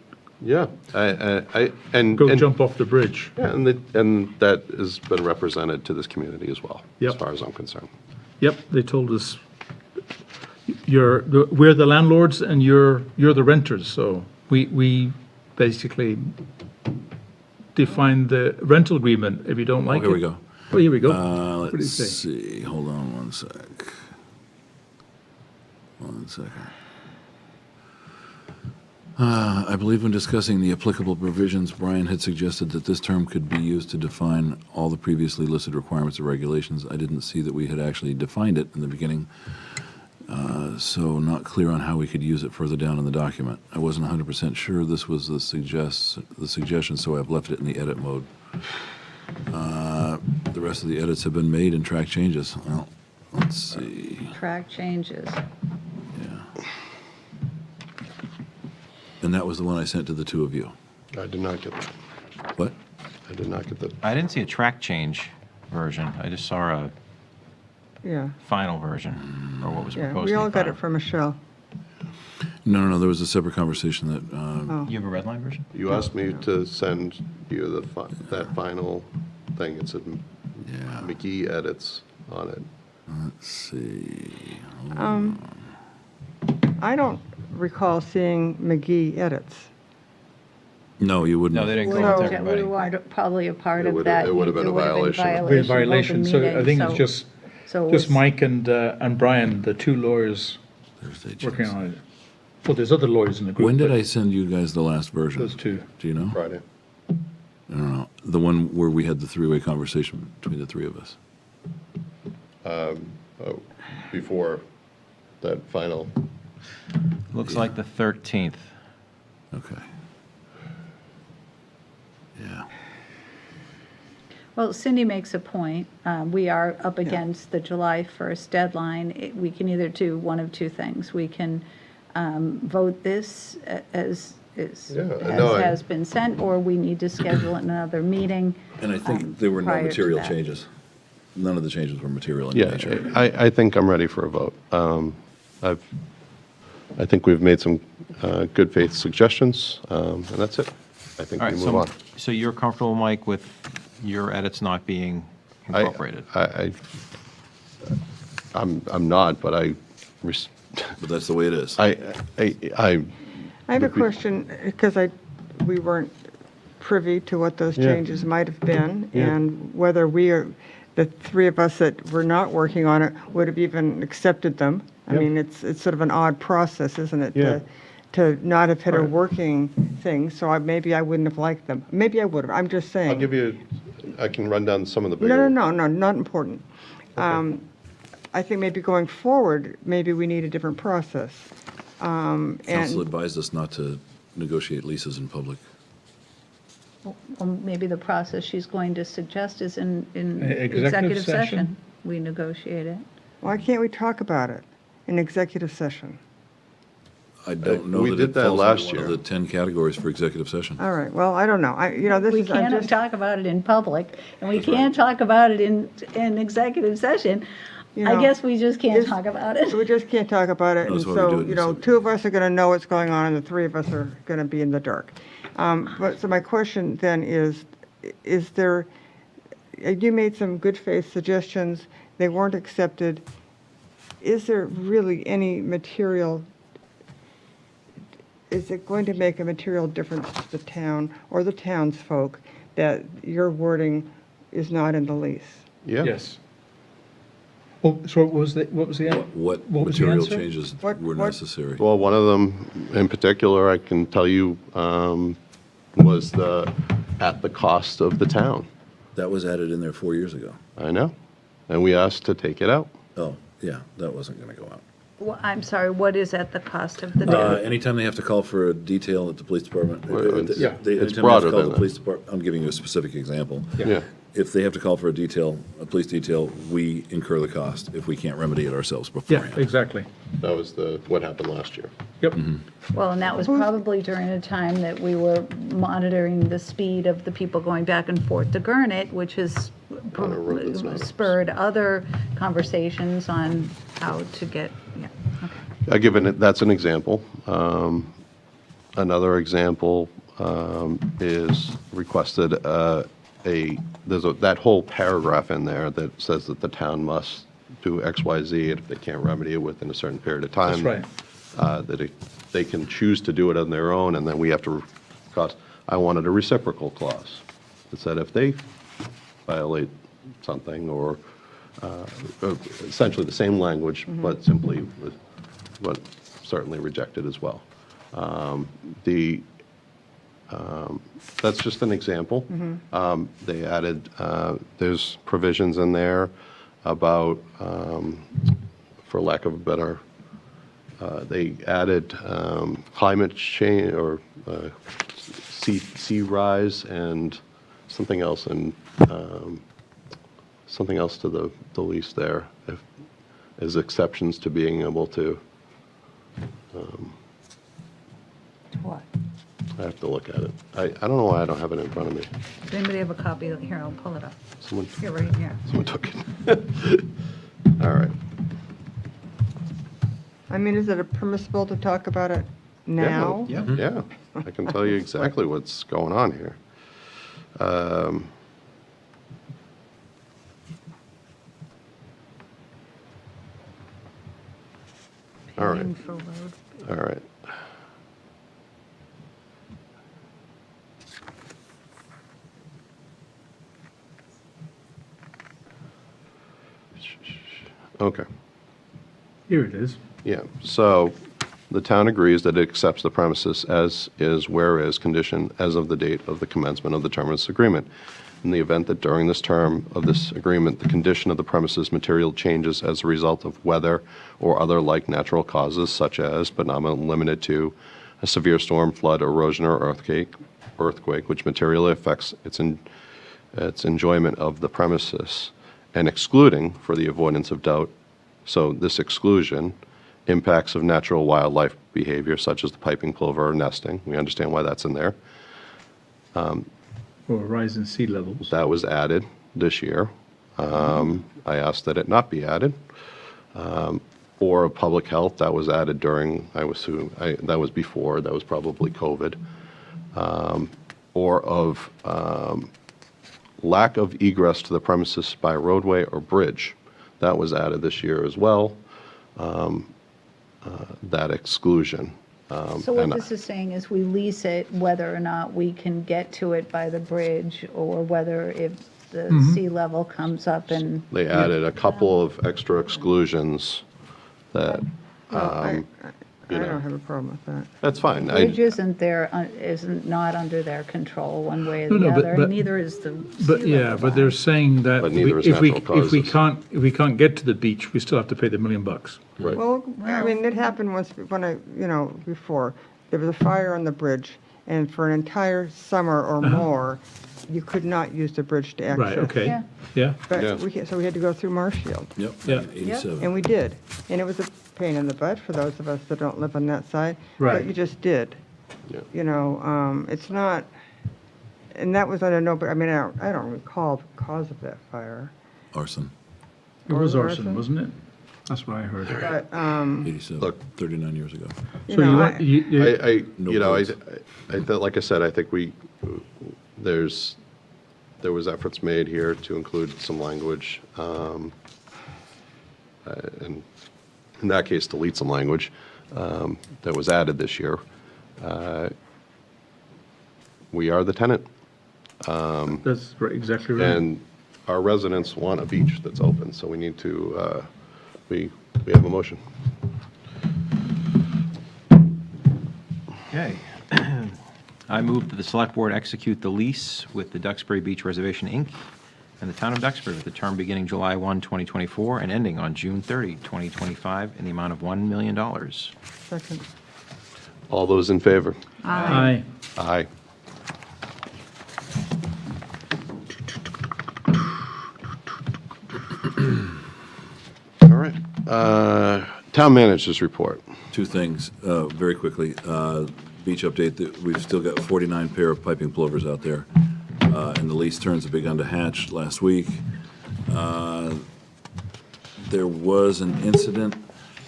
[SPEAKER 1] Yeah, and
[SPEAKER 4] jump off the bridge.
[SPEAKER 1] Yeah, and that has been represented to this community as well, as
[SPEAKER 4] Yep.
[SPEAKER 1] far as I'm concerned.
[SPEAKER 4] Yep, they told us, we're the landlords and you're the renters, so we basically define the rental agreement. If you don't like it.
[SPEAKER 10] Here we go.
[SPEAKER 4] Oh, here we go. What do you
[SPEAKER 10] Let's
[SPEAKER 4] say?
[SPEAKER 10] see, hold on one sec. 1 second. I believe when discussing the applicable provisions, Brian had suggested that this term could be used to define all the previously listed requirements or regulations. I didn't see that we had actually defined it in the beginning, so not clear on how we could use it further down in the document. I wasn't 100% sure this was the suggestion, so I've left it in the edit mode. The rest of the edits have been made and track changes. Well, let's see.
[SPEAKER 3] Track changes.
[SPEAKER 10] And that was the one I sent to the two of you.
[SPEAKER 1] I did not get that.
[SPEAKER 10] What?
[SPEAKER 1] I did not get that.
[SPEAKER 2] I didn't see a track change version. I just saw a
[SPEAKER 13] Yeah,
[SPEAKER 2] final version, or what was
[SPEAKER 13] yeah,
[SPEAKER 2] proposed.
[SPEAKER 13] we
[SPEAKER 2] in
[SPEAKER 13] all
[SPEAKER 2] the
[SPEAKER 13] got
[SPEAKER 2] final.
[SPEAKER 13] it from Michelle.
[SPEAKER 10] No, there was a separate conversation that,
[SPEAKER 13] Oh.
[SPEAKER 2] You have a red line version?
[SPEAKER 1] You asked me to send you that final thing. It said McGee edits on it.
[SPEAKER 10] let's see.
[SPEAKER 13] I don't recall seeing McGee edits.
[SPEAKER 10] No, you wouldn't.
[SPEAKER 2] No, they didn't go
[SPEAKER 13] No.
[SPEAKER 2] with everybody.
[SPEAKER 3] We were probably a part
[SPEAKER 1] It
[SPEAKER 3] of
[SPEAKER 1] would've-
[SPEAKER 3] that.
[SPEAKER 1] it would've been a violation.
[SPEAKER 4] Great
[SPEAKER 3] of
[SPEAKER 4] violation,
[SPEAKER 3] open
[SPEAKER 4] so I
[SPEAKER 3] meeting,
[SPEAKER 4] think it's
[SPEAKER 3] so-
[SPEAKER 4] just
[SPEAKER 3] so it
[SPEAKER 4] just
[SPEAKER 3] was-
[SPEAKER 4] Mike and Brian, the two lawyers
[SPEAKER 10] Thursday,
[SPEAKER 4] working on it. Well, there's other lawyers in the group.
[SPEAKER 10] When did
[SPEAKER 4] but
[SPEAKER 10] I send you guys the last version?
[SPEAKER 4] Those two.
[SPEAKER 10] Do you know?
[SPEAKER 1] Friday.
[SPEAKER 10] I don't know. The one where we had the three-way conversation between the three of us.
[SPEAKER 1] Before that final.
[SPEAKER 2] Looks like the 13th.
[SPEAKER 10] Okay. Yeah.
[SPEAKER 3] Well, Cindy makes a point. We are up against the July 1st deadline. We can either do one of two things. We can vote this as has been sent, or we need to schedule another meeting.
[SPEAKER 10] And I think there were no
[SPEAKER 3] prior to
[SPEAKER 10] material
[SPEAKER 3] that.
[SPEAKER 10] changes. None of the changes were material in
[SPEAKER 1] Yeah,
[SPEAKER 10] nature.
[SPEAKER 1] I think I'm ready for a vote. I think we've made some good faith suggestions, and that's it. I think
[SPEAKER 2] All
[SPEAKER 1] we
[SPEAKER 2] right,
[SPEAKER 1] move on.
[SPEAKER 2] so you're comfortable, Mike, with your edits not being incorporated?
[SPEAKER 1] I'm not, but
[SPEAKER 10] But that's the way it is.
[SPEAKER 1] I
[SPEAKER 13] I have a question, because we weren't privy to what those
[SPEAKER 1] Yeah.
[SPEAKER 13] changes might have been,
[SPEAKER 1] Yeah.
[SPEAKER 13] and whether we are, the three of us that were not working on it, would have even accepted them. I
[SPEAKER 1] Yep.
[SPEAKER 13] mean, it's sort of an odd process, isn't it?
[SPEAKER 1] Yeah.
[SPEAKER 13] To not have hit a
[SPEAKER 1] Right.
[SPEAKER 13] working thing, so maybe I wouldn't have liked them. Maybe I would have, I'm just saying.
[SPEAKER 1] I'll give you, I can run down some of the
[SPEAKER 13] No,
[SPEAKER 1] bigger.
[SPEAKER 13] no, not important. I think maybe going forward, maybe we need a different process.
[SPEAKER 10] Council
[SPEAKER 13] And,
[SPEAKER 10] advised us not to negotiate leases in public.
[SPEAKER 3] Well, maybe the process she's going to suggest is in
[SPEAKER 4] Executive
[SPEAKER 3] executive
[SPEAKER 4] session?
[SPEAKER 3] session. We negotiate it.
[SPEAKER 13] why can't we talk about it in executive session?
[SPEAKER 10] I don't know
[SPEAKER 1] we
[SPEAKER 10] that
[SPEAKER 1] did
[SPEAKER 10] it
[SPEAKER 1] that
[SPEAKER 10] falls
[SPEAKER 1] last
[SPEAKER 10] under one
[SPEAKER 1] year.
[SPEAKER 10] of the 10 categories for executive session.
[SPEAKER 13] All right, well, I don't know. This
[SPEAKER 3] We
[SPEAKER 13] is, I'm
[SPEAKER 3] can't
[SPEAKER 13] just,
[SPEAKER 3] talk about it in public, and we can't talk about it in executive session.
[SPEAKER 13] you
[SPEAKER 3] I
[SPEAKER 13] know,
[SPEAKER 3] guess we just can't
[SPEAKER 13] this-
[SPEAKER 3] talk about it.
[SPEAKER 13] we just can't talk about it. And
[SPEAKER 10] That's why we do
[SPEAKER 13] so,
[SPEAKER 10] it in
[SPEAKER 13] two of us are going to know what's going on, and the three of us are going to be in the dark. So my question then is there, you made some good faith suggestions, they weren't accepted. Is there really any material, is it going to make a material difference to the town or the townsfolk that your wording is not in the lease?
[SPEAKER 1] Yeah.
[SPEAKER 4] Yes. Oh, so what was the
[SPEAKER 10] What
[SPEAKER 4] What was the
[SPEAKER 10] material
[SPEAKER 4] answer?
[SPEAKER 10] changes
[SPEAKER 13] What-
[SPEAKER 10] were
[SPEAKER 13] what-
[SPEAKER 10] necessary?
[SPEAKER 1] Well, one of them in particular, I can tell you, was at the cost of the town.
[SPEAKER 10] That was added in there 4 years ago.
[SPEAKER 1] I know. And we asked to take it out.
[SPEAKER 10] Oh, yeah, that wasn't going to go out.
[SPEAKER 3] Well, I'm sorry, what is at the cost of the day?
[SPEAKER 10] Anytime they have to call for a detail at the police department.
[SPEAKER 1] Well, it's-
[SPEAKER 10] they-
[SPEAKER 1] yeah,
[SPEAKER 10] anytime
[SPEAKER 1] it's
[SPEAKER 10] they have to
[SPEAKER 1] broader
[SPEAKER 10] call
[SPEAKER 1] than
[SPEAKER 10] the
[SPEAKER 1] that.
[SPEAKER 10] police department, I'm giving you a specific example.
[SPEAKER 1] Yeah.
[SPEAKER 10] If they have to call for a police detail, we incur the cost if we can't remedy it ourselves
[SPEAKER 4] Yeah,
[SPEAKER 10] beforehand.
[SPEAKER 4] exactly.
[SPEAKER 1] That was what happened last year.
[SPEAKER 4] Yep.
[SPEAKER 3] Well, and that was probably during a time that we were monitoring the speed of the people going back and forth to Gurnett, which has
[SPEAKER 1] On a road that's not-
[SPEAKER 3] spurred other conversations on how to get, yeah, okay.
[SPEAKER 1] That's an example. Another example is requested there's that whole paragraph in there that says that the town must do X, Y, Z, and if they can't remedy it within a certain period of time.
[SPEAKER 4] That's right.
[SPEAKER 1] They can choose to do it on their own, and then we have to cost. I wanted a reciprocal clause that said if they violate something or essentially the same language, but simply, but certainly rejected as well. That's just an example. They added, there's provisions in there about, for lack of a better, they added climate change or sea rise and something else, and something else to the lease there, as exceptions to being able to.
[SPEAKER 3] What?
[SPEAKER 1] I have to look at it. I don't know why I don't have it in front of me.
[SPEAKER 3] Does anybody have a copy? Here, I'll pull it up.
[SPEAKER 1] Someone,
[SPEAKER 3] Here, right here.
[SPEAKER 1] someone took it. All right.
[SPEAKER 13] I mean, is it permissible to talk about it now?
[SPEAKER 1] Yeah, I can tell you exactly what's going on here. All right,
[SPEAKER 3] Paying for road.
[SPEAKER 1] all right. Okay.
[SPEAKER 4] Here it is.
[SPEAKER 1] Yeah, so the town agrees that it accepts the premises as is, whereas condition as of the date of the commencement of the term of this agreement. In the event that during this term of this agreement, the condition of the premises material changes as a result of weather or other like natural causes, such as, but not limited to, a severe storm, flood, erosion, or earthquake, which materially affects its enjoyment of the premises, and excluding, for the avoidance of doubt, so this exclusion, impacts of natural wildlife behavior such as the piping plover or nesting. We understand why that's in there.
[SPEAKER 4] Or rise in sea levels.
[SPEAKER 1] That was added this year. I asked that it not be added. Or of public health, that was added during, that was before, that was probably COVID. Or of lack of egress to the premises by roadway or bridge. That was added this year as well, that exclusion.
[SPEAKER 3] So what
[SPEAKER 1] and
[SPEAKER 3] this is saying is we lease it whether or not we can get to it by the bridge, or whether if the sea level comes up and.
[SPEAKER 1] They added a couple of extra exclusions that,
[SPEAKER 13] I
[SPEAKER 1] you know.
[SPEAKER 13] don't have a problem with that.
[SPEAKER 1] That's fine.
[SPEAKER 3] Bridge isn't not under their control one way or
[SPEAKER 4] No,
[SPEAKER 3] the
[SPEAKER 4] no, but-
[SPEAKER 3] other, and
[SPEAKER 4] but-
[SPEAKER 3] neither is the
[SPEAKER 4] But
[SPEAKER 3] sea
[SPEAKER 4] yeah,
[SPEAKER 3] level
[SPEAKER 4] but they're saying that
[SPEAKER 1] But neither is
[SPEAKER 4] if we
[SPEAKER 1] natural
[SPEAKER 4] if we
[SPEAKER 1] causes.
[SPEAKER 4] can't get to the beach, we still have to pay the $1 million.
[SPEAKER 1] Right.
[SPEAKER 13] Well, I mean, it happened once before. There was a fire on the bridge, and for an entire summer or more, you could not use the bridge to access.
[SPEAKER 4] Right, okay.
[SPEAKER 3] Yeah.
[SPEAKER 4] Yeah.
[SPEAKER 13] But so we had to go through Marshfield.
[SPEAKER 10] Yep.
[SPEAKER 4] Yeah.
[SPEAKER 10] 87.
[SPEAKER 13] And we did. And it was a pain in the butt for those of us that don't live on that side.
[SPEAKER 4] Right.
[SPEAKER 13] But you just did.
[SPEAKER 1] Yeah.
[SPEAKER 13] You know, it's not, and that was under no, I mean, I don't recall the cause of that fire.
[SPEAKER 10] Arson.
[SPEAKER 4] It was
[SPEAKER 13] Or
[SPEAKER 4] arson,
[SPEAKER 13] arson?
[SPEAKER 4] wasn't it? That's what I heard.
[SPEAKER 13] But,
[SPEAKER 10] 87.
[SPEAKER 1] Look.
[SPEAKER 10] 39 years ago.
[SPEAKER 13] you
[SPEAKER 4] So
[SPEAKER 13] know,
[SPEAKER 4] you want,
[SPEAKER 1] I
[SPEAKER 10] No votes.
[SPEAKER 1] like I said, I think there was efforts made here to include some language, and in that case, delete some language that was added this year. We are the tenant,
[SPEAKER 4] that's right, exactly right.
[SPEAKER 1] and our residents want a beach that's open, so we need to, we have a motion.
[SPEAKER 2] Okay. I move that the Select Board execute the lease with the Duxbury Beach Reservation, Inc. and the Town of Duxbury with the term beginning July 1, 2024 and ending on June 30, 2025 in the amount of $1 million.
[SPEAKER 13] second.
[SPEAKER 1] All those in favor?
[SPEAKER 4] Aye.
[SPEAKER 1] Aye. All right. Town managers report.
[SPEAKER 10] Two things, very quickly. Beach update, we've still got 49 pair of piping plovers out there, and the lease turns have begun to hatch last week. There was an incident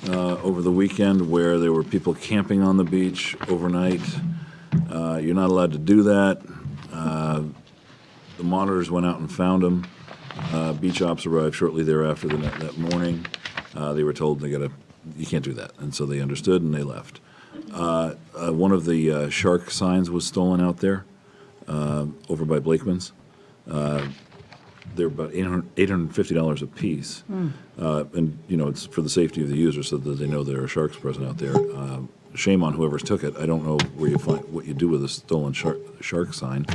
[SPEAKER 10] over the weekend where there were people camping on the beach overnight. You're not allowed to do that. The monitors went out and found them. Beach ops arrived shortly thereafter that morning. They were told you can't do that, and so they understood and they left. One of the shark signs was stolen out there over by Blakeman's. They're about $850 a piece, and it's for the safety of the user so that they know there are sharks present out there. Shame on whoever's took it. I don't know where you find what you do with a stolen shark sign.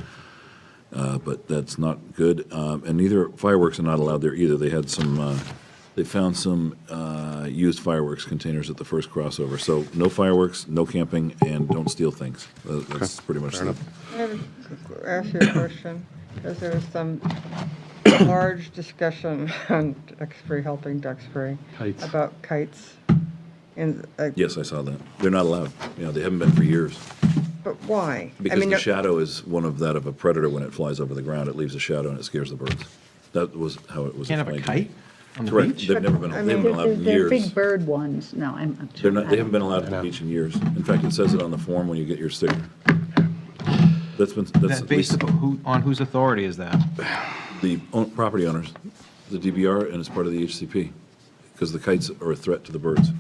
[SPEAKER 10] But that's not good. And neither fireworks are not allowed there either. They had they found some used fireworks containers at the first crossover. So no fireworks, no camping, and don't steal things. That's pretty much it.
[SPEAKER 13] I have to ask you a question, because there was some large discussion on Duxbury, helping Duxbury,
[SPEAKER 4] Kites.
[SPEAKER 13] about kites. And,
[SPEAKER 10] Yes, I saw that. They're not allowed. They haven't been for years.
[SPEAKER 13] but why?
[SPEAKER 10] Because the shadow is one of that of a predator. When it flies over the ground, it leaves a shadow and it scares the birds. That was how it was.
[SPEAKER 2] Can't have a
[SPEAKER 10] explained to me.
[SPEAKER 2] kite on the
[SPEAKER 10] Correct.
[SPEAKER 2] beach?
[SPEAKER 10] They've never been. They haven't been allowed in
[SPEAKER 3] They're
[SPEAKER 10] years.
[SPEAKER 3] big bird ones. No, I'm
[SPEAKER 10] They
[SPEAKER 3] sure.
[SPEAKER 10] haven't been allowed to the beach in years. In fact, it says it on the form when you get your sticker. That's
[SPEAKER 2] That
[SPEAKER 10] at
[SPEAKER 2] based
[SPEAKER 10] least
[SPEAKER 2] on whose authority is that?
[SPEAKER 10] the property owners, the DBR, and it's part of the HCP, because the kites are a threat to the birds.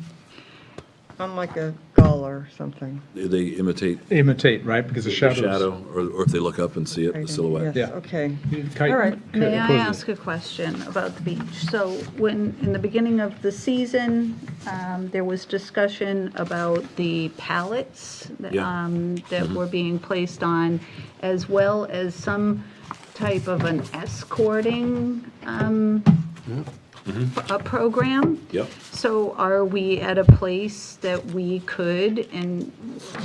[SPEAKER 13] Unlike a gull or something.
[SPEAKER 10] They imitate
[SPEAKER 4] Imitate, right, because the
[SPEAKER 10] the
[SPEAKER 4] shadows.
[SPEAKER 10] shadow, or if they look up and see it, the silhouette.
[SPEAKER 13] Yes, okay.
[SPEAKER 4] Kite-
[SPEAKER 13] All right.
[SPEAKER 3] May I
[SPEAKER 4] close it.
[SPEAKER 3] ask a question about the beach? So when, in the beginning of the season, there was discussion about the pallets
[SPEAKER 10] Yeah.
[SPEAKER 3] that were being placed on, as well as some type of an escorting a program.
[SPEAKER 10] Yep.
[SPEAKER 3] So are we at a place that we could and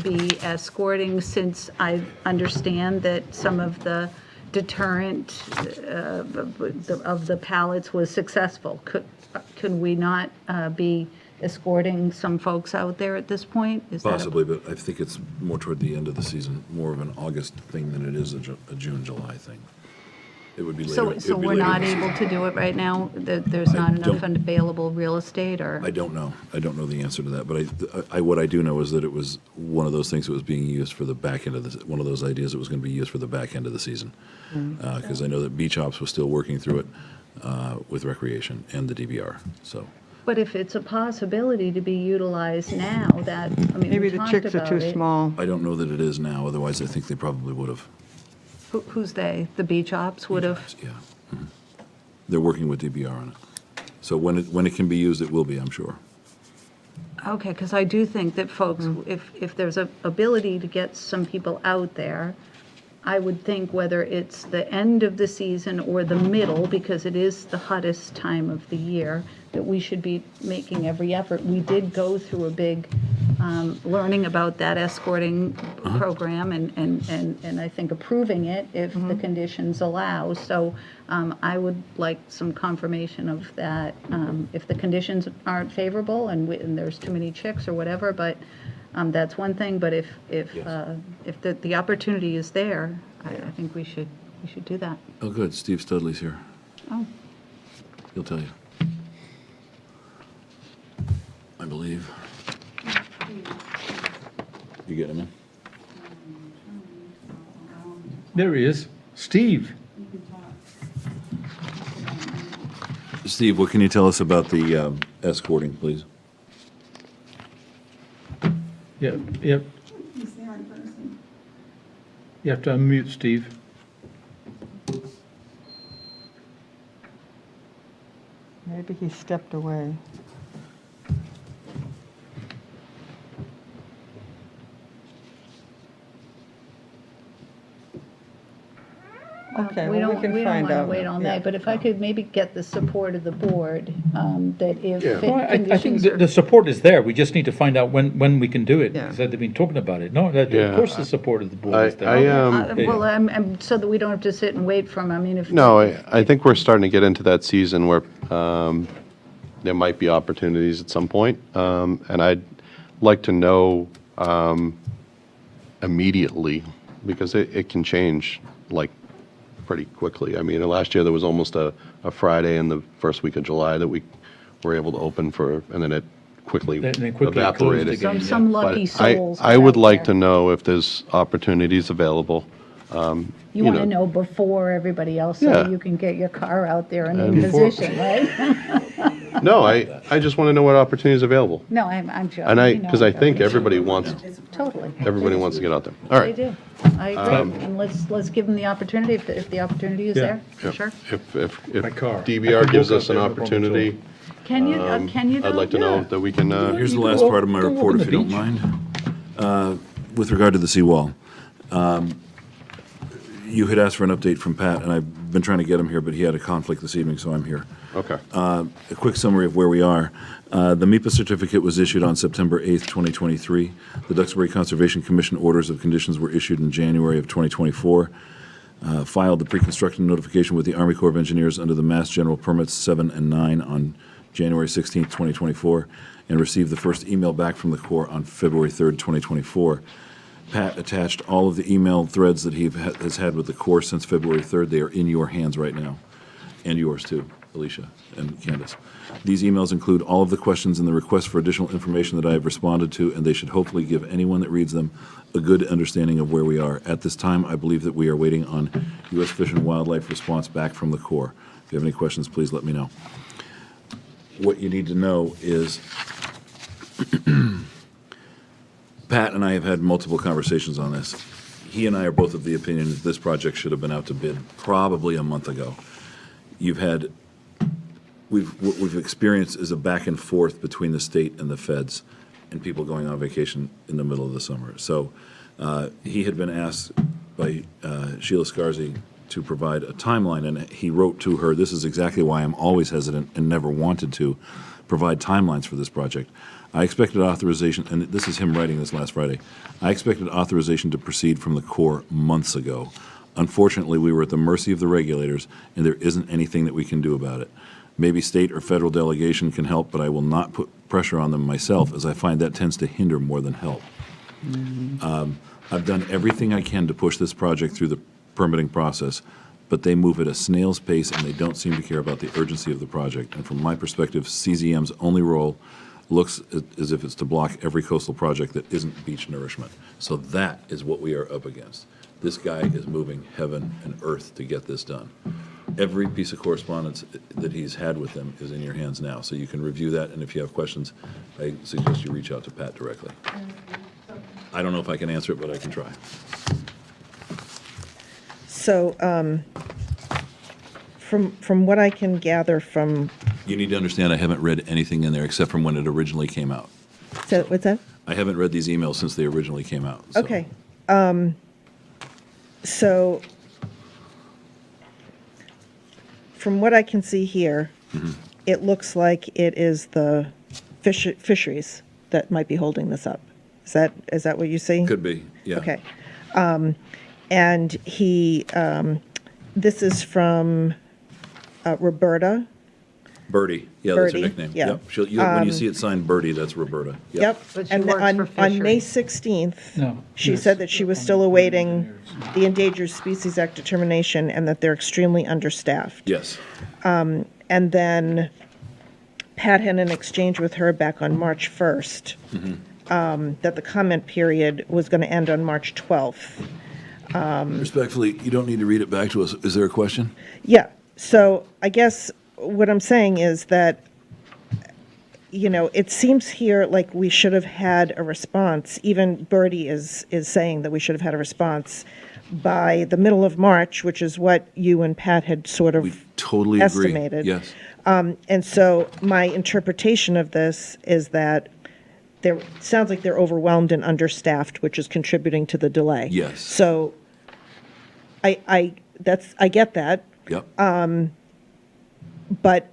[SPEAKER 3] be escorting, since I understand that some of the deterrent of the pallets was successful? Could we not be escorting some folks out there at this point? Is that a-
[SPEAKER 10] Possibly, but I think it's more toward the end of the season, more of an August thing than it is a June, July thing. It would be later.
[SPEAKER 3] So,
[SPEAKER 10] it
[SPEAKER 3] so
[SPEAKER 10] would be
[SPEAKER 3] we're
[SPEAKER 10] later
[SPEAKER 3] not
[SPEAKER 10] in the
[SPEAKER 3] able
[SPEAKER 10] season.
[SPEAKER 3] to do it right now? There's not enough available real estate, or?
[SPEAKER 10] I don't know. I don't know the answer to that, but what I do know is that it was one of those things that was being used for the back end of one of those ideas that was going to be used for the back end of the season. Because I know that Beach Ops was still working through it with Recreation and the DBR. So
[SPEAKER 3] But if it's a possibility to be utilized now, that, I mean,
[SPEAKER 13] Maybe
[SPEAKER 3] we
[SPEAKER 13] the
[SPEAKER 3] talked
[SPEAKER 13] chicks are
[SPEAKER 3] about
[SPEAKER 13] too
[SPEAKER 3] it.
[SPEAKER 13] small.
[SPEAKER 10] I don't know that it is now, otherwise I think they probably would have.
[SPEAKER 3] Who's they? The beach ops would have?
[SPEAKER 10] Yeah. Mhm. They're working with DBR on it. So when it can be used, it will be, I'm sure.
[SPEAKER 3] Okay, because I do think that folks, if there's a ability to get some people out there, I would think whether it's the end of the season or the middle, because it is the hottest time of the year, that we should be making every effort. We did go through a big learning about that escorting program and I think approving it if the conditions allow. So I would like some confirmation of that. If the conditions aren't favorable and there's too many chicks or whatever, but that's one thing. But if the opportunity is there, I think we should do that.
[SPEAKER 10] Oh, good. Steve Studley's here.
[SPEAKER 3] Oh.
[SPEAKER 10] He'll tell you. I believe. You get him in?
[SPEAKER 4] There he is. Steve.
[SPEAKER 10] Steve, what can you tell us about the escorting, please?
[SPEAKER 4] Yep.
[SPEAKER 3] He's there in person.
[SPEAKER 4] You have to unmute Steve.
[SPEAKER 13] Maybe he stepped away. Okay,
[SPEAKER 3] We
[SPEAKER 13] well,
[SPEAKER 3] don't,
[SPEAKER 13] we can
[SPEAKER 3] we don't
[SPEAKER 13] find
[SPEAKER 3] want to
[SPEAKER 13] out.
[SPEAKER 3] wait all
[SPEAKER 13] Yeah.
[SPEAKER 3] night, but if I could maybe get the support of the board, that if
[SPEAKER 4] Well, I think
[SPEAKER 3] conditions
[SPEAKER 4] the
[SPEAKER 3] are.
[SPEAKER 4] support is there. We just need to find out when we can do it.
[SPEAKER 13] Yeah.
[SPEAKER 4] Because they've been talking about it. No,
[SPEAKER 1] Yeah,
[SPEAKER 4] of course the support of the board is there.
[SPEAKER 3] Well, so that we don't have to sit and wait for them, I mean, if.
[SPEAKER 1] No, I think we're starting to get into that season where there might be opportunities at some point, and I'd like to know immediately, because it can change, like, pretty quickly. I mean, last year there was almost a Friday in the first week of July that we were able to open for, and then it quickly
[SPEAKER 4] Then quickly closed
[SPEAKER 1] evaporated.
[SPEAKER 4] again.
[SPEAKER 3] Some
[SPEAKER 1] But
[SPEAKER 3] lucky souls.
[SPEAKER 1] I would
[SPEAKER 3] out
[SPEAKER 1] like
[SPEAKER 3] there.
[SPEAKER 1] to know if there's opportunities available.
[SPEAKER 3] You want to know before everybody else, so
[SPEAKER 1] Yeah.
[SPEAKER 3] you can get your car out there and in
[SPEAKER 1] And before-
[SPEAKER 3] position, right?
[SPEAKER 1] No, I just want to know what opportunities available.
[SPEAKER 3] No, I'm joking.
[SPEAKER 1] And
[SPEAKER 3] you know
[SPEAKER 1] because
[SPEAKER 3] I'm
[SPEAKER 1] I think
[SPEAKER 3] joking.
[SPEAKER 1] everybody wants
[SPEAKER 3] Totally.
[SPEAKER 1] to get out there. All right.
[SPEAKER 3] They do. I agree. And let's give them the opportunity, if the opportunity is there,
[SPEAKER 1] Yep.
[SPEAKER 3] sure.
[SPEAKER 1] If
[SPEAKER 4] My car. I
[SPEAKER 1] DBR
[SPEAKER 4] could
[SPEAKER 1] gives
[SPEAKER 4] walk
[SPEAKER 1] us
[SPEAKER 4] up
[SPEAKER 1] an
[SPEAKER 4] there, no problem at all.
[SPEAKER 1] opportunity,
[SPEAKER 3] Can you
[SPEAKER 1] I'd like to know that we can,
[SPEAKER 10] Here's the
[SPEAKER 4] You
[SPEAKER 10] last
[SPEAKER 4] go-
[SPEAKER 10] part of my
[SPEAKER 4] go
[SPEAKER 10] report,
[SPEAKER 4] on
[SPEAKER 10] if
[SPEAKER 4] the
[SPEAKER 10] you don't
[SPEAKER 4] beach.
[SPEAKER 10] mind. With regard to the seawall, you had asked for an update from Pat, and I've been trying to get him here, but he had a conflict this evening, so I'm here.
[SPEAKER 1] okay.
[SPEAKER 10] A quick summary of where we are. The MIPA certificate was issued on September 8th, 2023. The Duxbury Conservation Commission orders of conditions were issued in January of 2024. Filed the pre-construction notification with the Army Corps of Engineers under the Mass General Permits 7 and 9 on January 16th, 2024, and received the first email back from the Corps on February 3rd, 2024. Pat attached all of the email threads that he has had with the Corps since February 3rd. They are in your hands right now, and yours too, Alicia and Candace. These emails include all of the questions and the requests for additional information that I have responded to, and they should hopefully give anyone that reads them a good understanding of where we are. At this time, I believe that we are waiting on U.S. Fish and Wildlife response back from the Corps. If you have any questions, please let me know. What you need to know is Pat and I have had multiple conversations on this. He and I are both of the opinion that this project should have been out to bid probably a month ago. What we've experienced is a back and forth between the state and the feds and people going on vacation in the middle of the summer. So he had been asked by Sheila Scarzy to provide a timeline, and he wrote to her, this is exactly why I'm always hesitant and never wanted to provide timelines for this project. I expected authorization, and this is him writing this last Friday, I expected authorization to proceed from the Corps months ago. Unfortunately, we were at the mercy of the regulators, and there isn't anything that we can do about it. Maybe state or federal delegation can help, but I will not put pressure on them myself, as I find that tends to hinder more than help. I've done everything I can to push this project through the permitting process, but they move at a snail's pace, and they don't seem to care about the urgency of the project. And from my perspective, CZM's only role looks as if it's to block every coastal project that isn't beach nourishment. So that is what we are up against. This guy is moving heaven and earth to get this done. Every piece of correspondence that he's had with them is in your hands now, so you can review that, and if you have questions, I suggest you reach out to Pat directly. I don't know if I can answer it, but I can try.
[SPEAKER 5] So, from what I can gather from,
[SPEAKER 10] You need to understand, I haven't read anything in there except from when it originally came out.
[SPEAKER 5] so, what's that?
[SPEAKER 10] I haven't read these emails since they originally came out. so-
[SPEAKER 5] Okay. So, from what I can see here, it looks like it is the fisheries that might be holding this up. Is that what you see?
[SPEAKER 10] Could be, yeah.
[SPEAKER 5] Okay. And this is from Roberta.
[SPEAKER 10] Birdie, yeah, that's her
[SPEAKER 5] Birdie,
[SPEAKER 10] nickname.
[SPEAKER 5] yeah.
[SPEAKER 10] Yep. When you see it signed Birdie, that's Roberta.
[SPEAKER 5] Yep.
[SPEAKER 13] But she
[SPEAKER 5] And
[SPEAKER 13] works
[SPEAKER 5] on,
[SPEAKER 13] for
[SPEAKER 5] on May
[SPEAKER 13] fisheries.
[SPEAKER 5] 16th,
[SPEAKER 4] No,
[SPEAKER 5] she
[SPEAKER 4] yes.
[SPEAKER 5] said that she was still awaiting the Endangered Species Act determination and that they're extremely understaffed.
[SPEAKER 10] Yes.
[SPEAKER 5] And then Pat had an exchange with her back on March 1st, that the comment period was going to end on March 12th.
[SPEAKER 10] Respectfully, you don't need to read it back to us. Is there a question?
[SPEAKER 5] Yeah, so I guess what I'm saying is that, it seems here like we should have had a response. Even Birdie is saying that we should have had a response by the middle of March, which is what you and Pat had sort of
[SPEAKER 10] Totally agree.
[SPEAKER 5] estimated.
[SPEAKER 10] Yes.
[SPEAKER 5] And so my interpretation of this is that sounds like they're overwhelmed and understaffed, which is contributing to the delay.
[SPEAKER 10] Yes.
[SPEAKER 5] So I get that.
[SPEAKER 10] Yep.
[SPEAKER 5] But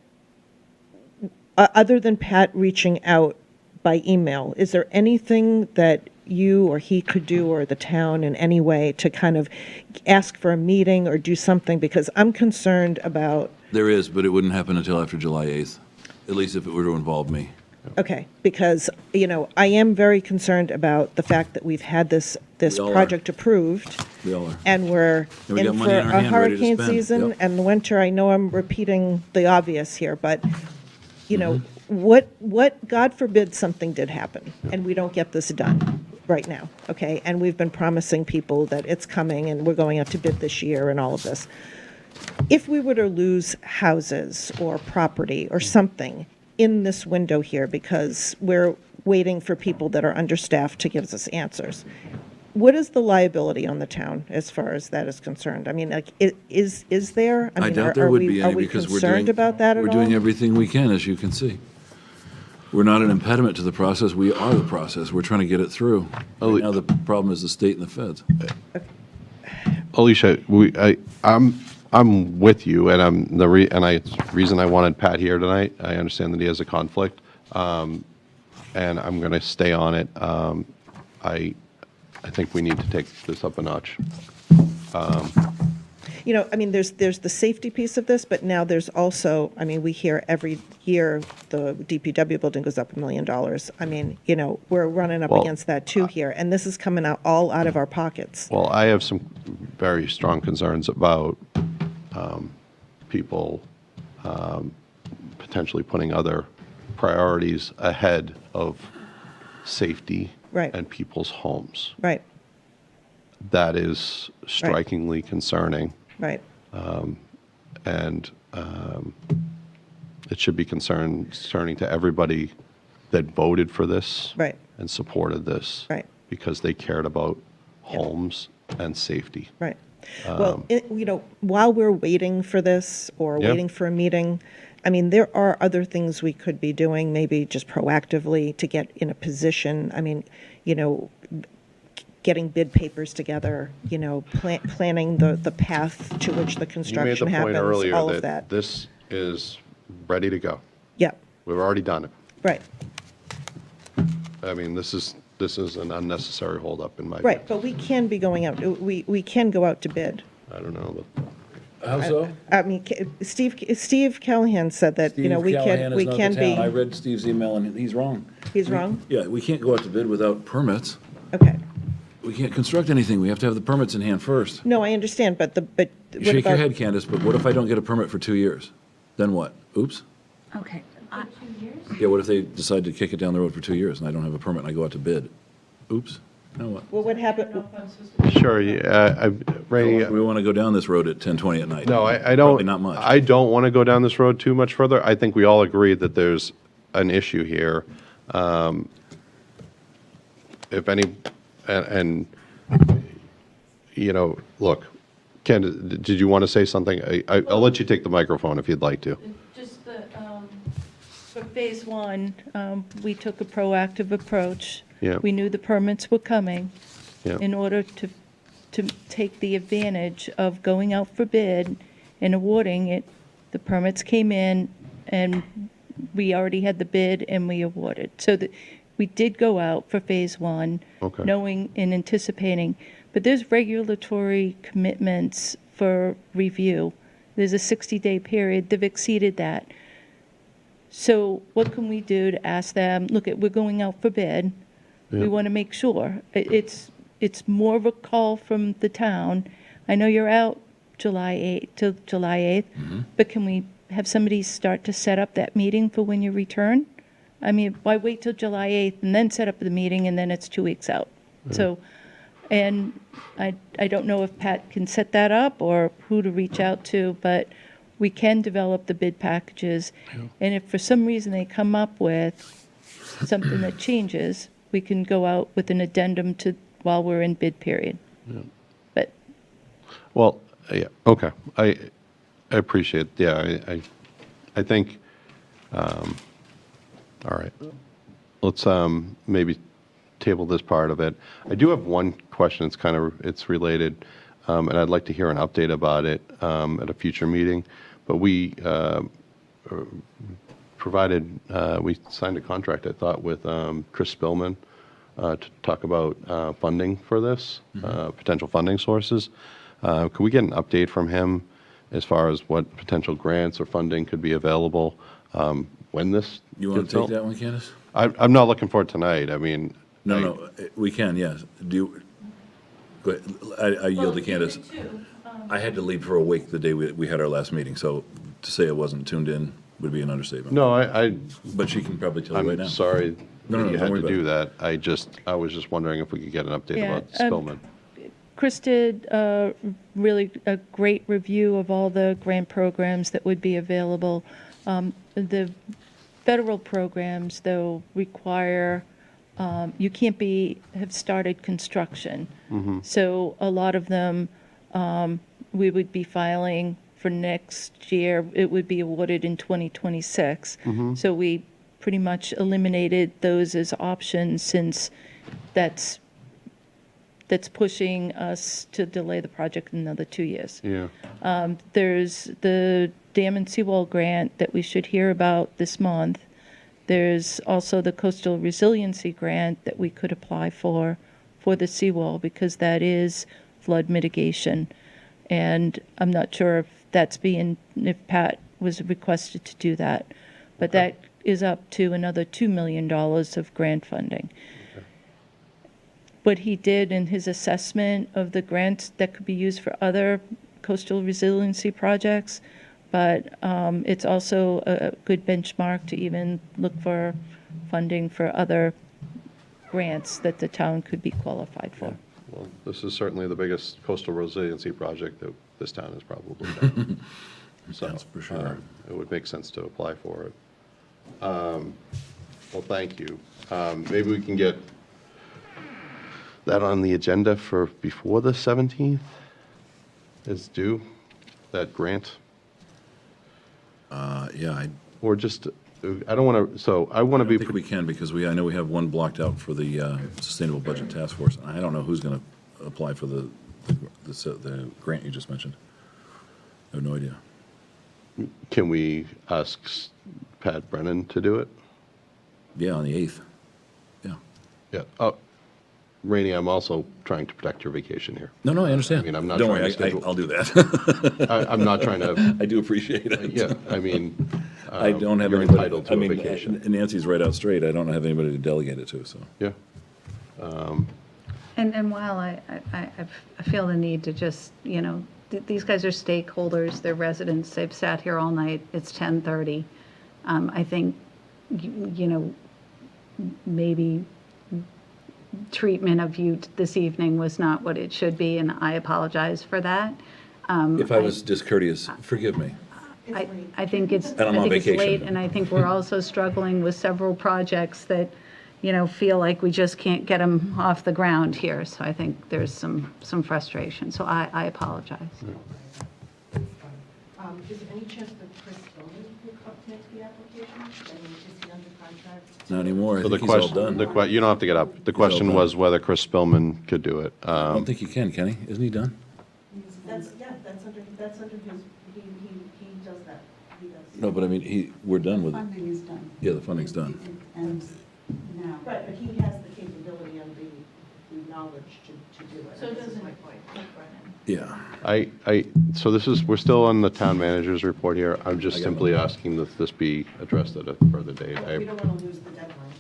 [SPEAKER 5] other than Pat reaching out by email, is there anything that you or he could do, or the town in any way, to kind of ask for a meeting or do something? Because I'm concerned about.
[SPEAKER 10] There is, but it wouldn't happen until after July 8th, at least if it were to involve me.
[SPEAKER 5] Okay, because, I am very concerned about the fact that we've had this
[SPEAKER 10] We all are.
[SPEAKER 5] project approved.
[SPEAKER 10] We all are.
[SPEAKER 5] And we're
[SPEAKER 10] And we
[SPEAKER 5] in
[SPEAKER 10] got
[SPEAKER 5] for
[SPEAKER 10] money in our
[SPEAKER 5] a
[SPEAKER 10] hand ready to
[SPEAKER 5] hurricane
[SPEAKER 10] spend.
[SPEAKER 5] season
[SPEAKER 10] Yep.
[SPEAKER 5] and the winter. I know I'm repeating the obvious here, but,
[SPEAKER 10] Mm-hmm.
[SPEAKER 5] what, God forbid something did happen and we don't get this done right now, okay? And we've been promising people that it's coming and we're going out to bid this year and all of this. If we were to lose houses or property or something in this window here because we're waiting for people that are understaffed to give us answers, what is the liability on the town as far as that is concerned? I mean, like, is there?
[SPEAKER 10] I
[SPEAKER 5] mean,
[SPEAKER 10] doubt there would be
[SPEAKER 5] Are
[SPEAKER 10] any
[SPEAKER 5] we
[SPEAKER 10] because we're
[SPEAKER 5] concerned
[SPEAKER 10] doing.
[SPEAKER 5] about that at all?
[SPEAKER 10] We're doing everything we can, as you can see. We're not an impediment to the process. We are the process. We're trying to get it through. Right now, the problem is the state and the feds.
[SPEAKER 1] Alicia, I'm with you, and reason I wanted Pat here tonight. I understand that he has a conflict, and I'm going to stay on it. I think we need to take this up a notch.
[SPEAKER 5] I mean, there's the safety piece of this, but now there's also, I mean, we hear every year the DPW building goes up $1 million. I mean, we're running up
[SPEAKER 1] Well,
[SPEAKER 5] against that too here, and this is coming out all out of our pockets.
[SPEAKER 1] Well, I have some very strong concerns about people potentially putting other priorities ahead of safety
[SPEAKER 5] Right.
[SPEAKER 1] and people's homes.
[SPEAKER 5] Right,
[SPEAKER 1] That is strikingly concerning,
[SPEAKER 5] right,
[SPEAKER 1] and it should be concerning to everybody that voted for this
[SPEAKER 5] right,
[SPEAKER 1] and supported this,
[SPEAKER 5] right,
[SPEAKER 1] because they cared about homes and safety.
[SPEAKER 5] right. Well, while we're waiting for this or
[SPEAKER 1] Yeah.
[SPEAKER 5] waiting for a meeting, I mean, there are other things we could be doing, maybe just proactively to get in a position. I mean, getting bid papers together, planning the path to which the construction
[SPEAKER 1] You made the point
[SPEAKER 5] happens,
[SPEAKER 1] earlier
[SPEAKER 5] all of
[SPEAKER 1] that
[SPEAKER 5] that.
[SPEAKER 1] this is ready to go.
[SPEAKER 5] Yep,
[SPEAKER 1] We've already done it.
[SPEAKER 5] right,
[SPEAKER 1] I mean, this is an unnecessary holdup in my view.
[SPEAKER 5] right. But we can be going out, we can go out to bid.
[SPEAKER 1] I don't know, but
[SPEAKER 10] How so?
[SPEAKER 5] I mean, Steve Callahan said that, we can be.
[SPEAKER 10] I read Steve's email, and he's wrong.
[SPEAKER 5] He's wrong?
[SPEAKER 10] Yeah, we can't go out to bid without permits.
[SPEAKER 5] Okay.
[SPEAKER 10] We can't construct anything. We have to have the permits in hand first.
[SPEAKER 5] No, I understand, but what
[SPEAKER 10] Shake your
[SPEAKER 5] about-
[SPEAKER 10] head, Candace, but what if I don't get a permit for 2 years? Then what? Oops.
[SPEAKER 15] Okay.
[SPEAKER 10] Yeah, what if they decide to kick it down the road for 2 years and I don't have a permit and I go out to bid? Oops. Now what?
[SPEAKER 5] Well, what happened?
[SPEAKER 1] Sure, Rainey,
[SPEAKER 10] We want to go down this road at 10:20 at night.
[SPEAKER 1] no, I don't.
[SPEAKER 10] Probably not much.
[SPEAKER 1] I don't want to go down this road too much further. I think we all agree that there's an issue here. If any, and, you know, look, Ken, did you want to say something? I'll let you take the microphone if you'd like to.
[SPEAKER 15] Just for phase one, we took a proactive approach.
[SPEAKER 1] Yeah.
[SPEAKER 15] We knew the permits were coming.
[SPEAKER 1] Yeah.
[SPEAKER 15] In order to take the advantage of going out for bid and awarding it, the permits came in, and we already had the bid and we awarded. So that we did go out for phase one,
[SPEAKER 1] Okay.
[SPEAKER 15] knowing and anticipating, but there's regulatory commitments for review. There's a 60-day period. They've exceeded that. So what can we do to ask them, look, we're going out for bid.
[SPEAKER 1] Yeah.
[SPEAKER 15] We want to make sure. It's more of a call from the town. I know you're out July 8th till July 8th, but can we have somebody start to set up that meeting for when you return? I mean, why wait till July 8th and then set up the meeting and then it's 2 weeks out? So, and I don't know if Pat can set that up or who to reach out to, but we can develop the bid packages. And if for some reason they come up with something that changes, we can go out with an addendum to while we're in bid period. But
[SPEAKER 1] Well, yeah, okay. I appreciate, yeah, I think, all right. Let's maybe table this part of it. I do have one question. It's related, and I'd like to hear an update about it at a future meeting. But we we signed a contract, I thought, with Chris Spillman to talk about funding for this, potential funding sources. Could we get an update from him as far as what potential grants or funding could be available when this
[SPEAKER 10] You want
[SPEAKER 1] gets
[SPEAKER 10] to take
[SPEAKER 1] built?
[SPEAKER 10] that one, Candace?
[SPEAKER 1] I'm not looking for it tonight. I mean,
[SPEAKER 10] No, we can, yes. Do you, go ahead. I yield to Candace. I had to leave for a week the day we had our last meeting, so to say I wasn't tuned in would be an understatement.
[SPEAKER 1] No,
[SPEAKER 10] But she can probably tell you right now.
[SPEAKER 1] I'm sorry
[SPEAKER 10] No,
[SPEAKER 1] that
[SPEAKER 10] no,
[SPEAKER 1] you
[SPEAKER 10] don't
[SPEAKER 1] had
[SPEAKER 10] worry
[SPEAKER 1] to
[SPEAKER 10] about
[SPEAKER 1] do that. I was just wondering if we could get an update
[SPEAKER 15] Yeah,
[SPEAKER 1] about Spillman.
[SPEAKER 15] Chris did really a great review of all the grant programs that would be available. The federal programs, though, require, you can't have started construction. So a lot of them, we would be filing for next year. It would be awarded in 2026. So we pretty much eliminated those as options, since that's pushing us to delay the project another 2 years.
[SPEAKER 1] Yeah.
[SPEAKER 15] There's the dam and seawall grant that we should hear about this month. There's also the coastal resiliency grant that we could apply for the seawall, because that is flood mitigation. And I'm not sure if Pat was requested to do that, but that is up to another $2 million of grant funding. What he did in his assessment of the grants that could be used for other coastal resiliency projects, but it's also a good benchmark to even look for funding for other grants that the town could be qualified for.
[SPEAKER 1] Well, this is certainly the biggest coastal resiliency project that this town has probably done. So,
[SPEAKER 10] That's for sure.
[SPEAKER 1] It would make sense to apply for it. Well, thank you. Maybe we can get that on the agenda for before the 17th is due, that grant?
[SPEAKER 10] Yeah,
[SPEAKER 1] Or just, I don't want to, so I want to
[SPEAKER 10] I
[SPEAKER 1] be.
[SPEAKER 10] think we can, because I know we have one blocked out for the Sustainable Budget Task Force. I don't know who's going to apply for the grant you just mentioned. I have no idea.
[SPEAKER 1] Can we ask Pat Brennan to do it?
[SPEAKER 10] Yeah, on the 8th. Yeah.
[SPEAKER 1] Yeah. Oh, Rainey, I'm also trying to protect your vacation here.
[SPEAKER 10] No, I understand.
[SPEAKER 1] I mean, I'm not
[SPEAKER 10] Don't
[SPEAKER 1] trying
[SPEAKER 10] worry,
[SPEAKER 1] to schedule.
[SPEAKER 10] I'll do that.
[SPEAKER 1] I'm not trying to.
[SPEAKER 10] I do appreciate it.
[SPEAKER 1] Yeah, I mean.
[SPEAKER 10] I don't have
[SPEAKER 1] you're
[SPEAKER 10] anybody.
[SPEAKER 1] entitled to a vacation.
[SPEAKER 10] Nancy's right out straight. I don't have anybody to delegate it to, so.
[SPEAKER 1] Yeah.
[SPEAKER 3] And while I feel the need to just, these guys are stakeholders, they're residents, they've sat here all night, it's 10:30. treatment of you this evening was not what it should be, and I apologize for that.
[SPEAKER 10] If I was discourteous, forgive me.
[SPEAKER 3] I think it's,
[SPEAKER 10] And I'm
[SPEAKER 3] I
[SPEAKER 10] on
[SPEAKER 3] think it's
[SPEAKER 10] vacation.
[SPEAKER 3] late, and I think we're also struggling with several projects that, feel like we just can't get them off the ground here. So I think there's some frustration. So I apologize.
[SPEAKER 12] Is there any chance that Chris Bowman will make the application? And is he under contract?
[SPEAKER 10] Not anymore. I
[SPEAKER 1] So
[SPEAKER 10] think
[SPEAKER 1] the
[SPEAKER 10] he's all
[SPEAKER 1] question,
[SPEAKER 10] done.
[SPEAKER 1] you don't have to get up. The question
[SPEAKER 10] done.
[SPEAKER 1] was whether Chris Spillman could do it.
[SPEAKER 10] I don't think he can he? Isn't he done?
[SPEAKER 12] That's under his, he does that. He does.
[SPEAKER 10] No, but I mean, we're done with it.
[SPEAKER 12] Funding is done.
[SPEAKER 10] Yeah, the funding's done.
[SPEAKER 12] And now. Right, but he has the capability and the knowledge to do it.
[SPEAKER 15] So
[SPEAKER 12] This is
[SPEAKER 15] doesn't
[SPEAKER 12] my point.
[SPEAKER 10] Yeah.
[SPEAKER 1] So we're still on the town manager's report here. I'm just
[SPEAKER 10] I got
[SPEAKER 1] simply
[SPEAKER 10] it.
[SPEAKER 1] asking that this be addressed at a further date.
[SPEAKER 12] We don't want to lose the deadline.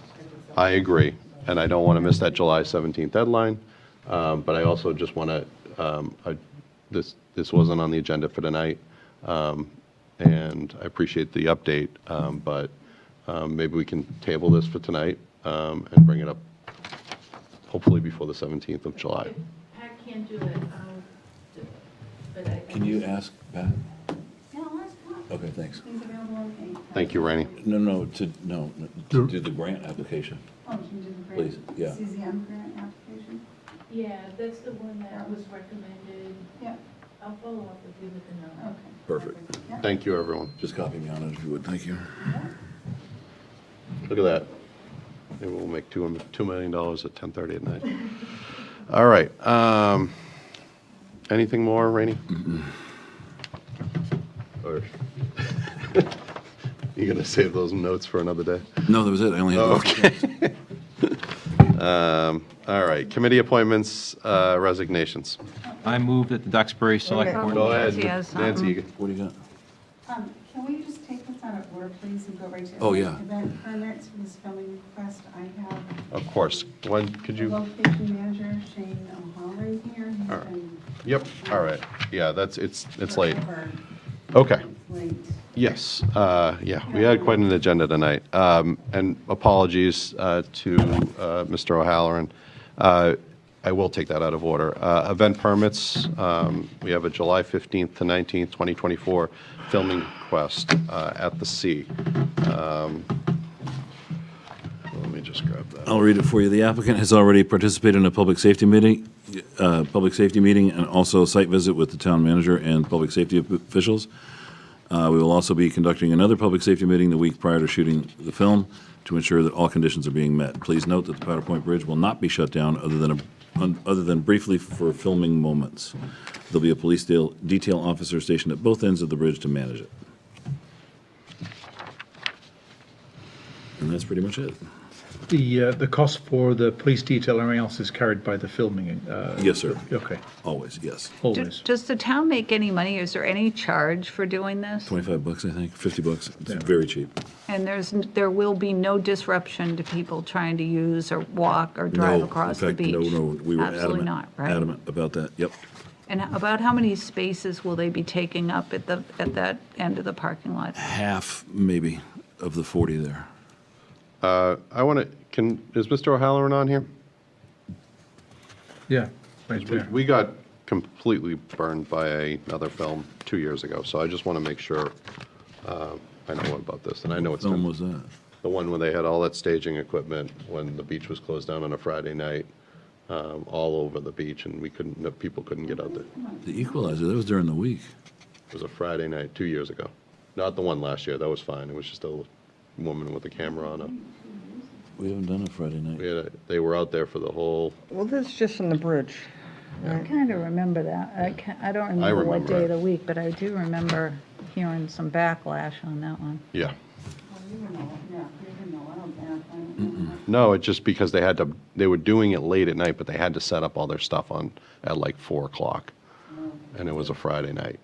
[SPEAKER 1] I agree, and I don't want to miss that July 17th deadline, but I also just want to, this wasn't on the agenda for tonight, and I appreciate the update, but maybe we can table this for tonight and bring it up hopefully before the 17th of July.
[SPEAKER 15] Pat can't do it, I'll do it. But I
[SPEAKER 10] Can you ask Pat?
[SPEAKER 12] Yeah, I'll ask Pat.
[SPEAKER 10] Okay, thanks.
[SPEAKER 12] He's available on the 8th.
[SPEAKER 1] Thank you, Rainey.
[SPEAKER 10] No, to do the grant application.
[SPEAKER 12] Oh, can you do the
[SPEAKER 10] Please,
[SPEAKER 12] grant?
[SPEAKER 10] yeah.
[SPEAKER 12] CZM grant application?
[SPEAKER 15] Yeah, that's the one that was recommended.
[SPEAKER 12] Yeah.
[SPEAKER 15] I'll follow up with you with the number.
[SPEAKER 12] Okay.
[SPEAKER 10] Perfect.
[SPEAKER 1] Thank you, everyone.
[SPEAKER 10] Just copy me on it if you would. Thank you.
[SPEAKER 1] Look at that. Maybe we'll make $2 million at 10:30 at night. All right. Anything more, Rainey? Or you gonna save those notes for another day?
[SPEAKER 10] No, that was it. I only had
[SPEAKER 1] Okay. All right. Committee appointments, resignations.
[SPEAKER 2] I move that the Duxbury Select Board.
[SPEAKER 1] Go ahead,
[SPEAKER 3] Nancy has
[SPEAKER 1] Nancy.
[SPEAKER 10] What do you got?
[SPEAKER 12] Can we just take this out of order, please, and go right to
[SPEAKER 10] Oh, yeah.
[SPEAKER 12] event permits for this filming request? I have
[SPEAKER 1] Of course. When could
[SPEAKER 12] the
[SPEAKER 1] you?
[SPEAKER 12] location manager, Shane O'Halloran here. He's
[SPEAKER 1] All right.
[SPEAKER 12] been
[SPEAKER 1] Yep. All right. Yeah, it's late.
[SPEAKER 12] forever
[SPEAKER 1] Okay.
[SPEAKER 12] late.
[SPEAKER 1] Yes, yeah, we had quite an agenda tonight. And apologies to Mr. O'Halloran. I will take that out of order. Event permits, we have a July 15th to 19th, 2024 filming request at the Sea. Let me just grab that.
[SPEAKER 10] I'll read it for you. The applicant has already participated in a public safety meeting, and also a site visit with the town manager and public safety officials. We will also be conducting another public safety meeting the week prior to shooting the film to ensure that all conditions are being met. Please note that the Powder Point Bridge will not be shut down other than briefly for filming moments. There'll be a police detail officer stationed at both ends of the bridge to manage it. And that's pretty much it.
[SPEAKER 4] The cost for the police detail and everything else is carried by the filming?
[SPEAKER 10] Yes, sir.
[SPEAKER 4] Okay,
[SPEAKER 10] Always, yes.
[SPEAKER 4] always.
[SPEAKER 3] Does the town make any money? Is there any charge for doing this?
[SPEAKER 10] $25, I think, $50. It's very cheap.
[SPEAKER 3] And there will be no disruption to people trying to use or walk or drive
[SPEAKER 10] No,
[SPEAKER 3] across the
[SPEAKER 10] in fact,
[SPEAKER 3] beach?
[SPEAKER 10] no, we were
[SPEAKER 3] Absolutely
[SPEAKER 10] adamant.
[SPEAKER 3] not, right?
[SPEAKER 10] Adamant about that, yep.
[SPEAKER 3] And about how many spaces will they be taking up at that end of the parking lot?
[SPEAKER 10] Half, maybe, of the 40 there.
[SPEAKER 1] Is Mr. O'Halloran on here?
[SPEAKER 4] Yeah, right there.
[SPEAKER 1] We got completely burned by another film 2 years ago, so I just want to make sure I know about this, and I know it's.
[SPEAKER 10] What film was that?
[SPEAKER 1] The one where they had all that staging equipment when the beach was closed down on a Friday night, all over the beach, and people couldn't get out there.
[SPEAKER 10] The Equalizer, that was during the week.
[SPEAKER 1] It was a Friday night 2 years ago. Not the one last year, that was fine. It was just a woman with a camera on her.
[SPEAKER 10] We haven't done a Friday night.
[SPEAKER 1] They were out there for the whole.
[SPEAKER 13] Well, this is just on the bridge.
[SPEAKER 3] I kind of remember that. I don't remember what
[SPEAKER 1] remember
[SPEAKER 3] day
[SPEAKER 1] it.
[SPEAKER 3] of the week, but I do remember hearing some backlash on that one.
[SPEAKER 1] Yeah.
[SPEAKER 12] Oh, you would know, yeah, you would know, I don't.
[SPEAKER 1] No, it's just because they were doing it late at night, but they had to set up all their stuff at like 4 o'clock. And it was a Friday night.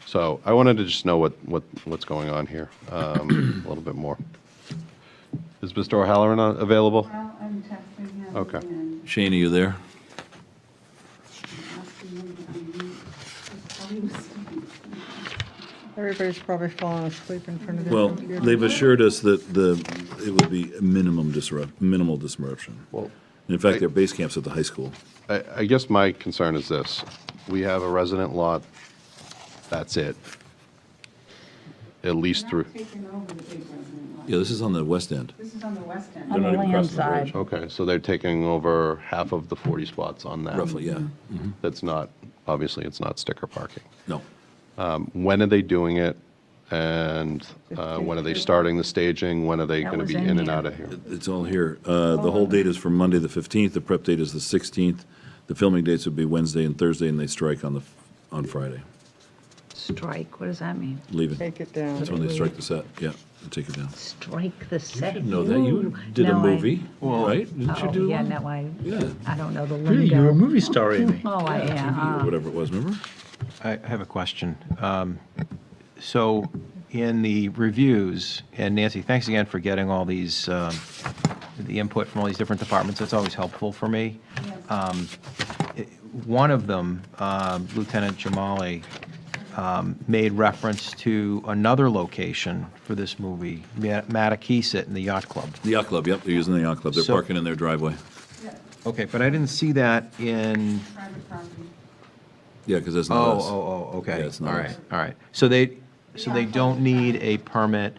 [SPEAKER 1] So I wanted to just know what's going on here a little bit more. Is Mr. O'Halloran available?
[SPEAKER 12] Well, I'm texting him.
[SPEAKER 1] Okay.
[SPEAKER 12] And
[SPEAKER 10] Shane, are you there?
[SPEAKER 12] asking him to unmute. Just tell me to speak.
[SPEAKER 13] Everybody's probably falling asleep in front of their
[SPEAKER 10] Well,
[SPEAKER 13] computer.
[SPEAKER 10] they've assured us that it would be minimal disruption.
[SPEAKER 1] Well,
[SPEAKER 10] And in fact, their base camp's at the high school.
[SPEAKER 1] I guess my concern is this. We have a resident lot, that's it. At least through,
[SPEAKER 10] Yeah, this is on the west end.
[SPEAKER 12] This is on the west end.
[SPEAKER 10] They're not even crossing the bridge.
[SPEAKER 1] okay, so they're taking over half of the 40 spots on that.
[SPEAKER 10] Roughly, yeah.
[SPEAKER 1] That's not, obviously, it's not sticker parking.
[SPEAKER 10] No.
[SPEAKER 1] When are they doing it? And when are they starting the staging? When are they
[SPEAKER 3] That
[SPEAKER 1] going to
[SPEAKER 3] was
[SPEAKER 1] be
[SPEAKER 3] in
[SPEAKER 1] in and
[SPEAKER 3] here.
[SPEAKER 1] out of here?
[SPEAKER 10] It's all here. The whole date is from Monday, the 15th. The prep date is the 16th. The filming dates would be Wednesday and Thursday, and they strike on Friday.
[SPEAKER 3] Strike, what does that mean?
[SPEAKER 10] Leaving.
[SPEAKER 13] Take it down.
[SPEAKER 10] That's when they strike the set. Yeah, they take it down.
[SPEAKER 3] Strike the set.
[SPEAKER 10] should know that. You
[SPEAKER 3] Ooh,
[SPEAKER 10] did a
[SPEAKER 3] no,
[SPEAKER 10] movie, right? Didn't you do
[SPEAKER 3] Yeah,
[SPEAKER 10] one?
[SPEAKER 3] no,
[SPEAKER 10] Yeah.
[SPEAKER 3] I don't know the lingo.
[SPEAKER 4] Really, you're a movie star, Amy.
[SPEAKER 3] Oh, I am.
[SPEAKER 10] Or whatever it was, remember?
[SPEAKER 2] I have a question. So in the reviews, and Nancy, thanks again for getting all these, the input from all these different departments. That's always helpful for me. One of them, Lieutenant Jamali, made reference to another location for this movie, Matakeesit in the yacht club.
[SPEAKER 10] The yacht club, yep, they're using the yacht club. They're
[SPEAKER 2] So-
[SPEAKER 10] parking in their driveway.
[SPEAKER 2] Okay, but I didn't see that in,
[SPEAKER 10] Yeah, because that's not us.
[SPEAKER 2] okay.
[SPEAKER 10] Yeah, it's not
[SPEAKER 2] All
[SPEAKER 10] us.
[SPEAKER 2] right, all right. So they don't need a permit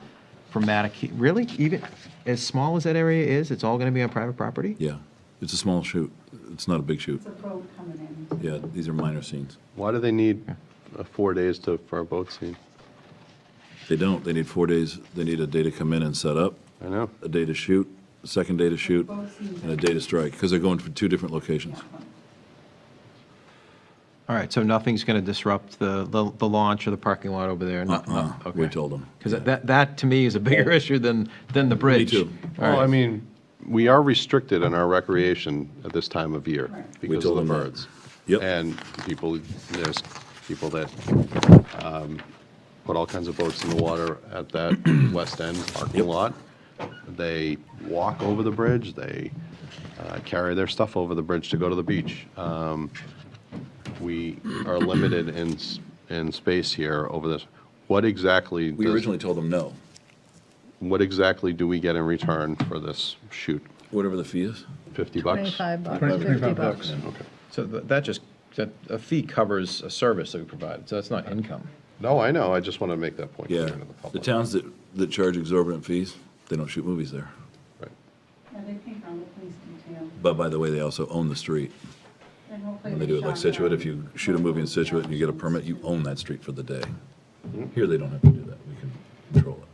[SPEAKER 2] for Matakeesit, really? Even as small as that area is, it's all going to be on private property?
[SPEAKER 10] Yeah, it's a small shoot. It's not a big shoot.
[SPEAKER 12] It's a road coming in.
[SPEAKER 10] Yeah, these are minor scenes.
[SPEAKER 1] Why do they need 4 days for a boat scene?
[SPEAKER 10] They don't. They need 4 days. They need a day to come in and set up,
[SPEAKER 1] I know.
[SPEAKER 10] a day to shoot, a second day to shoot, and a day to strike, because they're going to 2 different locations.
[SPEAKER 2] All right, so nothing's going to disrupt the launch or the parking lot over there?
[SPEAKER 10] We told them.
[SPEAKER 2] Because that, to me, is a bigger issue than the bridge.
[SPEAKER 10] too.
[SPEAKER 2] All
[SPEAKER 1] Well,
[SPEAKER 2] right.
[SPEAKER 1] I mean, we are restricted in our recreation at this time of year because of
[SPEAKER 10] told
[SPEAKER 1] the
[SPEAKER 10] them that.
[SPEAKER 1] birds.
[SPEAKER 10] Yep.
[SPEAKER 1] And there's people that put all kinds of boats in the water at that west end parking lot. They walk over the bridge, they carry their stuff over the bridge to go to the beach. We are limited in space here over this. What exactly?
[SPEAKER 10] We originally told them no.
[SPEAKER 1] What exactly do we get in return for this shoot?
[SPEAKER 10] Whatever the fee is.
[SPEAKER 1] $50?
[SPEAKER 3] 25 bucks,
[SPEAKER 4] 25
[SPEAKER 3] 50
[SPEAKER 4] bucks.
[SPEAKER 3] bucks.
[SPEAKER 1] Okay.
[SPEAKER 2] So a fee covers a service that we provide, so that's not income.
[SPEAKER 1] No, I know, I just want to make that point clear
[SPEAKER 10] Yeah,
[SPEAKER 1] to the
[SPEAKER 10] the
[SPEAKER 1] public.
[SPEAKER 10] towns that charge exorbitant fees, they don't shoot movies there.
[SPEAKER 1] Right.
[SPEAKER 12] Yeah, they pay for all the police detail.
[SPEAKER 10] But by the way, they also own the street.
[SPEAKER 12] And hopefully
[SPEAKER 10] When they do it like
[SPEAKER 12] shop
[SPEAKER 10] Situate,
[SPEAKER 12] around.
[SPEAKER 10] if you shoot a movie in Situate and you get a permit, you own that street for the day. Here, they don't have to do that. We can control it.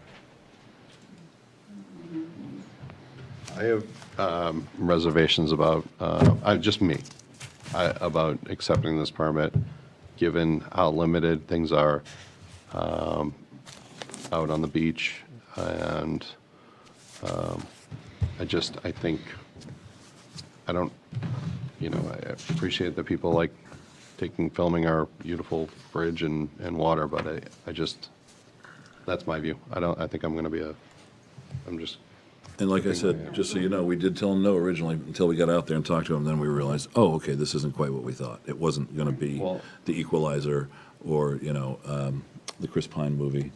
[SPEAKER 1] I have reservations about, just me, about accepting this permit, given how limited things are out on the beach. And I think, I appreciate that people like filming our beautiful bridge and water, but that's my view. I think I'm going to be
[SPEAKER 10] And like I said, just so you know, we did tell them no originally until we got out there and talked to them. Then we realized, oh, okay, this isn't quite what we thought. It wasn't going to be The Equalizer or, the Chris Pine movie,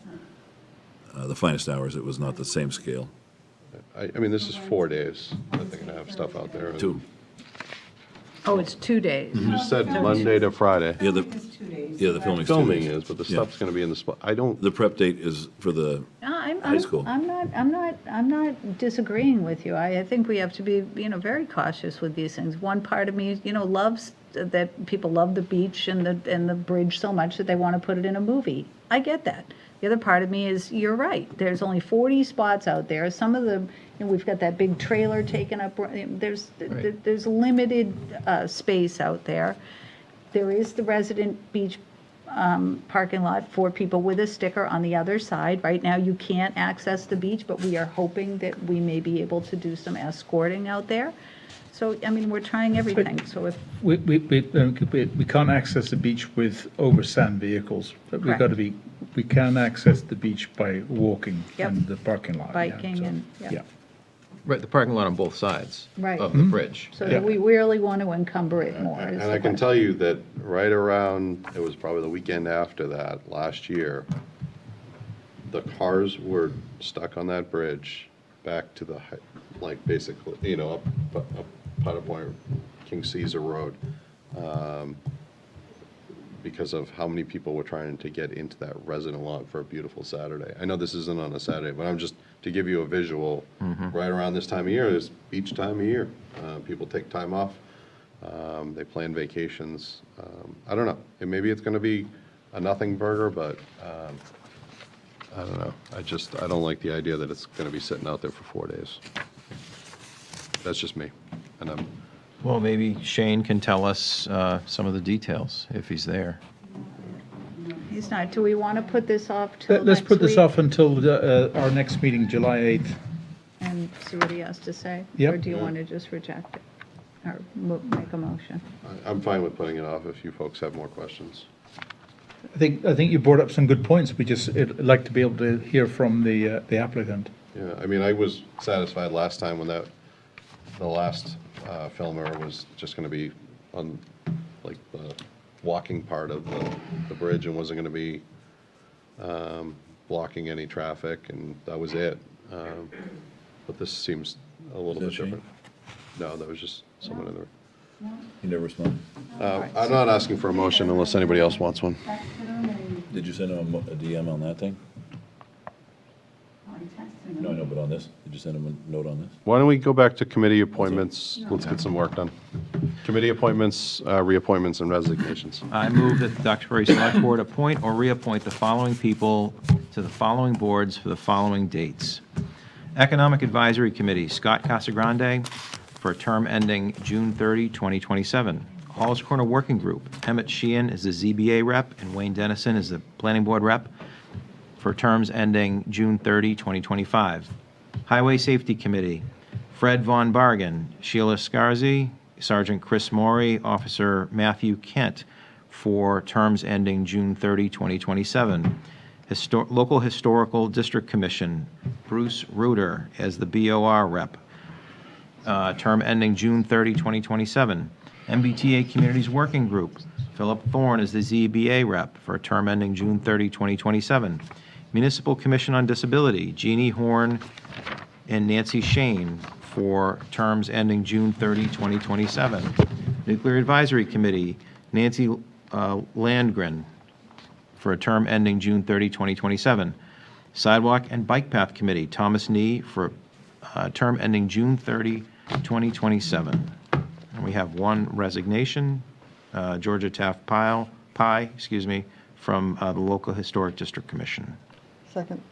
[SPEAKER 10] The Finest Hours. It was not the same scale.
[SPEAKER 1] I mean, this is 4 days that they're going to have stuff out there.
[SPEAKER 10] 2.
[SPEAKER 3] Oh, it's 2 days.
[SPEAKER 1] You just said Monday to Friday.
[SPEAKER 10] Yeah, the filming's 2
[SPEAKER 1] Filming
[SPEAKER 10] days.
[SPEAKER 1] is, but the
[SPEAKER 10] Yeah.
[SPEAKER 1] stuff's going to be in the spot.
[SPEAKER 10] The prep date is for the high school.
[SPEAKER 3] I'm not disagreeing with you. I think we have to be, very cautious with these things. One part of me, loves that people love the beach and the bridge so much that they want to put it in a movie. I get that. The other part of me is, you're right. There's only 40 spots out there. Some of them, we've got that big trailer taken up. There's limited space out there. There is the resident beach parking lot for people with a sticker on the other side. Right now, you can't access the beach, but we are hoping that we may be able to do some escorting out there. So, we're trying everything, so if,
[SPEAKER 4] We can't access the beach with oversand vehicles, but we can access the beach by walking
[SPEAKER 3] Yep.
[SPEAKER 4] and the parking lot. yeah,
[SPEAKER 3] biking
[SPEAKER 4] so,
[SPEAKER 3] and, yeah.
[SPEAKER 2] Right, the parking lot on both sides
[SPEAKER 3] Right.
[SPEAKER 2] of the bridge.
[SPEAKER 3] So that we really want to encumber it more. is
[SPEAKER 1] And
[SPEAKER 3] the
[SPEAKER 1] I can
[SPEAKER 3] point.
[SPEAKER 1] tell you that right around, it was probably the weekend after that, last year, the cars were stuck on that bridge back to the, like, basically, you know, up Potter Point, King Caesar Road, because of how many people were trying to get into that resident lot for a beautiful Saturday. I know this isn't on a Saturday, but I'm just, to give you a visual, right around this time of year, is beach time of year. People take time off. They plan vacations. I don't know. And maybe it's going to be a nothing burger, but I don't know. I don't like the idea that it's going to be sitting out there for 4 days. That's just me. And
[SPEAKER 2] Well, maybe Shane can tell us some of the details if he's there.
[SPEAKER 3] He's not. Do we want to put this off till
[SPEAKER 4] Let's
[SPEAKER 3] next
[SPEAKER 4] put this
[SPEAKER 3] week
[SPEAKER 4] off until our next meeting, July 8th.
[SPEAKER 3] and see what he has to say?
[SPEAKER 4] Yep.
[SPEAKER 3] Or do you want to just reject it? Or make a motion?
[SPEAKER 1] I'm fine with putting it off if you folks have more questions.
[SPEAKER 4] I think you brought up some good points. I'd like to be able to hear from the applicant.
[SPEAKER 1] Yeah, I mean, I was satisfied last time when the last filmer was just going to be on, like, the walking part of the bridge and wasn't going to be blocking any traffic, and that was it. But this seems a little bit different. No, that was just someone in there.
[SPEAKER 10] You never responded?
[SPEAKER 1] I'm not asking for a motion unless anybody else wants one.
[SPEAKER 10] Did you send him a DM on that thing? No, I know, but on this? Did you send him a note on this?
[SPEAKER 1] Why don't we go back to committee appointments? Let's get some work done. Committee appointments, reappointments, and resignations.
[SPEAKER 2] I move that the Duxbury Select Board appoint or reappoint the following people to the following boards for the following dates. Economic Advisory Committee, Scott Casagrande, for a term ending June 30, 2027. Hollis Corner Working Group, Emmett Sheehan is the ZBA rep, and Wayne Dennison is the Planning Board rep, for terms ending June 30, 2025. Highway Safety Committee, Fred Von Bargen, Sheila Scarzi, Sergeant Chris Morey, Officer Matthew Kent, for terms ending June 30, 2027. Local Historical District Commission, Bruce Reuter as the BOR rep, term ending June 30, 2027. MBTA Communities Working Group, Philip Thorne is the ZBA rep for a term ending June 30, 2027. Municipal Commission on Disability, Jeannie Horn and Nancy Shane for terms ending June 30, 2027. Nuclear Advisory Committee, Nancy Landgren for a term ending June 30, 2027. Sidewalk and Bike Path Committee, Thomas Nee for a term ending June 30, 2027. And we have one resignation, Georgia Taft Pye, from the Local Historic District Commission.
[SPEAKER 13] Second.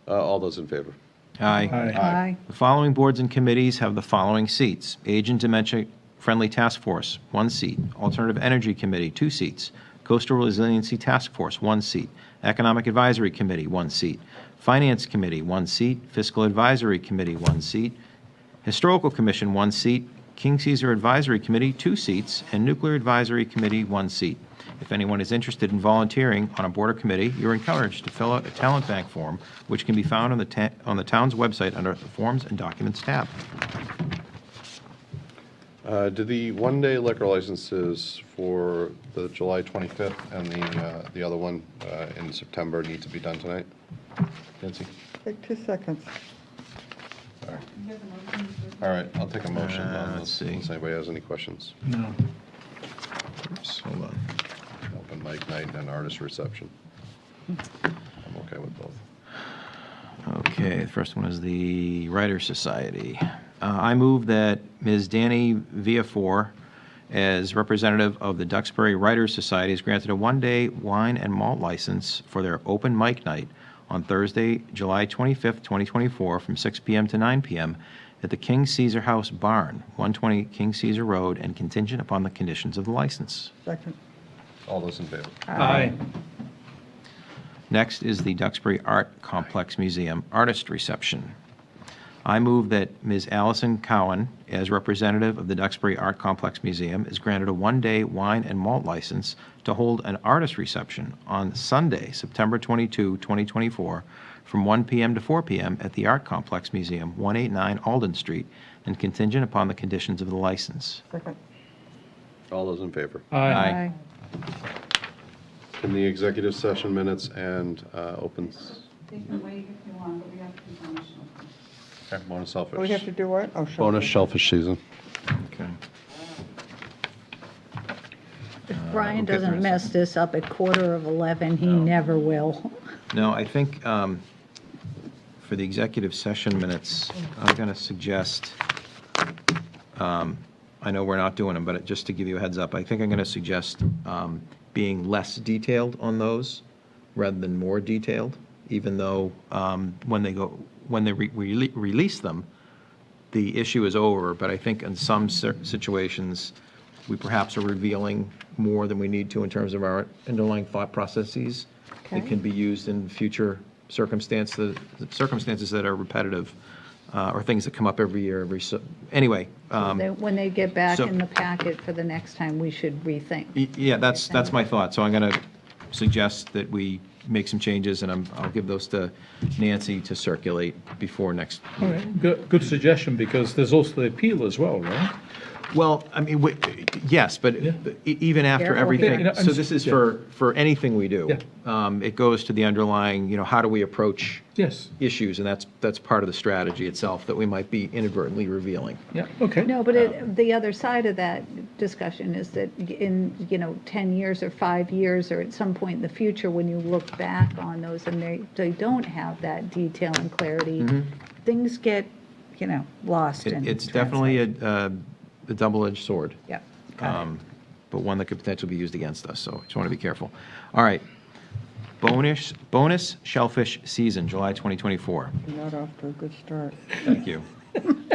[SPEAKER 1] All those in favor?
[SPEAKER 2] Aye.
[SPEAKER 3] Aye.
[SPEAKER 2] The following boards and committees have the following seats. Age and Dementia Friendly Task Force, 1 seat. Alternative Energy Committee, 2 seats. Coastal Resiliency Task Force, 1 seat. Economic Advisory Committee, 1 seat. Finance Committee, 1 seat. Fiscal Advisory Committee, 1 seat. Historical Commission, 1 seat. King Caesar Advisory Committee, 2 seats. And Nuclear Advisory Committee, 1 seat. If anyone is interested in volunteering on a board or committee, you're encouraged to fill out a talent bank form, which can be found on the town's website under the Forms and Documents tab.
[SPEAKER 1] Do the one-day liquor licenses for the July 25th and the other one in September need to be done tonight? Nancy?
[SPEAKER 13] Take 2 seconds.
[SPEAKER 1] All right, I'll take a motion on
[SPEAKER 2] let's
[SPEAKER 1] this,
[SPEAKER 2] see.
[SPEAKER 1] unless anybody has any questions.
[SPEAKER 4] No.
[SPEAKER 2] Oops, hold on.
[SPEAKER 1] Open mic night and artist reception. I'm okay with both.
[SPEAKER 2] Okay, the first one is the Writers' Society. I move that Ms. Danny Viafor, as representative of the Duxbury Writers' Society, is granted a one-day wine and malt license for their open mic night on Thursday, July 25th, 2024, from 6 p.m. to 9 p.m. at the King Caesar House Barn, 120 King Caesar Road, and contingent upon the conditions of the license.
[SPEAKER 13] Second.
[SPEAKER 1] All those in favor?
[SPEAKER 4] Aye.
[SPEAKER 2] Next is the Duxbury Art Complex Museum Artist Reception. I move that Ms. Allison Cowan, as representative of the Duxbury Art Complex Museum, is granted a one-day wine and malt license to hold an artist reception on Sunday, September 22, 2024, from 1 p.m. to 4 p.m. at the Art Complex Museum, 189 Alden Street, and contingent upon the conditions of the license.
[SPEAKER 13] Second.
[SPEAKER 1] All those in favor?
[SPEAKER 2] Aye.
[SPEAKER 1] in the executive session minutes and opens.
[SPEAKER 12] They can wait if you want, but we have to be bonus shellfish.
[SPEAKER 1] Bonus shellfish.
[SPEAKER 13] We have to do what? Oh, sure.
[SPEAKER 1] Bonus shellfish season.
[SPEAKER 2] Okay.
[SPEAKER 3] If Brian
[SPEAKER 2] okay,
[SPEAKER 3] doesn't
[SPEAKER 2] Chris.
[SPEAKER 3] mess this up at 11:15, he never will.
[SPEAKER 2] No, I think for the executive session minutes, I'm going to suggest, I know we're not doing them, but just to give you a heads up, I think I'm going to suggest being less detailed on those rather than more detailed, even though when they release them, the issue is over. But I think in some situations, we perhaps are revealing more than we need to in terms of our underlying thought processes. It can be used in future circumstances that are repetitive, or things that come up every year. Anyway.
[SPEAKER 3] When they get back
[SPEAKER 2] so-
[SPEAKER 3] in the packet for the next time, we should rethink.
[SPEAKER 2] Yeah, that's my thought. So I'm going to suggest that we make some changes, and I'll give those to Nancy to circulate before next.
[SPEAKER 4] All right, good suggestion, because there's also the appeal as well, right?
[SPEAKER 2] Well, I mean, yes, but even after
[SPEAKER 3] Careful
[SPEAKER 2] everything,
[SPEAKER 3] here.
[SPEAKER 2] so this is for anything we do. It goes to the underlying, how do we approach
[SPEAKER 4] Yes.
[SPEAKER 2] issues, and that's part of the strategy itself that we might be inadvertently revealing.
[SPEAKER 4] Yeah, okay.
[SPEAKER 3] No, but the other side of that discussion is that in, 10 years or 5 years, or at some point in the future, when you look back on those and they don't have that detail and clarity, things get, lost in
[SPEAKER 2] It's definitely a double-edged sword.
[SPEAKER 3] Yeah.
[SPEAKER 2] But one that could potentially be used against us, so I just want to be careful. All right. Bonus shellfish season, July 2024.
[SPEAKER 13] Not off to a good start.
[SPEAKER 2] Thank you.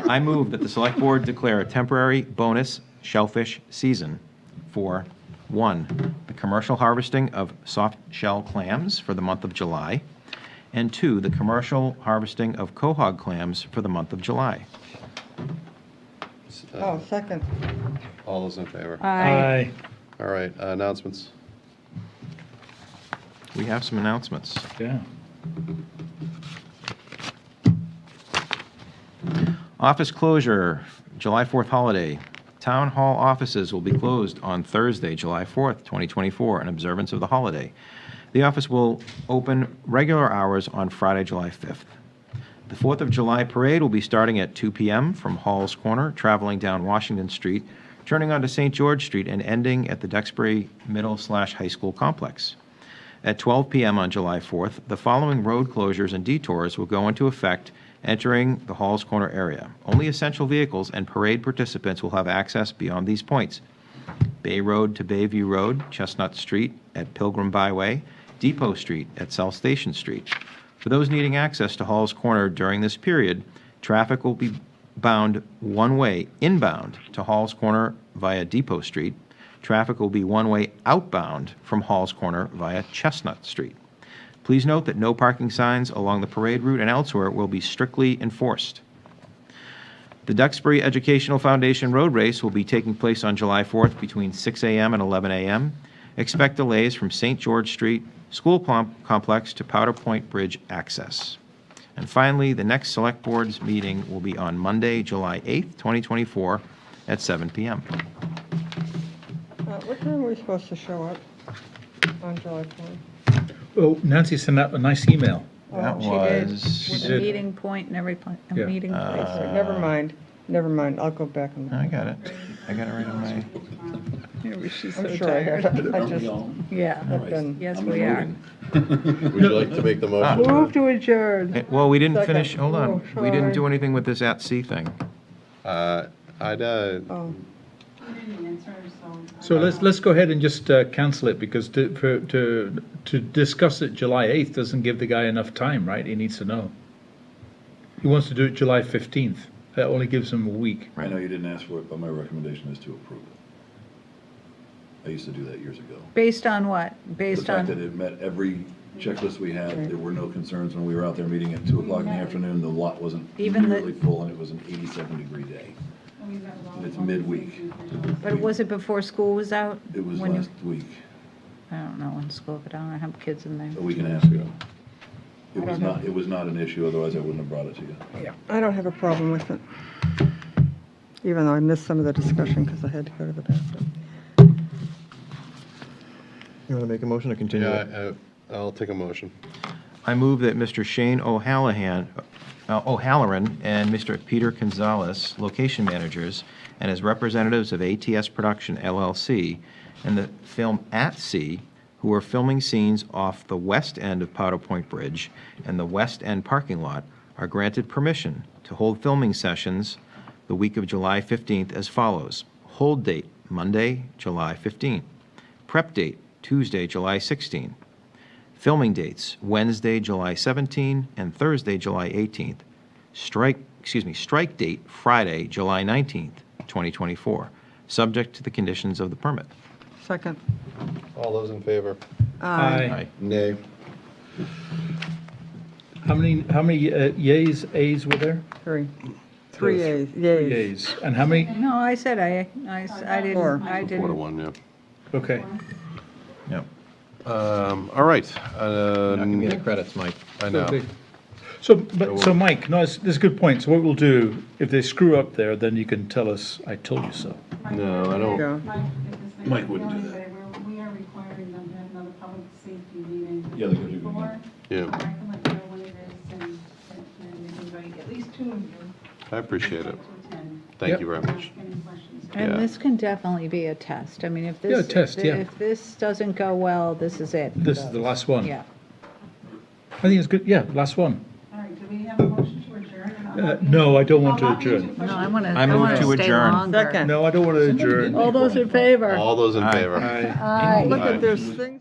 [SPEAKER 2] I move that the Select Board declare a temporary bonus shellfish season for, 1, the commercial harvesting of soft shell clams for the month of July, and 2, the commercial harvesting of quahog clams for the month of July.
[SPEAKER 13] Oh, second.
[SPEAKER 1] All those in favor?
[SPEAKER 4] Aye.
[SPEAKER 1] All right, announcements.
[SPEAKER 2] We have some announcements.
[SPEAKER 4] Yeah.
[SPEAKER 2] Office closure, July 4th holiday. Town hall offices will be closed on Thursday, July 4th, 2024, in observance of the holiday. The office will open regular hours on Friday, July 5th. The 4th of July parade will be starting at 2 p.m. from Hall's Corner, traveling down Washington Street, turning onto St. George Street, and ending at the Duxbury Middle/High School complex. At 12 p.m. on July 4th, the following road closures and detours will go into effect entering the Hall's Corner area. Only essential vehicles and parade participants will have access beyond these points: Bay Road to Bayview Road, Chestnut Street at Pilgrim Byway, Depot Street at South Station Street. For those needing access to Hall's Corner during this period, traffic will be bound one-way inbound to Hall's Corner via Depot Street. Traffic will be one-way outbound from Hall's Corner via Chestnut Street. Please note that no parking signs along the parade route and elsewhere will be strictly enforced. The Duxbury Educational Foundation Road Race will be taking place on July 4th between 6 a.m. and 11 a.m. Expect delays from St. George Street School Complex to Powder Point Bridge access. And finally, the next Select Board's meeting will be on Monday, July 8th, 2024, at 7 p.m.
[SPEAKER 13] What time are we supposed to show up on July 4th?
[SPEAKER 4] Oh, Nancy sent out a nice email.
[SPEAKER 2] That
[SPEAKER 13] she did.
[SPEAKER 2] was...
[SPEAKER 3] With a meeting point and every
[SPEAKER 4] Yeah.
[SPEAKER 3] meeting place.
[SPEAKER 13] Never mind, I'll go back and.
[SPEAKER 2] I got it. I got it right on my...
[SPEAKER 3] Maybe she's so
[SPEAKER 13] I'm sure I
[SPEAKER 3] tired.
[SPEAKER 13] have it. I just,
[SPEAKER 3] Yeah,
[SPEAKER 13] I've been.
[SPEAKER 3] yes, we are.
[SPEAKER 1] Would you like to make the motion?
[SPEAKER 3] Move to adjourn.
[SPEAKER 2] Well, we didn't
[SPEAKER 13] Second.
[SPEAKER 2] finish, hold on.
[SPEAKER 13] Oh,
[SPEAKER 2] We didn't
[SPEAKER 13] sorry.
[SPEAKER 2] do anything with this at-sea thing.
[SPEAKER 13] Oh,
[SPEAKER 4] So let's go ahead and just cancel it, because to discuss it July 8th doesn't give the guy enough time, right? He needs to know. He wants to do it July 15th. That only gives him a week.
[SPEAKER 10] I know you didn't ask for it, but my recommendation is to approve it. I used to do that years ago.
[SPEAKER 3] Based on what?
[SPEAKER 10] The
[SPEAKER 3] Based
[SPEAKER 10] fact that
[SPEAKER 3] on,
[SPEAKER 10] it met every checklist we had, there were no concerns when we were out there meeting at 2 o'clock in the afternoon, the lot wasn't
[SPEAKER 3] Even the-
[SPEAKER 10] nearly full, and it was an 87-degree day. And it's midweek.
[SPEAKER 3] but was it before school was out?
[SPEAKER 10] It was
[SPEAKER 3] When you-
[SPEAKER 10] last week,
[SPEAKER 3] I don't know when school, but I don't have kids in there.
[SPEAKER 10] a week and a half ago. It was not an issue, otherwise I wouldn't have brought it to you.
[SPEAKER 13] yeah, I don't have a problem with it. Even though I missed some of the discussion because I had to go to the bathroom.
[SPEAKER 21] You want to make a motion or continue it?
[SPEAKER 1] Yeah, I'll take a motion.
[SPEAKER 2] I move that Mr. Shane O'Halloran and Mr. Peter Gonzalez, location managers, and as representatives of ATS Production LLC and the film At Sea, who are filming scenes off the west end of Powder Point Bridge and the west end parking lot, are granted permission to hold filming sessions the week of July 15th as follows. Hold date, Monday, July 15th. Prep date, Tuesday, July 16th. Filming dates, Wednesday, July 17th and Thursday, July 18th. Strike date, Friday, July 19th, 2024, subject to the conditions of the permit.
[SPEAKER 13] Second.
[SPEAKER 1] All those in favor?
[SPEAKER 4] Aye.
[SPEAKER 1] Nay.
[SPEAKER 4] How many yays, ayes were there?
[SPEAKER 13] Three. Three yeas.
[SPEAKER 4] Yays. And how many?
[SPEAKER 22] No, I said I didn't.
[SPEAKER 13] Four.
[SPEAKER 22] I
[SPEAKER 1] 4 to
[SPEAKER 22] didn't.
[SPEAKER 1] 1, yeah.
[SPEAKER 4] Okay.
[SPEAKER 2] Yep.
[SPEAKER 1] All right.
[SPEAKER 2] Give me the credits, Mike.
[SPEAKER 1] I know.
[SPEAKER 4] So Mike, no, this is a good point. So what we'll do, if they screw up there, then you can tell us, I told you so.
[SPEAKER 1] No, I don't.
[SPEAKER 13] Go.
[SPEAKER 10] Mike wouldn't do that.
[SPEAKER 12] We are requiring them to have another public safety meeting.
[SPEAKER 10] Yeah, they could do
[SPEAKER 12] Before.
[SPEAKER 1] Yeah.
[SPEAKER 12] I can let you know when it is, and invite at least two of you.
[SPEAKER 1] I appreciate it.
[SPEAKER 12] To attend.
[SPEAKER 1] Thank you very much.
[SPEAKER 12] Ask any questions.
[SPEAKER 22] And
[SPEAKER 1] Yeah.
[SPEAKER 22] this can definitely be a test. I mean, if this.
[SPEAKER 4] Yeah, a test, yeah.
[SPEAKER 22] If this doesn't go well, this is it.
[SPEAKER 4] This is the last one.
[SPEAKER 22] Yeah.
[SPEAKER 4] I think it's good. Yeah, last one.
[SPEAKER 12] All right, do we have a motion to adjourn?
[SPEAKER 4] No, I don't want to adjourn.
[SPEAKER 22] No, I want to.
[SPEAKER 2] I move to
[SPEAKER 22] stay
[SPEAKER 2] adjourn.
[SPEAKER 22] longer.
[SPEAKER 13] Second.
[SPEAKER 4] No, I don't want to adjourn.
[SPEAKER 22] All those in favor?
[SPEAKER 1] All those in
[SPEAKER 2] Aye.
[SPEAKER 1] favor?
[SPEAKER 4] Aye.
[SPEAKER 22] Aye.
[SPEAKER 13] Look at, there's things.